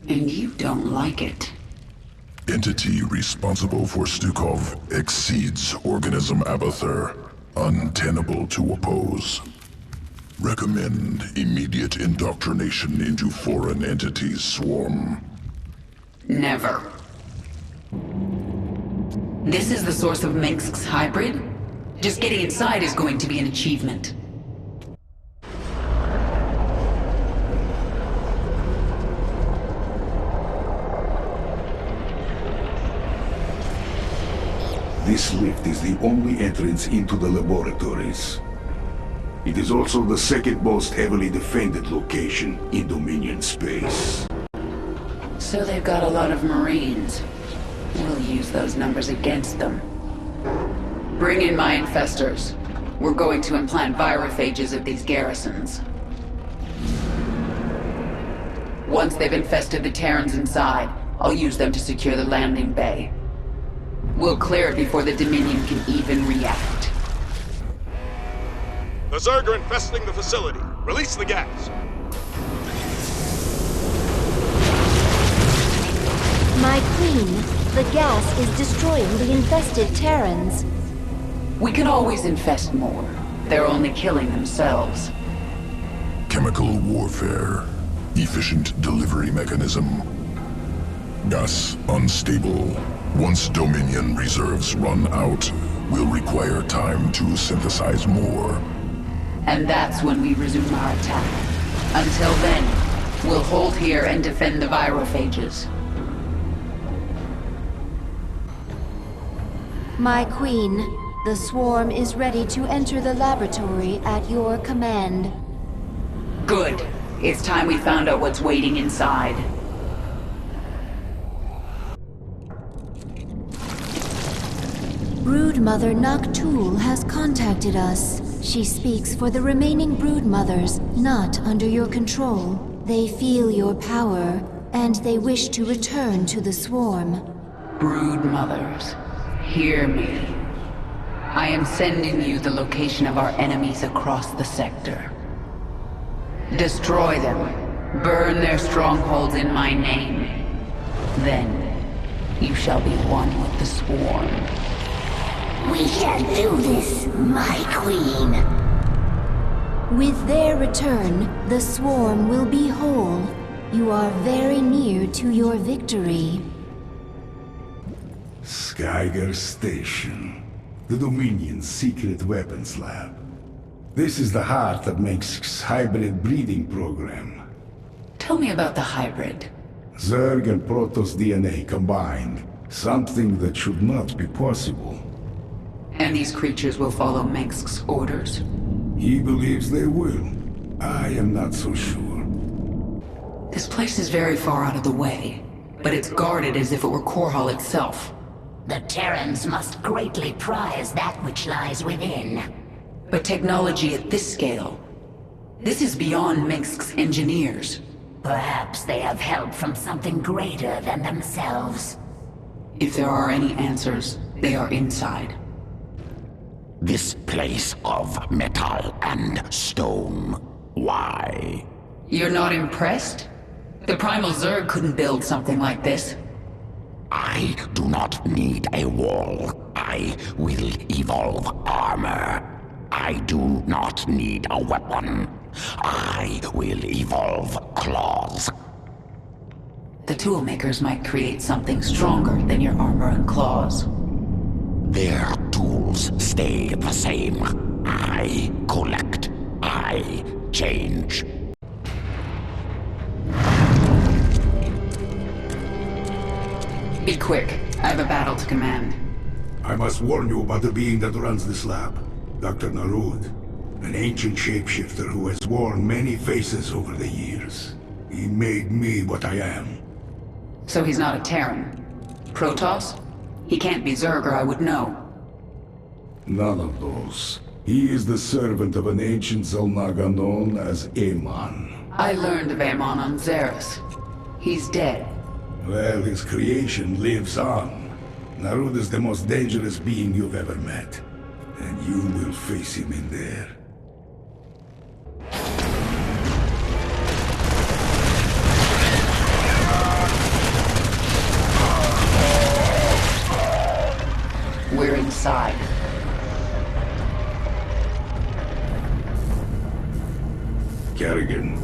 and you don't like it. Entity responsible for Stukov exceeds Organism Abathur, untenable to oppose. Recommend immediate indoctrination into foreign entities, Swarm. Never. This is the source of Mengsk's hybrid? Just getting inside is going to be an achievement. This lift is the only entrance into the laboratories. It is also the second most heavily defended location in Dominion space. So they've got a lot of Marines. We'll use those numbers against them. Bring in my infestors. We're going to implant virophages at these garrisons. Once they've infested the Terrans inside, I'll use them to secure the landing bay. We'll clear it before the Dominion can even react. The Zerg are infesting the facility. Release the gas. My queen, the gas is destroying the infested Terrans. We can always infest more. They're only killing themselves. Chemical warfare. Efficient delivery mechanism. Gas unstable. Once Dominion reserves run out, we'll require time to synthesize more. And that's when we resume our attack. Until then, we'll hold here and defend the virophages. My queen, the swarm is ready to enter the laboratory at your command. Good. It's time we found out what's waiting inside. Broodmother Noctul has contacted us. She speaks for the remaining Broodmothers, not under your control. They feel your power, and they wish to return to the swarm. Broodmothers, hear me. I am sending you the location of our enemies across the sector. Destroy them. Burn their strongholds in my name. Then, you shall be one with the swarm. We can do this, my queen. With their return, the swarm will be whole. You are very near to your victory. Skyger Station. The Dominion's secret weapons lab. This is the heart of Mengsk's hybrid breeding program. Tell me about the hybrid. Zerg and Protoss DNA combined. Something that should not be possible. And these creatures will follow Mengsk's orders? He believes they will. I am not so sure. This place is very far out of the way, but it's guarded as if it were Korhal itself. The Terrans must greatly prize that which lies within. But technology at this scale, this is beyond Minsk's engineers. Perhaps they have help from something greater than themselves. If there are any answers, they are inside. This place of metal and stone. Why? You're not impressed? The Primal Zerg couldn't build something like this. I do not need a wall. I will evolve armor. I do not need a weapon. I will evolve claws. The toolmakers might create something stronger than your armor and claws. Their tools stay the same. I collect. I change. Be quick. I have a battle to command. I must warn you about the being that runs this lab. Dr. Narud. An ancient shapeshifter who has worn many faces over the years. He made me what I am. So he's not a Terran? Protoss? He can't be Zerg or I would know. None of those. He is the servant of an ancient Zelnaga known as Amon. I learned of Amon on Xeris. He's dead. Well, his creation lives on. Narud is the most dangerous being you've ever met. And you will face him in there. We're inside. Kerrigan,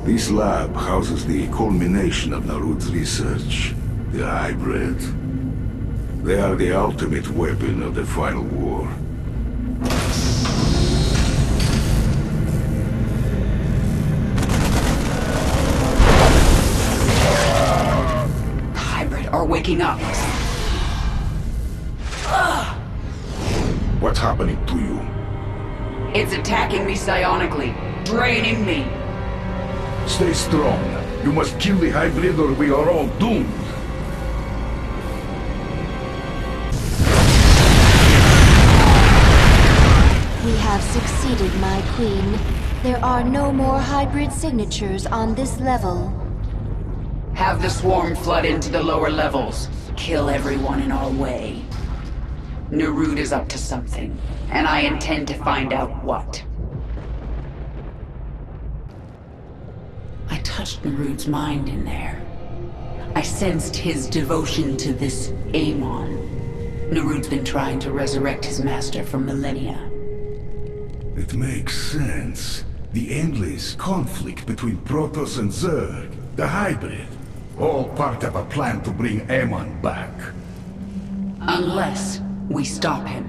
this lab houses the culmination of Narud's research. The hybrid. They are the ultimate weapon of the final war. The hybrid are waking up. What's happening to you? It's attacking me psionically, draining me. Stay strong. You must kill the hybrid or we are all doomed. We have succeeded, my queen. There are no more hybrid signatures on this level. Have the swarm flood into the lower levels. Kill everyone in our way. Narud is up to something, and I intend to find out what. I touched Narud's mind in there. I sensed his devotion to this Amon. Narud's been trying to resurrect his master for millennia. It makes sense. The endless conflict between Protoss and Zerg, the hybrid, all part of a plan to bring Amon back. Unless we stop him.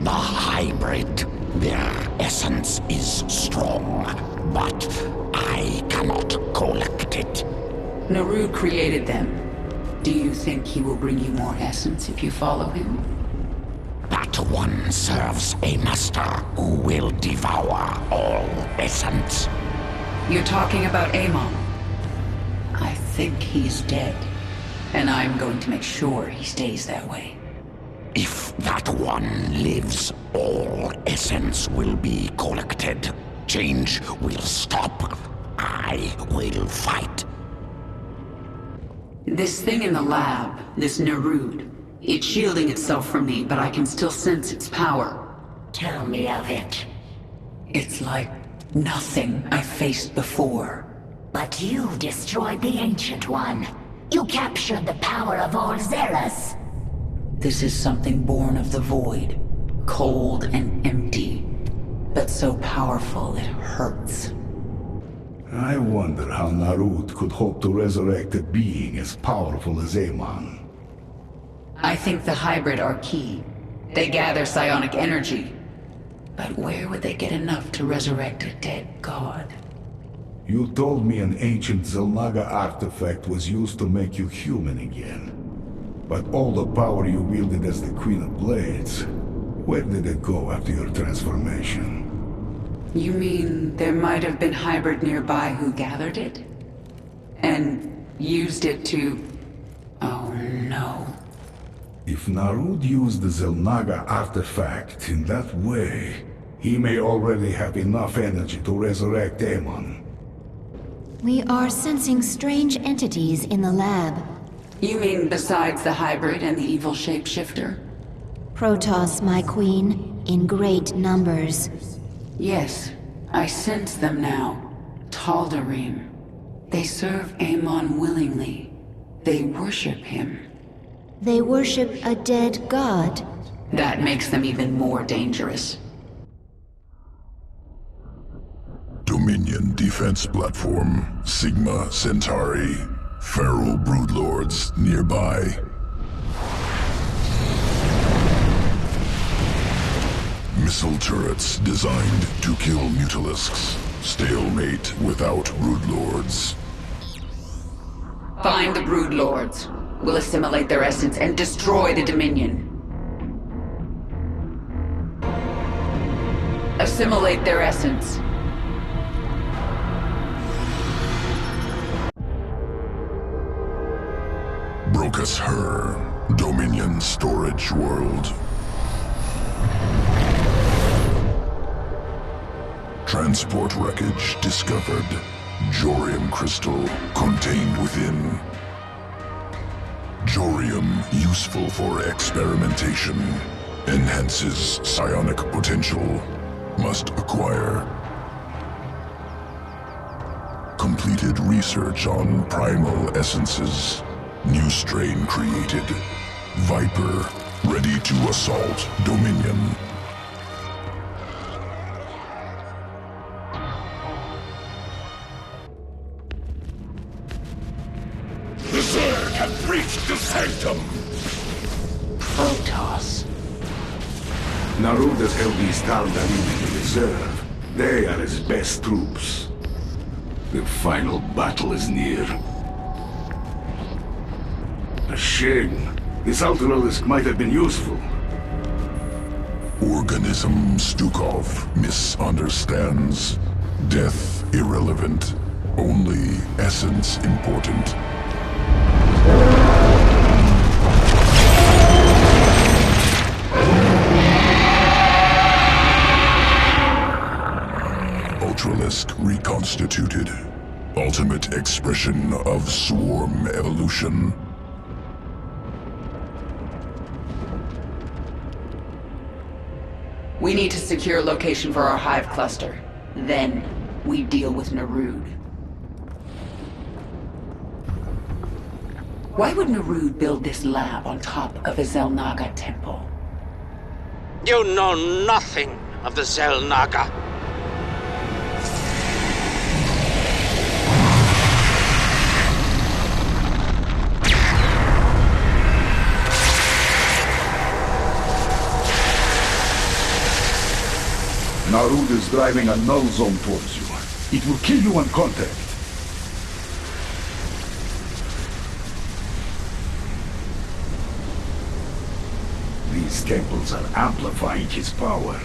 The hybrid, their essence is strong, but I cannot collect it. Narud created them. Do you think he will bring you more essence if you follow him? That one serves a master who will devour all essence. You're talking about Amon. I think he's dead. And I'm going to make sure he stays that way. If that one lives, all essence will be collected. Change will stop. I will fight. This thing in the lab, this Narud, it's shielding itself from me, but I can still sense its power. Tell me of it. It's like nothing I faced before. But you destroyed the Ancient One. You captured the power of all Xeris. This is something born of the void. Cold and empty. But so powerful it hurts. I wonder how Narud could hope to resurrect a being as powerful as Amon. I think the hybrid are key. They gather psionic energy. But where would they get enough to resurrect a dead god? You told me an ancient Zelnaga artifact was used to make you human again. But all the power you wielded as the Queen of Blades, where did it go after your transformation? You mean there might have been hybrid nearby who gathered it? And used it to... Oh no. If Narud used the Zelnaga artifact in that way, he may already have enough energy to resurrect Amon. We are sensing strange entities in the lab. You mean besides the hybrid and the evil shapeshifter? Protoss, my queen, in great numbers. Yes, I sense them now. Tal'Darim. They serve Amon willingly. They worship him. They worship a dead god. That makes them even more dangerous. Dominion defense platform, Sigma Centauri. Feral broodlords nearby. Missile turrets designed to kill mutalisks. Stalemate without broodlords. Find the broodlords. We'll assimilate their essence and destroy the Dominion. Assimilate their essence. Brocus Her, Dominion storage world. Transport wreckage discovered. Jorium crystal contained within. Jorium useful for experimentation. Enhances psionic potential. Must acquire. Completed research on primal essences. New strain created. Viper, ready to assault Dominion. The Zerg have breached the sanctum! Protoss. Narud has held these Tal'Darim in reserve. They are his best troops. The final battle is near. A shame. This Ultralisk might have been useful. Organism Stukov misunderstands. Death irrelevant. Only essence important. Ultralisk reconstituted. Ultimate expression of swarm evolution. We need to secure location for our hive cluster. Then, we deal with Narud. Why would Narud build this lab on top of a Zelnaga temple? You know nothing of the Zelnaga. Narud is driving a null zone towards you. It will kill you on contact. These temples are amplifying his power.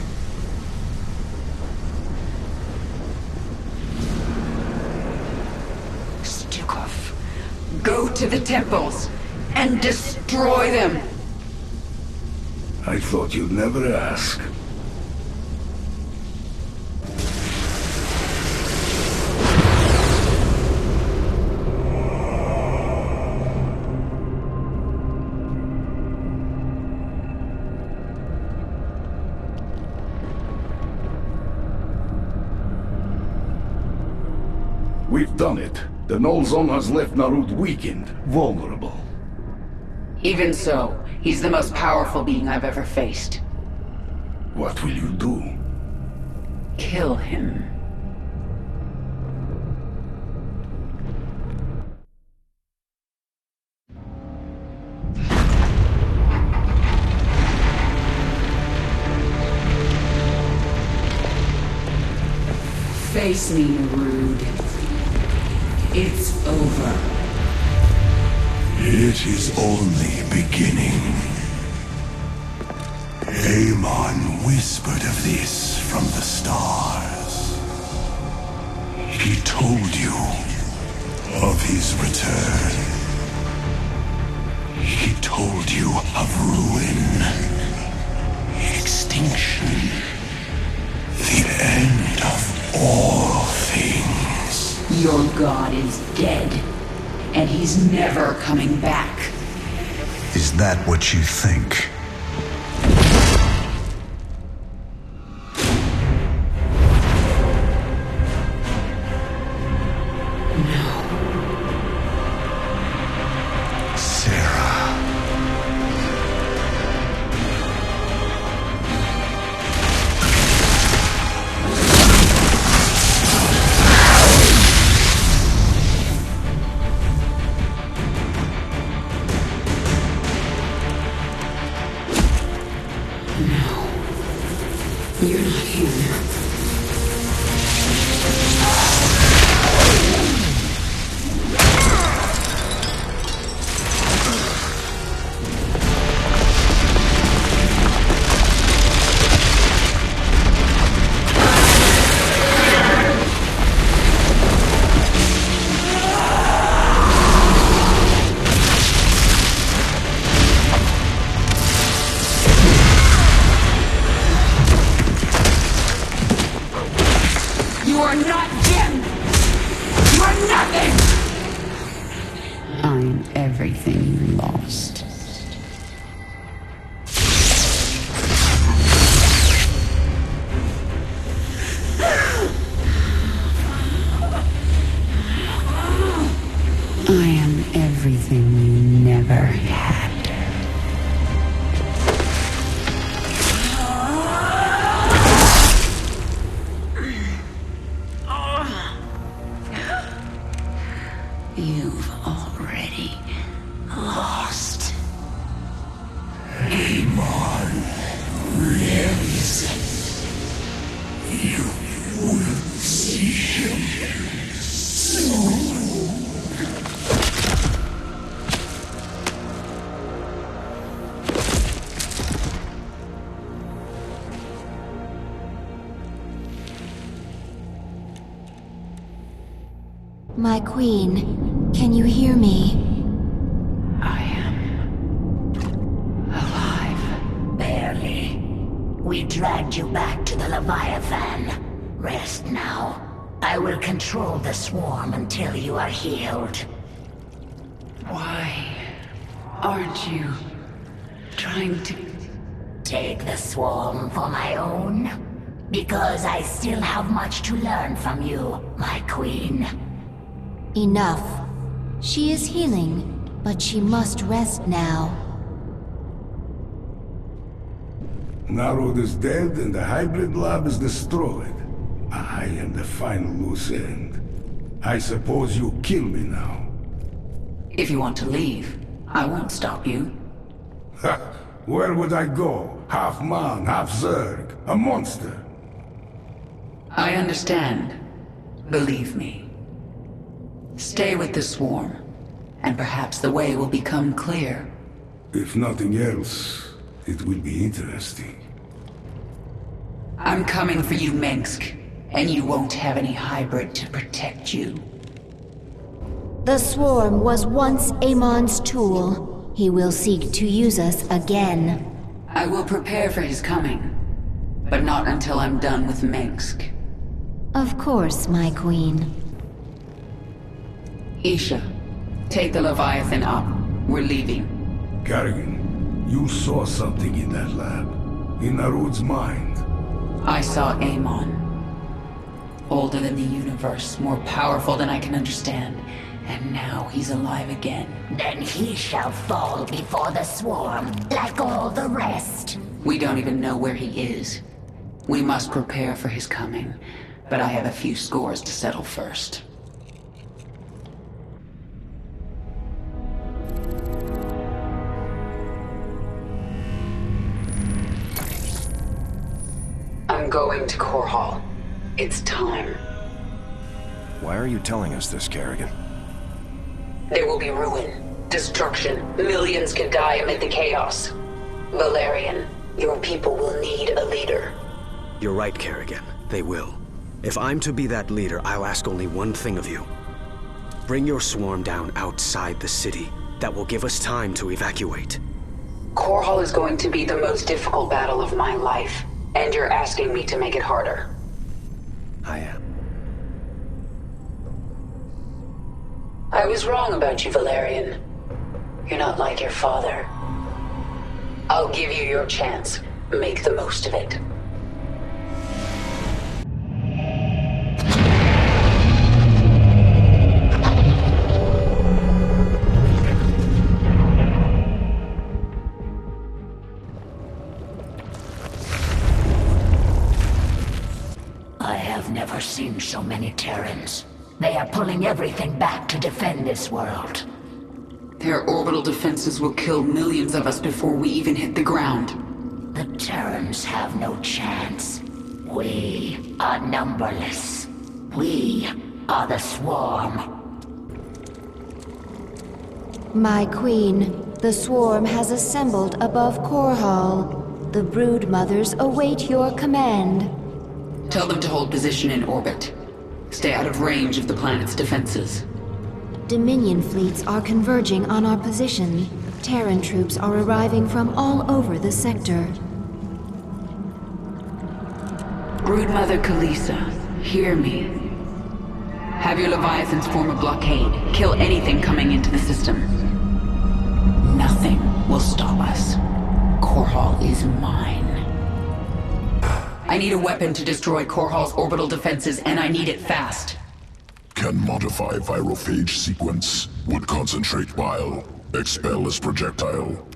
Stukov, go to the temples and destroy them! I thought you'd never ask. We've done it. The null zone has left Narud weakened, vulnerable. Even so, he's the most powerful being I've ever faced. What will you do? Kill him. Face me, Narud. It's over. It is only beginning. Amon whispered of this from the stars. told you of his return. He told you of ruin, extinction, the end of all things. Your god is dead, and he's never coming back. Is that what you think? You're not here. You are not Jim! You are nothing! I'm everything you lost. I am everything you never had. You've already lost. Amon lives. You will see him soon. My queen, can you hear me? I am alive. Barely. We dragged you back to the Leviathan. Rest now. I will control the swarm until you are healed. Why aren't you trying to take the swarm for my own? Because I still have much to learn from you, my queen. Enough. She is healing, but she must rest now. Narod is dead and the hybrid lab is destroyed. I am the final loose end. I suppose you kill me now. If you want to leave, I won't stop you. Ha! Where would I go? Half man, half Zerg. A monster. I understand. Believe me. Stay with the swarm, and perhaps the way will become clear. If nothing else, it will be interesting. I'm coming for you, Mengsk, and you won't have any hybrid to protect you. The swarm was once Amon's tool. He will seek to use us again. I will prepare for his coming, but not until I'm done with Mengsk. Of course, my queen. Isha, take the Leviathan up. We're leaving. Kerrigan, you saw something in that lab. In Narod's mind. I saw Amon. Older than the universe, more powerful than I can understand. And now he's alive again. Then he shall fall before the swarm, like all the rest. We don't even know where he is. We must prepare for his coming, but I have a few scores to settle first. I'm going to Core Hall. It's time. Why are you telling us this, Kerrigan? There will be ruin, destruction. Millions can die amid the chaos. Valerian, your people will need a leader. You're right, Kerrigan. They will. If I'm to be that leader, I'll ask only one thing of you. Bring your swarm down outside the city. That will give us time to evacuate. Core Hall is going to be the most difficult battle of my life, and you're asking me to make it harder. I am. I was wrong about you, Valerian. You're not like your father. I'll give you your chance. Make the most of it. I have never seen so many Terrans. They are pulling everything back to defend this world. Their orbital defenses will kill millions of us before we even hit the ground. The Terrans have no chance. We are numberless. We are the Swarm. My queen, the swarm has assembled above Core Hall. The brood mothers await your command. Tell them to hold position in orbit. Stay out of range of the planet's defenses. Dominion fleets are converging on our position. Terran troops are arriving from all over the sector. Broodmother Kalisa, hear me. Have your Leviathans form a blockade. Kill anything coming into the system. Nothing will stop us. Core Hall is mine. I need a weapon to destroy Core Hall's orbital defenses, and I need it fast. Can modify virophage sequence. Would concentrate bile. Expel as projectile.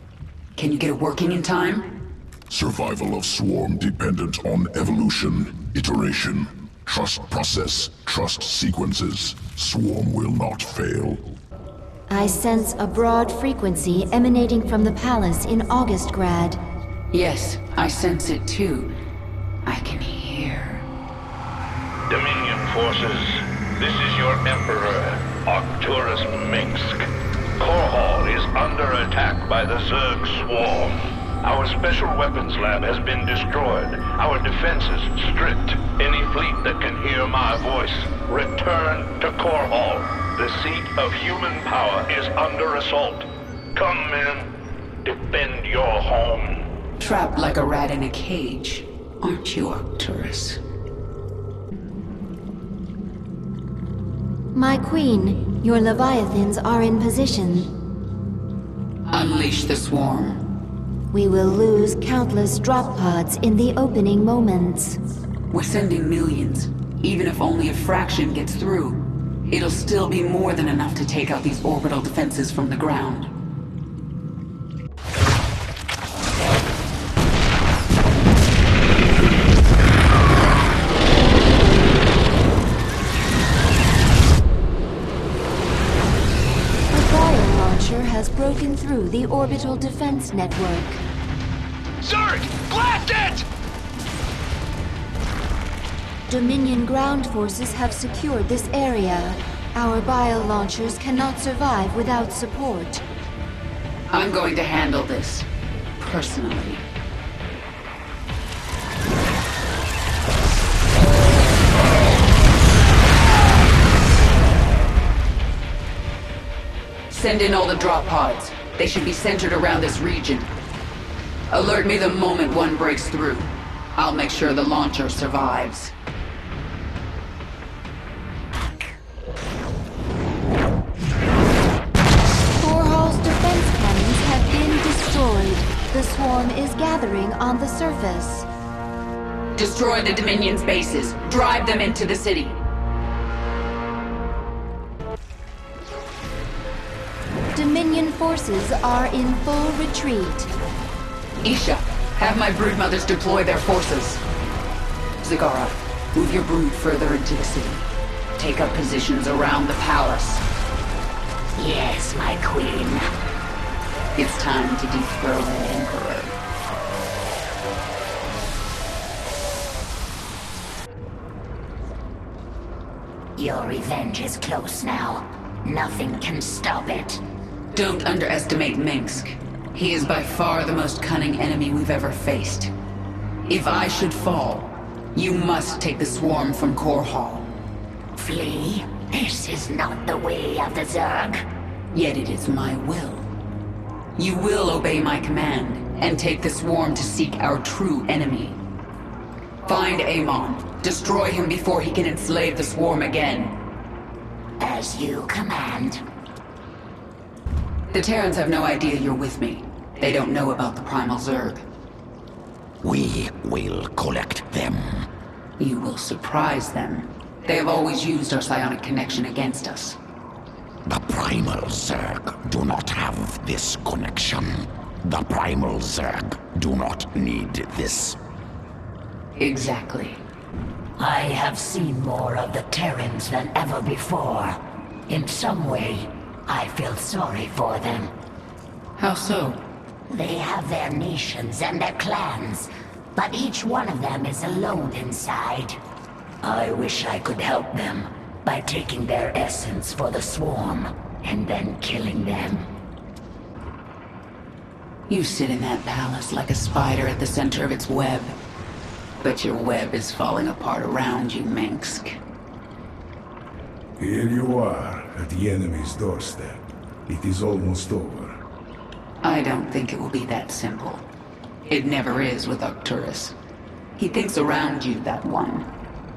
Can you get it working in time? Survival of swarm dependent on evolution, iteration, trust process, trust sequences. Swarm will not fail. I sense a broad frequency emanating from the palace in Augustgrad. Yes, I sense it too. I can hear. Dominion forces, this is your Emperor, Arcturus Minsk. Core Hall is under attack by the Zerg Swarm. Our special weapons lab has been destroyed. Our defenses stripped. Any fleet that can hear my voice, return to Core Hall. The seat of human power is under assault. Come, men. Defend your home. Trapped like a rat in a cage, aren't you, Arcturus? My queen, your Leviathans are in position. Unleash the swarm. We will lose countless drop pods in the opening moments. We're sending millions. Even if only a fraction gets through, it'll still be more than enough to take out these orbital defenses from the ground. Has broken through the orbital defense network. Zerg! Blast it! Dominion ground forces have secured this area. Our bio launchers cannot survive without support. I'm going to handle this, personally. Send in all the drop pods. They should be centered around this region. Alert me the moment one breaks through. I'll make sure the launcher survives. Core Hall's defense cannons have been destroyed. The swarm is gathering on the surface. Destroy the Dominion's bases. Drive them into the city. Dominion forces are in full retreat. Isha, have my broodmothers deploy their forces. Zagara, move your brood further into the city. Take up positions around the palace. Yes, my queen. It's time to dethrone the Emperor. Your revenge is close now. Nothing can stop it. Don't underestimate Minsk. He is by far the most cunning enemy we've ever faced. If I should fall, You must take the swarm from Core Hall. Flee? This is not the way of the Zerg. Yet it is my will. You will obey my command, and take the swarm to seek our true enemy. Find Amon. Destroy him before he can enslave the swarm again. As you command. The Terrans have no idea you're with me. They don't know about the Primal Zerg. We will collect them. You will surprise them. They have always used our psionic connection against us. The Primal Zerg do not have this connection. The Primal Zerg do not need this. Exactly. I have seen more of the Terrans than ever before. In some way, I feel sorry for them. How so? They have their nations and their clans, but each one of them is alone inside. I wish I could help them by taking their essence for the swarm and then killing them. You sit in that palace like a spider at the center of its web. But your web is falling apart around you, Minsk. Here you are, at the enemy's doorstep. It is almost over. I don't think it will be that simple. It never is with Arcturus. He thinks around you, that one.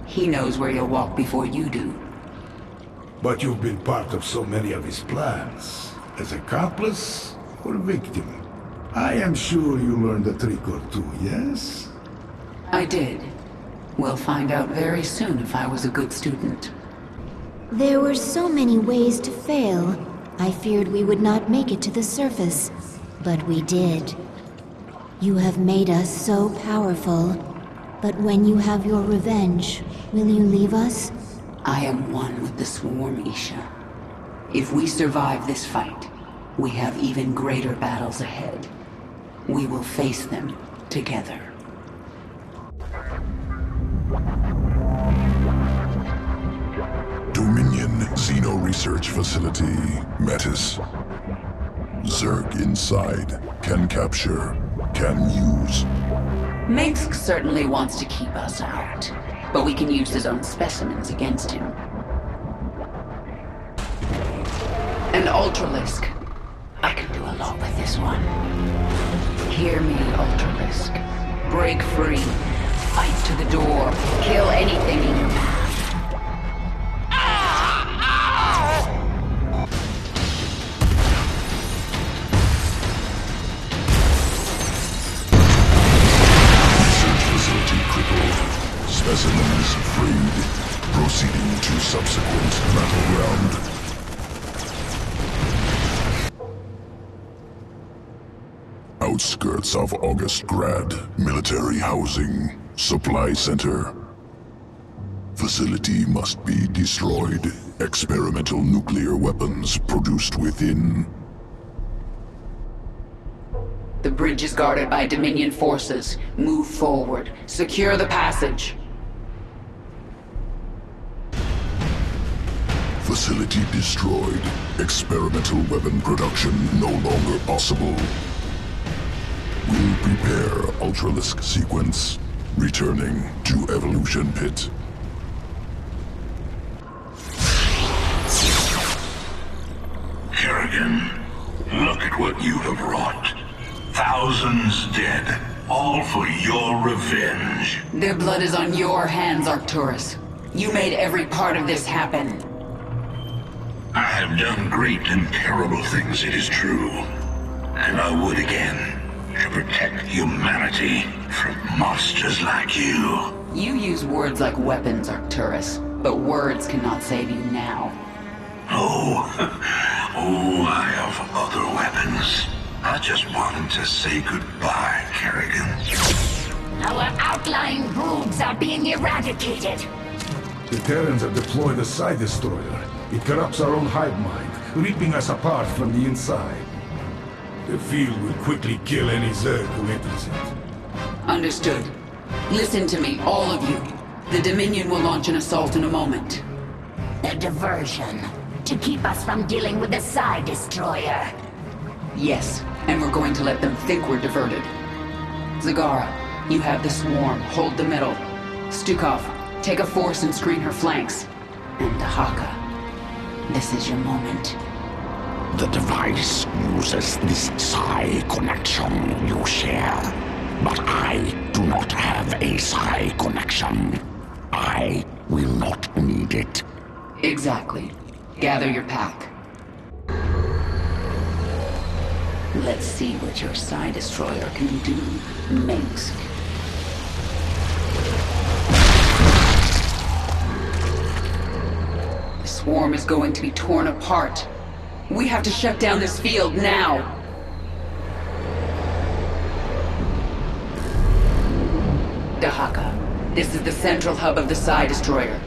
He knows where you'll walk before you do. But you've been part of so many of his plans. As accomplice or victim? I am sure you learned a trick or two, yes? I did. We'll find out very soon if I was a good student. There were so many ways to fail. I feared we would not make it to the surface, but we did. You have made us so powerful, but when you have your revenge, will you leave us? I am one with the swarm, Isha. If we survive this fight, we have even greater battles ahead. We will face them together. Dominion Xeno Research Facility, Metis. Zerg inside. Can capture. Can use. Minsk certainly wants to keep us out, but we can use his own specimens against him. An Ultralisk. I can do a lot with this one. Hear me, Ultralisk. Break free. Fight to the door. Kill anything in your path. Specimens freed. Proceeding to subsequent battleground. Outskirts of August Grad. Military housing. Supply center. Facility must be destroyed. Experimental nuclear weapons produced within. The bridge is guarded by Dominion forces. Move forward. Secure the passage. Facility destroyed. Experimental weapon production no longer possible. We'll prepare Ultralisk sequence. Returning to Evolution Pit. Kerrigan, look at what you have wrought. Thousands dead, all for your revenge. Their blood is on your hands, Arcturus. You made every part of this happen. I have done great and terrible things, it is true. And I would again, to protect humanity from monsters like you. You use words like weapons, Arcturus, but words cannot save you now. Oh, I have other weapons. I just wanted to say goodbye, Kerrigan. Our outlying broods are being eradicated. The Terrans have deployed a Psi Destroyer. It corrupts our own hive mind, ripping us apart from the inside. The field will quickly kill any Zerg who enters it. Understood. Listen to me, all of you. The Dominion will launch an assault in a moment. A diversion. To keep us from dealing with the Psi Destroyer. Yes, and we're going to let them think we're diverted. Zagara, you have the swarm. Hold the middle. Stukov, take a force and screen her flanks. And Dahaka, this is your moment. The device uses this psi connection you share. But I do not have a psi connection. I will not need it. Exactly. Gather your pack. Let's see what your Psi Destroyer can do, Minsk. The swarm is going to be torn apart. We have to shut down this field now. Dahaka, this is the central hub of the Psi Destroyer.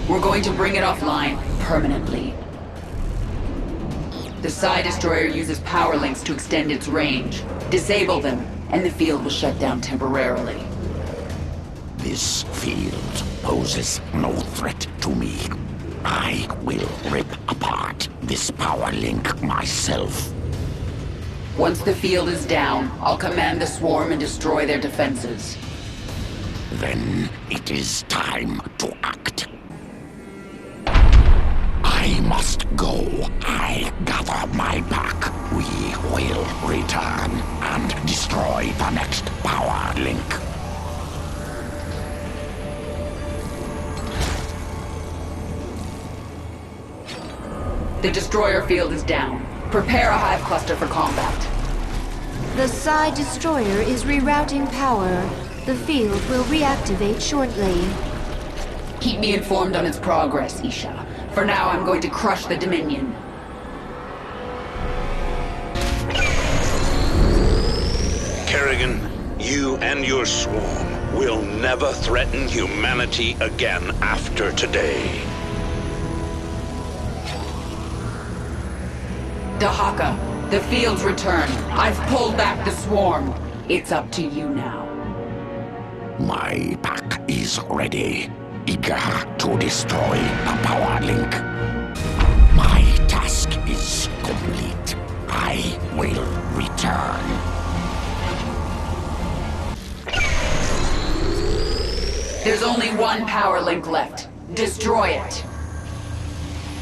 We're going to bring it offline permanently. The Psi Destroyer uses power links to extend its range. Disable them, and the field will shut down temporarily. This field poses no threat to me. I will rip apart this power link myself. Once the field is down, I'll command the swarm and destroy their defenses. Then it is time to act. I must go. I gather my pack. We will return and destroy the next power link. The destroyer field is down. Prepare a hive cluster for combat. The Psi Destroyer is rerouting power. The field will reactivate shortly. Keep me informed on its progress, Isha. For now, I'm going to crush the Dominion. Kerrigan, you and your swarm will never threaten humanity again after today. Dahaka, the field's returned. I've pulled back the swarm. It's up to you now. My pack is ready, eager to destroy the power link. My task is complete. I will return. There's only one power link left. Destroy it.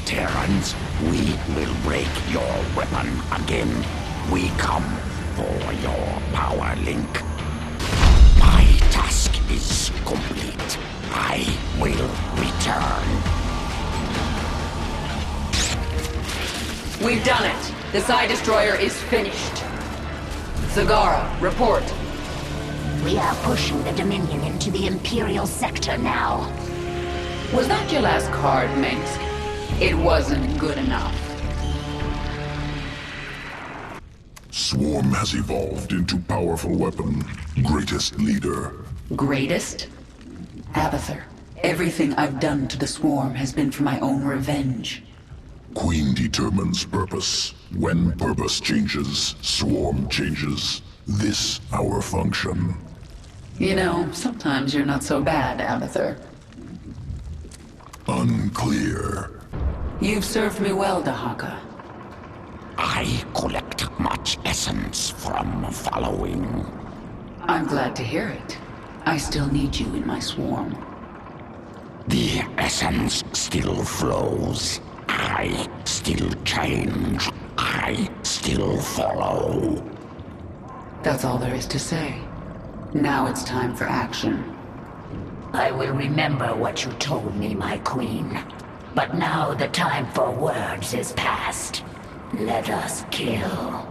Terrans, we will break your weapon again. We come for your power link. My task is complete. I will return. We've done it. The Psi Destroyer is finished. Zagara, report. We are pushing the Dominion into the Imperial sector now. Was that your last card, Minsk? It wasn't good enough. Swarm has evolved into powerful weapon. Greatest leader. Greatest? Abathur, everything I've done to the swarm has been for my own revenge. Queen determines purpose. When purpose changes, swarm changes. This our function. You know, sometimes you're not so bad, Abathur. Unclear. You've served me well, Dahaka. I collect much essence from following. I'm glad to hear it. I still need you in my swarm. The essence still flows. I still change. I still follow. That's all there is to say. Now it's time for action. I will remember what you told me, my queen. But now the time for words is past. Let us kill.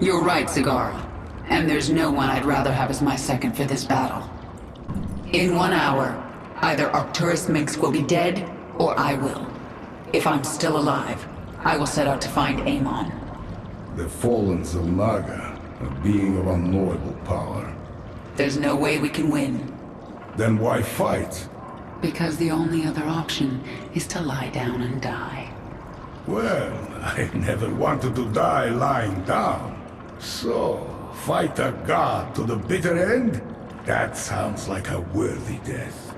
You're right, Zagara. And there's no one I'd rather have as my second for this battle. In 1 hour, either Arcturus Minsk will be dead, or I will. If I'm still alive, I will set out to find Amon. The fallen Zelnaga, a being of unknowable power. There's no way we can win. Then why fight? Because the only other option is to lie down and die. Well, I never wanted to die lying down. So, fight a god to the bitter end? That sounds like a worthy death.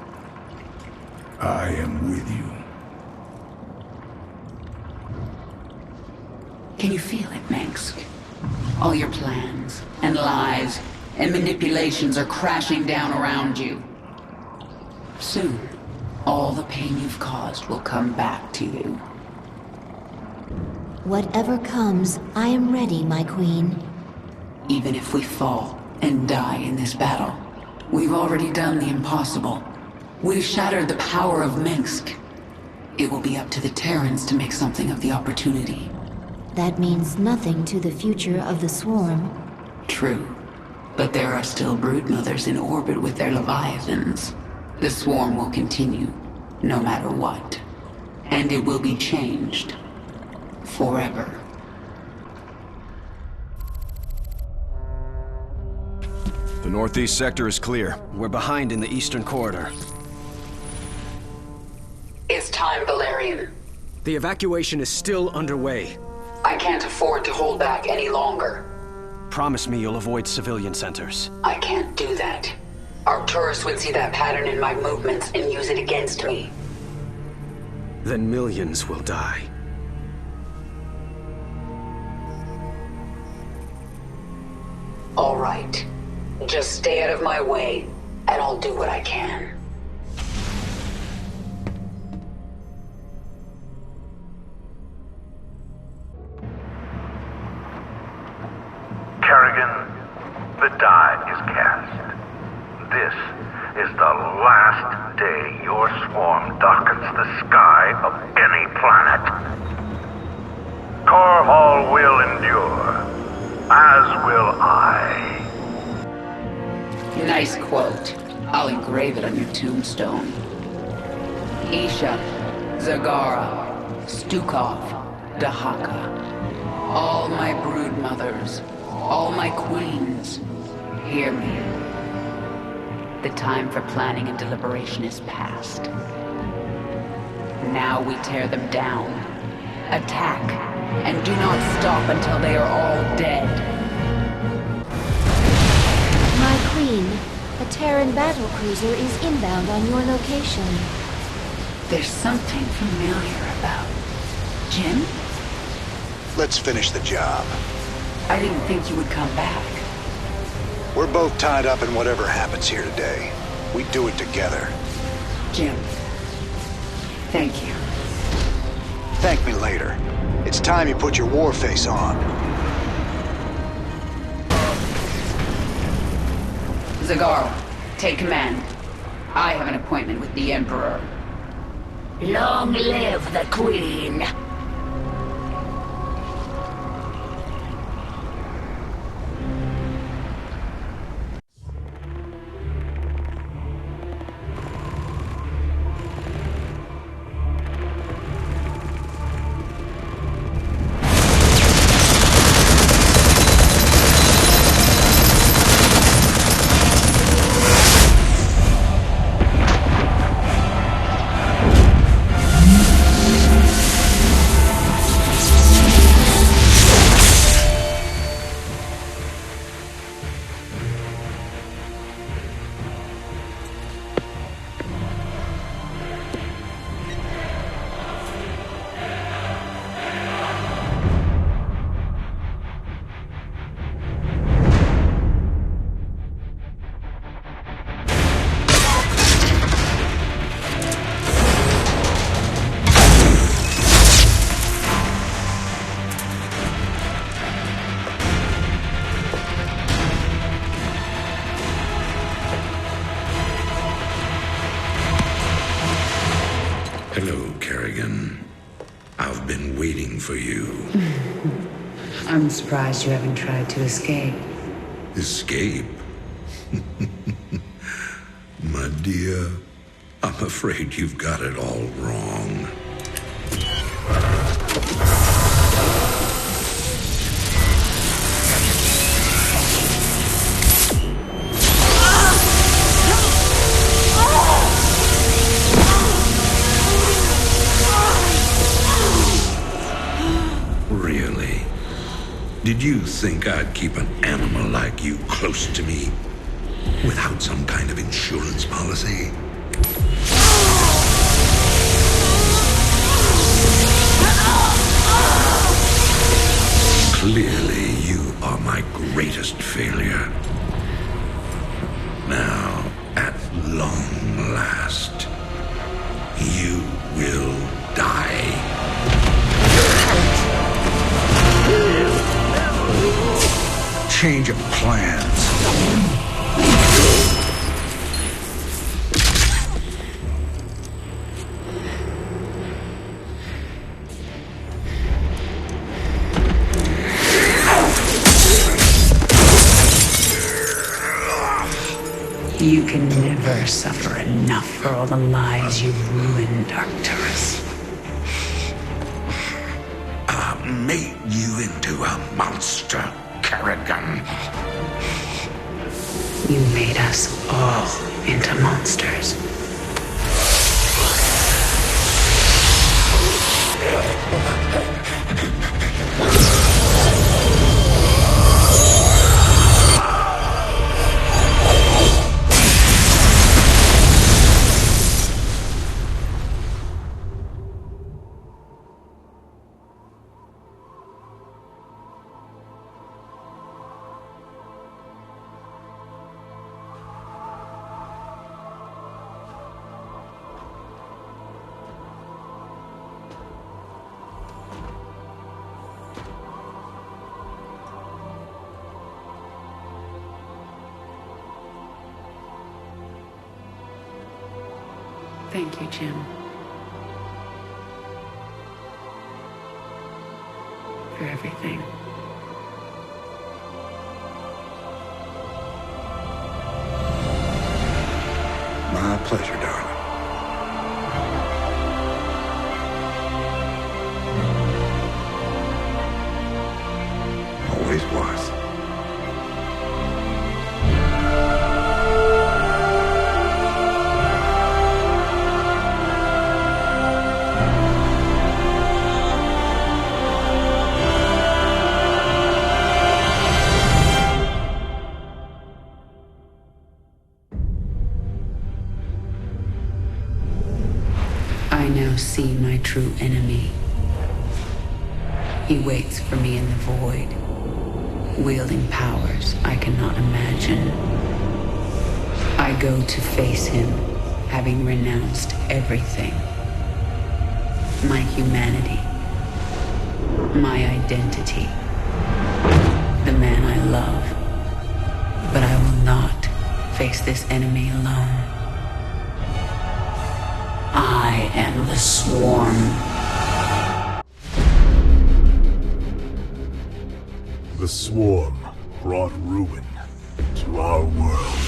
I am with you. Can you feel it, Minsk? All your plans, and lies, and manipulations are crashing down around you. Soon, all the pain you've caused will come back to you. Whatever comes, I am ready, my queen. Even if we fall and die in this battle, we've already done the impossible. We've shattered the power of Minsk. It will be up to the Terrans to make something of the opportunity. That means nothing to the future of the Swarm. True. But there are still broodmothers in orbit with their Leviathans. The Swarm will continue, no matter what. And it will be changed. Forever. The northeast sector is clear. We're behind in the eastern corridor. It's time, Valerian. The evacuation is still underway. I can't afford to hold back any longer. Promise me you'll avoid civilian centers. I can't do that. Arcturus would see that pattern in my movements and use it against me. Then millions will die. All right. Just stay out of my way, and I'll do what I can. Kerrigan, the die is cast. This is the last day your swarm darkens the sky of any planet. Corval will endure, as will I. Nice quote. I'll engrave it on your tombstone. Isha, Zagara, Stukov, Dahaka. All my broodmothers, all my queens, hear me. The time for planning and deliberation is past. Now we tear them down, attack, and do not stop until they are all dead. My queen, a Terran battlecruiser is inbound on your location. There's something familiar about Jim? Let's finish the job. I didn't think you would come back. We're both tied up in whatever happens here today. We do it together. Jim, thank you. Thank me later. It's time you put your war face on. Zagara, take command. I have an appointment with the Emperor. Long live the Queen! Hello, Kerrigan. I've been waiting for you. I'm surprised you haven't tried to escape. Escape? My dear, I'm afraid you've got it all wrong. Really? Did you think I'd keep an animal like you close to me without some kind of insurance policy? Clearly, you are my greatest failure. Now, at long last, change of plans. You can never suffer enough for all the lives you've ruined, Arcturus. I made you into a monster, Kerrigan. You made us all into monsters. Thank you, Jim. For everything. My pleasure, darling. Always was. I now see my true enemy. He waits for me in the void, wielding powers I cannot imagine. I go to face him, having renounced everything. My humanity, my identity, the man I love. But I will not face this enemy alone. I am the Swarm. The Swarm brought ruin to our world.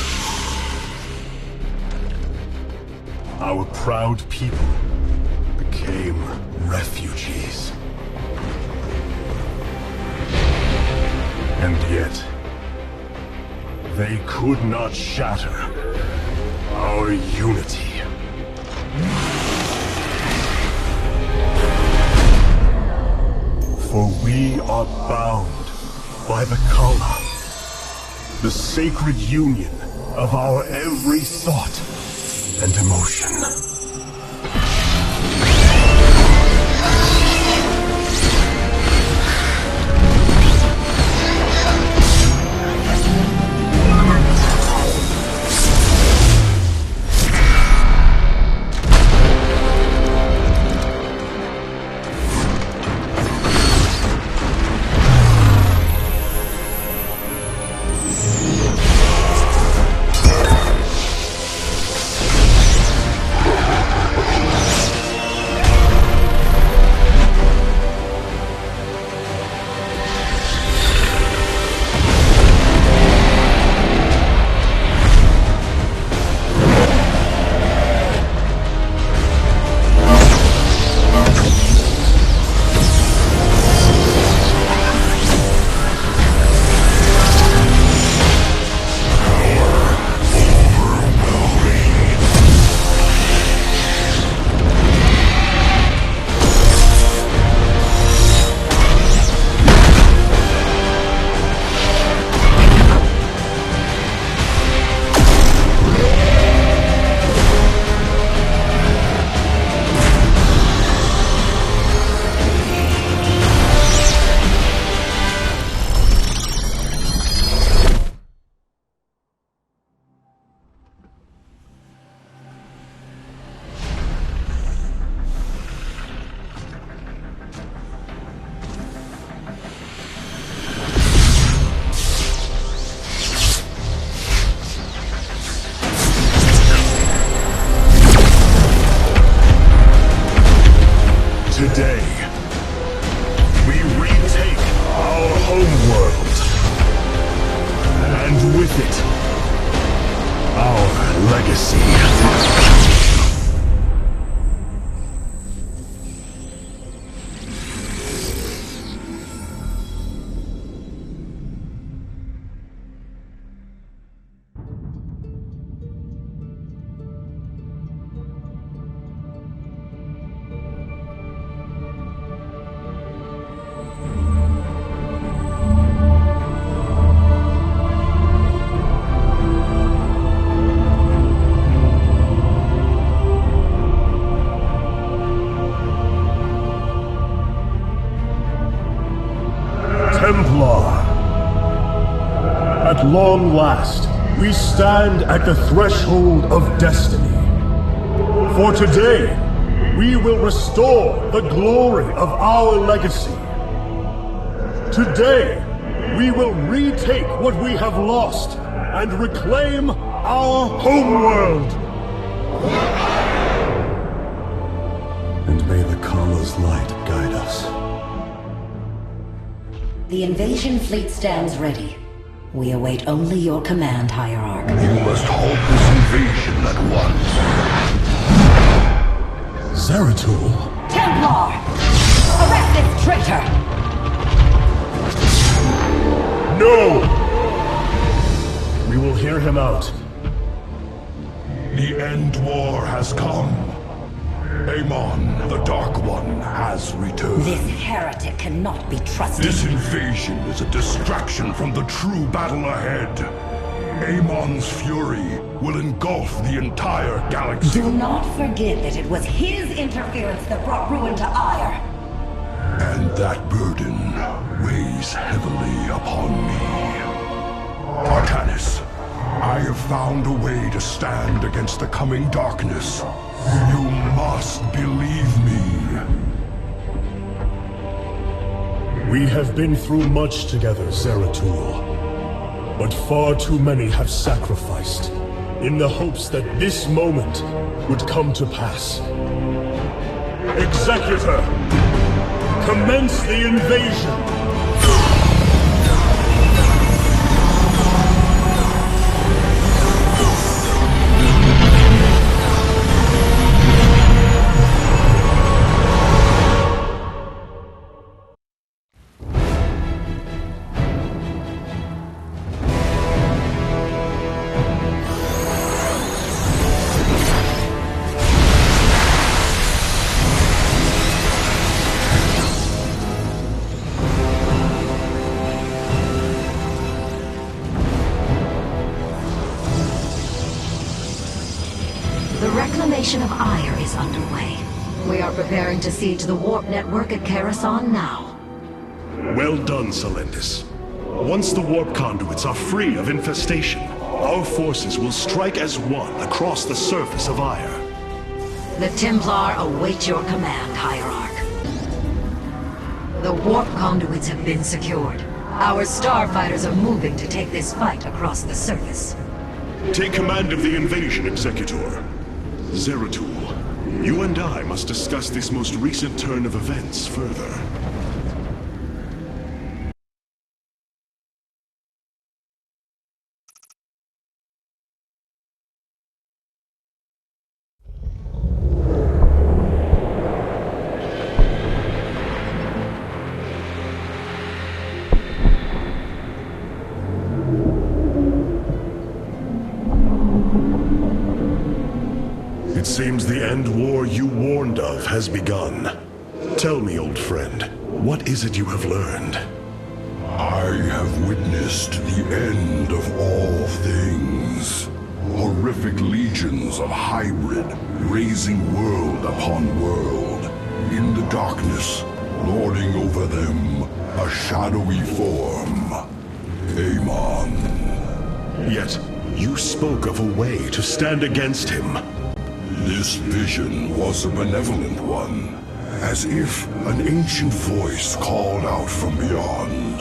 Our proud people became refugees. And yet, they could not shatter our unity. For we are bound by the Kala, the sacred union of our every thought and emotion. Today, we retake our homeworld. And with it, our legacy. Templar. At long last, we stand at the threshold of destiny. For today, we will restore the glory of our legacy. Today, we will retake what we have lost and reclaim our homeworld. And may the Kala's light guide us. The invasion fleet stands ready. We await only your command, Hierarch. You must halt this invasion at once. Zeratul? Templar! Arrest this traitor! No! We will hear him out. The end war has come. Amon, the Dark One, has returned. This heretic cannot be trusted. This invasion is a distraction from the true battle ahead. Amon's fury will engulf the entire galaxy. Do not forget that it was his interference that brought ruin to Ire. And that burden weighs heavily upon me. Artanis, I have found a way to stand against the coming darkness. You must believe me. We have been through much together, Zeratul. But far too many have sacrificed, in the hopes that this moment would come to pass. Executor! Commence the invasion! Of Ire is underway. We are preparing to siege the warp network at Karasan now. Well done, Selendis. Once the warp conduits are free of infestation, our forces will strike as one across the surface of Ire. The Templar await your command, Hierarch. The warp conduits have been secured. Our starfighters are moving to take this fight across the surface. Take command of the invasion, Executor. Zeratul, you and I must discuss this most recent turn of events further. It seems the end war you warned of has begun. Tell me, old friend, what is it you have learned? I have witnessed the end of all things. Horrific legions of hybrid, raising world upon world. In the darkness, lording over them, a shadowy form. Amon. Yet, you spoke of a way to stand against him. This vision was a benevolent one, as if an ancient voice called out from beyond.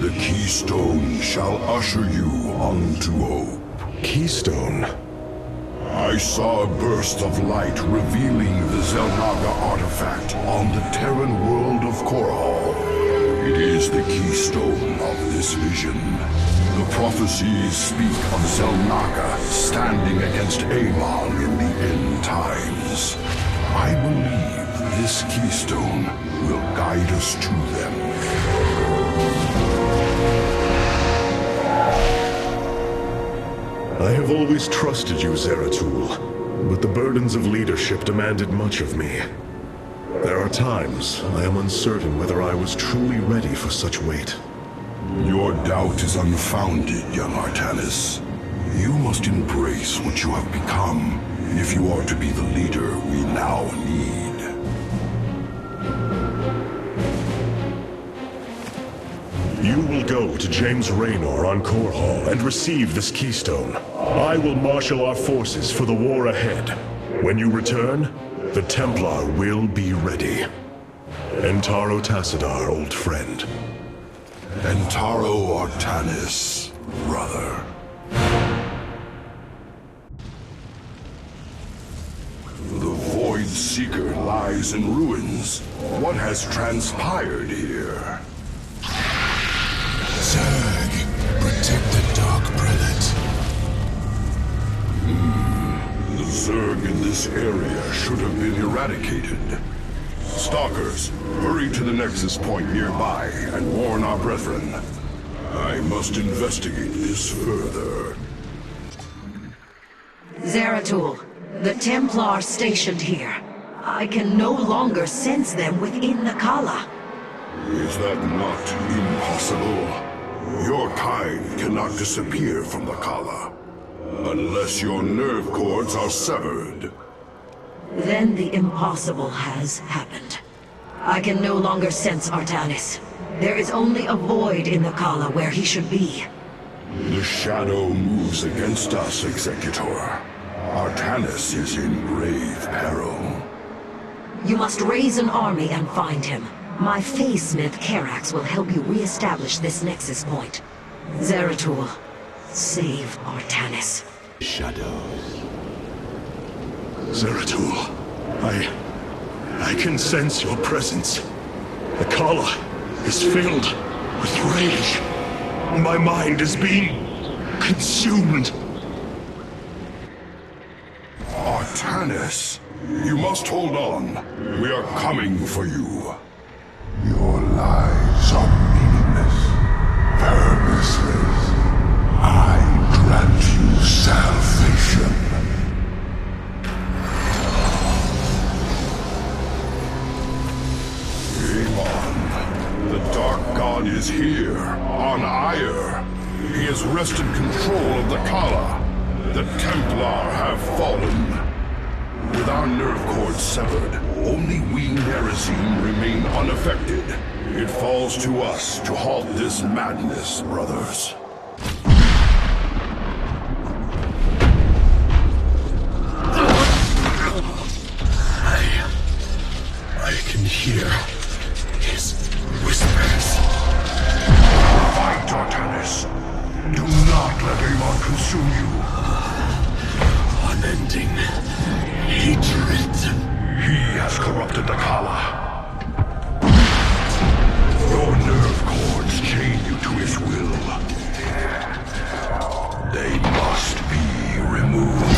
The Keystone shall usher you unto hope. Keystone? I saw a burst of light revealing the Xel'Naga artifact on the Terran world of Korhal. It is the keystone of this vision. The prophecies speak of Xel'Naga standing against Amon in the end times. I believe this keystone will guide us to them. I have always trusted you, Zeratul, but the burdens of leadership demanded much of me. There are times I am uncertain whether I was truly ready for such weight. Your doubt is unfounded, young Artanis. You must embrace what you have become, if you are to be the leader we now need. You will go to James Raynor on Korhal and receive this keystone. I will marshal our forces for the war ahead. When you return, the Templar will be ready. Entaro Tassadar, old friend. Entaro Artanis, brother. The Void Seeker lies in ruins. What has transpired here? Zerg, protect the Dark Prelate. The Zerg in this area should have been eradicated. Stalkers, hurry to the Nexus point nearby and warn our brethren. I must investigate this further. Zeratul, the Templar stationed here. I can no longer sense them within the Kala. Is that not impossible? Your kind cannot disappear from the Kala, unless your nerve cords are severed. Then the impossible has happened. I can no longer sense Artanis. There is only a void in the Kala where he should be. The shadow moves against us, Executor. Artanis is in grave peril. You must raise an army and find him. My Phase-Smith Karax will help you re-establish this Nexus point. Zeratul, save Artanis. Shadows. Zeratul, I can sense your presence. The Kala is filled with rage. My mind is being consumed. Artanis, you must hold on. We are coming for you. Your lives are meaningless, purposeless. I grant you salvation. Amon, the Dark God is here, on Ire. He has wrested control of the Kala. The Templar have fallen. With our nerve cords severed, only we Nerazim remain unaffected. It falls to us to halt this madness, brothers. I can hear his whispers. Fight, Artanis. Do not let Amon consume you. Unending hatred. He has corrupted the Kala. Your nerve cords chain you to his will. They must be removed.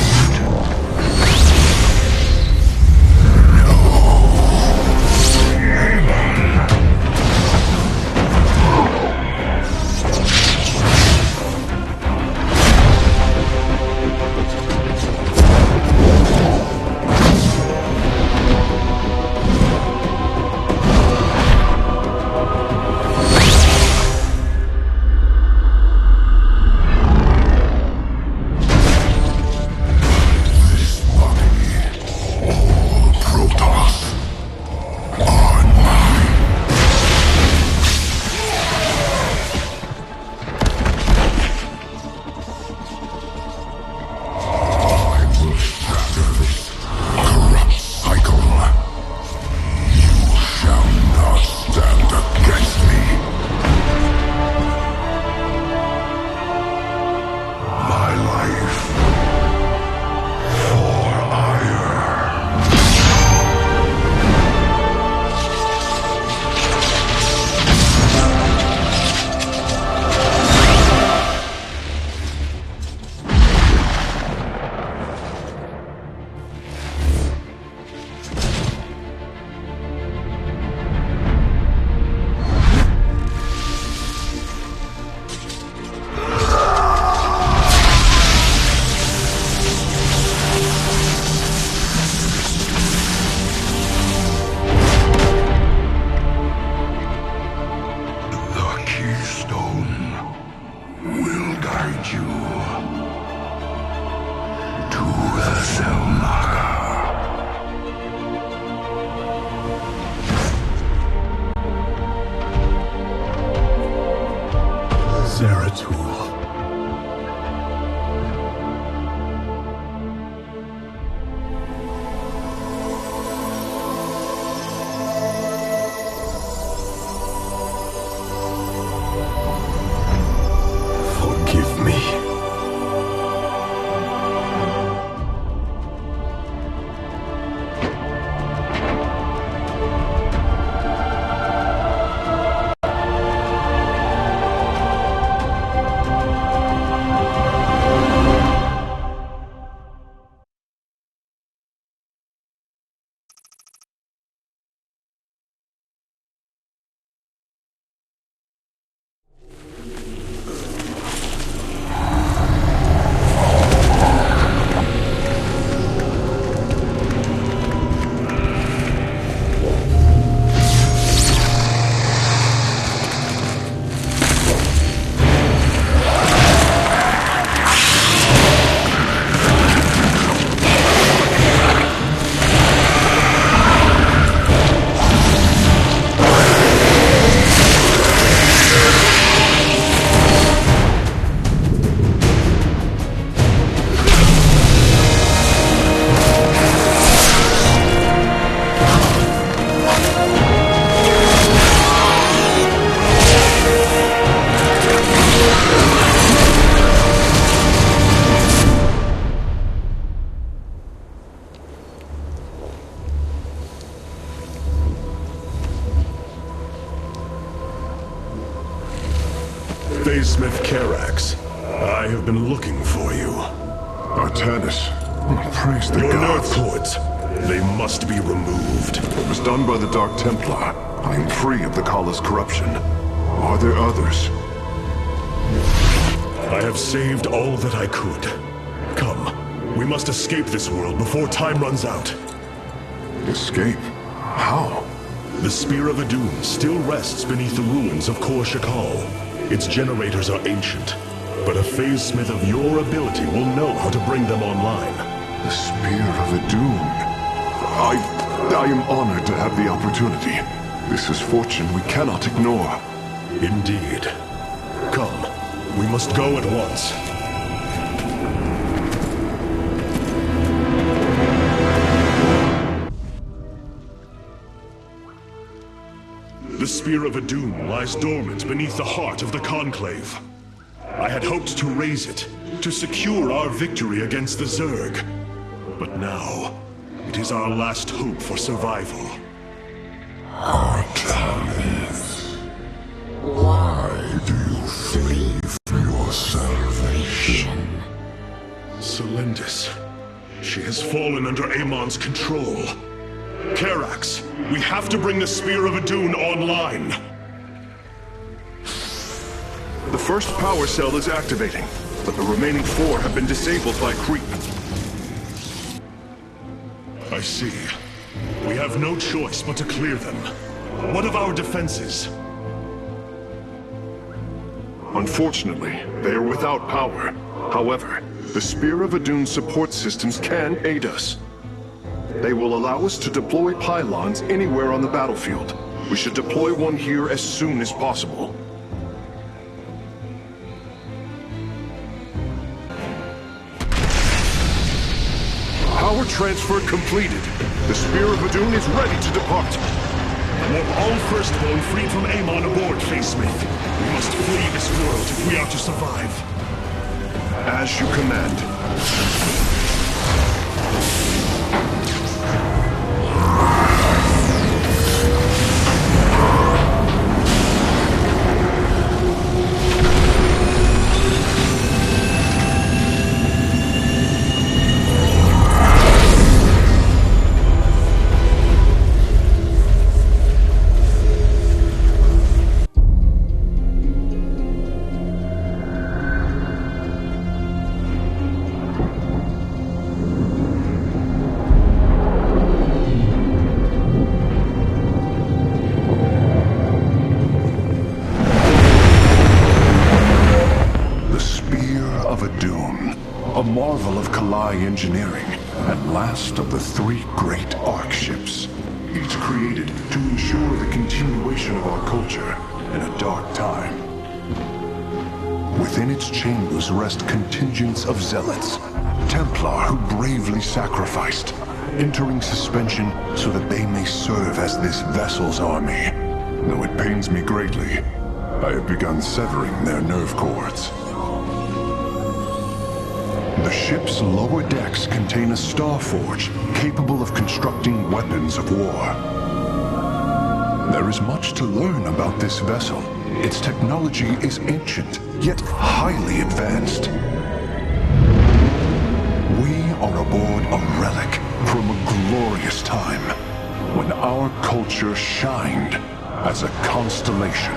Phasesmith Karax. I have been looking for you. Artanis, praise the Your gods. nerve cords, they must be removed. It was done by the Dark Templar. I am free of the Kala's corruption. Are there others? I have saved all that I could. Come, we must escape this world before time runs out. Escape? How? The Spear of Adun still rests beneath the ruins of Kor Shakal. Its generators are ancient, but a Phasesmith of your ability will know how to bring them online. The Spear of Adun. I am honored to have the opportunity. This is fortune we cannot ignore. Indeed. Come, we must go at once. The Spear of Adun lies dormant beneath the heart of the Conclave. I had hoped to raise it, to secure our victory against the Zerg. But now, it is our last hope for survival. Artanis, why do you flee from your salvation? Celendis. She has fallen under Amon's control. Karax, we have to bring the Spear of Adun online. The first power cell is activating, but the remaining 4 have been disabled by creep. I see. We have no choice but to clear them. What of our defenses? Unfortunately, they are without power. However, the Spear of Adun support systems can aid us. They will allow us to deploy pylons anywhere on the battlefield. We should deploy one here as soon as possible. Power transfer completed. The Spear of Adun is ready to depart. Want all Firstborn freed from Amon aboard, Phasesmith. We must flee this world if we are to survive. As you command. Engineering, and last of the 3 great Ark ships, each created to ensure the continuation of our culture in a dark time. Within its chambers rest contingents of zealots, Templar who bravely sacrificed, entering suspension so that they may serve as this vessel's army. Though it pains me greatly, I have begun severing their nerve cords. The ship's lower decks contain a star forge capable of constructing weapons of war. There is much to learn about this vessel. Its technology is ancient, yet highly advanced. We are aboard a relic from a glorious time when our culture shined as a constellation.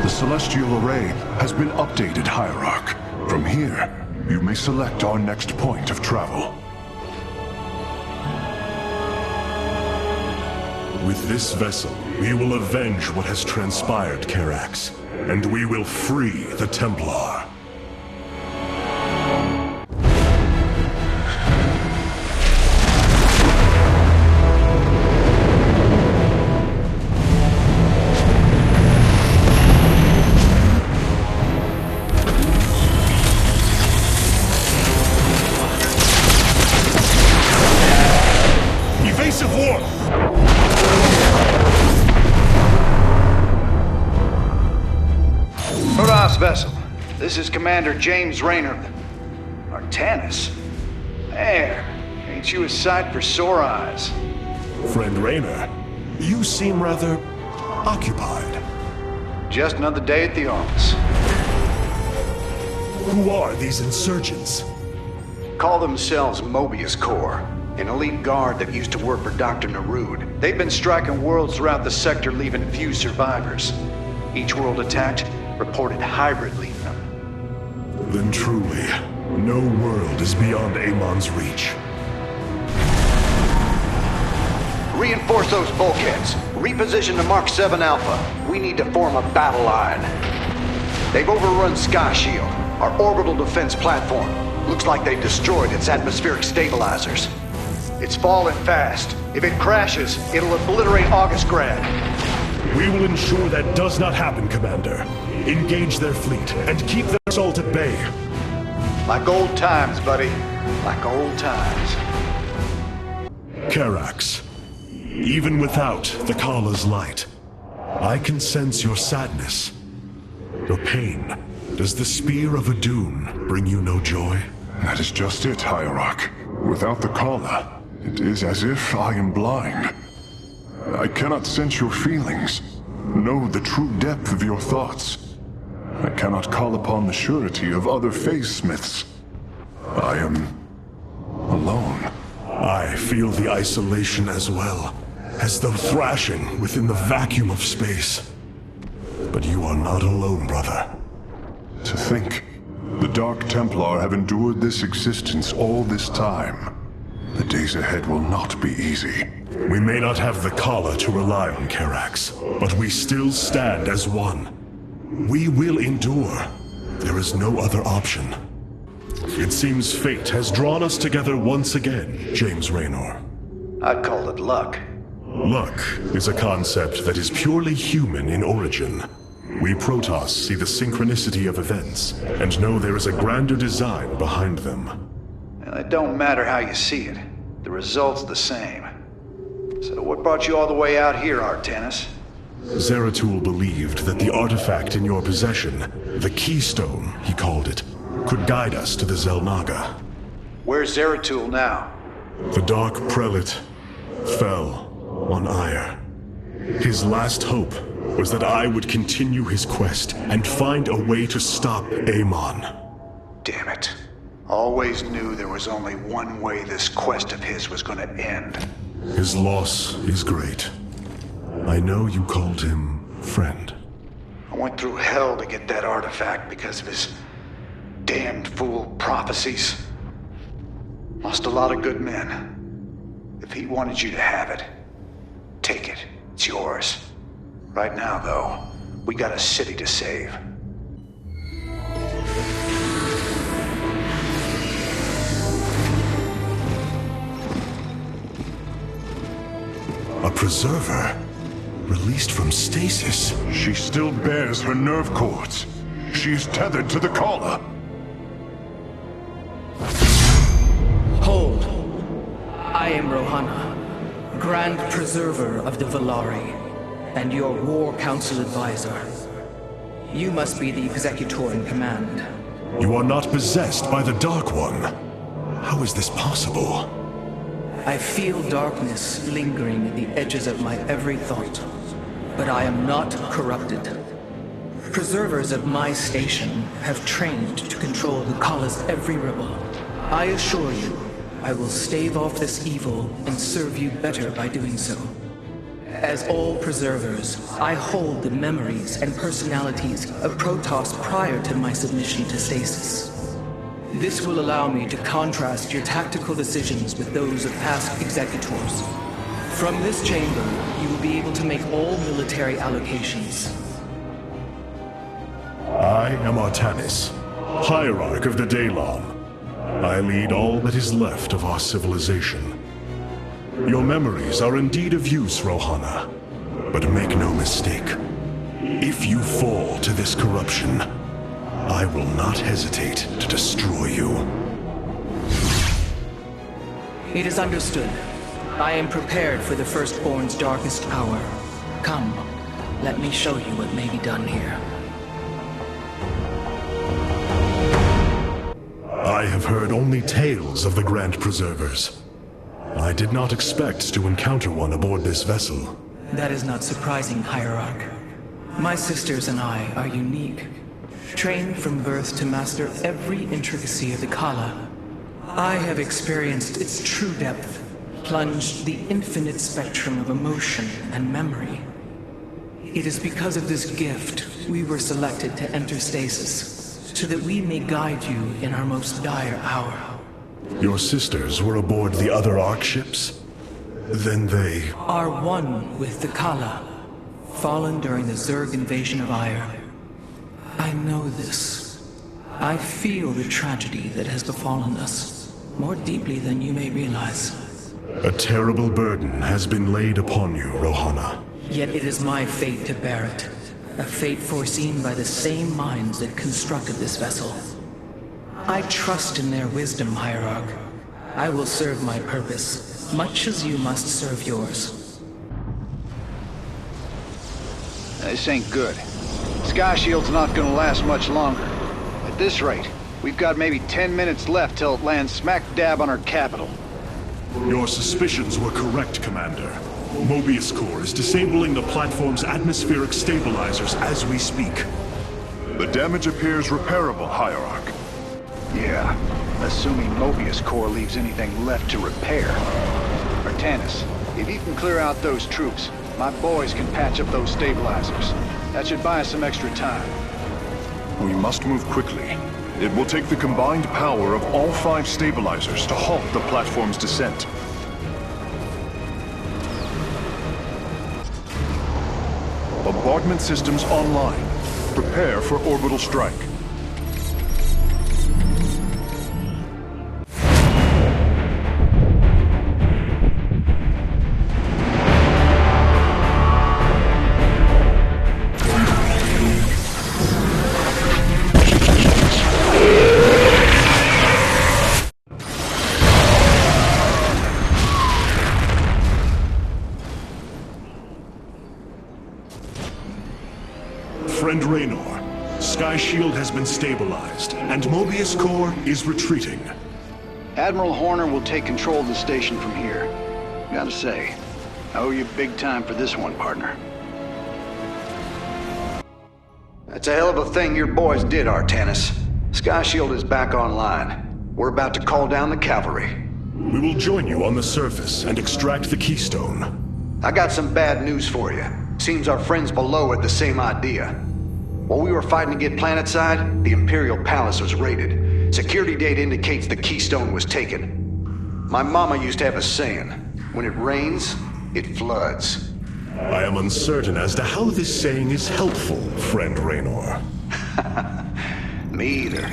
The Celestial Array has been updated, Hierarch. From here, you may select our next point of travel. With this vessel, we will avenge what has transpired, Karax, and we will free the Templar. Vessel. This is Commander James Rayner. Artanis? There. Ain't you a sight for sore eyes? Friend Raynor, you seem rather occupied. Just another day at the office. Who are these insurgents? Call themselves Mobius Corps, an elite guard that used to work for Dr. Narud. They've been striking worlds throughout the sector, leaving few survivors. Each world attacked reported hybrid leaving them. Then truly, no world is beyond Amon's reach. Reinforce those bulkheads. Reposition to Mark 7 Alpha. We need to form a battle line. They've overrun Sky Shield, our orbital defense platform. Looks like they've destroyed its atmospheric stabilizers. It's falling fast. If it crashes, it'll obliterate August Grad. We will ensure that does not happen, Commander. Engage their fleet and keep their assault at bay. Like old times, buddy. Like old times. Karax, even without the Kala's light, I can sense your sadness, your pain. Does the Spear of Adun bring you no joy? That is just it, Hierarch. Without the Kala, it is as if I am blind. I cannot sense your feelings, know the true depth of your thoughts. I cannot call upon the surety of other phase-smiths. I am alone. I feel the isolation as well, as though thrashing within the vacuum of space. But you are not alone, brother. To think, the Dark Templar have endured this existence all this time. The days ahead will not be easy. We may not have the Kala to rely on, Karax, but we still stand as one. We will endure. There is no other option. It seems fate has drawn us together once again, James Raynor. I'd call it luck. Luck is a concept that is purely human in origin. We Protoss see the synchronicity of events, and know there is a grander design behind them. It don't matter how you see it. The result's the same. So what brought you all the way out here, Artanis? Zeratul believed that the artifact in your possession, the Keystone, he called it, could guide us to the Xel'Naga. Where's Zeratul now? The Dark Prelate fell on Ire. His last hope was that I would continue his quest and find a way to stop Amon. Damn it. Always knew there was only one way this quest of his was gonna end. His loss is great. I know you called him friend. I went through hell to get that artifact because of his damned fool prophecies. Lost a lot of good men. If he wanted you to have it, take it. It's yours. Right now, though, we got a city to save. A preserver? Released from stasis? She still bears her nerve cords. She is tethered to the Kala. Hold. I am Rohana, Grand Preserver of the Valari, and your War Council advisor. You must be the Executor in command. You are not possessed by the Dark One. How is this possible? I feel darkness lingering at the edges of my every thought, but I am not corrupted. Preservers of my station have trained to control the Kala's every rebel. I assure you, I will stave off this evil and serve you better by doing so. As all preservers, I hold the memories and personalities of Protoss prior to my submission to stasis. This will allow me to contrast your tactical decisions with those of past executors. From this chamber, you will be able to make all military allocations. I am Artanis, Hierarch of the Daylon. I lead all that is left of our civilization. Your memories are indeed of use, Rohana. But make no mistake. If you fall to this corruption, I will not hesitate to destroy you. It is understood. I am prepared for the Firstborn's darkest hour. Come, let me show you what may be done here. I have heard only tales of the Grand Preservers. I did not expect to encounter one aboard this vessel. That is not surprising, Hierarch. My sisters and I are unique, trained from birth to master every intricacy of the Kala. I have experienced its true depth, plunged the infinite spectrum of emotion and memory. It is because of this gift we were selected to enter stasis, so that we may guide you in our most dire hour. Your sisters were aboard the other Ark ships? Then they... are one with the Kala, fallen during the Zerg invasion of Aiur. I know this. I feel the tragedy that has befallen us, more deeply than you may realize. A terrible burden has been laid upon you, Rohana. Yet it is my fate to bear it. A fate foreseen by the same minds that constructed this vessel. I trust in their wisdom, Hierarch. I will serve my purpose, much as you must serve yours. This ain't good. Sky Shield's not gonna last much longer. At this rate, we've got maybe 10 minutes left till it lands smack dab on our capital. Your suspicions were correct, Commander. Mobius Core is disabling the platform's atmospheric stabilizers as we speak. The damage appears repairable, Hierarch. Yeah, assuming Mobius Core leaves anything left to repair. Artanis, if you can clear out those troops, my boys can patch up those stabilizers. That should buy us some extra time. We must move quickly. It will take the combined power of all 5 stabilizers to halt the platform's descent. Bombardment systems online. Prepare for orbital strike. Friend Raynor, Sky Shield has been stabilized, and Mobius Core is retreating. Admiral Horner will take control of the station from here. Gotta say, I owe you big time for this one, partner. That's a hell of a thing your boys did, Artanis. Sky Shield is back online. We're about to call down the cavalry. We will join you on the surface and extract the keystone. I got some bad news for you. Seems our friends below had the same idea. While we were fighting to get planetside, the Imperial Palace was raided. Security data indicates the keystone was taken. My mama used to have a saying, when it rains, it floods. I am uncertain as to how this saying is helpful, friend Raynor. Me either.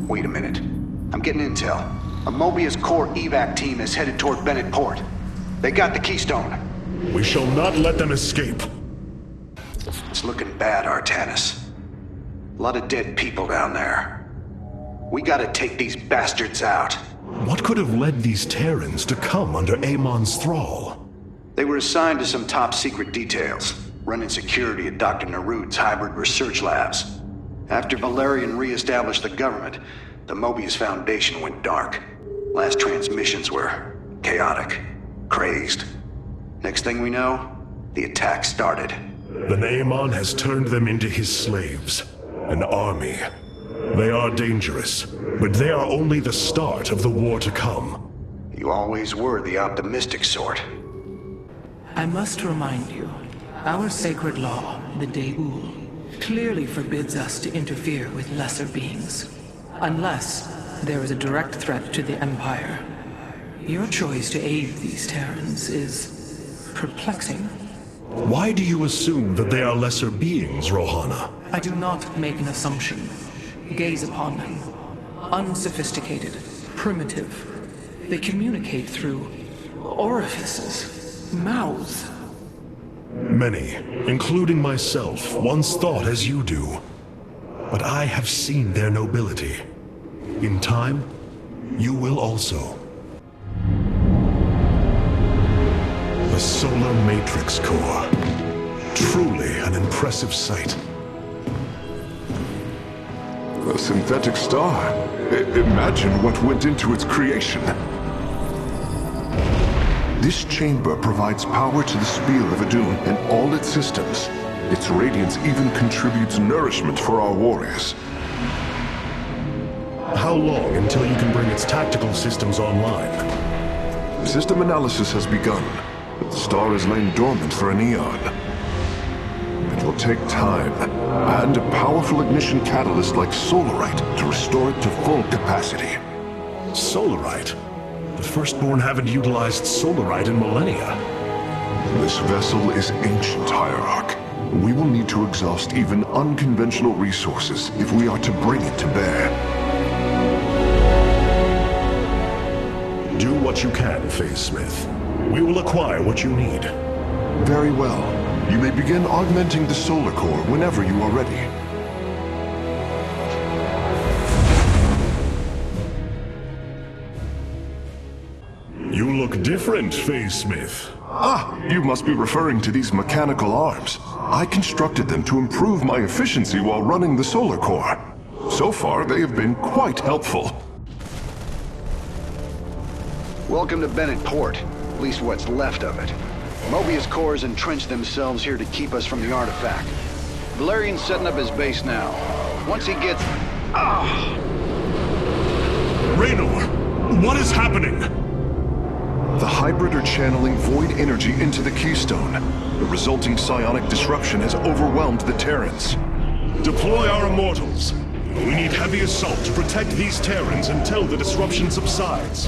Wait a minute. I'm getting intel. A Mobius Core evac team is headed toward Bennett Port. They got the keystone. We shall not let them escape. It's looking bad, Artanis. A lot of dead people down there. We gotta take these bastards out. What could have led these Terrans to come under Amon's thrall? They were assigned to some top-secret details, running security at Dr. Narud's hybrid research labs. After Valerian re-established the government, the Mobius Foundation went dark. Last transmissions were chaotic, crazed. Next thing we know, the attack started. Then Amon has turned them into his slaves. An army. They are dangerous, but they are only the start of the war to come. You always were the optimistic sort. I must remind you, our sacred law, the Deul, clearly forbids us to interfere with lesser beings, unless there is a direct threat to the Empire. Your choice to aid these Terrans is perplexing. Why do you assume that they are lesser beings, Rohana? I do not make an assumption. Gaze upon them. Unsophisticated, primitive. They communicate through orifices, mouths. Many, including myself, once thought as you do. But I have seen their nobility. In time, you will also. The Solar Matrix Core. Truly an impressive sight. A synthetic star. Imagine what went into its creation. This chamber provides power to the Spiel of Adun and all its systems. Its radiance even contributes nourishment for our warriors. How long until you can bring its tactical systems online? System analysis has begun, but the star has lain dormant for an eon. It will take time, and a powerful ignition catalyst like Solarite to restore it to full capacity. Solarite? The Firstborn haven't utilized Solarite in millennia. This vessel is ancient, Hierarch. We will need to exhaust even unconventional resources if we are to bring it to bear. Do what you can, Phase Smith. We will acquire what you need. Very well. You may begin augmenting the solar core whenever you are ready. You look different, Phase Smith. Ah, you must be referring to these mechanical arms. I constructed them to improve my efficiency while running the solar core. So far, they have been quite helpful. Welcome to Bennett Port, at least what's left of it. Mobius cores entrenched themselves here to keep us from the artifact. Valerian's setting up his base now. Once he gets... Raynor, what is happening? The hybrid are channeling void energy into the keystone. The resulting psionic disruption has overwhelmed the Terrans. Deploy our immortals. We need heavy assault to protect these Terrans until the disruption subsides.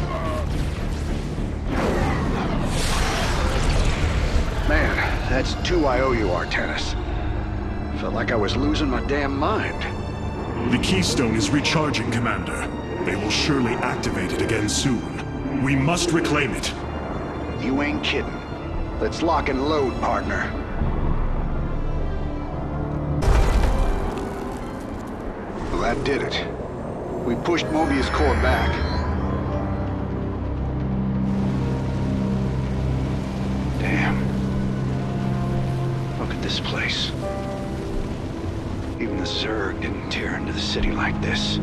Man, that's 2 IOU, Artanis. Felt like I was losing my damn mind. The keystone is recharging, Commander. They will surely activate it again soon. We must reclaim it. You ain't kidding. Let's lock and load, partner. Well, that did it. We pushed Mobius core back. Damn. Look at this place. Even the Zerg didn't tear into the city like this.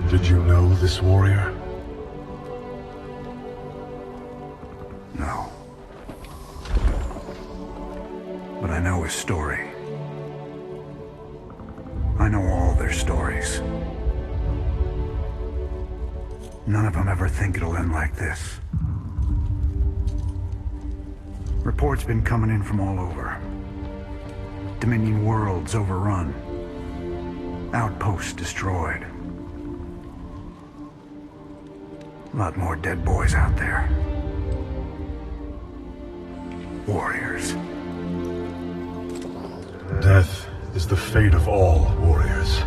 Did you know this warrior? No. But I know his story. I know all their stories. None of them ever think it'll end like this. Reports been coming in from all over. Dominion worlds overrun. Outposts destroyed. A lot more dead boys out there. Warriors. Death is the fate of all warriors.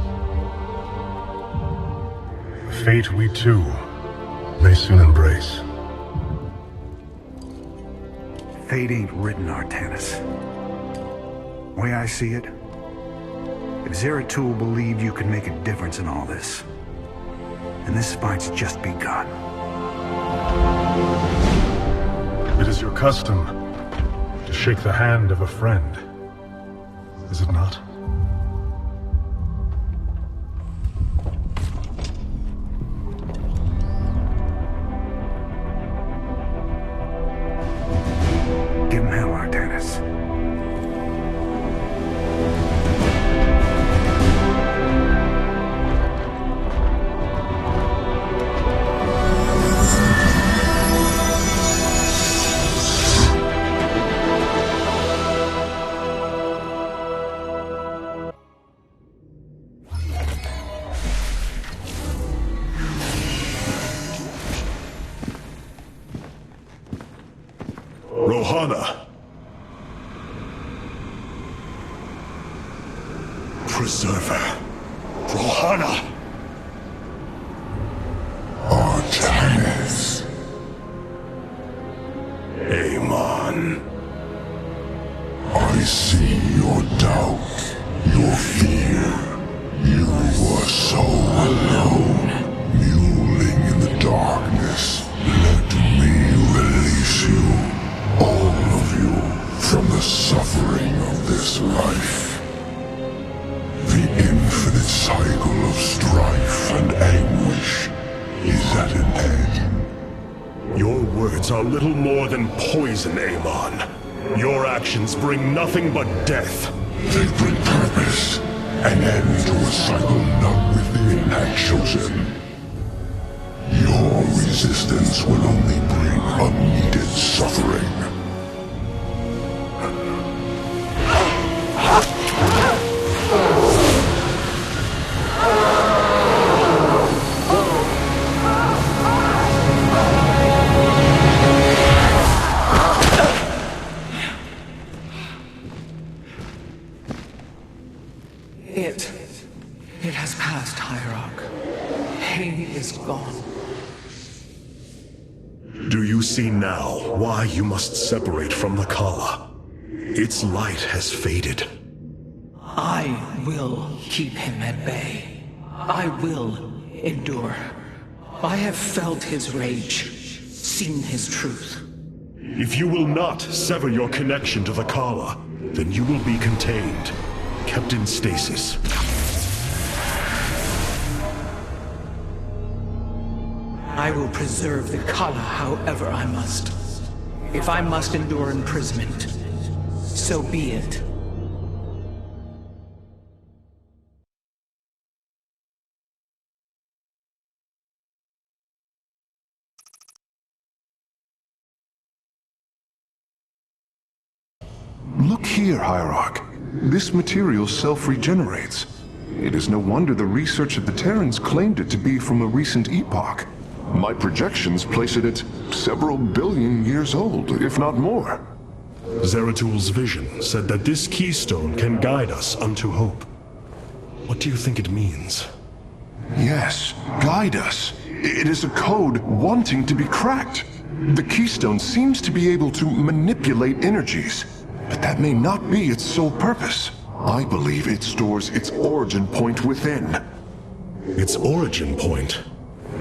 A fate we too may soon embrace. Fate ain't written, Artanis. Way I see it, if Zeratul believed you could make a difference in all this, and this fight's just begun. It is your custom to shake the hand of a friend, is it not? Give him hell, Artanis. Rohana! Preserver. Rohana! Artanis. Amon. I see your doubt, your fear. You were so alone, mewling in the darkness. Let me release you, all of you, from the suffering of this life. The infinite cycle of strife and anguish is at an end. Your words are little more than poison, Amon. Your actions bring nothing but death. They bring purpose, an end to a cycle none within had chosen. Your resistance will only bring unneeded suffering. It has passed, Hierarch. Pain is gone. Do you see now why you must separate from the Kala? Its light has faded. I will keep him at bay. I will endure. I have felt his rage, seen his truth. If you will not sever your connection to the Kala, then you will be contained, kept in stasis. I will preserve the Kala however I must. If I must endure imprisonment, so be it. Look here, Hierarch. This material self-regenerates. It is no wonder the research of the Terrans claimed it to be from a recent epoch. My projections place it at several billion years old, if not more. Zeratul's vision said that this keystone can guide us unto hope. What do you think it means? Yes, guide us. It is a code wanting to be cracked. The keystone seems to be able to manipulate energies, but that may not be its sole purpose. I believe it stores its origin point within. Its origin point?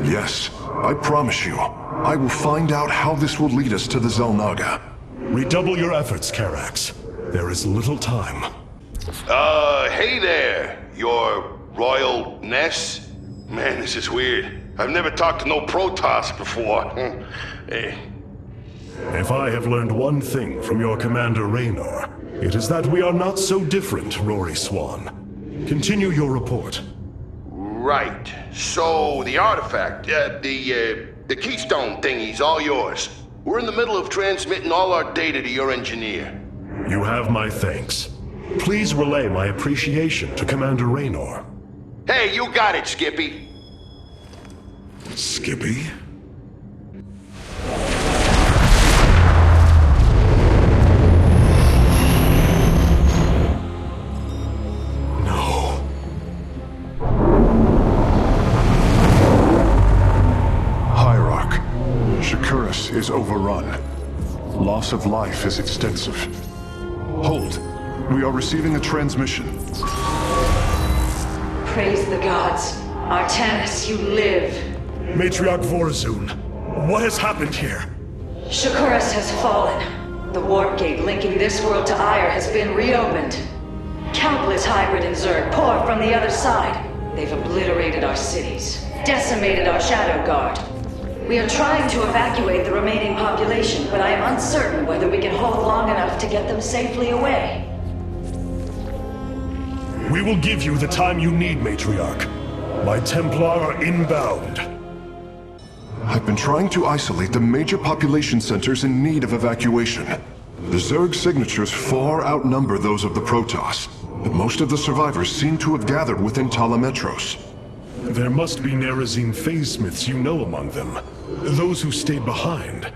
Yes, I promise you. I will find out how this will lead us to the Xel'Naga. Redouble your efforts, Karax. There is little time. Hey there, your royalness. Man, this is weird. I've never talked to no Protoss before. Hey. If I have learned one thing from your commander Raynor, it is that we are not so different, Rory Swan. Continue your report. Right. So, the artifact, the keystone thingy's all yours. We're in the middle of transmitting all our data to your engineer. You have my thanks. Please relay my appreciation to Commander Raynor. Hey, you got it, Skippy. Skippy? Is overrun. Loss of life is extensive. Hold. We are receiving a transmission. Praise the gods. Artanis, you live. Matriarch Vorazun, what has happened here? Shakuras has fallen. The warp gate linking this world to Ire has been reopened. Countless hybrid and Zerg pour from the other side. They've obliterated our cities, decimated our Shadow Guard. We are trying to evacuate the remaining population, but I am uncertain whether we can hold long enough to get them safely away. We will give you the time you need, Matriarch. My Templar are inbound. I've been trying to isolate the major population centers in need of evacuation. The Zerg signatures far outnumber those of the Protoss, but most of the survivors seem to have gathered within Talametros. There must be Nerazine phase-smiths you know among them. Those who stayed behind.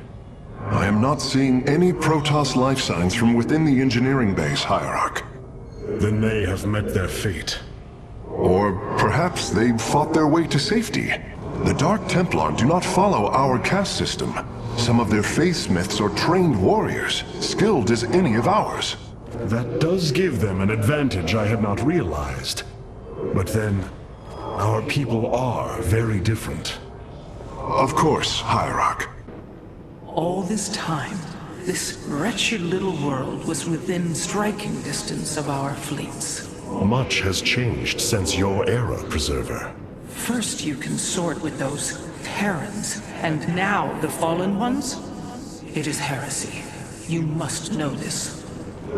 I am not seeing any Protoss life signs from within the engineering base, Hierarch. Then they have met their fate. Or perhaps they've fought their way to safety. The Dark Templar do not follow our caste system. Some of their faithsmiths are trained warriors, skilled as any of ours. That does give them an advantage I had not realized. But then, our people are very different. Of course, Hierarch. All this time, this wretched little world was within striking distance of our fleets. Much has changed since your era, Preserver. First you consort with those Terrans, and now the Fallen Ones? It is heresy. You must know this.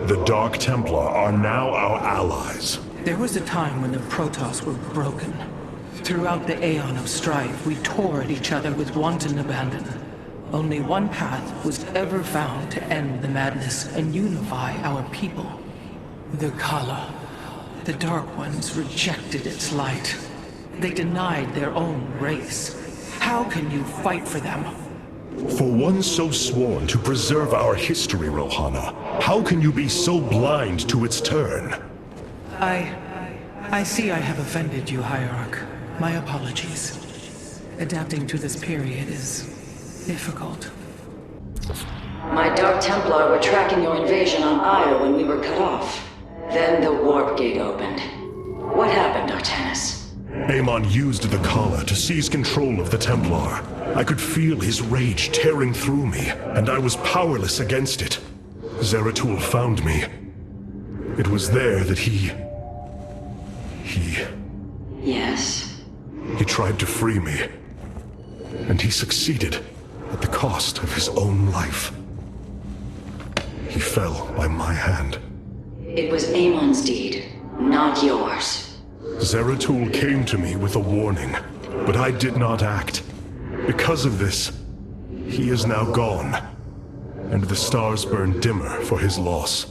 The Dark Templar are now our allies. There was a time when the Protoss were broken. Throughout the Aeon of Strife, we tore at each other with wanton abandon. Only one path was ever found to end the madness and unify our people. The Kala. The Dark Ones rejected its light. They denied their own race. How can you fight for them? For one so sworn to preserve our history, Rohana, how can you be so blind to its turn? I see I have offended you, Hierarch. My apologies. Adapting to this period is difficult. My Dark Templar were tracking your invasion on Io when we were cut off. Then the warp gate opened. What happened, Artanis? Amon used the Kala to seize control of the Templar. I could feel his rage tearing through me, and I was powerless against it. Zeratul found me. It was there that he... Yes? He tried to free me. And he succeeded, at the cost of his own life. He fell by my hand. It was Amon's deed, not yours. Zeratul came to me with a warning, but I did not act. Because of this, he is now gone, and the stars burn dimmer for his loss.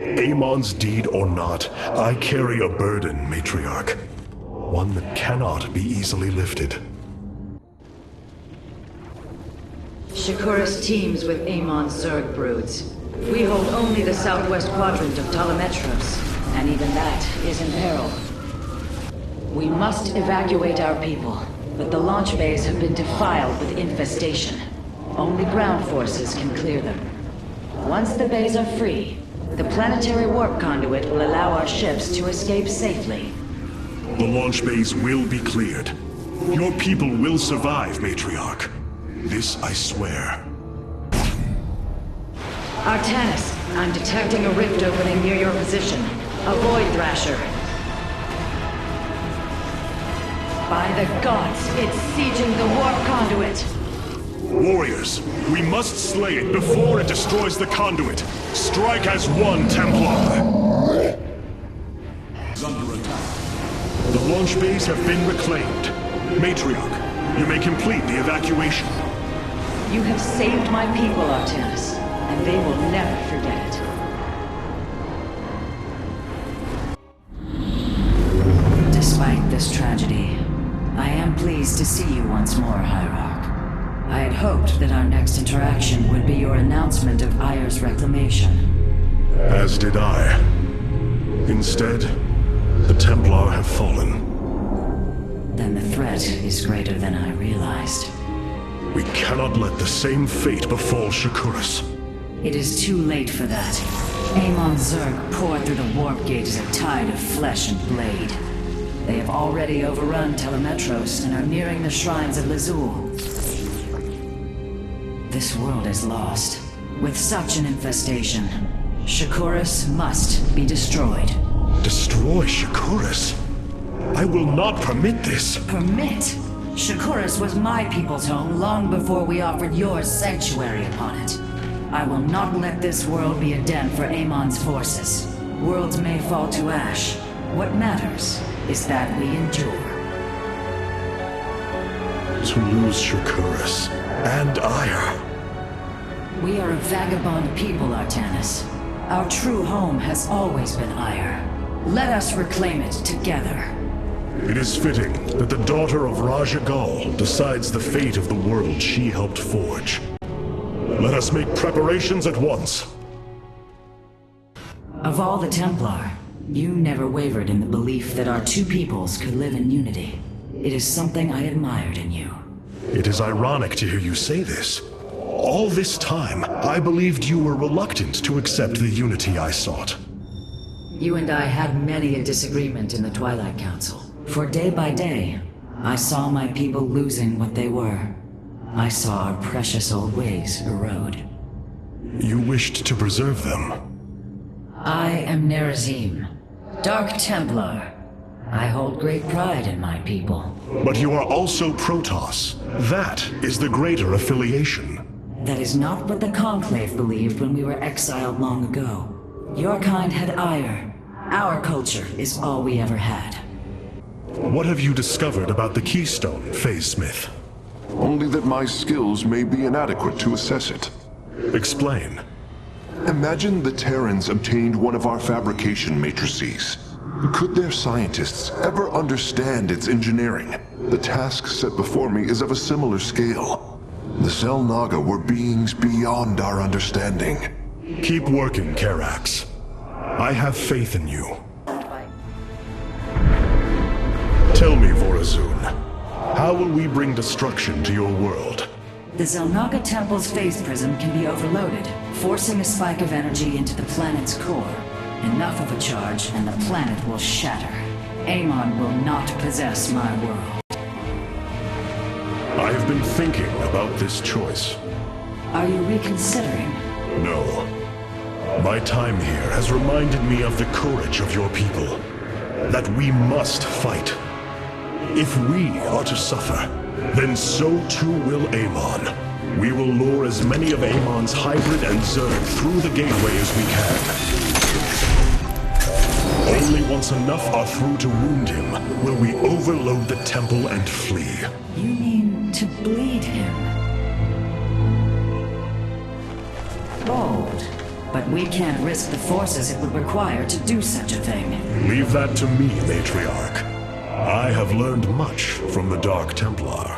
Amon's deed or not, I carry a burden, Matriarch. One that cannot be easily lifted. Shakuras teams with Amon's Zerg broods. We hold only the southwest quadrant of Talametros, and even that is in peril. We must evacuate our people, but the launch bays have been defiled with infestation. Only ground forces can clear them. Once the bays are free, the planetary warp conduit will allow our ships to escape safely. The launch bays will be cleared. Your people will survive, Matriarch. This I swear. Artanis, I'm detecting a rift opening near your position. Avoid Thrasher. By the gods, it's sieging the warp conduit! Warriors, we must slay it before it destroys the conduit. Strike as one, Templar. It's under attack. The launch bays have been reclaimed. Matriarch, you may complete the evacuation. You have saved my people, Artanis, and they will never forget it. Despite this tragedy, I am pleased to see you once more, Hierarch. I had hoped that our next interaction would be your announcement of Ayer's reclamation. As did I. Instead, the Templar have fallen. Then the threat is greater than I realized. We cannot let the same fate befall Shakuras. It is too late for that. Amon Zerg poured through the warp gate as a tide of flesh and blade. They have already overrun Telemetros and are nearing the shrines of Lazul. This world is lost. With such an infestation, Shakuras must be destroyed. Destroy Shakuras? I will not permit this. Permit? Shakuras was my people's home long before we offered yours sanctuary upon it. I will not let this world be a den for Amon's forces. Worlds may fall to ash. What matters is that we endure. To lose Shakuras and Ire. We are a vagabond people, Artanis. Our true home has always been Ire. Let us reclaim it together. It is fitting that the daughter of Raja Gal decides the fate of the world she helped forge. Let us make preparations at once. Of all the Templar, you never wavered in the belief that our two peoples could live in unity. It is something I admired in you. It is ironic to hear you say this. All this time, I believed you were reluctant to accept the unity I sought. You and I had many a disagreement in the Twilight Council. For day by day, I saw my people losing what they were. I saw our precious old ways erode. You wished to preserve them. I am Nerazim, Dark Templar. I hold great pride in my people. But you are also Protoss. That is the greater affiliation. That is not what the Conclave believed when we were exiled long ago. Your kind had ire. Our culture is all we ever had. What have you discovered about the Keystone, Phase Smith? Only that my skills may be inadequate to assess it. Explain. Imagine the Terrans obtained one of our fabrication matrices. Could their scientists ever understand its engineering? The task set before me is of a similar scale. The Xel'Naga were beings beyond our understanding. Keep working, Karax. I have faith in you. Tell me, Vorazun, how will we bring destruction to your world? The Xel'Naga Temple's phase prism can be overloaded, forcing a spike of energy into the planet's core. Enough of a charge, and the planet will shatter. Amon will not possess my world. I have been thinking about this choice. Are you reconsidering? No. My time here has reminded me of the courage of your people. That we must fight. If we are to suffer, then so too will Amon. We will lure as many of Amon's hybrid and Zerg through the gateway as we can. Only once enough are through to wound him will we overload the temple and flee. You mean to bleed him? Bold. But we can't risk the forces it would require to do such a thing. Leave that to me, Matriarch. I have learned much from the Dark Templar.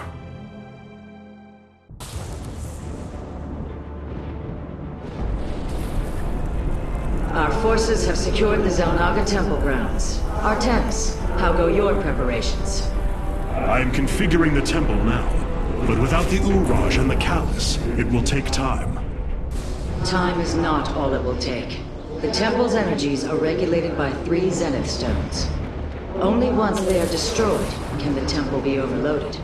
Our forces have secured the Xel'Naga Temple grounds. Artanis, how go your preparations? I am configuring the temple now, but without the Uraj and the Callus, it will take time. Time is not all it will take. The temple's energies are regulated by 3 Zenith stones. Only once they are destroyed can the temple be overloaded.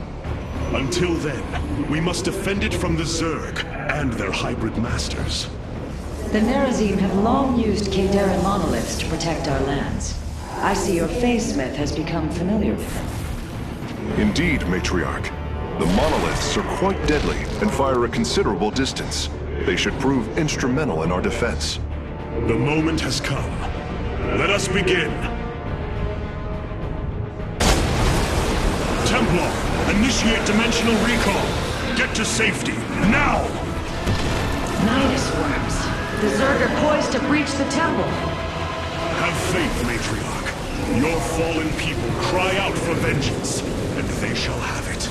Until then, we must defend it from the Zerg and their hybrid masters. The Nerazim have long used Kaydaran monoliths to protect our lands. I see your phase smith has become familiar with them. Indeed, Matriarch. The monoliths are quite deadly and fire a considerable distance. They should prove instrumental in our defense. The moment has come. Let us begin. Templar, initiate dimensional recall. Get to safety, now! Nidus worms. The Zerg are poised to breach the temple. Have faith, Matriarch. Your fallen people cry out for vengeance, and they shall have it.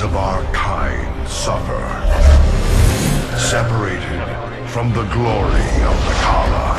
of our kind suffer. Separated from the glory of the Kala.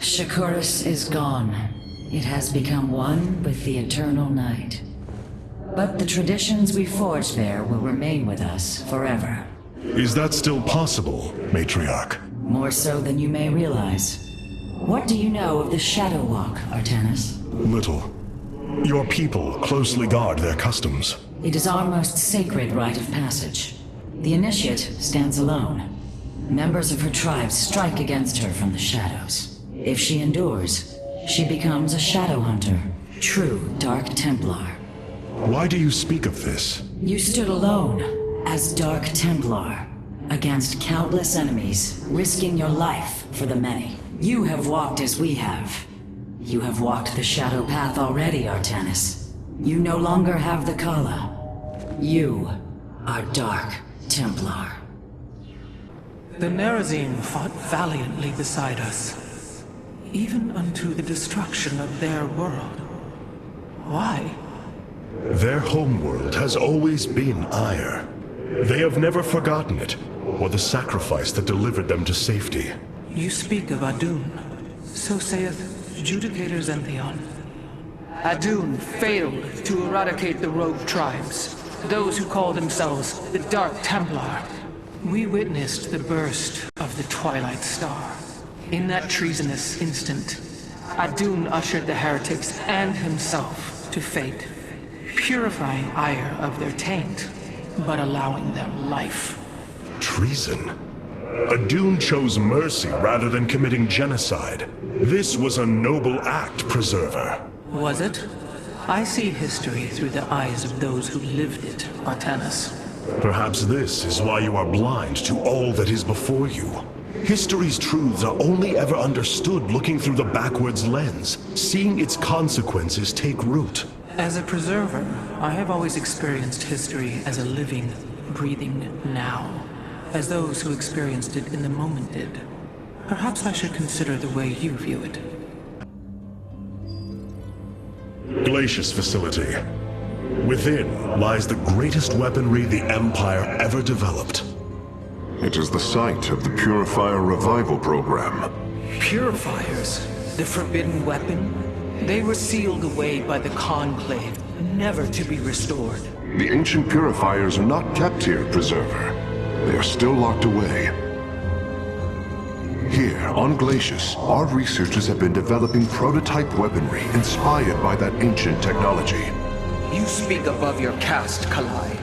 Shakuris is gone. It has become one with the eternal night. But the traditions we forged there will remain with us forever. Is that still possible, Matriarch? More so than you may realize. What do you know of the Shadow Walk, Artanis? Little. Your people closely guard their customs. It is our most sacred rite of passage. The Initiate stands alone. Members of her tribe strike against her from the shadows. If she endures, she becomes a Shadow Hunter, true Dark Templar. Why do you speak of this? You stood alone, as Dark Templar, against countless enemies, risking your life for the many. You have walked as we have. You have walked the Shadow Path already, Artanis. You no longer have the Kala. You are Dark Templar. The Nerazim fought valiantly beside us, even unto the destruction of their world. Why? Their homeworld has always been Ire. They have never forgotten it, or the sacrifice that delivered them to safety. You speak of Adun. So saith Judicator Zentheon. Adun failed to eradicate the rogue tribes, those who call themselves the Dark Templar. We witnessed the burst of the Twilight Star. In that treasonous instant, Adun ushered the heretics and himself to fate, purifying Ire of their taint, but allowing them life. Treason? Adun chose mercy rather than committing genocide. This was a noble act, Preserver. Was it? I see history through the eyes of those who lived it, Artanis. Perhaps this is why you are blind to all that is before you. History's truths are only ever understood looking through the backwards lens, seeing its consequences take root. As a preserver, I have always experienced history as a living, breathing now, as those who experienced it in the moment did. Perhaps I should consider the way you view it. Glacius facility. Within lies the greatest weaponry the Empire ever developed. It is the site of the Purifier Revival Program. Purifiers? The forbidden weapon? They were sealed away by the Conclave, never to be restored. The ancient purifiers are not kept here, Preserver. They are still locked away. Here, on Glacius, our researchers have been developing prototype weaponry inspired by that ancient technology. You speak above your caste, Kalai.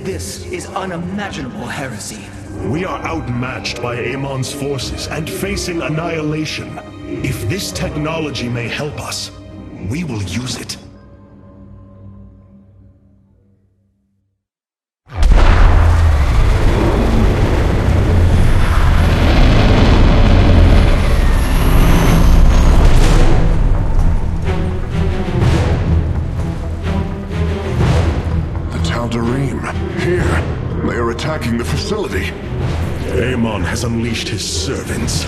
This is unimaginable heresy. We are outmatched by Amon's forces and facing annihilation. If this technology may help us, we will use it. The Tal'Darim, here. They are attacking the facility. Amon has unleashed his servants.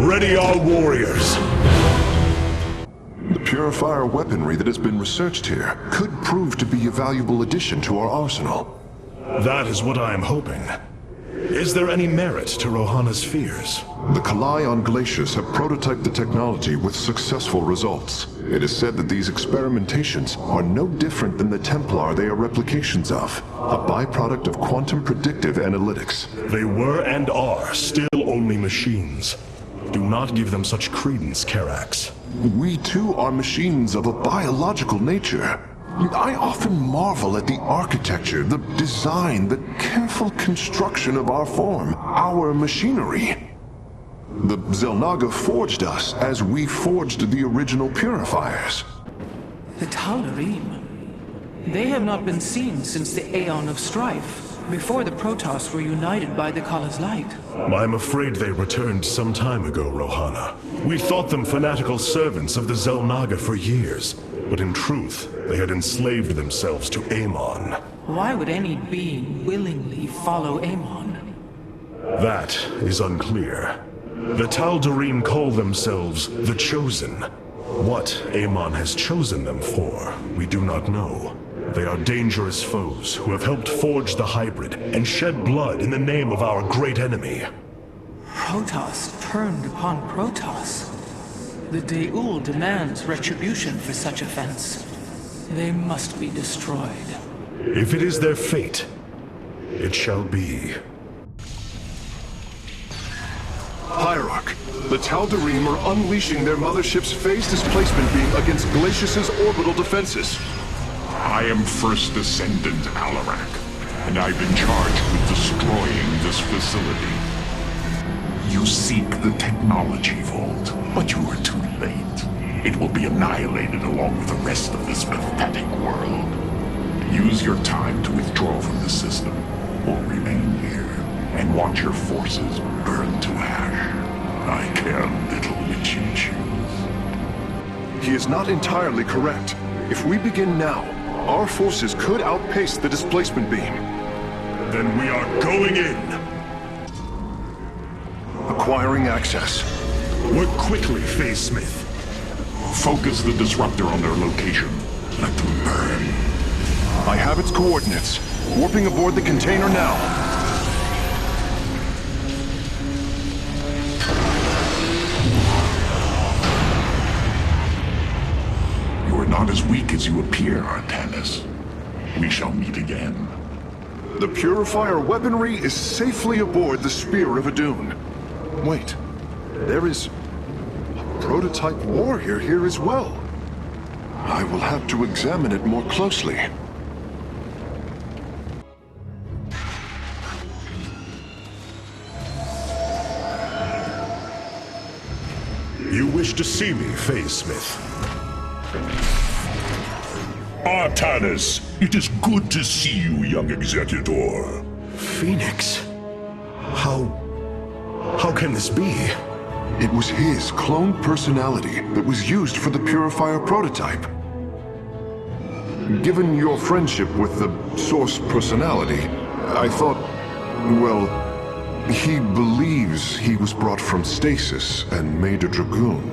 Ready our warriors! The purifier weaponry that has been researched here could prove to be a valuable addition to our arsenal. That is what I am hoping. Is there any merit to Rohana's fears? The Kalai on Glacius have prototyped the technology with successful results. It is said that these experimentations are no different than the Templar they are replications of, a byproduct of quantum predictive analytics. They were and are still only machines. Do not give them such credence, Karax. We too are machines of a biological nature. I often marvel at the architecture, the design, the careful construction of our form, our machinery. The Xel'Naga forged us as we forged the original purifiers. The Tal'Darim. They have not been seen since the Aeon of Strife, before the Protoss were united by the Kala's light. I'm afraid they returned some time ago, Rohana. We thought them fanatical servants of the Xel'Naga for years, but in truth, they had enslaved themselves to Amon. Why would any being willingly follow Amon? That is unclear. The Tal'Darim call themselves the Chosen. What Amon has chosen them for, we do not know. They are dangerous foes who have helped forge the hybrid and shed blood in the name of our great enemy. Protoss turned upon Protoss. The De'ul demands retribution for such offense. They must be destroyed. If it is their fate, it shall be. Hierarch, the Tal'Darim are unleashing their mothership's phase displacement beam against Glacius's orbital defenses. I am First Descendant Alarak, and I've been charged with destroying this facility. You seek the technology vault, but you are too late. It will be annihilated along with the rest of this pathetic world. Use your time to withdraw from the system, or remain here, and watch your forces burn to ash. I care little which you choose. He is not entirely correct. If we begin now, our forces could outpace the displacement beam. Then we are going in! Acquiring access. Work quickly, Phase Smith. Focus the disruptor on their location. Let them burn. I have its coordinates. Warping aboard the container now. You are not as weak as you appear, Artanis. We shall meet again. The purifier weaponry is safely aboard the Spear of Adun. Wait, there is a prototype warrior here as well. I will have to examine it more closely. You wish to see me, Phase Smith? Artanis, it is good to see you, young Executor. Phoenix? How can this be? It was his cloned personality that was used for the Purifier prototype. Given your friendship with the Source personality, I thought, well, he believes he was brought from stasis and made a Dragoon.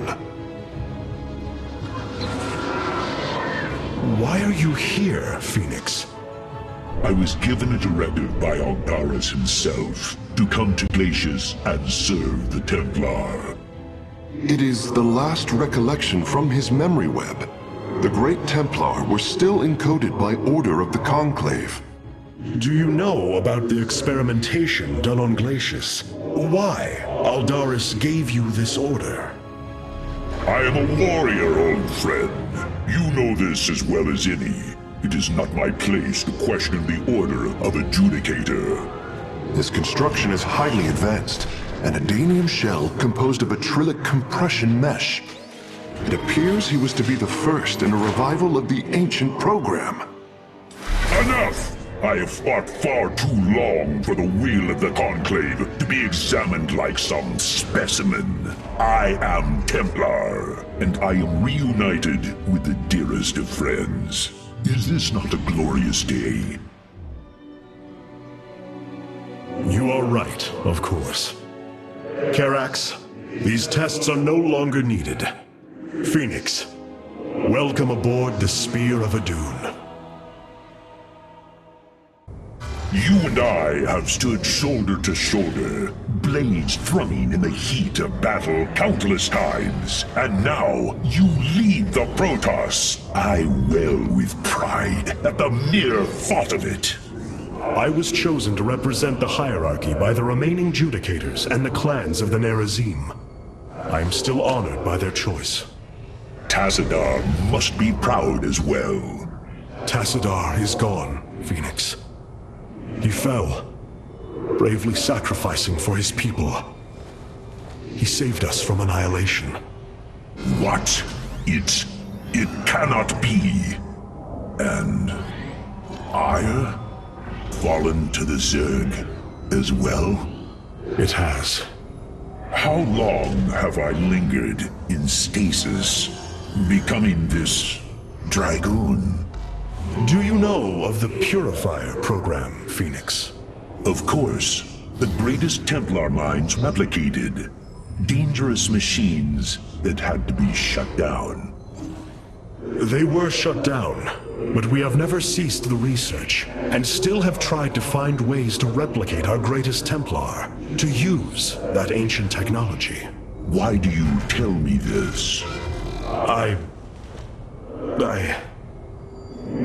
Why are you here, Phoenix? I was given a directive by Aldaris himself to come to Glacius and serve the Templar. It is the last recollection from his memory web. The Great Templar were still encoded by order of the Conclave. Do you know about the experimentation done on Glacius? Why Aldaris gave you this order? I am a warrior, old friend. You know this as well as any. It is not my place to question the order of Adjudicator. His construction is highly advanced, an Adanium shell composed of acrylic compression mesh. It appears he was to be the first in a revival of the ancient program. Enough! I have fought far too long for the will of the Conclave to be examined like some specimen. I am Templar, and I am reunited with the dearest of friends. Is this not a glorious day? You You are right, of course. Karax, these tests are no longer needed. Phoenix, welcome aboard the Spear of Adun. You and I have stood shoulder to shoulder, blades thrumming in the heat of battle countless times. And now, you lead the Protoss. I wail with pride at the mere thought of it. I was chosen to represent the hierarchy by the remaining Judicators and the clans of the Nerazim. I am still honored by their choice. Tassadar must be proud as well. Tassadar is gone, Phoenix. He fell, bravely sacrificing for his people. He saved us from annihilation. What? It cannot be. And Ire? Fallen to the Zerg as well? It has. How long have I lingered in stasis, becoming this Dragoon? Do you know of the Purifier program, Phoenix? Of course. The greatest Templar minds replicated. Dangerous machines that had to be shut down. They were shut down, but we have never ceased the research, and still have tried to find ways to replicate our greatest Templar, to use that ancient technology. Why do you tell me this?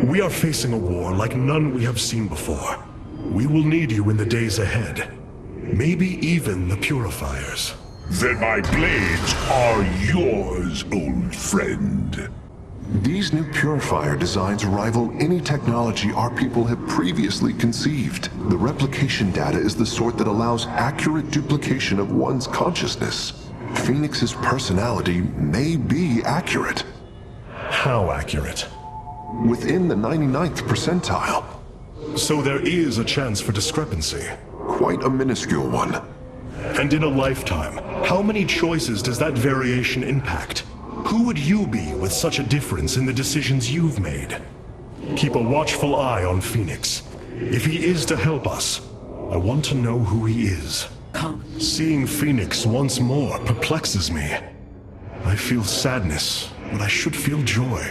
We are facing a war like none we have seen before. We will need you in the days ahead. Maybe even the Purifiers. Then my blades are yours, old friend. These new Purifier designs rival any technology our people have previously conceived. The replication data is the sort that allows accurate duplication of one's consciousness. Phoenix's personality may be accurate. How accurate? Within the 99th percentile. So there is a chance for discrepancy. Quite a minuscule one. And in a lifetime, how many choices does that variation impact? Who would you be with such a difference in the decisions you've made? Keep a watchful eye on Phoenix. If he is to help us, I want to know who he is. Seeing Phoenix once more perplexes me. I feel sadness, but I should feel joy.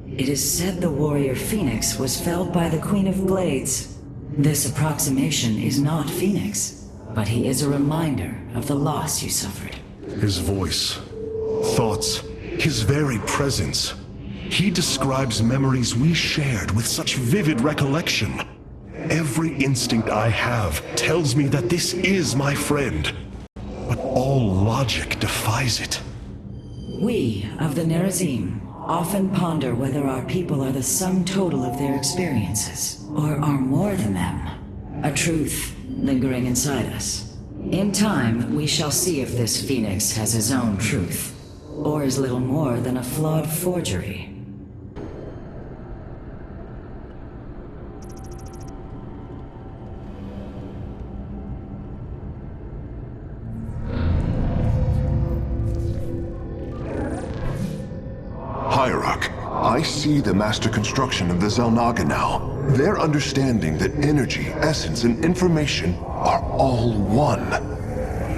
It is said the warrior Phoenix was felled by the Queen of Blades. This approximation is not Phoenix, but he is a reminder of the loss you suffered. His voice, thoughts, his very presence. He describes memories we shared with such vivid recollection. Every instinct I have tells me that this is my friend, but all logic defies it. We of the Nerazim often ponder whether our people are the sum total of their experiences, or are more than them. A truth lingering inside us. In time, we shall see if this Phoenix has his own truth, or is little more than a flawed forgery. Hierarch, I see the master construction of the Xel'Naga now. Their understanding that energy, essence, and information are all one.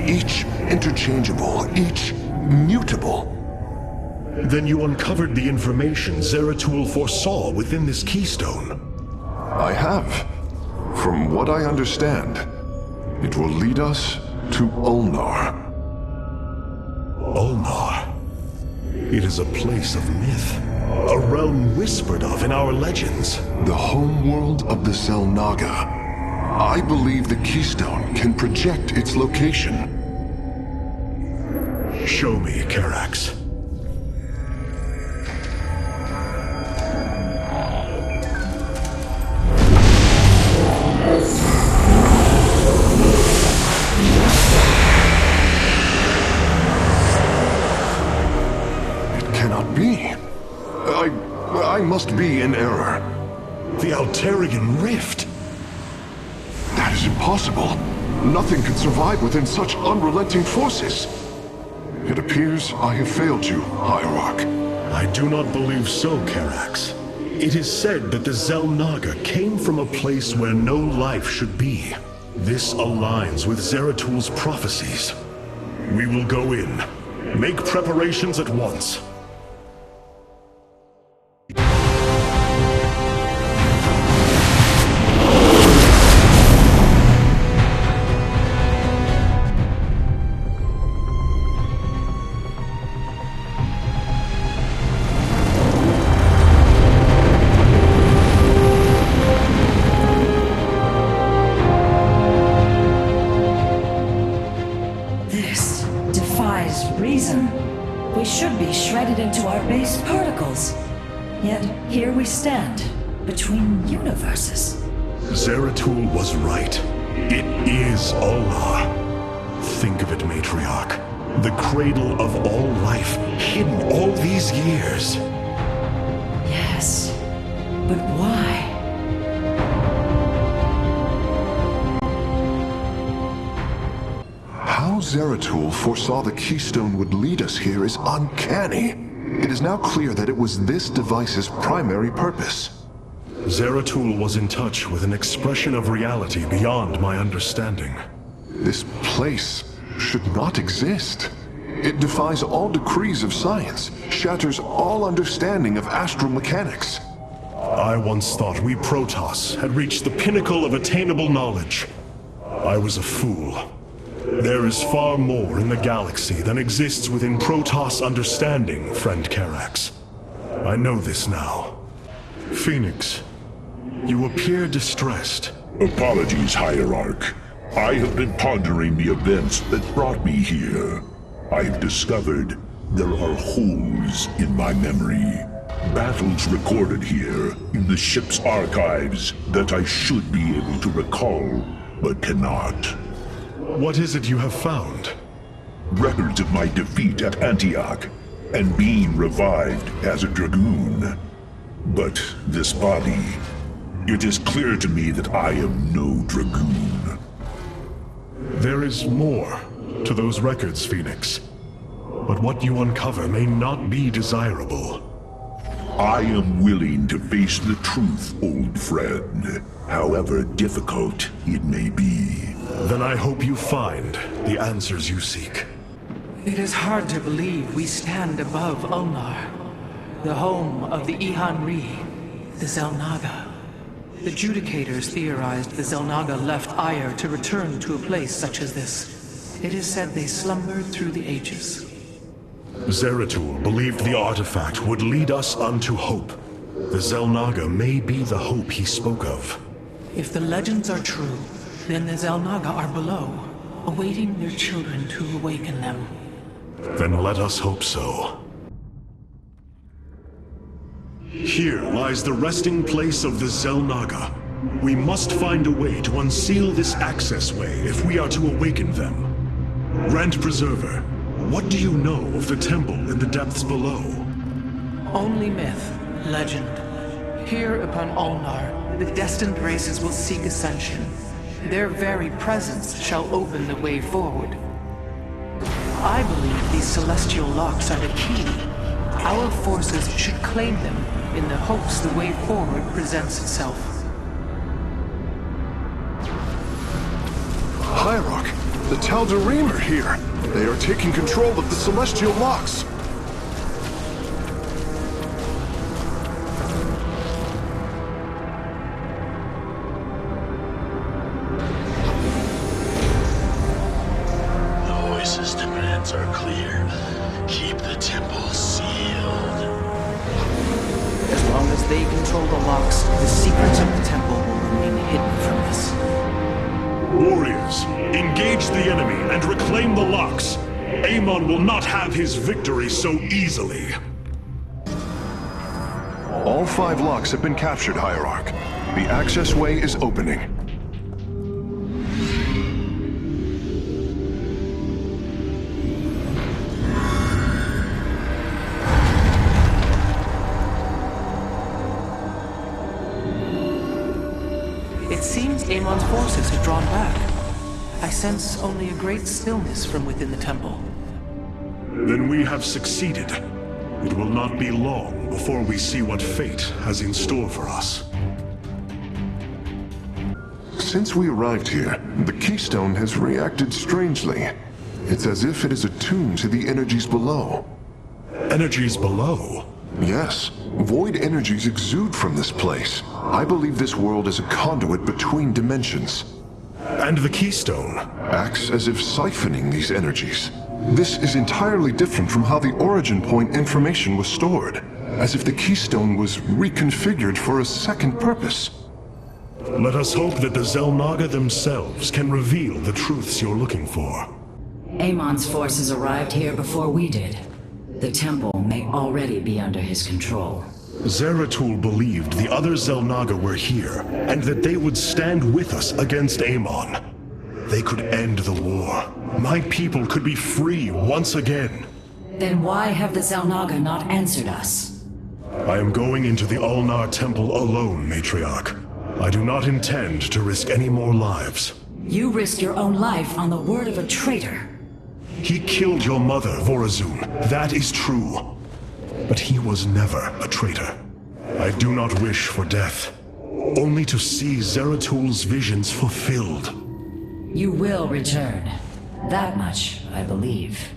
Each interchangeable, each mutable. Then you uncovered the information Zeratul foresaw within this keystone. I have. From what I understand, it will lead us to Ulnar. Ulnar. It is a place of myth, a realm whispered of in our legends. The homeworld of the Xel'Naga. I believe the keystone can project its location. Show me, Karax. Cannot be. I must be in error. The Altarian Rift. That is impossible. Nothing can survive within such unrelenting forces. It appears I have failed you, Hierarch. I do not believe so, Karax. It is said that the Xel'Naga came from a place where no life should be. This aligns with Zeratul prophecies. We will go in. Make preparations at once. We should be shredded into our base particles. Yet, here we stand, between universes. Zeratul was right. It is Allah. Think of it, Matriarch. The cradle of all life, hidden all these years. Yes, but why? How Zeratul foresaw the Keystone would lead us here is uncanny. It is now clear that it was this device's primary purpose. Zeratul was in touch with an expression of reality beyond my understanding. This place should not exist. It defies all decrees of science, shatters all understanding of astral mechanics. I once thought we Protoss had reached the pinnacle of attainable knowledge. I was a fool. There is far more in the galaxy than exists within Protoss understanding, friend Karax. I know this now. Phoenix, you appear distressed. Apologies, Hierarch. I have been pondering the events that brought me here. I've discovered there are holes in my memory. Battles recorded here in the ship's archives that I should be able to recall, but cannot. What is it you have found? Records of my defeat at Antioch, and being revived as a Dragoon. But this body, it is clear to me that I am no Dragoon. There is more to those records, Phoenix. But what you uncover may not be desirable. I am willing to face the truth, old friend, however difficult it may be. Then I hope you find the answers you seek. It is hard to believe we stand above Ulnar, the home of the Ihan-Ri, the Xel'Naga. The Judicators theorized the Xel'Naga left Aiur to return to a place such as this. It is said they slumbered through the ages. Zeratul believed the artifact would lead us unto hope. The Xel'Naga may be the hope he spoke of. If the legends are true, then the Xel'Naga are below, awaiting their children to awaken them. Then let us hope so. Here lies the resting place of the Xel'Naga. We must find a way to unseal this access way if we are to awaken them. Grand Preserver, what do you know of the temple in the depths below? Only myth, legend. Here upon Ulnar, the destined races will seek ascension. Their very presence shall open the way forward. I believe these celestial locks are the key. Our forces should claim them in the hopes the way forward presents itself. Hierarch, the Tal'Darim are here. They are taking control of the celestial locks. Are clear. Keep the temple sealed. As long as they control the locks, the secrets of the temple will remain hidden from us. Warriors, engage the enemy and reclaim the locks. Amon will not have his victory so easily. All 5 locks have been captured, Hierarch. The access way is opening. Amon's forces have drawn back. I sense only a great stillness from within the temple. Then we have succeeded. It will not be long before we see what fate has in store for us. Since we arrived here, the Keystone has reacted strangely. It's as if it is attuned to the energies below. Energies below? Yes. Void energies exude from this place. I believe this world is a conduit between dimensions. And the Keystone? Acts as if siphoning these energies. This is entirely different from how the origin point information was stored. As if the Keystone was reconfigured for a second purpose. Let us hope that the Xel'Naga themselves can reveal the truths you're looking for. Amon's forces arrived here before we did. The temple may already be under his control. Zeratul believed the other Xel'Naga were here, and that they would stand with us against Amon. They could end the war. My people could be free once again. Then why have the Xel'Naga not answered us? I am going into the Ulnar Temple alone, Matriarch. I do not intend to risk any more lives. You risked your own life on the word of a traitor. He killed your mother, Vorazun. That is true. But he was never a traitor. I do not wish for death. Only to see Zeratul's visions fulfilled. You will return. That much, I believe.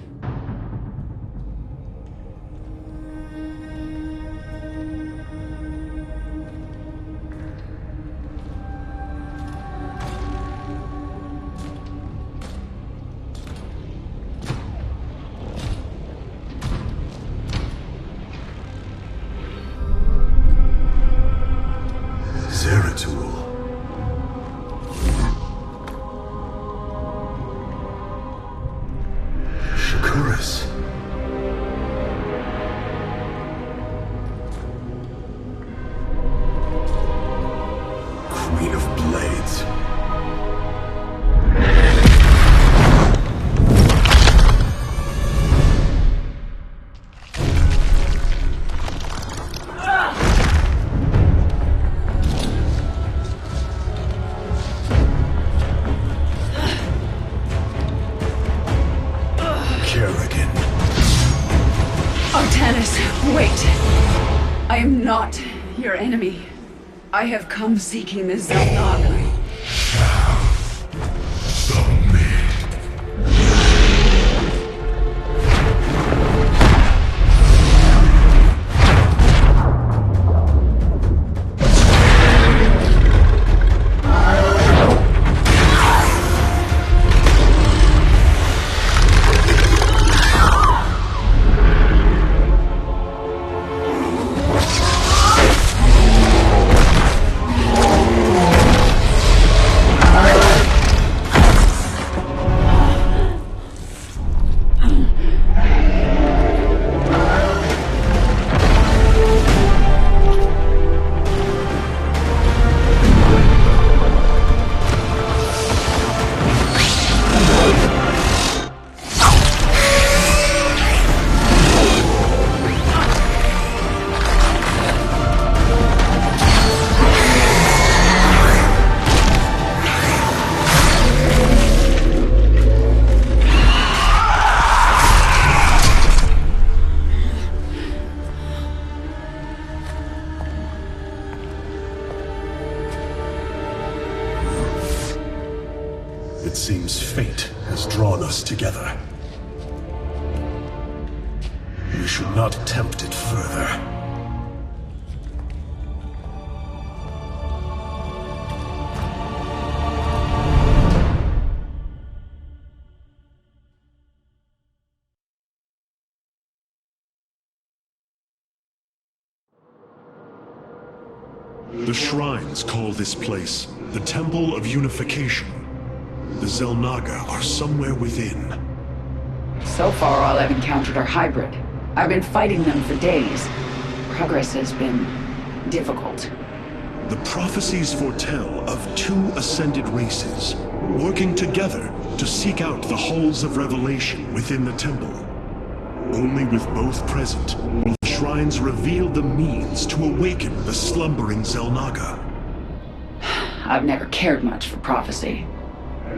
I have come seeking the Xel'Naga. It seems fate has drawn us together. We should not tempt it further. The shrines call this place the Temple of Unification. The Xel'Naga are somewhere within. So far, all I've encountered are hybrid. I've been fighting them for days. Progress has been difficult. The prophecies foretell of two ascended races, working together to seek out the halls of revelation within the temple. Only with both present will the shrines reveal the means to awaken the slumbering Xel'Naga. I've never cared much for prophecy.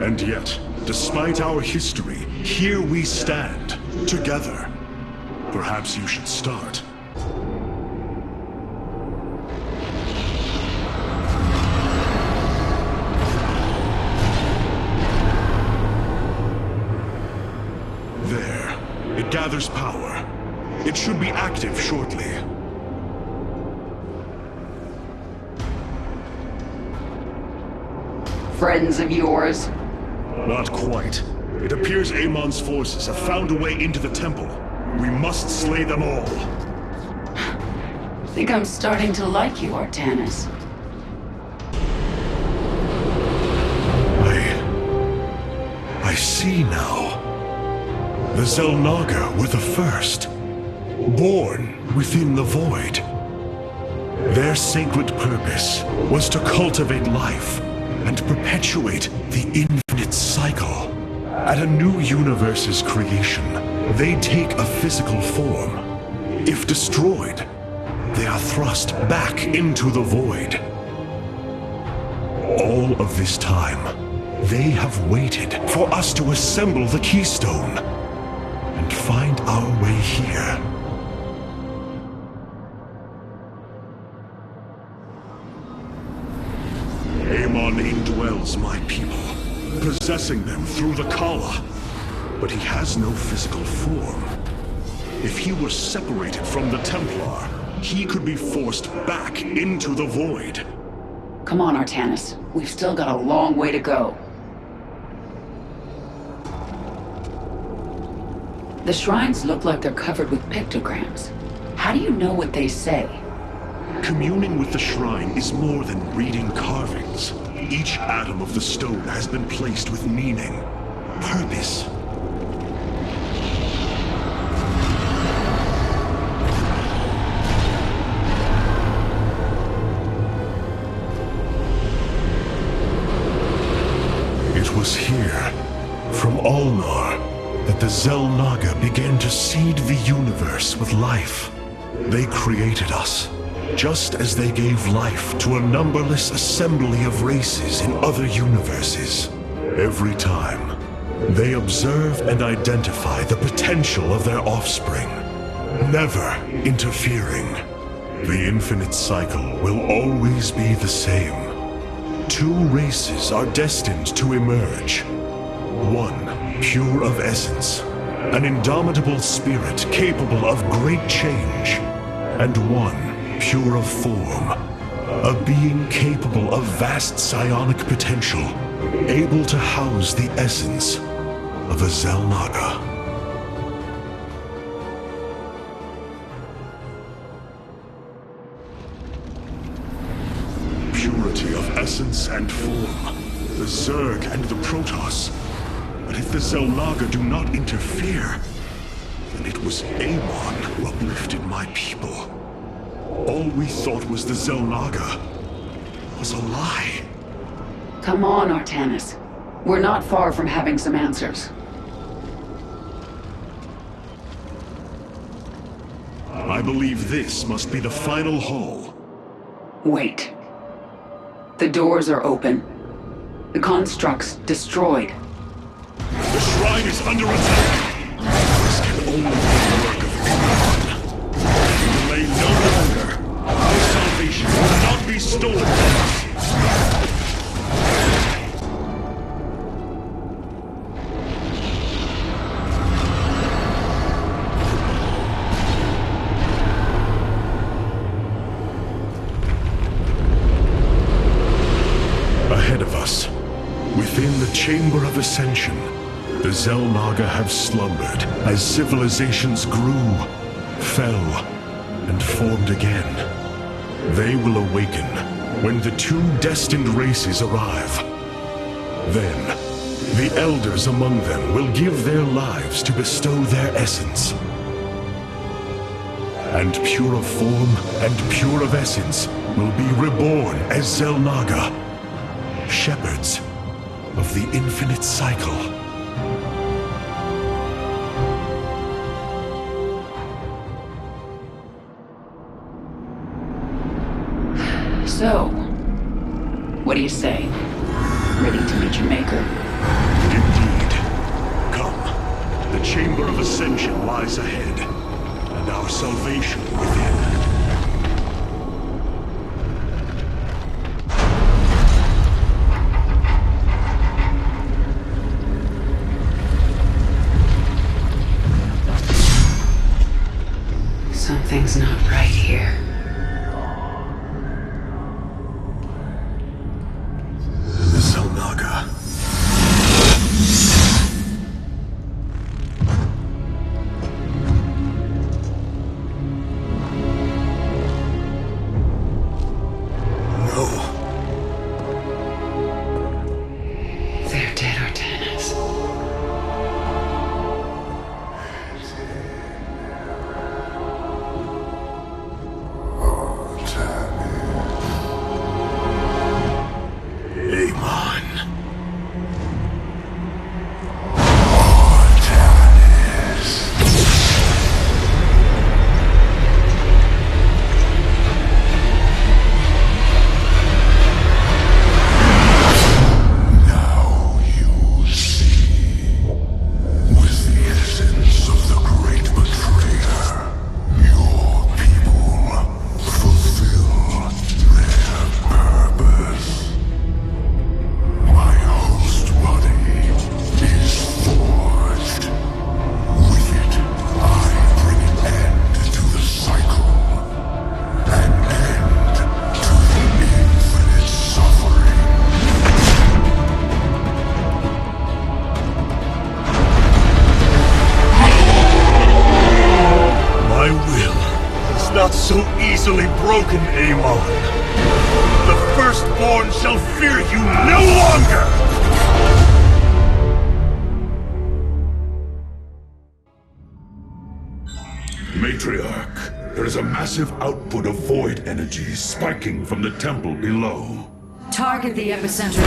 And yet, despite our history, here we stand, together. Perhaps you should start. gathers power. It should be active shortly. Friends of yours? Not quite. It appears Amon's forces have found a way into the temple. We must slay them all. I think I'm starting to like you, Artanis. I see now. The Xel'Naga were the first. Born within the void. Their sacred purpose was to cultivate life and perpetuate the infinite cycle. At a new universe's creation, they take a physical form. If destroyed, they are thrust back into the void. All of this time, they have waited for us to assemble the keystone and find our way here. Amon indwells my people, possessing them through the Kala. But he has no physical form. If he were separated from the Templar, he could be forced back into the void. Come on, Artanis. We've still got a long way to go. The shrines look like they're covered with pictograms. How do you know what they say? Communing with the shrine is more than reading carvings. Each atom of the stone has been placed with meaning, purpose. It was here, from Ulnar, that the Xel'Naga began to seed the universe with life. They created us, just as they gave life to a numberless assembly of races in other universes. Every time, they observe and identify the potential of their offspring, never interfering. The infinite cycle will always be the same. Two races are destined to emerge. One, pure of essence, an indomitable spirit capable of great change, and one, pure of form, a being capable of vast psionic potential, able to house the essence of a Xel'Naga. Purity of essence and form, the Zerg and the Protoss. But if the Xel'Naga do not interfere, then it was Amon who uplifted my people. All we thought was the Xel'Naga was a lie. Come on, Artanis. We're not far from having some answers. I believe this must be the final hall. Wait. The doors are open. The construct's destroyed. The shrine is under attack! This can only be the work of Amon. Delay no longer. Our salvation will not be stolen from us. Ahead of us, within the Chamber of Ascension, the Xel'Naga have slumbered as civilizations grew, fell, and formed again. They will awaken when the two destined races arrive. Then, the elders among them will give their lives to bestow their essence. And pure of form and pure of essence will be reborn as Xel'Naga, shepherds of the infinite cycle. So, what do you say? Ready to meet your maker? Indeed. Come. The Chamber of Ascension lies ahead, and our salvation within. Something's not right here. Zelnaga. They're dead, Artanis. Not so easily broken, Amon. The Firstborn shall fear you no longer! Matriarch, there is a massive output of void energy spiking from the temple below. Target the epicenter.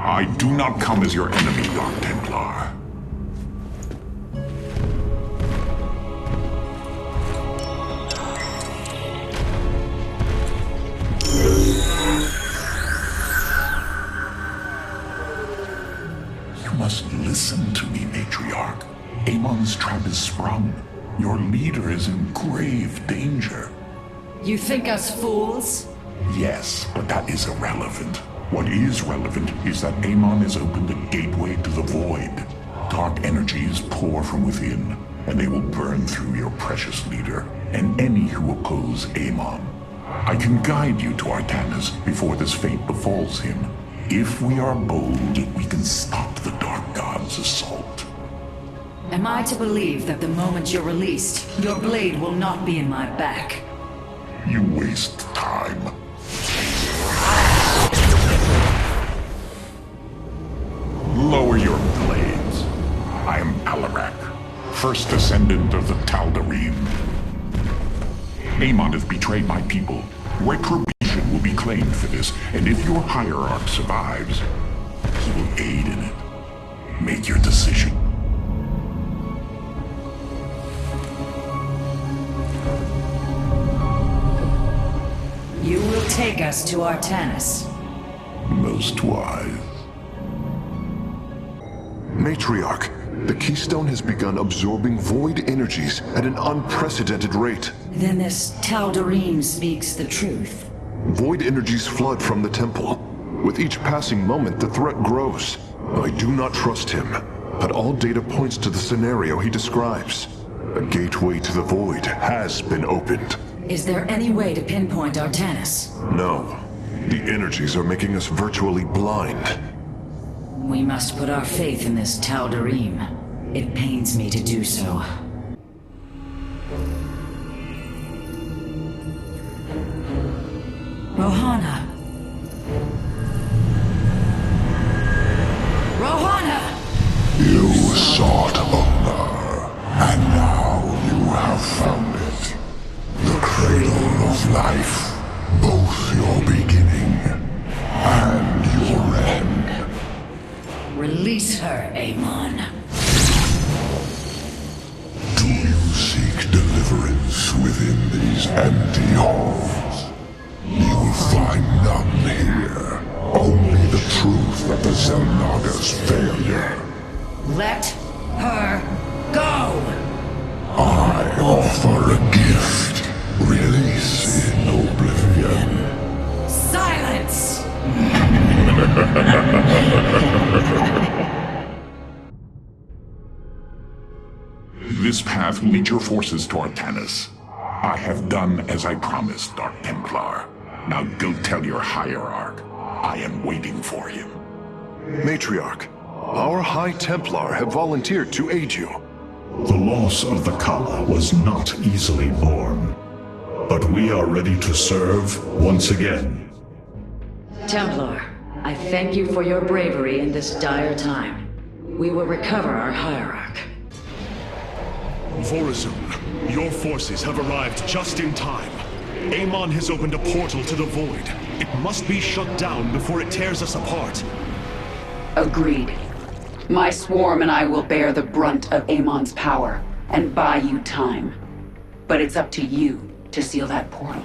I do not come as your enemy, Dark Templar. You must listen to me, Matriarch. Amon's trap is sprung. Your leader is in grave danger. You think us fools? Yes, but that is irrelevant. What is relevant is that Amon has opened a gateway to the void. Dark energies pour from within, and they will burn through your precious leader, and any who oppose Amon. I can guide you to Artanis before this fate befalls him. If we are bold, we can stop the Dark God's assault. Am I to believe that the moment you're released, your blade will not be in my back? You waste time. Lower your blades. I am Alarak, first descendant of the Tal'Darim. Amon has betrayed my people. Retribution will be claimed for this, and if your hierarch survives, he will aid in it. Make your decision. You will take us to Artanis. Most wise. Matriarch, the Keystone has begun absorbing void energies at an unprecedented rate. Then this Tal'Darim speaks the truth. Void energies flood from the temple. With each passing moment, the threat grows. I do not trust him, but all data points to the scenario he describes. A gateway to the void has been opened. Is there any way to pinpoint Artanis? No. The energies are making us virtually blind. We must put our faith in this Tal'Darim. It pains me to do so. Rohana! Rohana! You sought honor, and now you have found it. The cradle of life, both your beginning and your end. Release her, Amon. within these empty halls. You will find none here. Only the truth of the Xel'Naga's failure. Let her go! I offer a gift. Release in oblivion. Silence! This path will lead your forces to Artanis. I have done as I promised, Dark Templar. Now go tell your hierarch. I am waiting for him. Matriarch, our High Templar have volunteered to aid you. The loss of the Kala was not easily borne, but we are ready to serve once again. Templar, I thank you for your bravery in this dire time. We will recover our hierarch. Vorazun, your forces have arrived just in time. Amon has opened a portal to the Void. It must be shut down before it tears us apart. Agreed. My swarm and I will bear the brunt of Amon's power and buy you time. But it's up to you to seal that portal.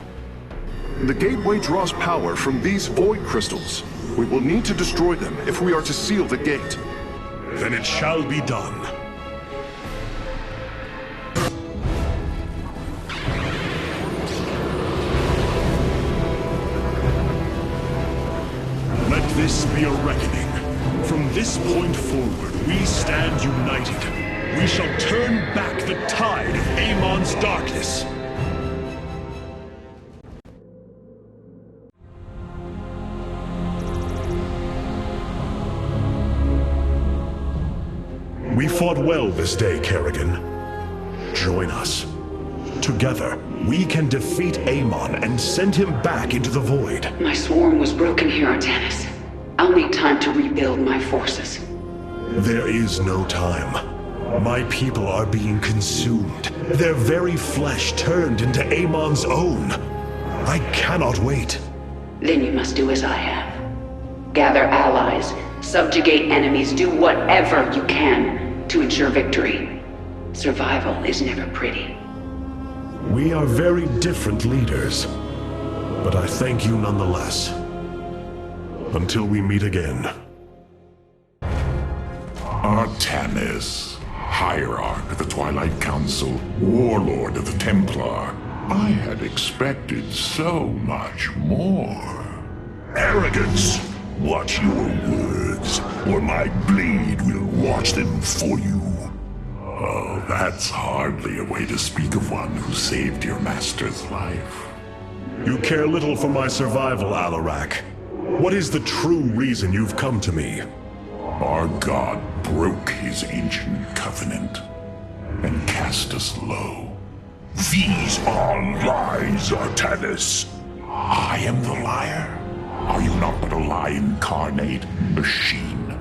The gateway draws power from these void crystals. We will need to destroy them if we are to seal the gate. Then it shall be done. Let this be a reckoning. From this point forward, we stand united. We shall turn back the tide of Amon's darkness. We fought well this day, Kerrigan. Join us. Together, we can defeat Amon and send him back into the Void. My swarm was broken here, Artanis. I'll need time to rebuild my forces. There is no time. My people are being consumed. Their very flesh turned into Amon's own. I cannot wait. Then you must do as I have. Gather allies, subjugate enemies, do whatever you can to ensure victory. Survival is never pretty. We are very different leaders, but I thank you nonetheless. Until we meet again. Artanis, Hierarch of the Twilight Council, Warlord of the Templar. I had expected so much more. Arrogance! Watch your words, or my blade will watch them for you. Oh, that's hardly a way to speak of one who saved your master's life. You care little for my survival, Alarak. What is the true reason you've come to me? Our god broke his ancient covenant and cast us low. These are lies, Artanis. I am the liar? Are you not but a lie incarnate, machine,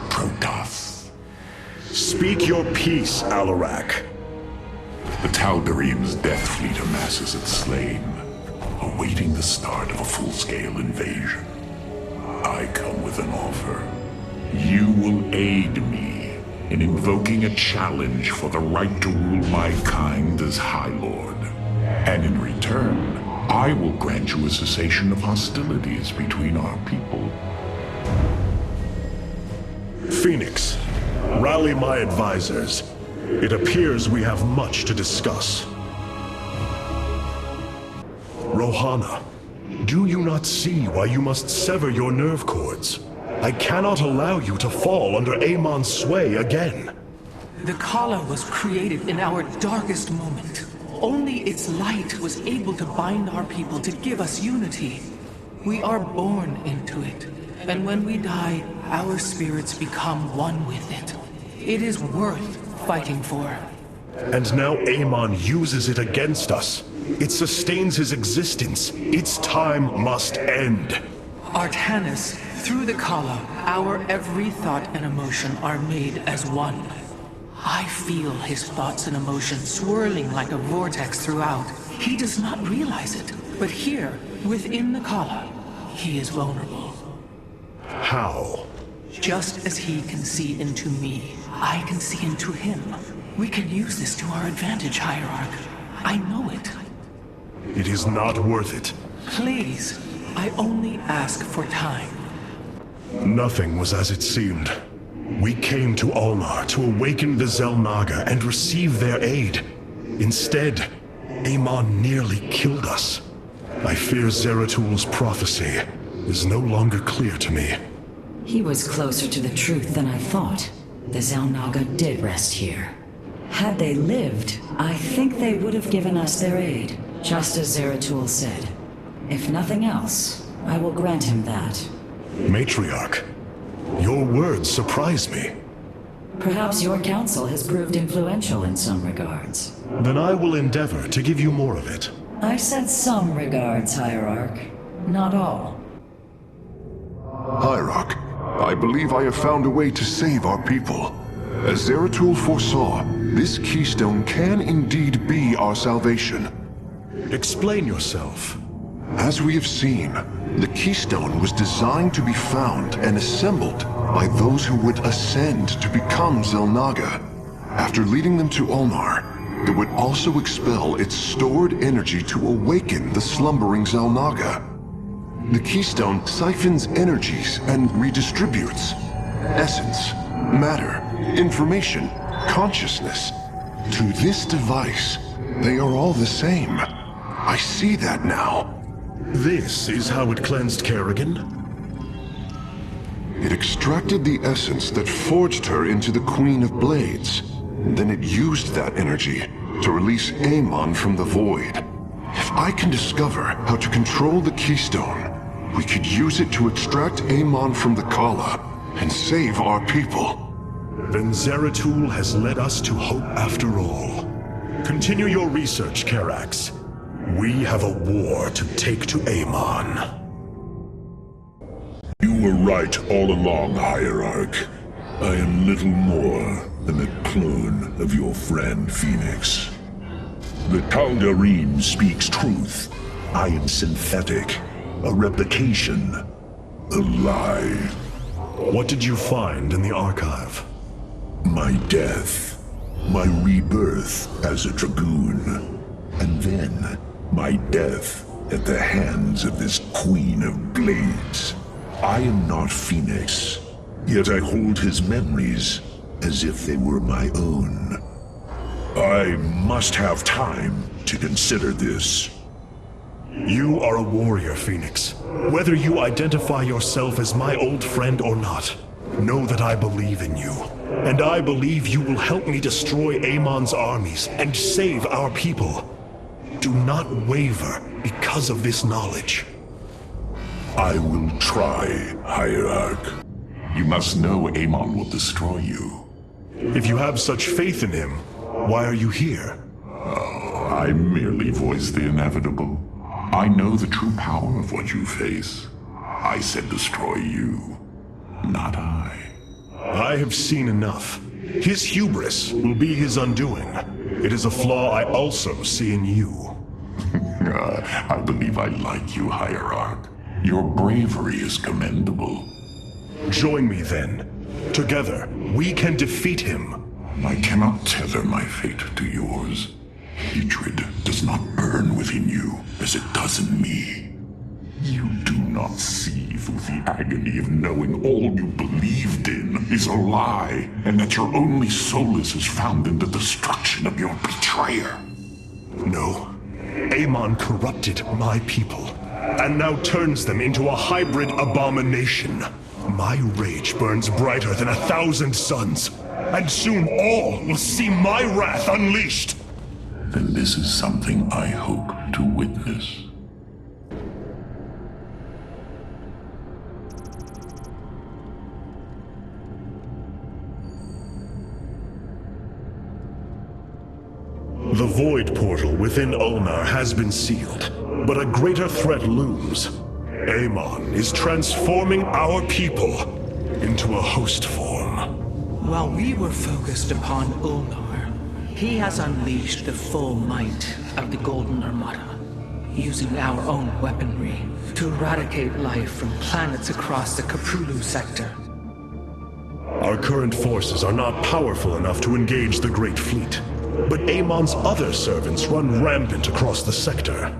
Protoss? Speak your peace, Alarak. The Tal'Darim's death fleet amasses its slain, awaiting the start of a full-scale invasion. I come with an offer. You will aid me in invoking a challenge for the right to rule my kind as High Lord. And in return, I will grant you a cessation of hostilities between our people. Phoenix, rally my advisors. It appears we have much to discuss. Rohana, do you not see why you must sever your nerve cords? I cannot allow you to fall under Amon's sway again. The Kala was created in our darkest moment. Only its light was able to bind our people to give us unity. We are born into it, and when we die, our spirits become one with it. It is worth fighting for. And now Amon uses it against us. It sustains his existence. Its time must end. Artanis, through the Kala, our every thought and emotion are made as one. I feel his thoughts and emotions swirling like a vortex throughout. He does not realize it, but here, within the Kala, he is vulnerable. How? Just as he can see into me, I can see into him. We can use this to our advantage, Hierarch. I know it. It is not worth it. Please, I only ask for time. Nothing was as it seemed. We came to Ulnar to awaken the Xel'Naga and receive their aid. Instead, Amon nearly killed us. I fear Zeratul prophecy is no longer clear to me. He was closer to the truth than I thought. The Xel'Naga did rest here. Had they lived, I think they would have given us their aid, just as Zeratul said. If nothing else, I will grant him that. Matriarch, your words surprise me. Perhaps your counsel has proved influential in some regards. Then I will endeavor to give you more of it. I said some regards, Hierarch. Not all. Hierarch, I believe I have found a way to save our people. As Zeratul foresaw, this keystone can indeed be our salvation. Explain yourself. As we have seen, the keystone was designed to be found and assembled by those who would ascend to become Xel'Naga. After leading them to Ulnar, it would also expel its stored energy to awaken the slumbering Xel'Naga. The keystone siphons energies and redistributes essence, matter, information, consciousness. To this device, they are all the same. I see that now. This is how it cleansed Kerrigan? It extracted the essence that forged her into the Queen of Blades. Then it used that energy to release Amon from the void. If I can discover how to control the keystone, we could use it to extract Amon from the Kala and save our people. Then Zeratul has led us to hope after all. Continue your research, Karax. We have a war to take to Amon. You were right all along, Hierarch. I am little more than a clone of your friend Phoenix. The Tal'Darim speaks truth. I am synthetic, a replication, a lie. What did you find in the archive? My death, my rebirth as a Dragoon, and then my death at the hands of this Queen of Blades. I am not Phoenix, yet I hold his memories as if they were my own. I must have time to consider this. You are a warrior, Phoenix. Whether you identify yourself as my old friend or not, know that I believe in you. And I believe you will help me destroy Amon's armies and save our people. Do not waver because of this knowledge. I will try, Hierarch. You must know Amon will destroy you. If you have such faith in him, why are you here? Oh, I merely voice the inevitable. I know the true power of what you face. I said destroy you, not I. I have seen enough. His hubris will be his undoing. It is a flaw I also see in you. I believe I like you, Hierarch. Your bravery is commendable. Join me then. Together, we can defeat him. I cannot tether my fate to yours. Hatred does not burn within you as it does in me. You do not see through the agony of knowing all you believed in is a lie, and that your only solace is found in the destruction of your betrayer. No. Amon corrupted my people, and now turns them into a hybrid abomination. My rage burns brighter than 1,000 suns, and soon all will see my wrath unleashed. Then this is something I hope to witness. The Void Portal within Ulnar has been sealed, but a greater threat looms. Amon is transforming our people into a host form. While we were focused upon Ulnar, he has unleashed the full might of the Golden Armada, using our own weaponry to eradicate life from planets across the Kaprulu sector. Our current forces are not powerful enough to engage the Great Fleet. but Amon's other servants run rampant across the sector.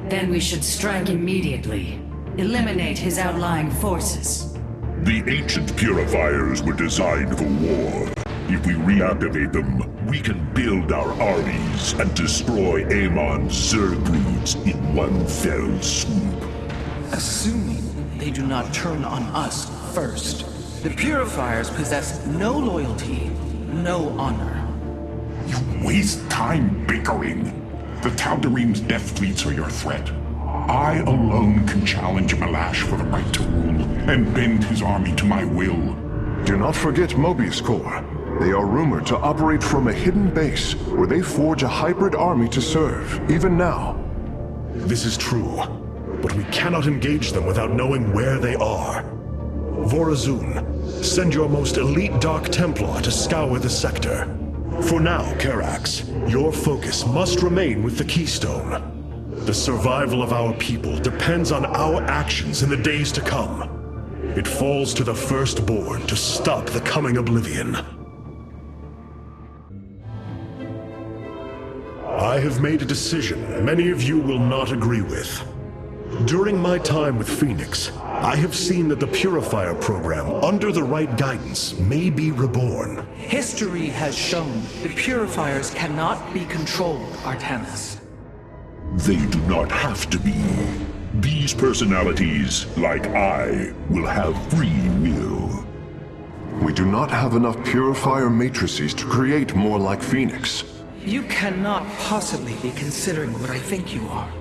Then we should strike immediately. Eliminate his outlying forces. The ancient purifiers were designed for war. If we reactivate them, we can build our armies and destroy Amon's Zerg broods in one fell swoop. Assuming they do not turn on us first, the purifiers possess no loyalty, no honor. You waste time bickering. The Tal'Darim's death fleets are your threat. I alone can challenge Malash for the right to rule and bend his army to my will. Do not forget Mobius Corps. They are rumored to operate from a hidden base where they forge a hybrid army to serve, even now. This is true, but we cannot engage them without knowing where they are. Vorazun, send your most elite Dark Templar to scour the sector. For now, Karax, your focus must remain with the Keystone. The survival of our people depends on our actions in the days to come. It falls to the Firstborn to stop the coming oblivion. I have made a decision many of you will not agree with. During my time with Phoenix, I have seen that the Purifier program, under the right guidance, may be reborn. History has shown the purifiers cannot be controlled, Artanis. They do not have to be. These personalities, like I, will have free will. We do not have enough purifier matrices to create more like Phoenix. You cannot possibly be considering what I think you are.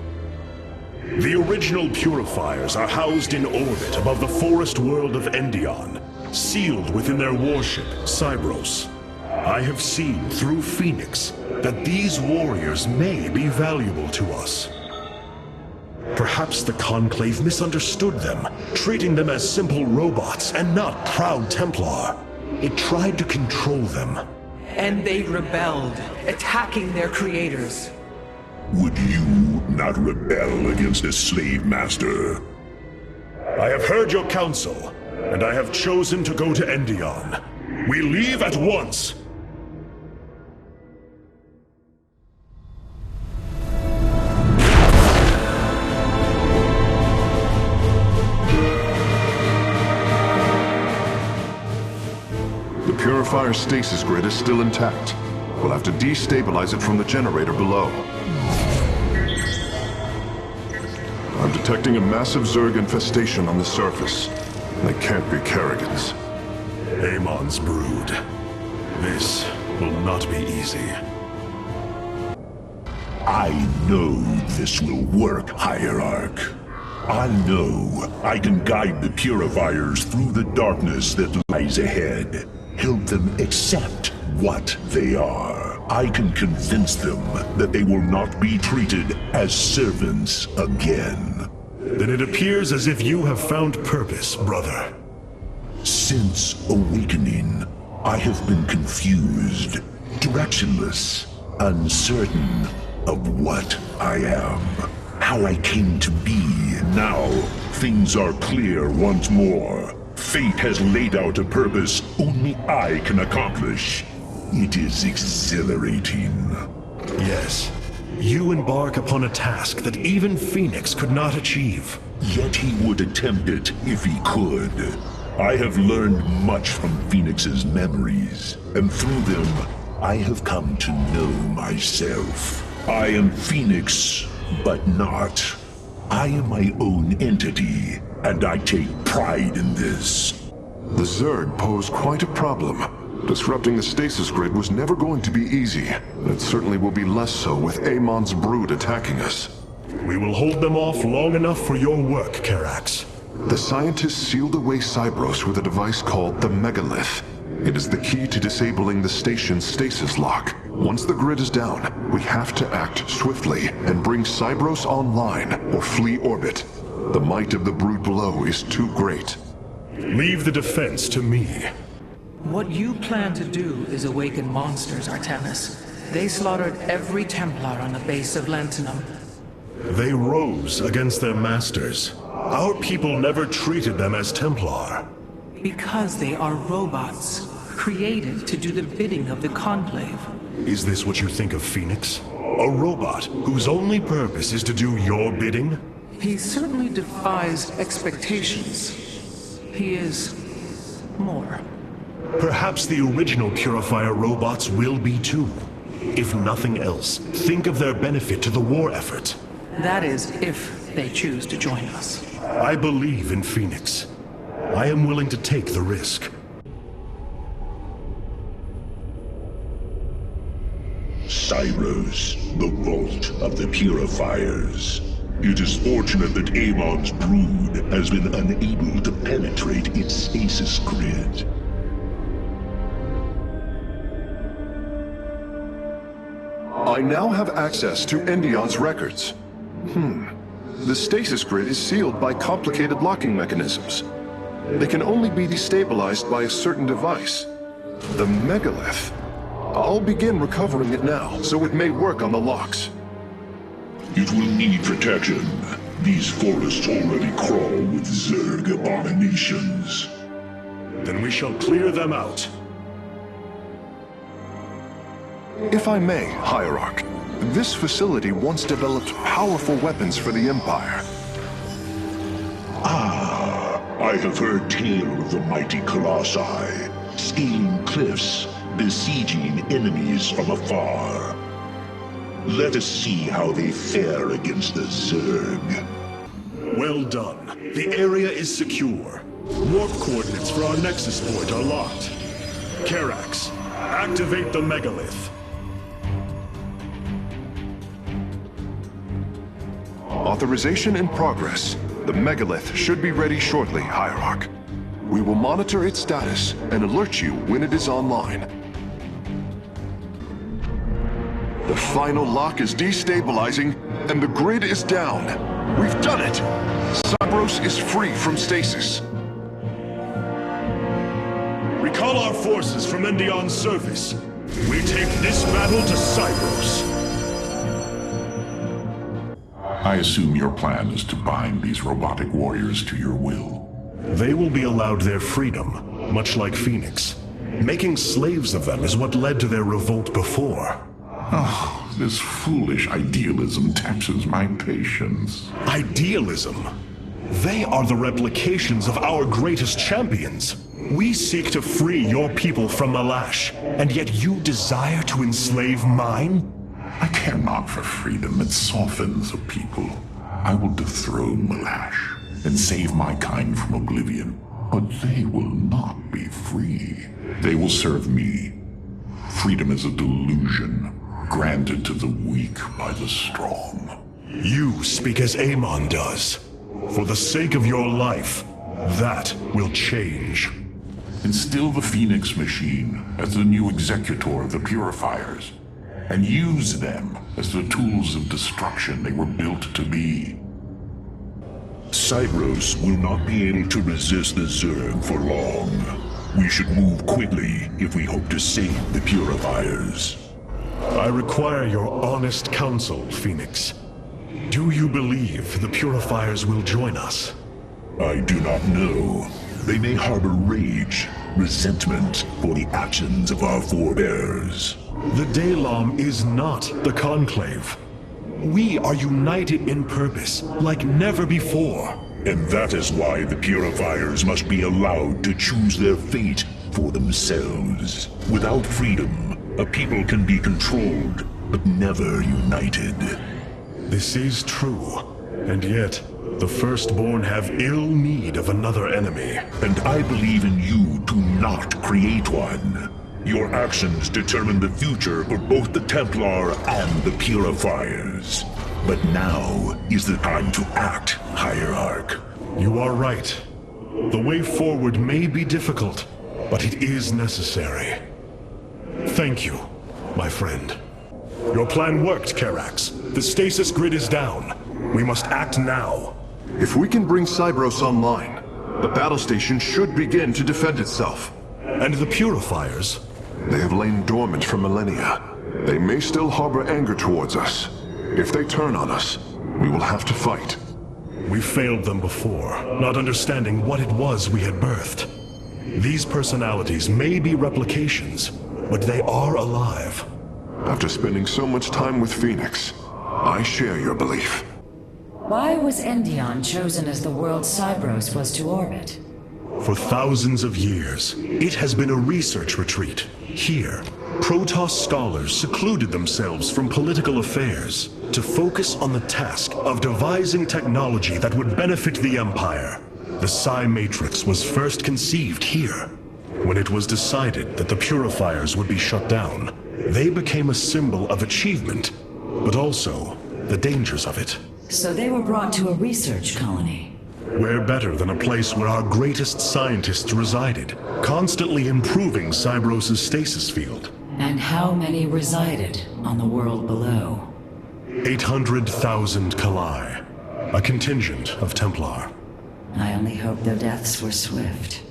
The original Purifiers are housed in orbit above the forest world of Endion, sealed within their warship, Cybros. I have seen through Phoenix that these warriors may be valuable to us. Perhaps the Conclave misunderstood them, treating them as simple robots and not proud Templar. It tried to control them. And they rebelled, attacking their creators. Would you not rebel against a slave master? I have heard your counsel, and I have chosen to go to Endion. We leave at once! The Purifier stasis grid is still intact. We'll have to destabilize it from the generator below. I'm detecting a massive Zerg infestation on the surface. They can't be Kerrigans. Amon's brood. This will not be easy. I know this will work, Hierarch. I know I can guide the Purifiers through the darkness that lies ahead. Help them accept what they are. I can convince them that they will not be treated as servants again. Then it appears as if you have found purpose, brother. Since awakening, I have been confused, directionless, uncertain of what I am, how I came to be. Now, things are clear once more. Fate has laid out a purpose only I can accomplish. It is exhilarating. Yes. You embark upon a task that even Phoenix could not achieve. Yet he would attempt it if he could. I have learned much from Phoenix's memories, and through them, I have come to know myself. I am Phoenix, but not. I am my own entity, and I take pride in this. The Zerg pose quite a problem. Disrupting the stasis grid was never going to be easy, and it certainly will be less so with Amon's brood attacking us. We will hold them off long enough for your work, Karax. The scientists sealed away Cybros with a device called the Megalith. It is the key to disabling the station's stasis lock. Once the grid is down, we have to act swiftly and bring Cybros online or flee orbit. The might of the brood below is too great. Leave the defense to me. What you plan to do is awaken monsters, Artanis. They slaughtered every Templar on the base of Lantinum. They rose against their masters. Our people never treated them as Templar. Because they are robots, created to do the bidding of the Conclave. Is this what you think of Phoenix? A robot whose only purpose is to do your bidding? He certainly defies expectations. He is more. Perhaps the original Purifier robots will be too. If nothing else, think of their benefit to the war effort. That is, if they choose to join us. I believe in Phoenix. I am willing to take the risk. Cyros, the vault of the Purifiers. It is fortunate that Amon's brood has been unable to penetrate its stasis grid. I now have access to Endion's records. The stasis grid is sealed by complicated locking mechanisms. They can only be destabilized by a certain device. The megalith. I'll begin recovering it now, so it may work on the locks. It will need protection. These forests already crawl with Zerg abominations. Then we shall clear them out. If I may, Hierarch, this facility once developed powerful weapons for the Empire. I have heard tale of the mighty Colossi, scaling cliffs, besieging enemies from afar. Let us see how they fare against the Zerg. Well done. The area is secure. Warp coordinates for our Nexus point are locked. Karax, activate the megalith. Authorization in progress. The megalith should be ready shortly, Hierarch. We will monitor its status and alert you when it is online. The final lock is destabilizing, and the grid is down. We've done it! Cyros is free from stasis. Recall our forces from Endion's surface. We take this battle to Cyros. I assume your plan is to bind these robotic warriors to your will. They will be allowed their freedom, much like Phoenix. Making slaves of them is what led to their revolt before. Oh, this foolish idealism taxes my patience. Idealism? They are the replications of our greatest champions. We seek to free your people from Malash, and yet you desire to enslave mine? I care not for freedom that softens a people. I will dethrone Malash and save my kind from oblivion. But they will not be free. They will serve me. Freedom is a delusion, granted to the weak by the strong. You speak as Amon does. For the sake of your life, that will change. Instill the Phoenix machine as the new executor of the Purifiers, and use them as the tools of destruction they were built to be. Cyros will not be able to resist the Zerg for long. We should move quickly if we hope to save the Purifiers. I require your honest counsel, Phoenix. Do you believe the Purifiers will join us? I do not know. They may harbor rage, resentment for the actions of our forebears. The Daylom is not the Conclave. We are united in purpose, like never before. And that is why the Purifiers must be allowed to choose their fate for themselves. Without freedom, a people can be controlled, but never united. This is true, and yet, the Firstborn have ill need of another enemy. And I believe in you to not create one. Your actions determine the future for both the Templar and the Purifiers. But now is the time to act, Hierarch. You are right. The way forward may be difficult, but it is necessary. Thank you, my friend. Your plan worked, Karax. The stasis grid is down. We must act now. If we can bring Cyros online, the battle station should begin to defend itself. And the Purifiers? They have lain dormant for millennia. They may still harbor anger towards us. If they turn on us, we will have to fight. We failed them before, not understanding what it was we had birthed. These personalities may be replications, but they are alive. After spending so much time with Phoenix, I share your belief. Why was Endion chosen as the world Cybros was to orbit? For thousands of years, it has been a research retreat. Here, Protoss scholars secluded themselves from political affairs to focus on the task of devising technology that would benefit the Empire. The Psi Matrix was first conceived here. When it was decided that the purifiers would be shut down, they became a symbol of achievement, but also the dangers of it. So they were brought to a research colony. Where better than a place where our greatest scientists resided, constantly improving Cybros' stasis field. And how many resided on the world below? 800,000 Kalai, a contingent of Templar. I only hope their deaths were swift.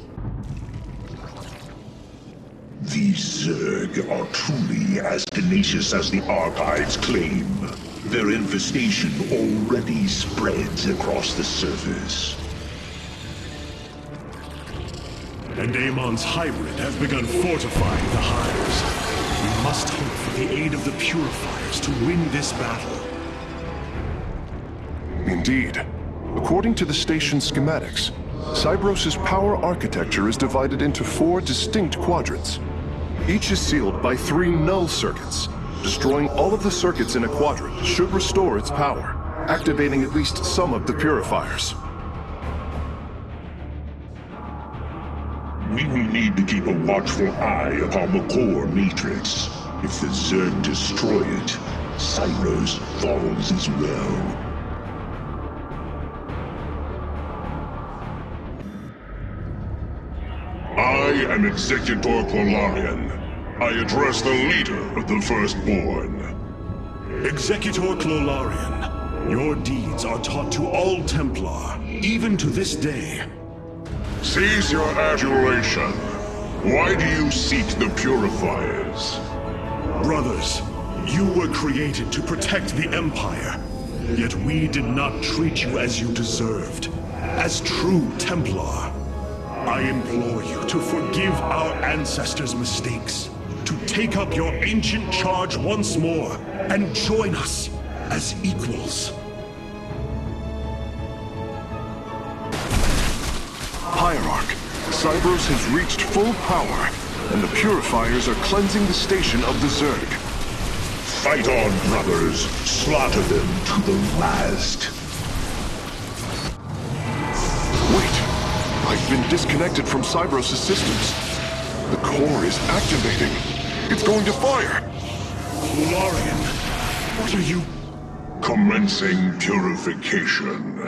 These Zerg are truly as tenacious as the archives claim. Their infestation already spreads across the surface. And Amon's hybrid have begun fortifying the hives. We must hope for the aid of the purifiers to win this battle. Indeed. According to the station schematics, Cybros' power architecture is divided into 4 distinct quadrants. Each is sealed by 3 null circuits. Destroying all of the circuits in a quadrant should restore its power, activating at least some of the purifiers. We will need to keep a watchful eye upon the core matrix. If the Zerg destroy it, Cybros falls as well. I am Executor Clolarian. I address the leader of the Firstborn. Executor Clolarian, your deeds are taught to all Templar, even to this day. Cease your adulation. Why do you seek the Purifiers? Brothers, you were created to protect the Empire, yet we did not treat you as you deserved. As true Templar, I implore you to forgive our ancestors' mistakes, to take up your ancient charge once more, and join us as equals. Hierarch, Cybros has reached full power, and the purifiers are cleansing the station of the Zerg. Fight on, brothers. Slaughter them to the last. Wait! I've been disconnected from Cybros' systems. The core is activating. It's going to fire! Lorian, what are you... Commencing purification.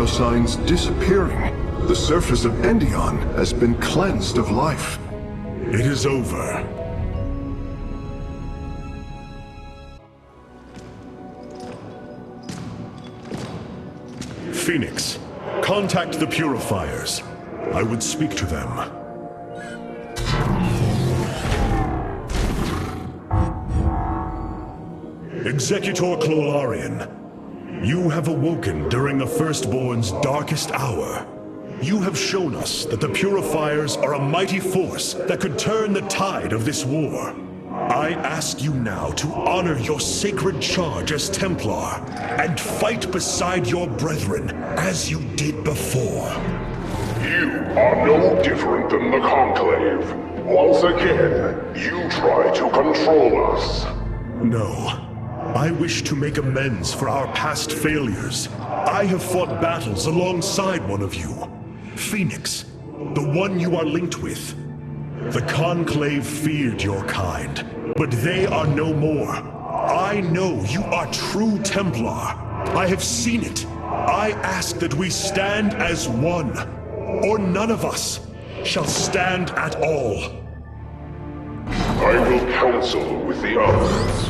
Signs disappearing. The surface of Endion has been cleansed of life. It is over. Phoenix, contact the purifiers. I would speak to them. Executor Clolarian, you have awoken during the Firstborn's darkest hour. You have shown us that the Purifiers are a mighty force that could turn the tide of this war. I ask you now to honor your sacred charge as Templar, and fight beside your brethren, as you did before. You are no different than the Conclave. Once again, you try to control us. No. I wish to make amends for our past failures. I have fought battles alongside one of you. Phoenix, the one you are linked with. The Conclave feared your kind, but they are no more. I know you are true Templar. I have seen it. I ask that we stand as one, or none of us shall stand at all. I will counsel with the others.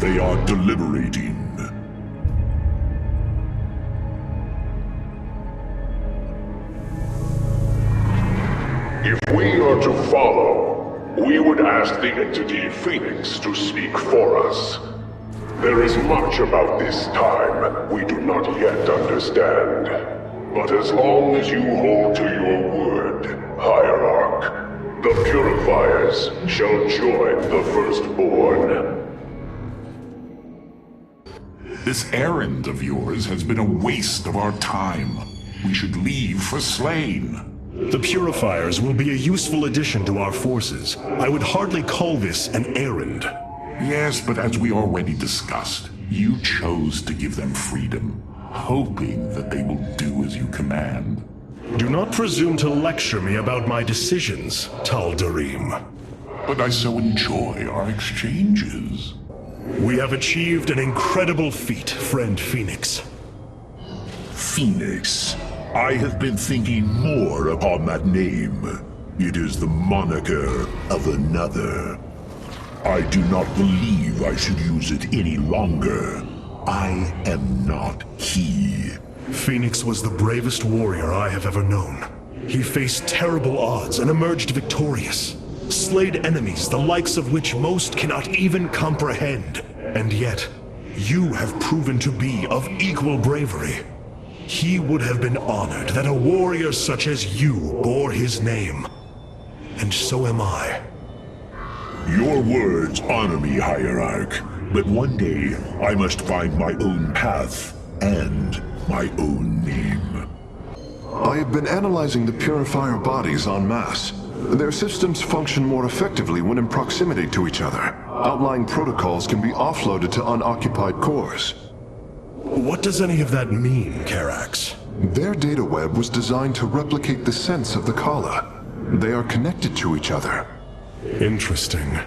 They are deliberating. If we are to follow, we would ask the entity Phoenix to speak for us. There is much about this time we do not yet understand. But as long as you hold to your word, Hierarch, the Purifiers shall join the Firstborn. This errand of yours has been a waste of our time. We should leave for Slain. The Purifiers will be a useful addition to our forces. I would hardly call this an errand. Yes, but as we already discussed, you chose to give them freedom, hoping that they will do as you command. Do not presume to lecture me about my decisions, Tal Darim. But I so enjoy our exchanges. We have achieved an incredible feat, friend Phoenix. Phoenix. I have been thinking more upon that name. It is the moniker of another. I do not believe I should use it any longer. I am not he. Phoenix was the bravest warrior I have ever known. He faced terrible odds and emerged victorious. Slayed enemies the likes of which most cannot even comprehend. And yet, you have proven to be of equal bravery. He would have been honored that a warrior such as you bore his name. And so am I. Your words honor me, Hierarch. But one day, I must find my own path and my own name. I have been analyzing the Purifier bodies en masse. Their systems function more effectively when in proximity to each other. Outlying protocols can be offloaded to unoccupied cores. What does any of that mean, Karax? Their data web was designed to replicate the sense of the Kala. They are connected to each other. Interesting.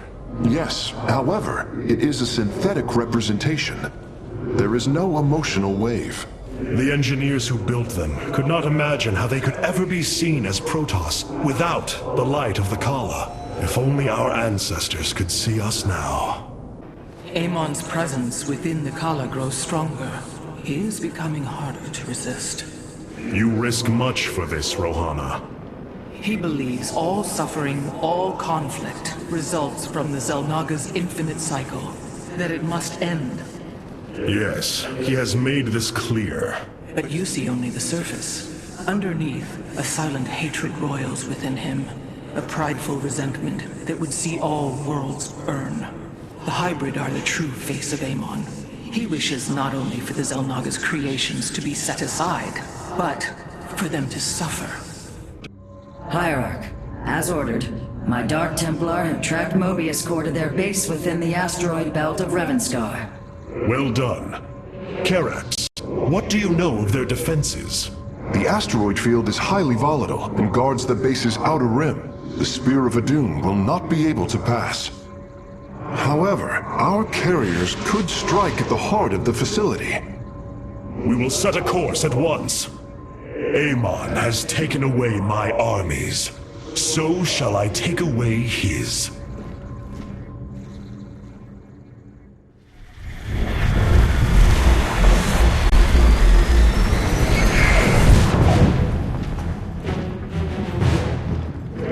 Yes, however, it is a synthetic representation. There is no emotional wave. The engineers who built them could not imagine how they could ever be seen as Protoss without the light of the Kala. If only our ancestors could see us now. Amon's presence within the Kala grows stronger. He is becoming harder to resist. You risk much for this, Rohana. He believes all suffering, all conflict, results from the Xelnaga's infinite cycle. That it must end. Yes, he has made this clear. But you see only the surface. Underneath, a silent hatred roils within him. A prideful resentment that would see all worlds burn. The hybrid are the true face of Amon. He wishes not only for the Xelnaga's creations to be set aside, but for them to suffer. Hierarch, as ordered, my Dark Templar have tracked Mobius Core to their base within the asteroid belt of Revanskar. Well done. Karax, what do you know of their defenses? The asteroid field is highly volatile and guards the base's outer rim. The Spear of Adun will not be able to pass. However, our carriers could strike at the heart of the facility. We will set a course at once. Amon has taken away my armies. So shall I take away his.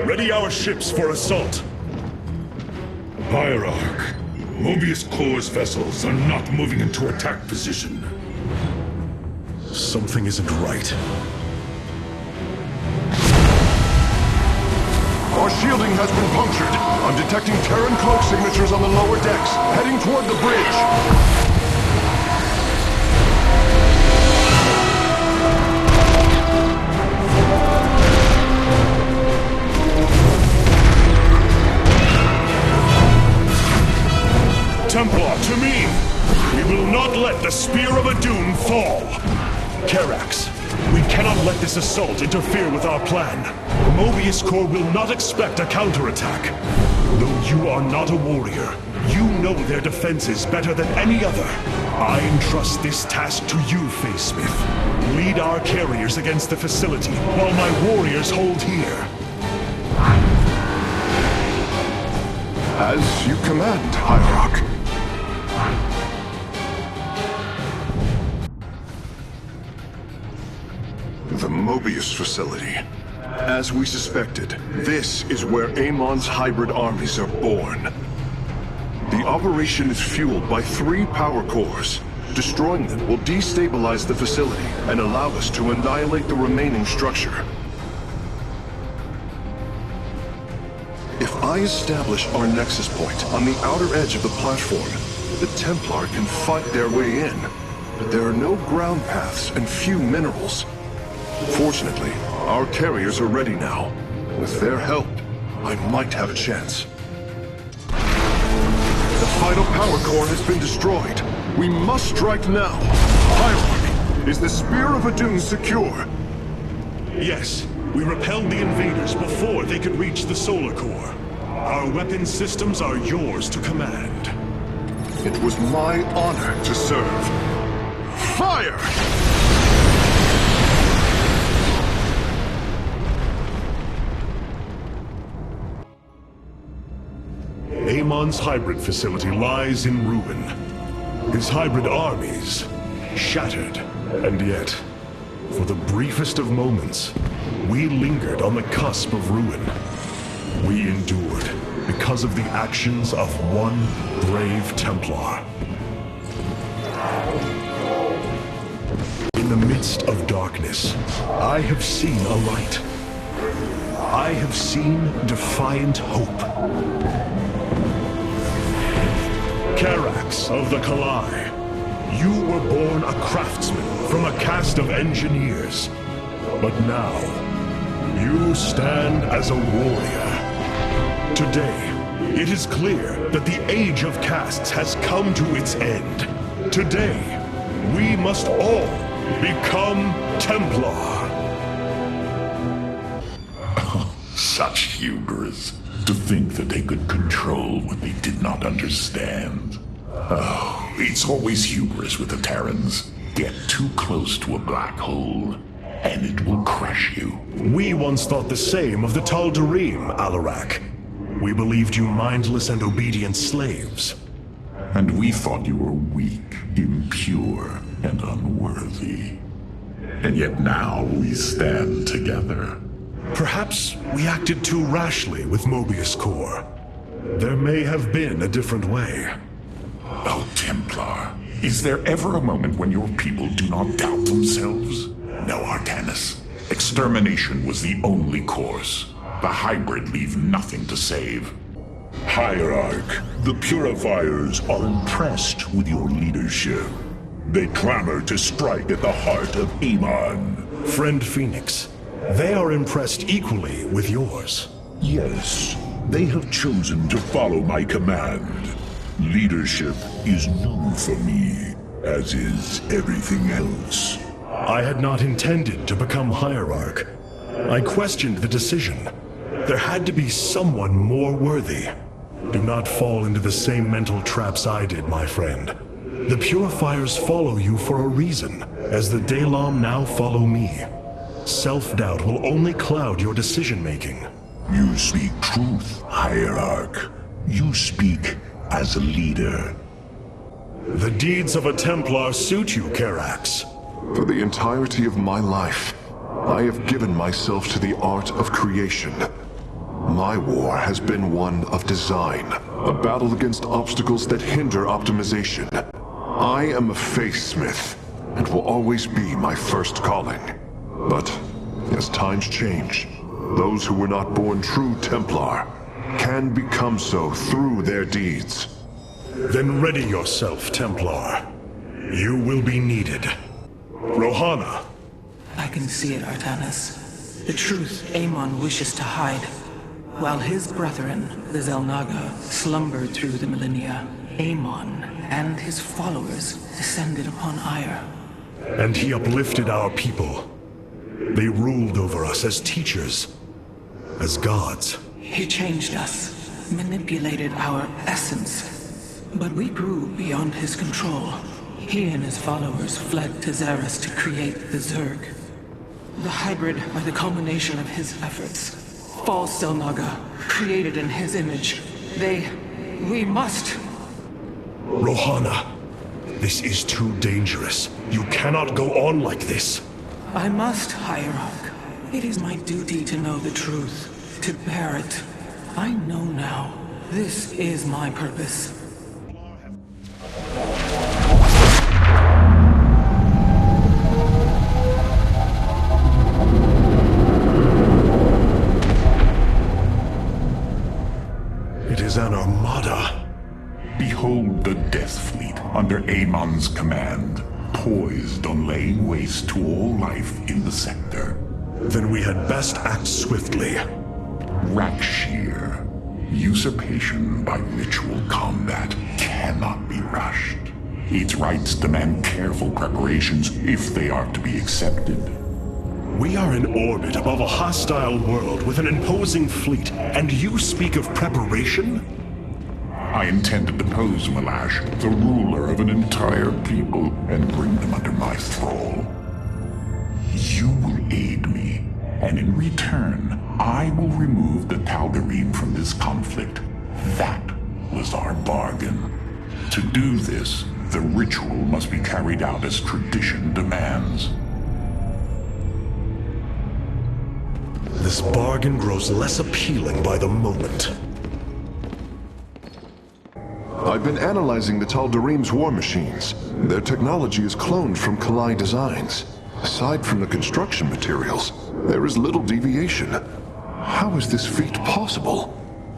Ready our ships for assault. Hierarch, Mobius Core's vessels are not moving into attack position. Something isn't right. Our shielding has been punctured. I'm detecting Terran cloak signatures on the lower decks, heading toward the bridge. Templar, to me! We will not let the Spear of Adun fall! Karax, we cannot let this assault interfere with our plan. Mobius Corps will not expect a counterattack. Though you are not a warrior, you know their defenses better than any other. I entrust this task to you, Facesmith. Lead our carriers against the facility, while my warriors hold here. As you command, Hierarch. The Mobius facility. As we suspected, this is where Amon's hybrid armies are born. The operation is fueled by 3 power cores. Destroying them will destabilize the facility and allow us to annihilate the remaining structure. If I establish our nexus point on the outer edge of the platform, the Templar can fight their way in. But there are no ground paths and few minerals. Fortunately, our carriers are ready now. With their help, I might have a chance. The final power core has been destroyed. We must strike now. Hierarch, is the Spear of Adun secure? Yes, we repelled the invaders before they could reach the solar core. Our weapon systems are yours to command. It was my honor to serve. Fire! Amon's hybrid facility lies in ruin. His hybrid armies shattered. And yet, for the briefest of moments, we lingered on the cusp of ruin. We endured because of the actions of one brave Templar. In the midst of darkness, I have seen a light. I have seen defiant hope. Karax of the Kalai, you were born a craftsman from a caste of engineers. But now, you stand as a warrior. Today, it is clear that the age of castes has come to its end. Today, we must all become Templar. Such hubris. To think that they could control what they did not understand. Oh, it's always hubris with the Terrans. Get too close to a black hole, and it will crush you. We once thought the same of the Tal'Darim, Alarak. We believed you mindless and obedient slaves. And we thought you were weak, impure, and unworthy. And yet now we stand together. Perhaps we acted too rashly with Mobius Corps. There may have been a different way. Oh, Templar, is there ever a moment when your people do not doubt themselves? No, Artanis. Extermination was the only course. The hybrid leave nothing to save. Hierarch, the Purifiers are impressed with your leadership. They clamor to strike at the heart of Amon. Friend Phoenix, they are impressed equally with yours. Yes, they have chosen to follow my command. Leadership is new for me, as is everything else. I had not intended to become Hierarch. I questioned the decision. There had to be someone more worthy. Do not fall into the same mental traps I did, my friend. The Purifiers follow you for a reason, as the Dalam now follow me. Self-doubt will only cloud your decision-making. You speak truth, Hierarch. You speak as a leader. The deeds of a Templar suit you, Karax. For the entirety of my life, I have given myself to the art of creation. My war has been one of design, a battle against obstacles that hinder optimization. I am a Facesmith, and will always be my first calling. But as times change, Those who were not born true Templar can become so through their deeds. Then ready yourself, Templar. You will be needed. Rohana. I can see it, Artanis. The truth Amon wishes to hide. While his brethren, the Xel'Naga, slumbered through the millennia, Amon and his followers descended upon Ire. And he uplifted our people. They ruled over us as teachers, as gods. He changed us, manipulated our essence. But we grew beyond his control. He and his followers fled to Xeris to create the Zerg. The hybrid are the culmination of his efforts. False Xel'Naga, created in his image. We must... Rohana, this is too dangerous. You cannot go on like this. I must, Hierarch. It is my duty to know the truth, to bear it. I know now. This is my purpose. It is an armada. Behold the Death Fleet under Amon's command, poised on laying waste to all life in the sector. Then we had best act swiftly. Rak'Shir. Usurpation by ritual combat cannot be rushed. Its rites demand careful preparations if they are to be accepted. We are in orbit above a hostile world with an imposing fleet, and you speak of preparation? I intend to depose Malash, the ruler of an entire people, and bring them under my thrall. You will aid me, and in return, I will remove the Tal'Darim from this conflict. That was our bargain. To do this, the ritual must be carried out as tradition demands. This bargain grows less appealing by the moment. I've been analyzing the Tal'Darim's war machines. Their technology is cloned from Kalai designs. Aside from the construction materials, there is little deviation. How is this feat possible?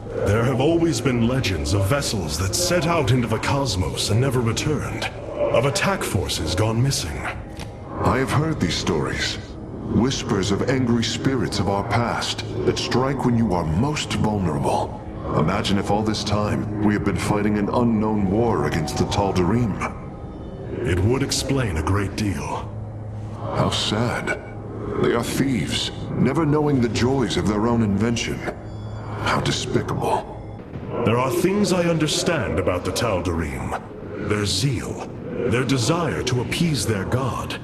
There have always been legends of vessels that set out into the cosmos and never returned. Of attack forces gone missing. I have heard these stories. Whispers of angry spirits of our past that strike when you are most vulnerable. Imagine if all this time we have been fighting an unknown war against the Tal'Darim. It would explain a great deal. How sad. They are thieves, never knowing the joys of their own invention. How despicable. There are things I understand about the Tal'Darim. Their zeal, their desire to appease their god.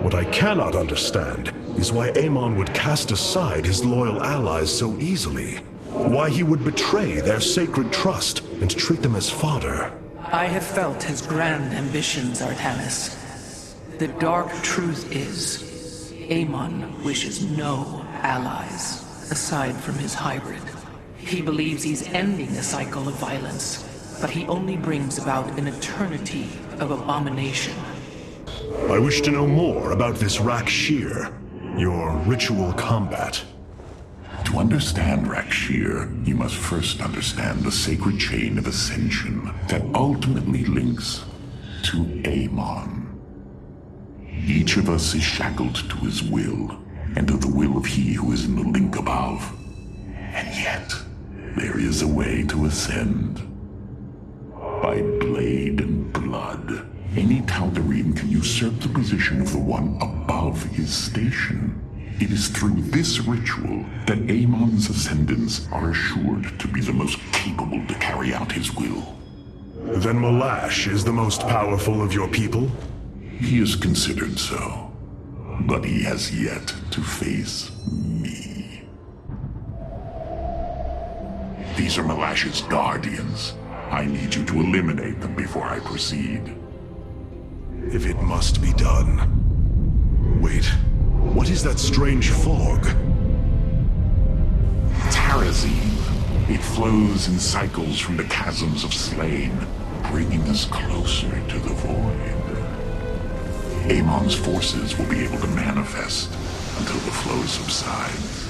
What I cannot understand is why Amon would cast aside his loyal allies so easily. Why he would betray their sacred trust and treat them as fodder. I have felt his grand ambitions, Artanis. The dark truth is, Amon wishes no allies, aside from his hybrid. He believes he's ending a cycle of violence, but he only brings about an eternity of abomination. I wish to know more about this Rak'Shir, your ritual combat. To understand Rak'Shir, you must first understand the sacred chain of ascension that ultimately links to Amon. Each of us is shackled to his will, and to the will of he who is in the link above. And yet, there is a way to ascend. By blade and blood, any Tal'Darim can usurp the position of the one above his station. It is through this ritual that Amon's ascendants are assured to be the most capable to carry out his will. Then Malash is the most powerful of your people? He is considered so, but he has yet to face me. These are Malash's guardians. I need you to eliminate them before I proceed. If it must be done. Wait, what is that strange fog? Terrazine. It flows in cycles from the chasms of Slain, bringing us closer to the void. Amon's forces will be able to manifest until the flow subsides.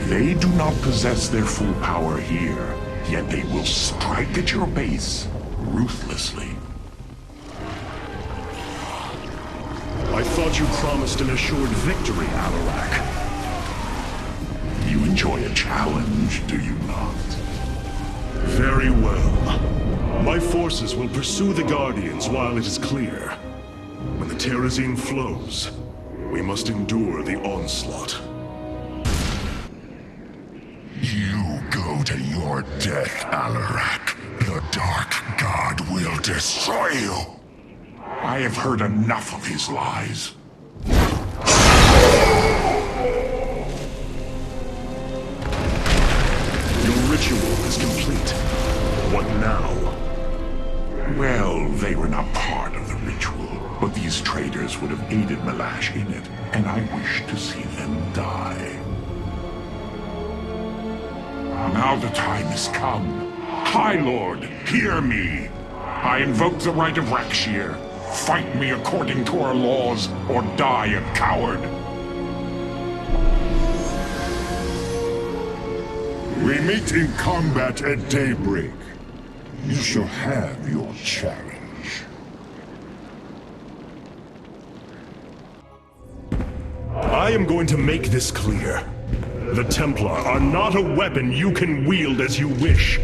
They do not possess their full power here, yet they will strike at your base ruthlessly. I thought you promised an assured victory, Alarak. You enjoy a challenge, do you not? Very well. My forces will pursue the Guardians while it is clear. When the Terrazine flows, we must endure the onslaught. You go to your death, Alarak. The Dark God will destroy you. I have heard enough of his lies. Your ritual is complete. What now? Well, they were not part of the ritual, but these traitors would have aided Malash in it, and I wish to see them die. Now the time has come. High Lord, hear me. I invoke the right of Rakshir. Fight me according to our laws, or die a coward. We meet in combat at daybreak. You shall have your challenge. I am going to make this clear. The Templar are not a weapon you can wield as you wish.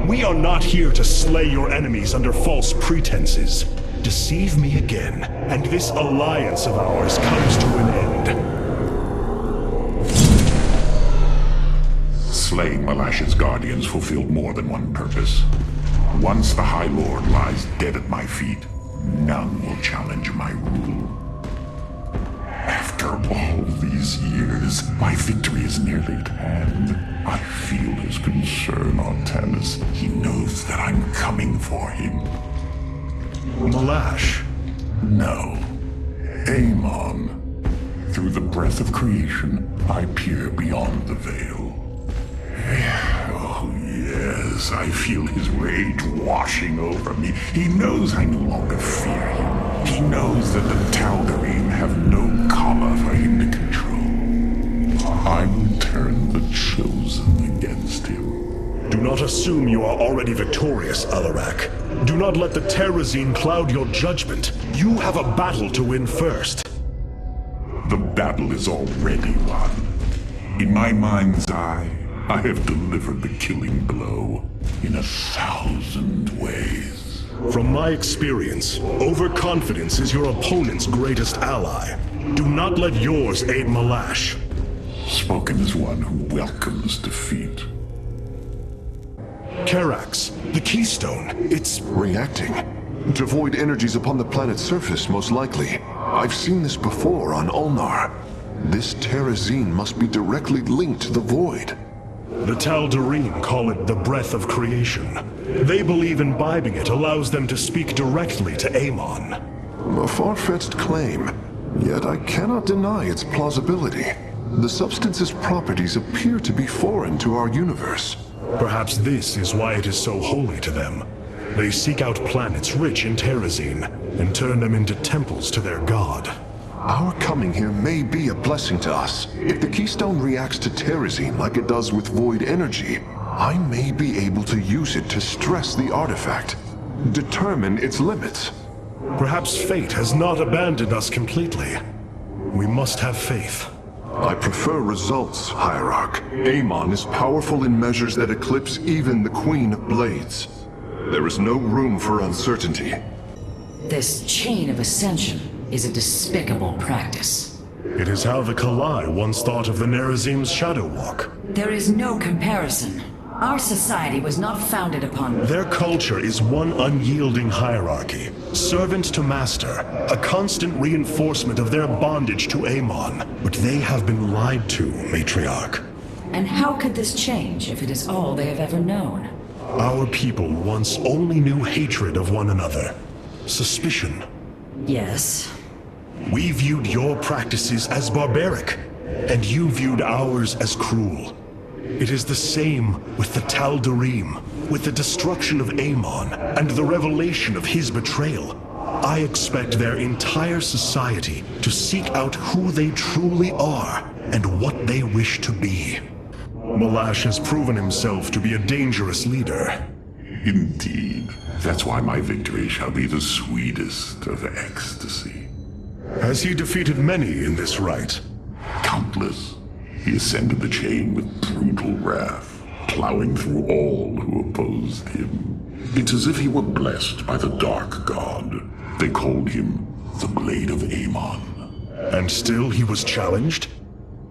We are not here to slay your enemies under false pretenses. Deceive me again, and this alliance of ours comes to an end. Slaying Malash's guardians fulfilled more than one purpose. Once the High Lord lies dead at my feet, none will challenge my rule. After all these years, my victory is nearly at hand. I feel his concern, Artanis. He knows that I'm coming for him. Malash? No. Amon. Through the breath of creation, I peer beyond the veil. Oh, yes, I feel his rage washing over me. He knows I no longer fear him. He knows that the Tal'Darim have no collar for him to control. I will turn the Chosen against him. Do not assume you are already victorious, Alarak. Do not let the Terrazine cloud your judgment. You have a battle to win first. The battle is already won. In my mind's eye, I have delivered the killing blow in 1,000 ways. From my experience, overconfidence is your opponent's greatest ally. Do not let yours aid Malash. Spoken as one who welcomes defeat. Karax, the Keystone, it's reacting to void energies upon the planet's surface, most likely. I've seen this before on Ulnar. This Terrazine must be directly linked to the void. The Tal'Darim call it the breath of creation. They believe imbibing it allows them to speak directly to Amon. A far-fetched claim, yet I cannot deny its plausibility. The substance's properties appear to be foreign to our universe. Perhaps this is why it is so holy to them. They seek out planets rich in Terrazine and turn them into temples to their god. Our coming here may be a blessing to us. If the Keystone reacts to Terrazine like it does with void energy, I may be able to use it to stress the artifact, determine its limits. Perhaps fate has not abandoned us completely. We must have faith. I prefer results, Hierarch. Amon is powerful in measures that eclipse even the Queen of Blades. There is no room for uncertainty. This chain of ascension is a despicable practice. It is how the Kalai once thought of the Nerazim's Shadow Walk. There is no comparison. Our society was not founded upon... Their culture is one unyielding hierarchy, servant to master, a constant reinforcement of their bondage to Amon. But they have been lied to, Matriarch. And how could this change if it is all they have ever known? Our people once only knew hatred of one another, suspicion. Yes. We viewed your practices as barbaric, and you viewed ours as cruel. It is the same with the Tal'Darim, with the destruction of Amon, and the revelation of his betrayal. I expect their entire society to seek out who they truly are, and what they wish to be. Malash has proven himself to be a dangerous leader. Indeed. That's why my victory shall be the sweetest of ecstasy. Has he defeated many in this rite? Countless. He ascended the chain with brutal wrath, plowing through all who opposed him. It's as if he were blessed by the Dark God. They called him the Blade of Amon. And still he was challenged?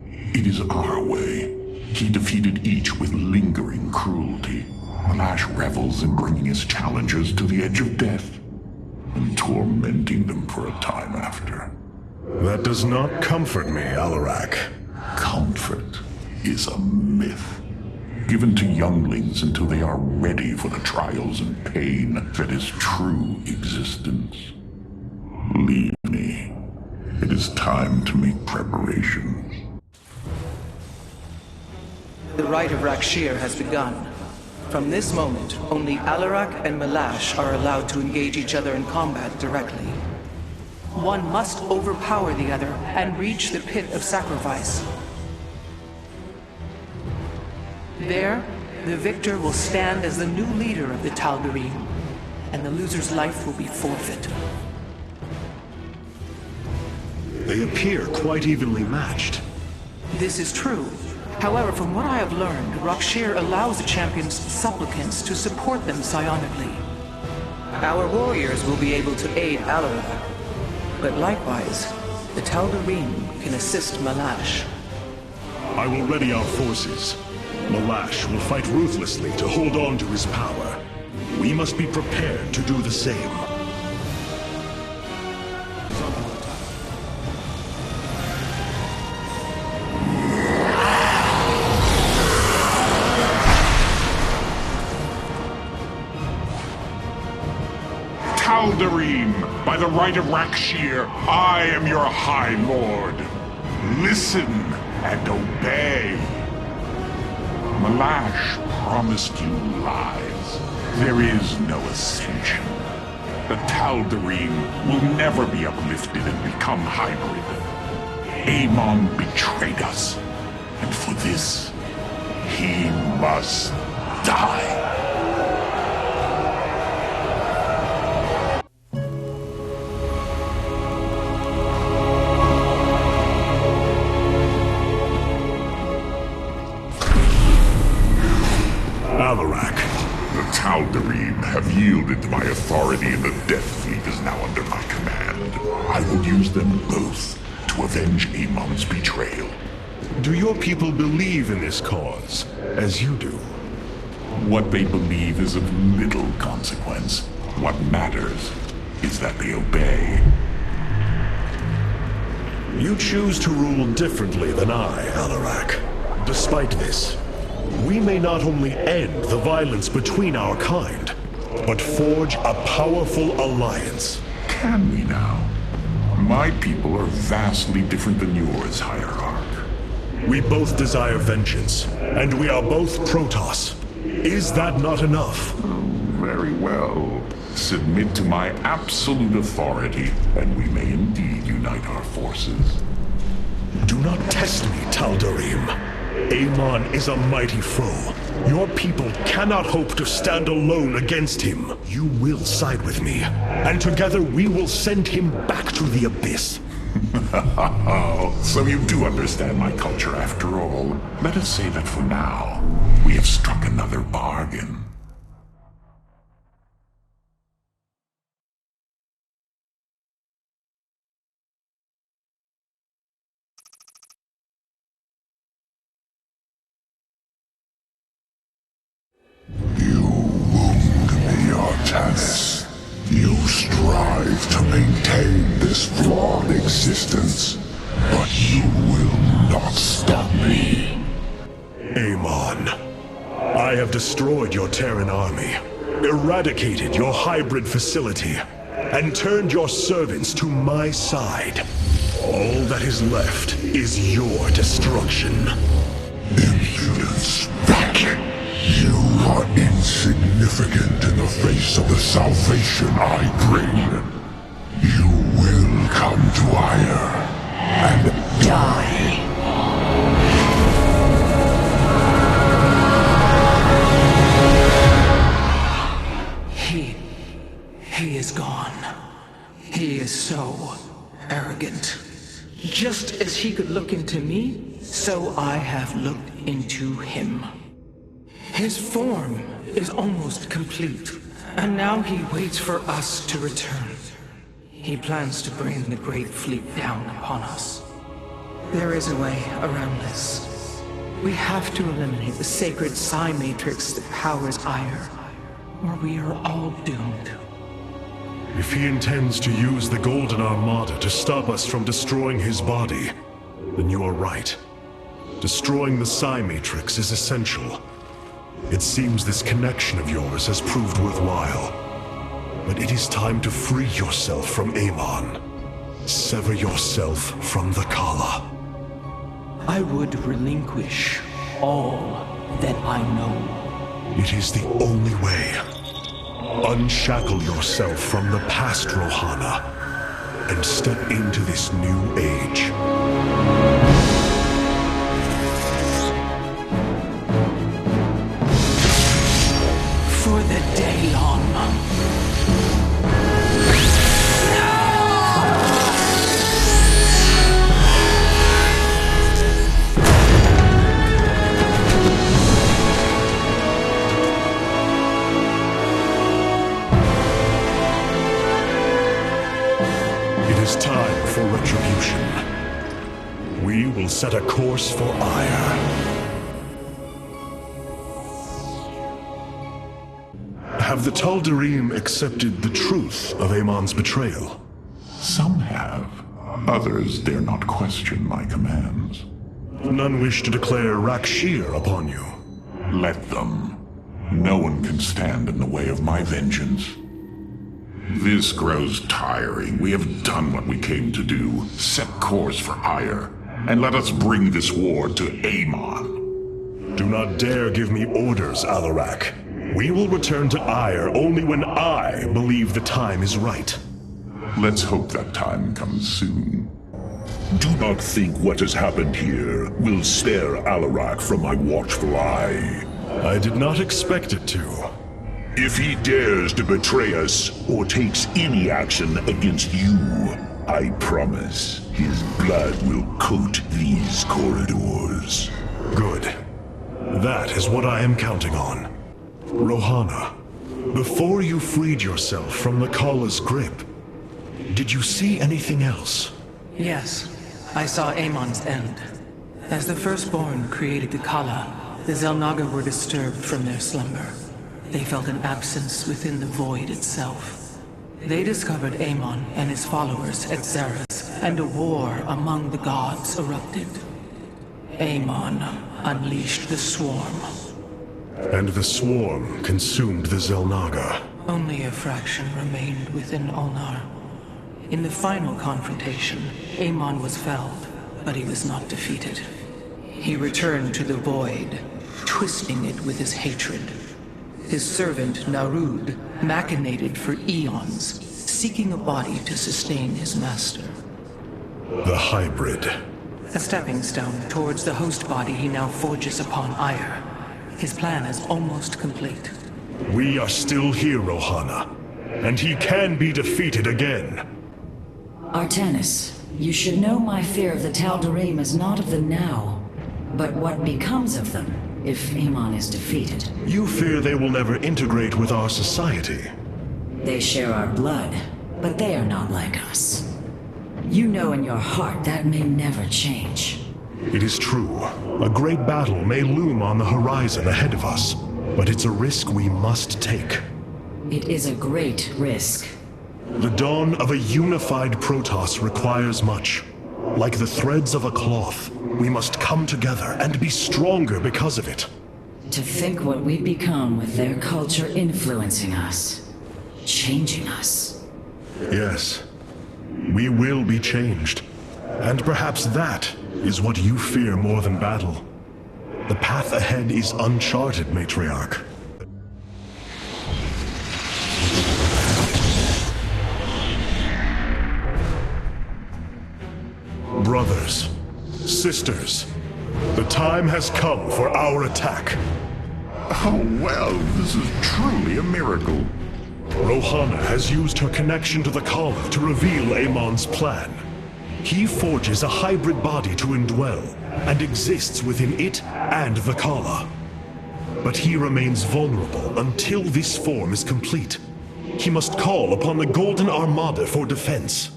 It is our way. He defeated each with lingering cruelty. Malash revels in bringing his challengers to the edge of death and tormenting them for a time after. That does not comfort me, Alarak. Comfort is a myth, given to younglings until they are ready for the trials and pain that is true existence. Leave me. It is time to make preparations. The rite of Rakshir has begun. From this moment, only Alarak and Malash are allowed to engage each other in combat directly. One must overpower the other and reach the pit of sacrifice. There, the victor will stand as the new leader of the Tal'Darim, and the loser's life will be forfeit. They appear quite evenly matched. This is true. However, from what I have learned, Rakshir allows the champion's supplicants to support them psionically. Our warriors will be able to aid Alarak, but likewise, the Tal'Darim can assist Malash. I will ready our forces. Malash will fight ruthlessly to hold on to his power. We must be prepared to do the same. Tal'Darim, by the right of Rakshir, I am your High Lord. Listen and obey. Malash promised you lies. There is no ascension. The Tal'Darim will never be uplifted and become hybrid. Amon betrayed us, and for this, he must die. Alarak. The Tal'Darim have yielded to my authority, and the Death Fleet is now under my command. I will use them both to avenge Amon's betrayal. Do your people believe in this cause, as you do? What they believe is of little consequence. What matters is that they obey. You choose to rule differently than I, Alarak. Despite this, we may not only end the violence between our kind, but forge a powerful alliance. Can we now? My people are vastly different than yours, Hierarch. We both desire vengeance, and we are both Protoss. Is that not enough? Very well. Submit to my absolute authority, and we may indeed unite our forces. Do not test me, Tal'Darim. Amon is a mighty foe. Your people cannot hope to stand alone against him. You will side with me, and together we will send him back to the abyss. So you do understand my culture after all. Let us say that for now, we have struck another bargain. Artanis, you strive to maintain this flawed existence, but you will not stop me. Amon, I have destroyed your Terran army, eradicated your hybrid facility, and turned your servants to my side. All that is left is your destruction. Impudence, vacuum. You are insignificant in the face of the salvation I bring. You will come to Ire and die. He is gone. He is so arrogant. Just as he could look into me, so I have looked into him. His form is almost complete, and now he waits for us to return. He plans to bring the Great Fleet down upon us. There is a way around this. We have to eliminate the sacred psi matrix that powers Ire, or we are all doomed. If he intends to use the Golden Armada to stop us from destroying his body, then you are right. Destroying the psi matrix is essential. It seems this connection of yours has proved worthwhile. But it is time to free yourself from Amon. Sever yourself from the Kala. I would relinquish all that I know. It is the only way. Unshackle yourself from the past, Rohana, and step into this new age. For the Daylon. It is time for retribution. We will set a course for Ire. Have the Tal'Darim accepted the truth of Amon's betrayal? Some have. Others dare not question my commands. None wish to declare Rakshir upon you. Let them. No one can stand in the way of my vengeance. This grows tiring. We have done what we came to do. Set course for Ire, and let us bring this war to Amon. Do not dare give me orders, Alarak. We will return to Ire only when I believe the time is right. Let's hope that time comes soon. Do not think what has happened here will spare Alarak from my watchful eye. I did not expect it to. If he dares to betray us or takes any action against you, I promise his blood will coat these corridors. Good. That is what I am counting on. Rohana, before you freed yourself from the Kala's grip, did you see anything else? Yes, I saw Amon's end. As the Firstborn created the Kala, the Xel'Naga were disturbed from their slumber. They felt an absence within the void itself. They discovered Amon and his followers at Xeras, and a war among the gods erupted. Amon unleashed the Swarm. And the Swarm consumed the Xel'Naga. Only a fraction remained within Ulnar. In the final confrontation, Amon was felled, but he was not defeated. He returned to the void, twisting it with his hatred. His servant, Narud, machinated for eons, seeking a body to sustain his master. The hybrid. A stepping stone towards the host body he now forges upon Ire. His plan is almost complete. We are still here, Rohana, and he can be defeated again. Artanis, you should know my fear of the Tal'Darim is not of the now, but what becomes of them if Amon is defeated. You fear they will never integrate with our society. They share our blood, but they are not like us. You know in your heart that may never change. It is true. A great battle may loom on the horizon ahead of us, but it's a risk we must take. It is a great risk. The dawn of a unified Protoss requires much. Like the threads of a cloth, we must come together and be stronger because of it. To think what we become with their culture influencing us, changing us. Yes, we will be changed. And perhaps that is what you fear more than battle. The path ahead is uncharted, Matriarch. Brothers, sisters, the time has come for our attack. Oh, well, this is truly a miracle. Rohana has used her connection to the Kala to reveal Amon's plan. He forges a hybrid body to indwell, and exists within it and the Kala. But he remains vulnerable until this form is complete. He must call upon the Golden Armada for defense.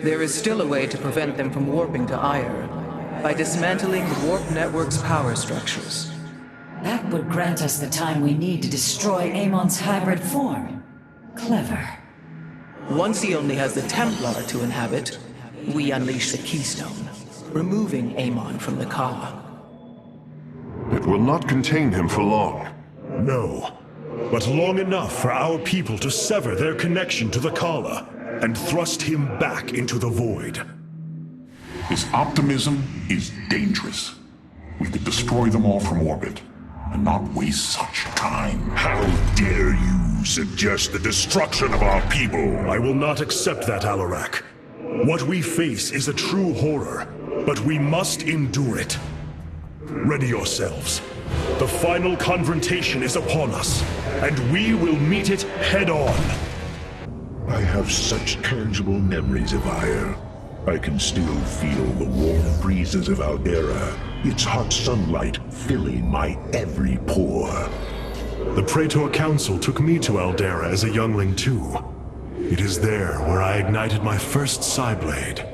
There is still a way to prevent them from warping to Ire, by dismantling the warp network's power structures. That would grant us the time we need to destroy Amon's hybrid form. Clever. Once he only has the Templar to inhabit, we unleash the Keystone, removing Amon from the Kala. It will not contain him for long. No, but long enough for our people to sever their connection to the Kala and thrust him back into the void. His optimism is dangerous. We could destroy them all from orbit, and not waste such time. How dare you suggest the destruction of our people? I will not accept that, Alarak. What we face is a true horror, but we must endure it. Ready yourselves. The final confrontation is upon us, and we will meet it head-on. I have such tangible memories of Ire. I can still feel the warm breezes of Aldera, its hot sunlight filling my every pore. The Praetor Council took me to Aldera as a youngling too. It is there where I ignited my first Psyblade.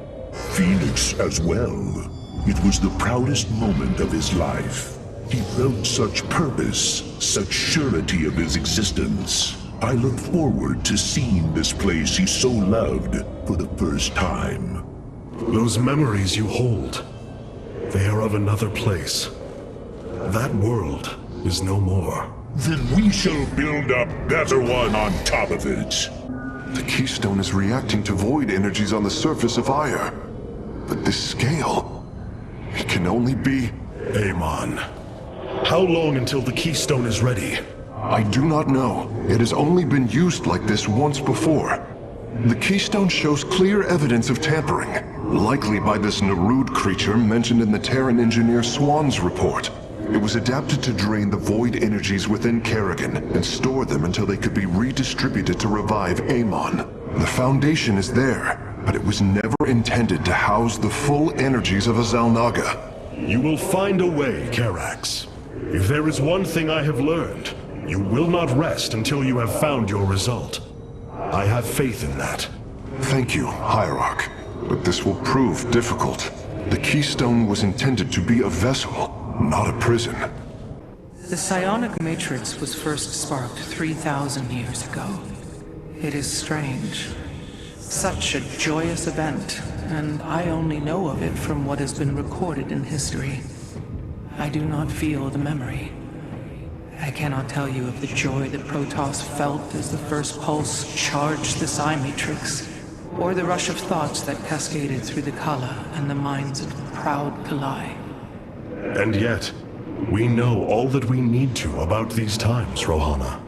Phoenix as well. It was the proudest moment of his life. He felt such purpose, such surety of his existence. I look forward to seeing this place he so loved for the first time. Those memories you hold, they are of another place. That world is no more. Then we shall build a better one on top of it. The Keystone is reacting to void energies on the surface of Ire. But this scale, it can only be... Amon. How long until the Keystone is ready? I do not know. It has only been used like this once before. The Keystone shows clear evidence of tampering, likely by this Narud creature mentioned in the Terran engineer Swan's report. It was adapted to drain the void energies within Kerrigan and store them until they could be redistributed to revive Amon. The foundation is there, but it was never intended to house the full energies of a Xel'Naga. You will find a way, Karax. If there is one thing I have learned, you will not rest until you have found your result. I have faith in that. Thank you, Hierarch. But this will prove difficult. The Keystone was intended to be a vessel, not a prison. The psionic matrix was first sparked 3,000 years ago. It is strange. Such a joyous event, and I only know of it from what has been recorded in history. I do not feel the memory. I cannot tell you of the joy that Protoss felt as the first pulse charged the psi matrix, or the rush of thoughts that cascaded through the Kala and the minds of proud Kalai. And yet, we know all that we need to about these times, Rohana.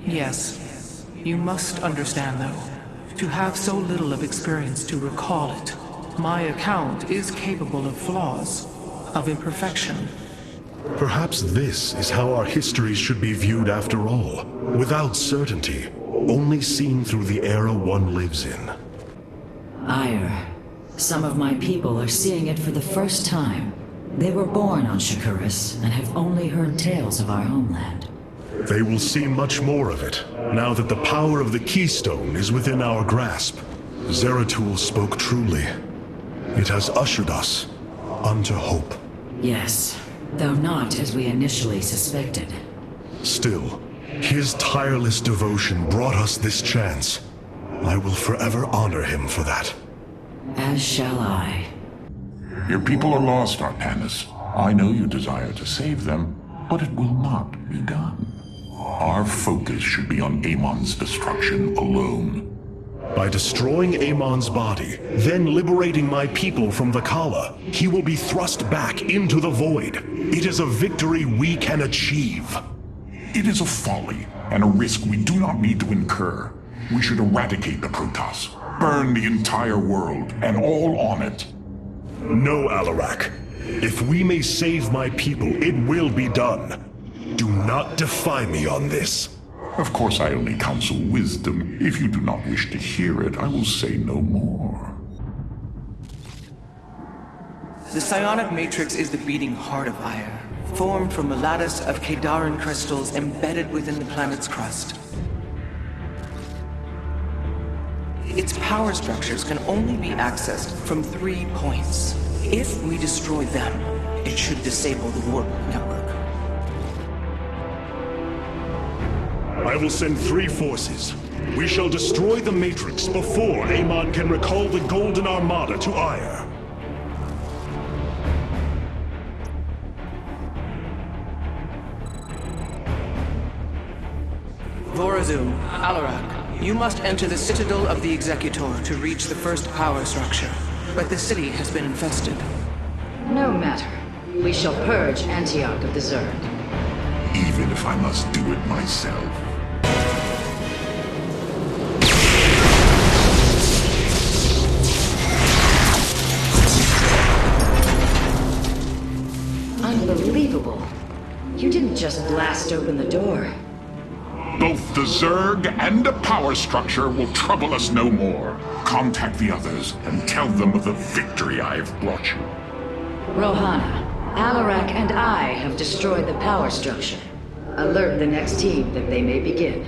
Yes. You must understand, though, to have so little of experience to recall it, my account is capable of flaws, of imperfection. Perhaps this is how our histories should be viewed after all, without certainty, only seen through the era one lives in. Ire. Some of my people are seeing it for the first time. They were born on Shakuras and have only heard tales of our homeland. They will see much more of it, now that the power of the Keystone is within our grasp. Zeratul spoke truly. It has ushered us unto hope. Yes, though not as we initially suspected. Still, his tireless devotion brought us this chance. I will forever honor him for that. As shall I. Your people are lost, Artanis. I know you desire to save them, but it will not be done. Our focus should be on Amon's destruction alone. By destroying Amon's body, then liberating my people from the Kala, he will be thrust back into the void. It is a victory we can achieve. It is a folly and a risk we do not need to incur. We should eradicate the Protoss, burn the entire world, and all on it. No, Alarak. If we may save my people, it will be done. Do not defy me on this. Of course, I only counsel wisdom. If you do not wish to hear it, I will say no more. The psionic matrix is the beating heart of Ire, formed from a lattice of Kadaran crystals embedded within the planet's crust. Its power structures can only be accessed from 3 points. If we destroy them, it should disable the warp network. I will send 3 forces. We shall destroy the Matrix before Amon can recall the Golden Armada to Ire. Vorazun, Alarak, you must enter the Citadel of the Executor to reach the first power structure. But the city has been infested. No matter. We shall purge Antioch of the Zerg. Even if I must do it myself. Unbelievable. You didn't just blast open the door. Both the Zerg and the power structure will trouble us no more. Contact the others and tell them of the victory I have brought you. Rohana, Alarak and I have destroyed the power structure. Alert the next team that they may begin.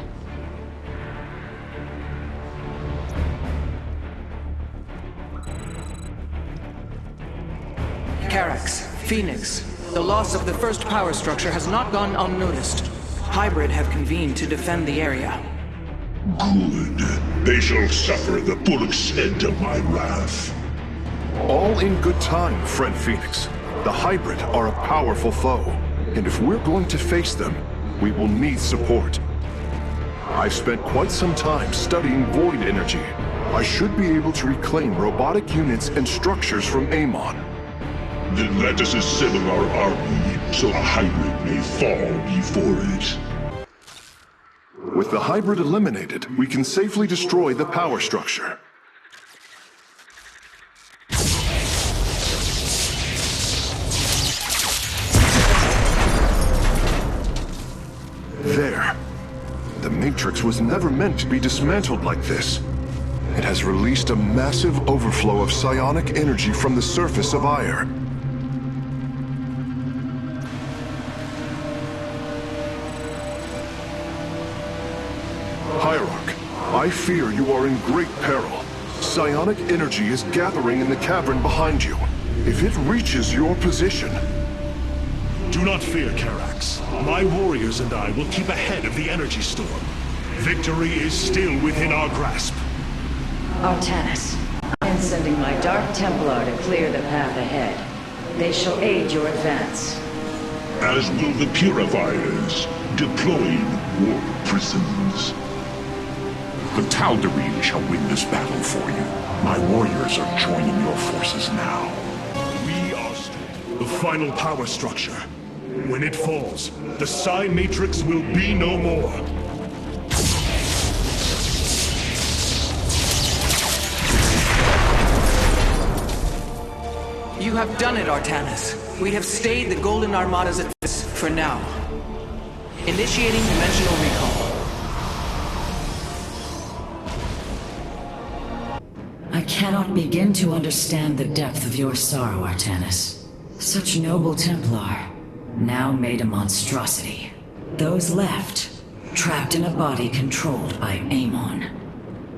Carax, Phoenix, the loss of the first power structure has not gone unnoticed. Hybrid have convened to defend the area. Good. They shall suffer the full extent of my wrath. All in good time, friend Phoenix. The Hybrid are a powerful foe, and if we're going to face them, we will need support. I've spent quite some time studying void energy. I should be able to reclaim robotic units and structures from Amon. Then let us assemble our army, so a Hybrid may fall before it. With the Hybrid eliminated, we can safely destroy the power structure. There. The Matrix was never meant to be dismantled like this. It has released a massive overflow of psionic energy from the surface of Ire. Hierarch, I fear you are in great peril. Psionic energy is gathering in the cavern behind you. If it reaches your position... Do not fear, Carax. My warriors and I will keep ahead of the energy storm. Victory is still within our grasp. Artanis, I am sending my Dark Templar to clear the path ahead. They shall aid your advance. As will the Purifiers, deploying warp prisons. The Tal'Darim shall win this battle for you. My warriors are joining your forces now. We are the final power structure. When it falls, the Psi Matrix will be no more. You have done it, Artanis. We have stayed the Golden Armada's advance for now. Initiating dimensional recall. I cannot begin to understand the depth of your sorrow, Artanis. Such noble Templar, now made a monstrosity. Those left, trapped in a body controlled by Amon.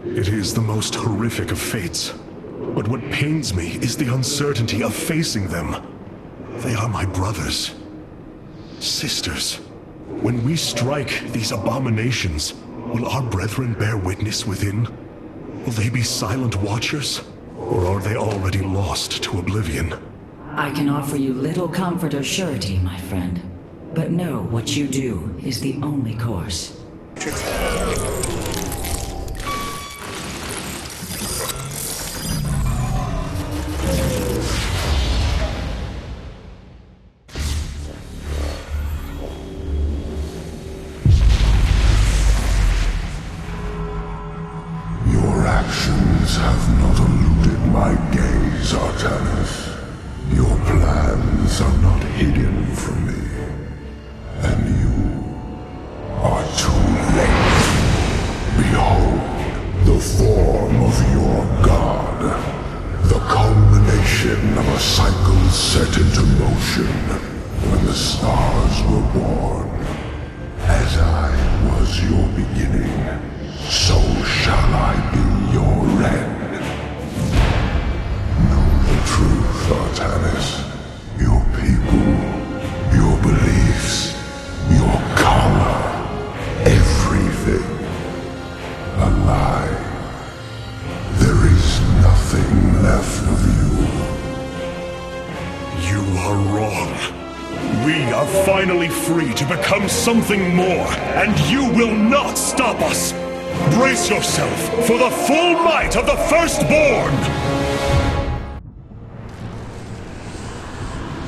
It is the most horrific of fates. But what pains me is the uncertainty of facing them. They are my brothers. Sisters. When we strike these abominations, will our brethren bear witness within? Will they be silent watchers? Or are they already lost to oblivion? I can offer you little comfort or surety, my friend. But know what you do is the only course. Your actions have not eluded my gaze, Artanis. Your plans are not hidden from me. And you are too late. form of your god. The culmination of a cycle set into motion when the stars were born. As I was your beginning, so shall I be your end. Know the truth, Artanis. Your people, your beliefs, your color, everything. A lie. There is nothing left of you. You are wrong. We are finally free to become something more, and you will not stop us! Brace yourself for the full might of the Firstborn!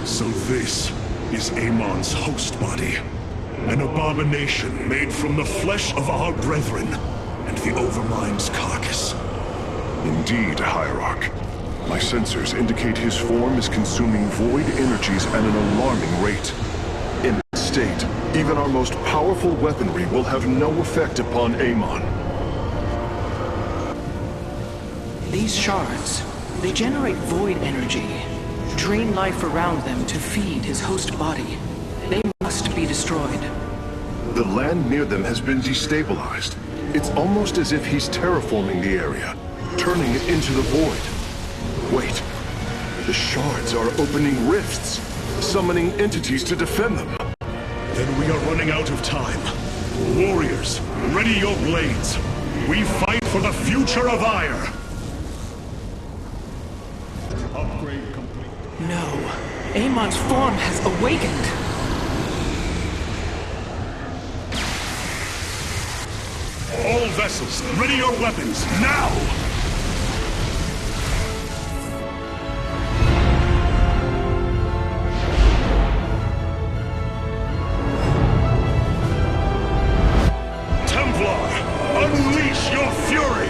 So this is Amon's host body. An abomination made from the flesh of our brethren and the Overmind's carcass. Indeed, Hierarch. My sensors indicate his form is consuming void energies at an alarming rate. In this state, even our most powerful weaponry will have no effect upon Amon. These shards, they generate void energy, drain life around them to feed his host body. They must be destroyed. The land near them has been destabilized. It's almost as if he's terraforming the area, turning it into the void. Wait, the shards are opening rifts, summoning entities to defend them. Then we are running out of time. Warriors, ready your blades. We fight for the future of Ire. Upgrade complete. No, Amon's form has awakened. All vessels, ready your weapons, now! Unleash your fury!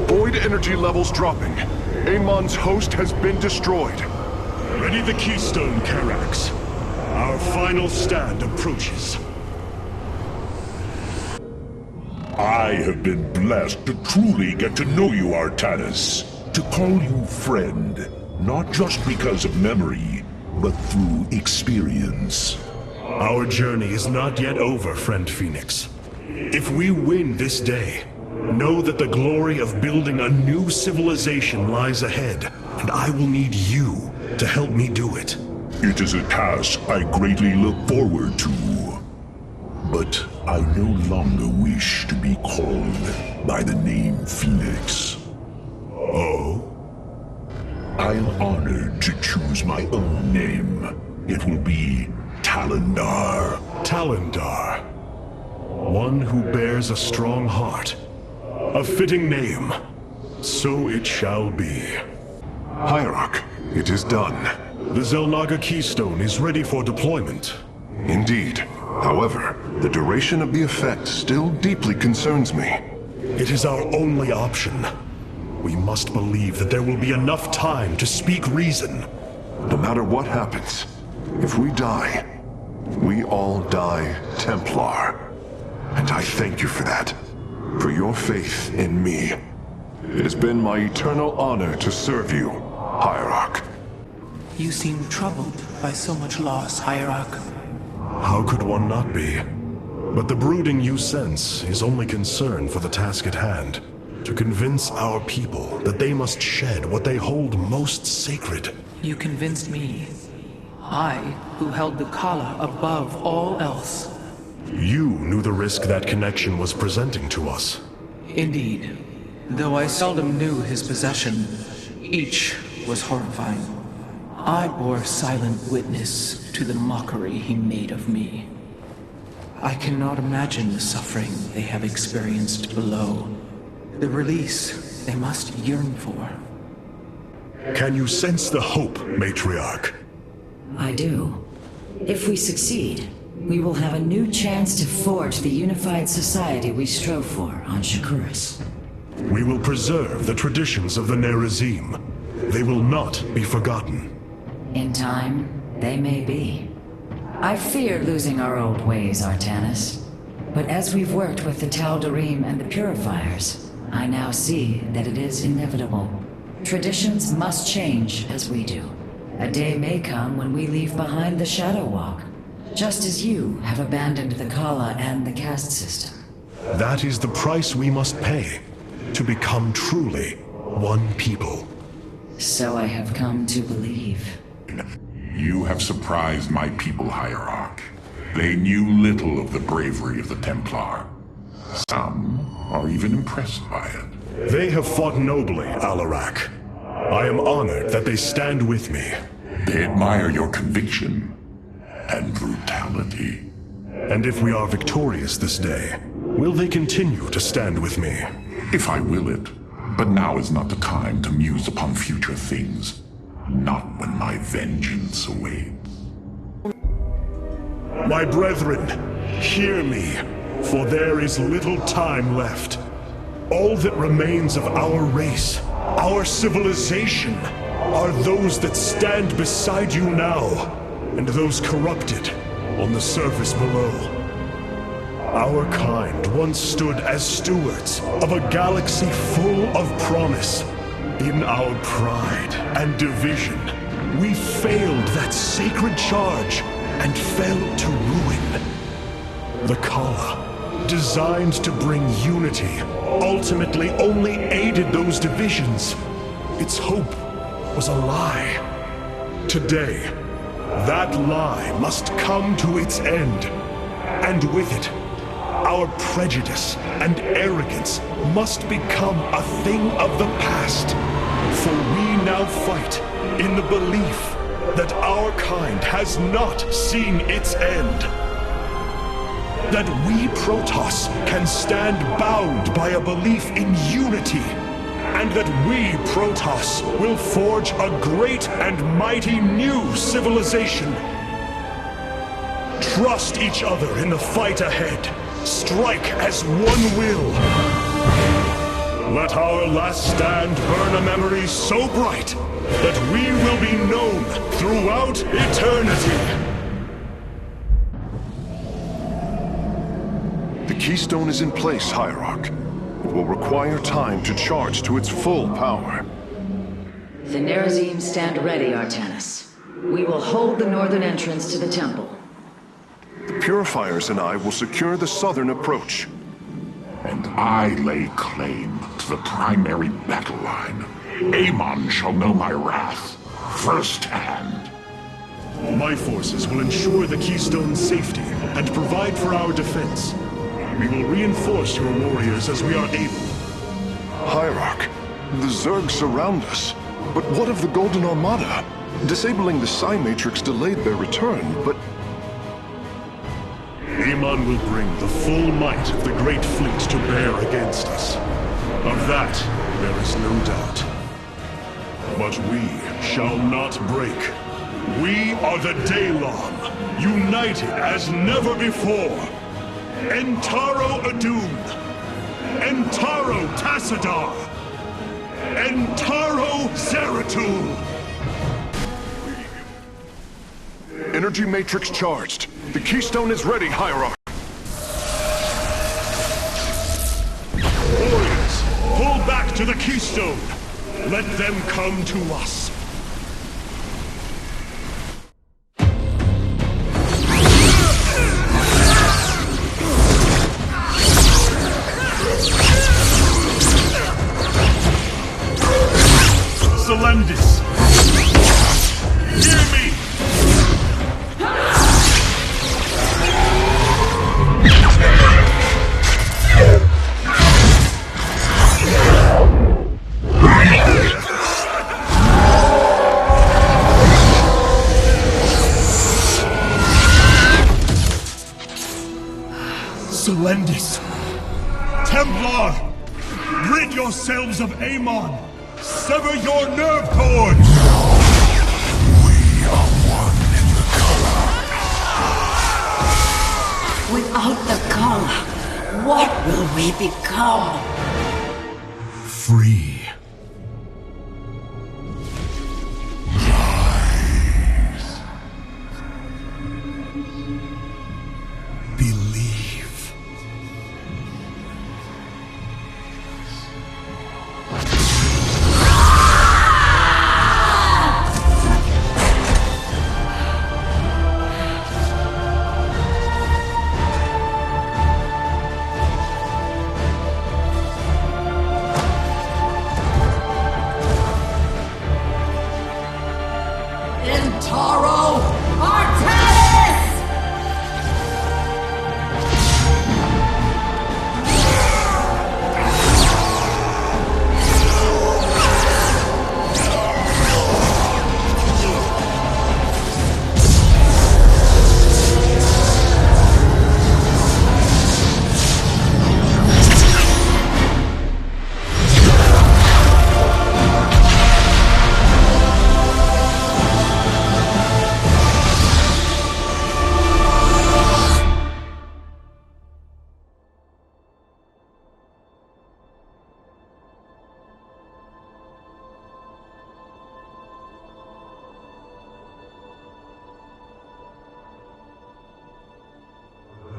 Void energy levels dropping. Amon's host has been destroyed. Ready the keystone, Karax. Our final stand approaches. I have been blessed to truly get to know you, Artanis. To call you friend, not just because of memory, but through experience. Our journey is not yet over, friend Phoenix. If we win this day, know that the glory of building a new civilization lies ahead, and I will need you to help me do it. It is a task I greatly look forward to. But I no longer wish to be called by the name Phoenix. Oh? I'm honored to choose my own name. It will be Talendar. Talendar. One who bears a strong heart. A fitting name. So it shall be. Hierarch, it is done. The Xel'Naga Keystone is ready for deployment. Indeed. However, the duration of the effect still deeply concerns me. It is our only option. We must believe that there will be enough time to speak reason. No matter what happens, if we die, we all die Templar. And I thank you for that. For your faith in me. It has been my eternal honor to serve you, Hierarch. You seem troubled by so much loss, Hierarch. How could one not be? But the brooding you sense is only concern for the task at hand. To convince our people that they must shed what they hold most sacred. You convinced me. I, who held the Kala above all else. You knew the risk that connection was presenting to us. Indeed. Though I seldom knew his possession, each was horrifying. I bore silent witness to the mockery he made of me. I cannot imagine the suffering they have experienced below. The release they must yearn for. Can you sense the hope, Matriarch? I do. If we succeed, we will have a new chance to forge the unified society we strove for on Shakuras. We will preserve the traditions of the Nerazim. They will not be forgotten. In time, they may be. I fear losing our old ways, Artanis. But as we've worked with the Tal'Darim and the Purifiers, I now see that it is inevitable. Traditions must change as we do. A day may come when we leave behind the Shadow Walk, just as you have abandoned the Kala and the caste system. That is the price we must pay to become truly one people. So I have come to believe. You have surprised my people, Hierarch. They knew little of the bravery of the Templar. Some are even impressed by it. They have fought nobly, Alarak. I am honored that they stand with me. They admire your conviction and brutality. And if we are victorious this day, will they continue to stand with me? If I will it. But now is not the time to muse upon future things. Not when my vengeance awaits. My brethren, hear me, for there is little time left. All that remains of our race, our civilization, are those that stand beside you now, and those corrupted on the surface below. Our kind once stood as stewards of a galaxy full of promise. In our pride and division, we failed that sacred charge and fell to ruin. The Kala, designed to bring unity, ultimately only aided those divisions. Its hope was a lie. Today, that lie must come to its end. And with it, our prejudice and arrogance must become a thing of the past. For we now fight in the belief that our kind has not seen its end. That we Protoss can stand bound by a belief in unity. And that we Protoss will forge a great and mighty new civilization. Trust each other in the fight ahead. Strike as one will. Let our last stand burn a memory so bright that we will be known throughout eternity. The keystone is in place, Hierarch. It will require time to charge to its full power. The Nerazim stand ready, Artanis. We will hold the northern entrance to the temple. The Purifiers and I will secure the southern approach. And I lay claim to the primary battle line. Amon shall know my wrath firsthand. My forces will ensure the keystone's safety and provide for our defense. We will reinforce your warriors as we are able. Hierarch, the Zerg surround us. But what of the Golden Armada? Disabling the Psi Matrix delayed their return, but... Amon will bring the full might of the Great Fleet to bear against us. Of that, there is no doubt. But we shall not break. We are the Daylon, united as never before. Entaro Adun, Entaro Tassadar, Entaro Zeratul. Energy Matrix charged. The keystone is ready, Hierarch. Warriors, pull back to the keystone. Let them come to us. Selendis! Hear me! Selendis! Templar! Rid yourselves of Amon! Sever your nerve cords! We are one in the Kala. Without the Kala, what will we become? free. Believe. Intaro Artanis!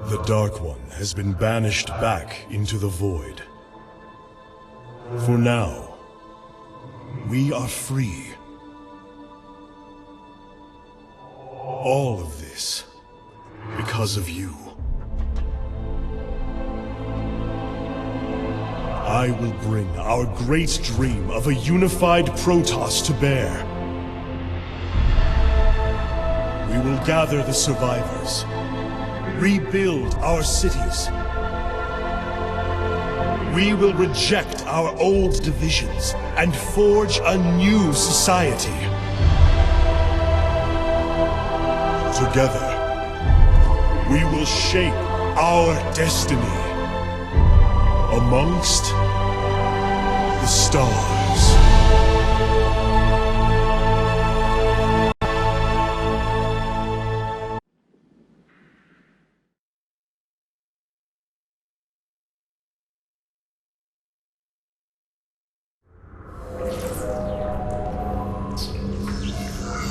The Dark One has been banished back into the Void. For now, we are free. All of this because of you. I will bring our great dream of a unified Protoss to bear. We will gather the survivors, rebuild our cities. We will reject our old divisions and forge a new society. Together, we will shape our destiny amongst the stars.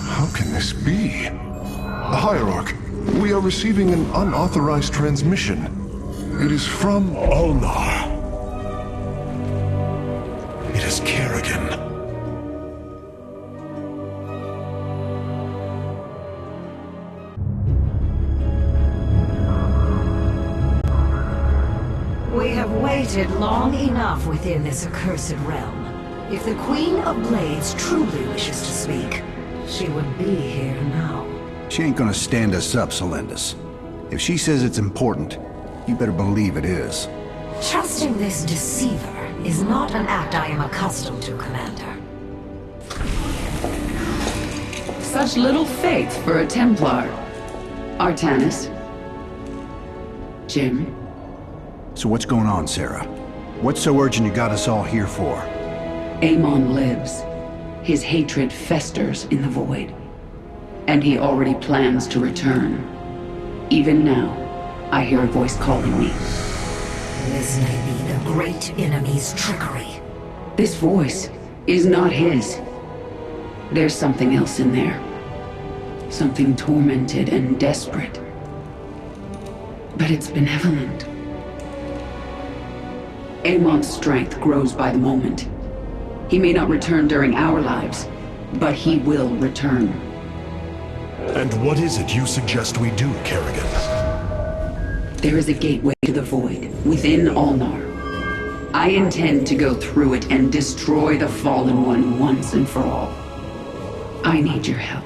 How can this be? Hierarch, we are receiving an unauthorized transmission. It is from Ulnar. It is Kerrigan. We have waited long enough within this accursed realm. If the Queen of Blades truly wishes to speak, she would be here now. She ain't gonna stand us up, Celendis. If she says it's important, you better believe it is. Trusting this deceiver is not an act I am accustomed to, Commander. Such little faith for a Templar. Artanis. Jim. So what's going on, Sarah? What's so urgent you got us all here for? Amon lives. His hatred festers in the void. And he already plans to return. Even now, I hear a voice calling me. This may be the great enemy's trickery. This voice is not his. There's something else in there. Something tormented and desperate. But it's benevolent. Amon's strength grows by the moment. He may not return during our lives, but he will return. And what is it you suggest we do, Kerrigan? There is a gateway to the void, within Ulnar. I intend to go through it and destroy the Fallen One once and for all. I need your help.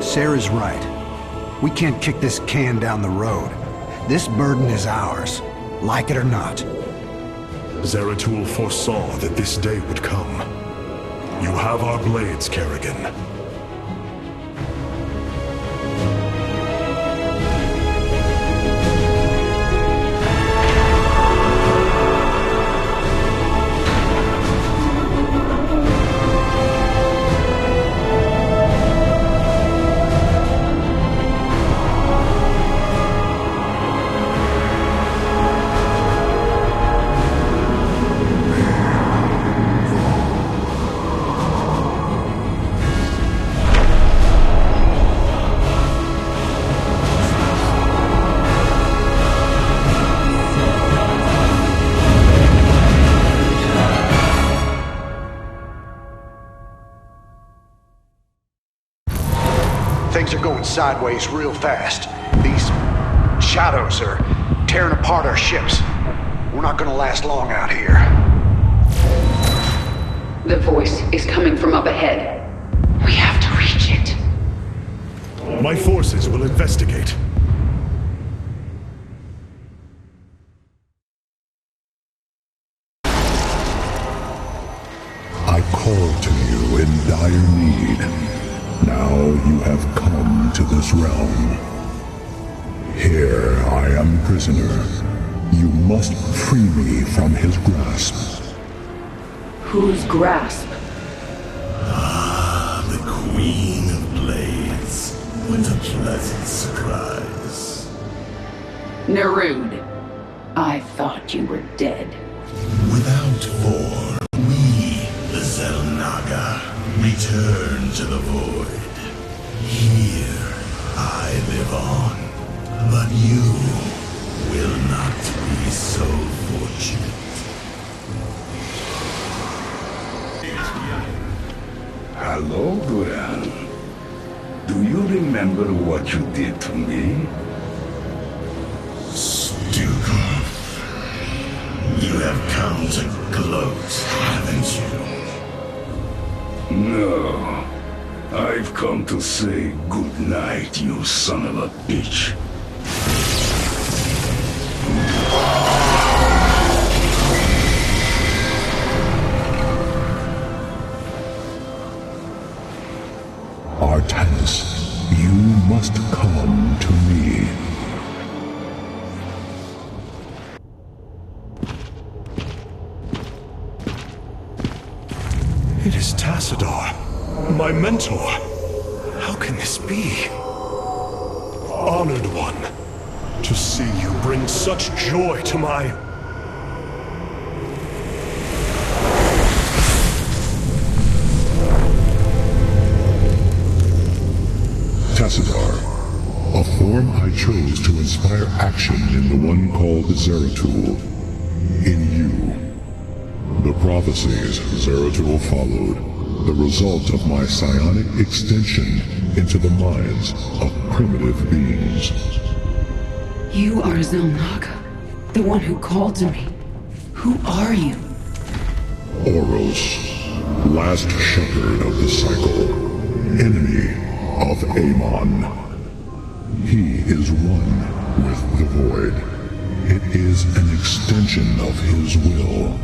Sarah's right. We can't kick this can down the road. This burden is ours, like it or not. Zeratul foresaw that this day would come. You have our blades, Kerrigan. sideways real fast. These shadows are tearing apart our ships. We're not gonna last long out here. The voice is coming from up ahead. We have to reach it. My forces will investigate. I called to you in dire need. Now you have come to this realm. Here I am prisoner. You must free me from his grasp. Whose grasp? Ah, the Queen of Blades. What a pleasant surprise. Nerud. I thought you were dead. Without war, we, the Xel'Naga, return to the void. Here, I live on. But you will not be so fortunate. Hello, Duran. Do you remember what you did to me? Stukov, you have come to gloat, haven't you? No. I've come to say good night, you son of a bitch. Artanis, you must come to me. It is Tassadar, my mentor. How can this be? Honored one, to see you bring such joy to my... Tassadar, a form I chose to inspire action in the one called Zeratul. In you. The prophecies Zeratul followed, the result of my psionic extension into the minds of primitive beings. You are Xel'Naga, the one who called to me. Who are you? Oros, last shepherd of the cycle, enemy of Amon. He is one with the void. It is an extension of his will,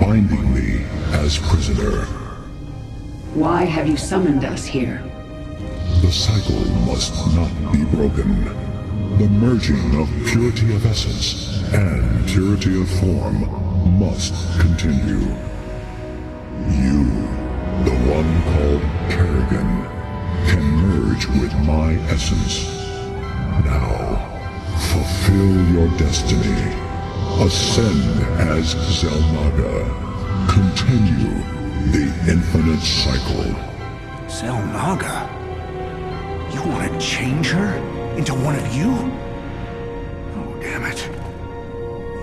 binding me as prisoner. Why have you summoned us here? The cycle must not be broken. The merging of purity of essence and purity of form must continue. You, the one called Kerrigan, can merge with my essence. Now, fulfill your destiny. Ascend as Xel'Naga. Continue the infinite cycle. Xel'Naga? You want to change her into one of you? Oh, damn it.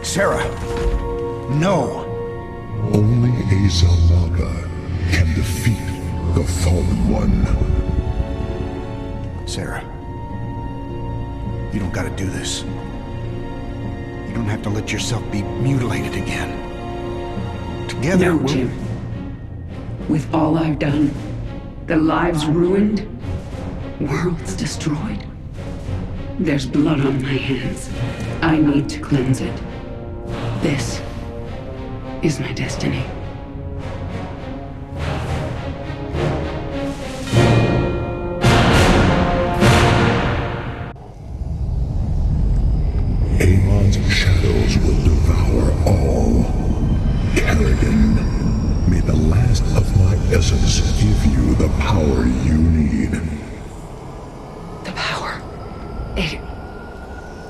Sarah, no. Only a Xel'Naga can defeat the Fallen One. Sarah, you don't gotta do this. You don't have to let yourself be mutilated again. Together, No, Jim. With all I've done, the lives ruined, worlds destroyed, there's blood on my hands. I need to cleanse it. This is my destiny. Amon's shadows will devour all. Kerrigan, may the last of my essence give you the power you need. The power.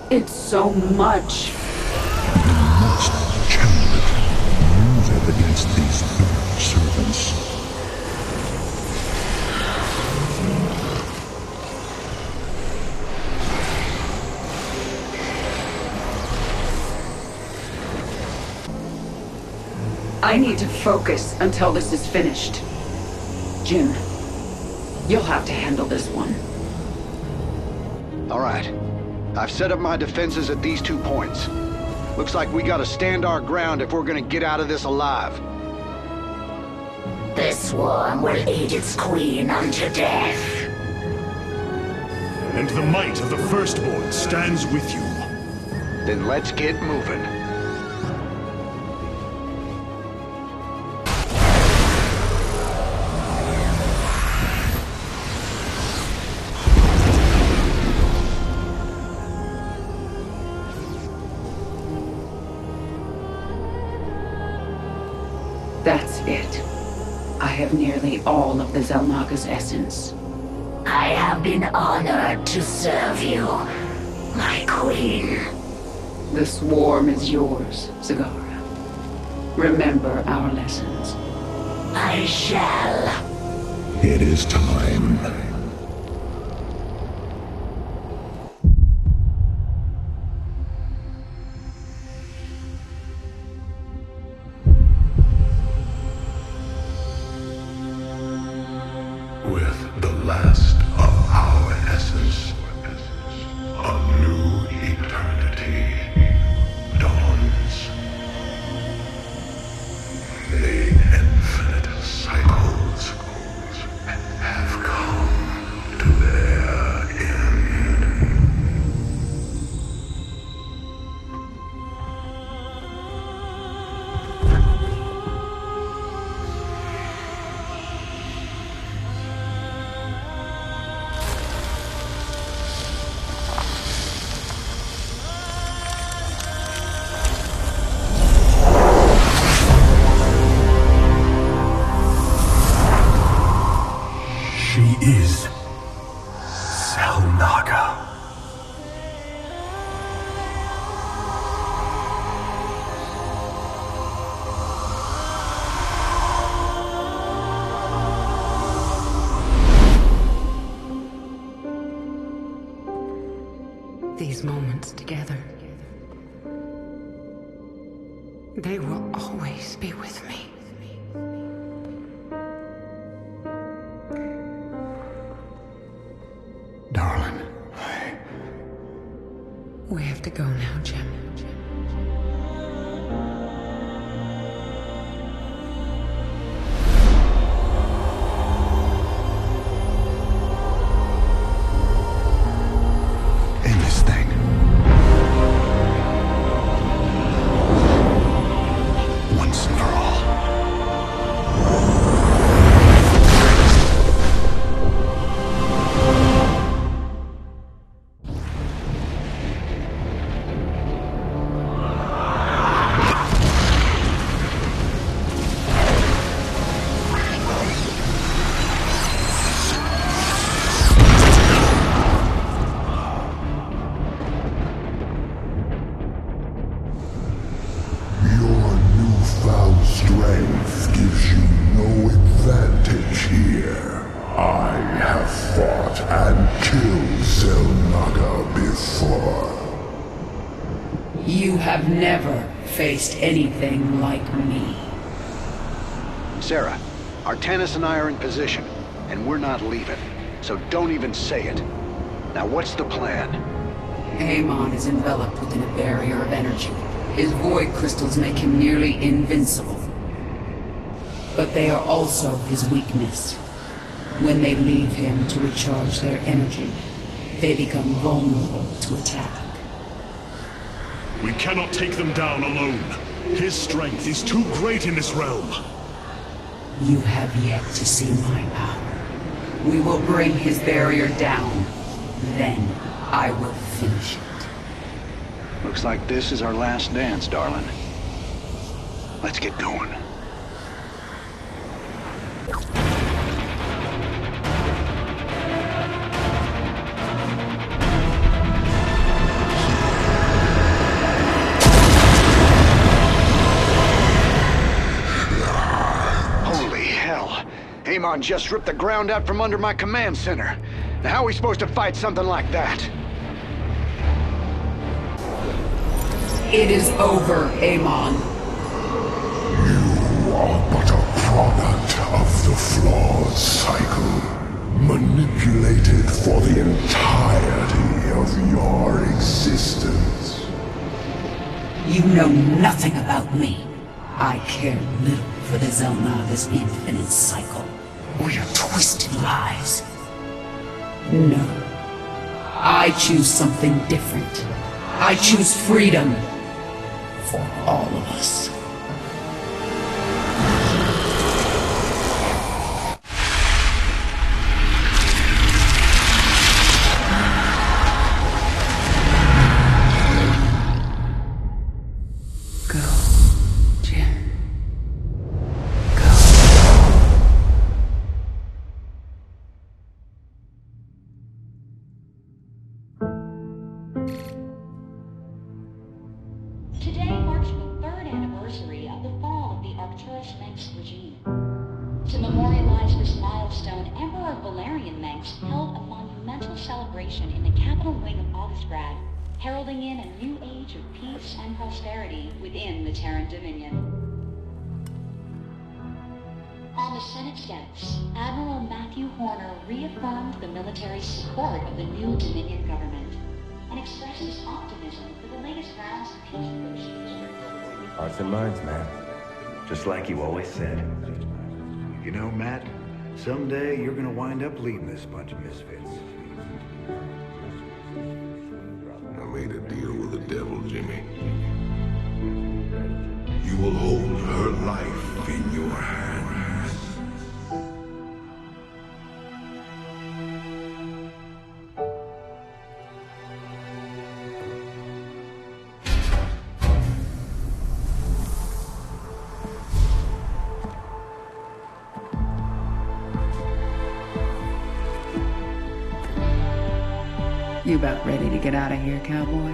It's so much. You must channel it. Use it against these dark servants. I need to focus until this is finished. Jim, you'll have to handle this one. Alright. I've set up my defenses at these 2 points. Looks like we gotta stand our ground if we're gonna get out of this alive. The swarm will eat its queen unto death. And the might of the Firstborn stands with you. Then let's get moving. That's it. I have nearly all of the Xelnaga's essence. I have been honored to serve you, my queen. The swarm is yours, Zagara. Remember our lessons. I shall. It is time. With the last of our essence, a new eternity dawns. The infinite cycles have come to their end. She is Xelnaga. These moments together, they will always be with me. Darling. We have to go now, Jim. In this thing. Once and for all. Your newfound strength gives you no advantage here. I have fought and killed Xelnaga before. You have never faced anything like me. Sarah, Artanis and I are in position, and we're not leaving. So don't even say it. Now what's the plan? Amon is enveloped within a barrier of energy. His void crystals make him nearly invincible. But they are also his weakness. When they leave him to recharge their energy, they become vulnerable to attack. We cannot take them down alone. His strength is too great in this realm. You have yet to see my power. We will bring his barrier down. Then I will finish it. Looks like this is our last dance, darling. Let's get going. Holy hell! Amon just ripped the ground out from under my command center. Now how are we supposed to fight something like that? It is over, Amon. You are but a product of the flawed cycle, manipulated for the entirety of your existence. You know nothing about me. I care little for the Xel'Naga's infinite cycle, or your twisted lies. No. I choose something different. I choose freedom. For all of us. Today marks the third anniversary of the fall of the Arcturus Menx regime. To memorialize this milestone, Emperor Valerian Menx held a monumental celebration in the capital wing of Augustgrad, heralding in a new age of peace and prosperity within the Terran Dominion. On the Senate steps, Admiral Matthew Horner reaffirmed the military support of the new Dominion government and expressed his optimism for the latest rounds of peace negotiations. Hearts and minds, man. Just like you always said. You know, Matt, someday you're gonna wind up leading this bunch of misfits. I made a deal with the devil, Jimmy. You will hold her life in your hands. You about ready to get out of here, cowboy?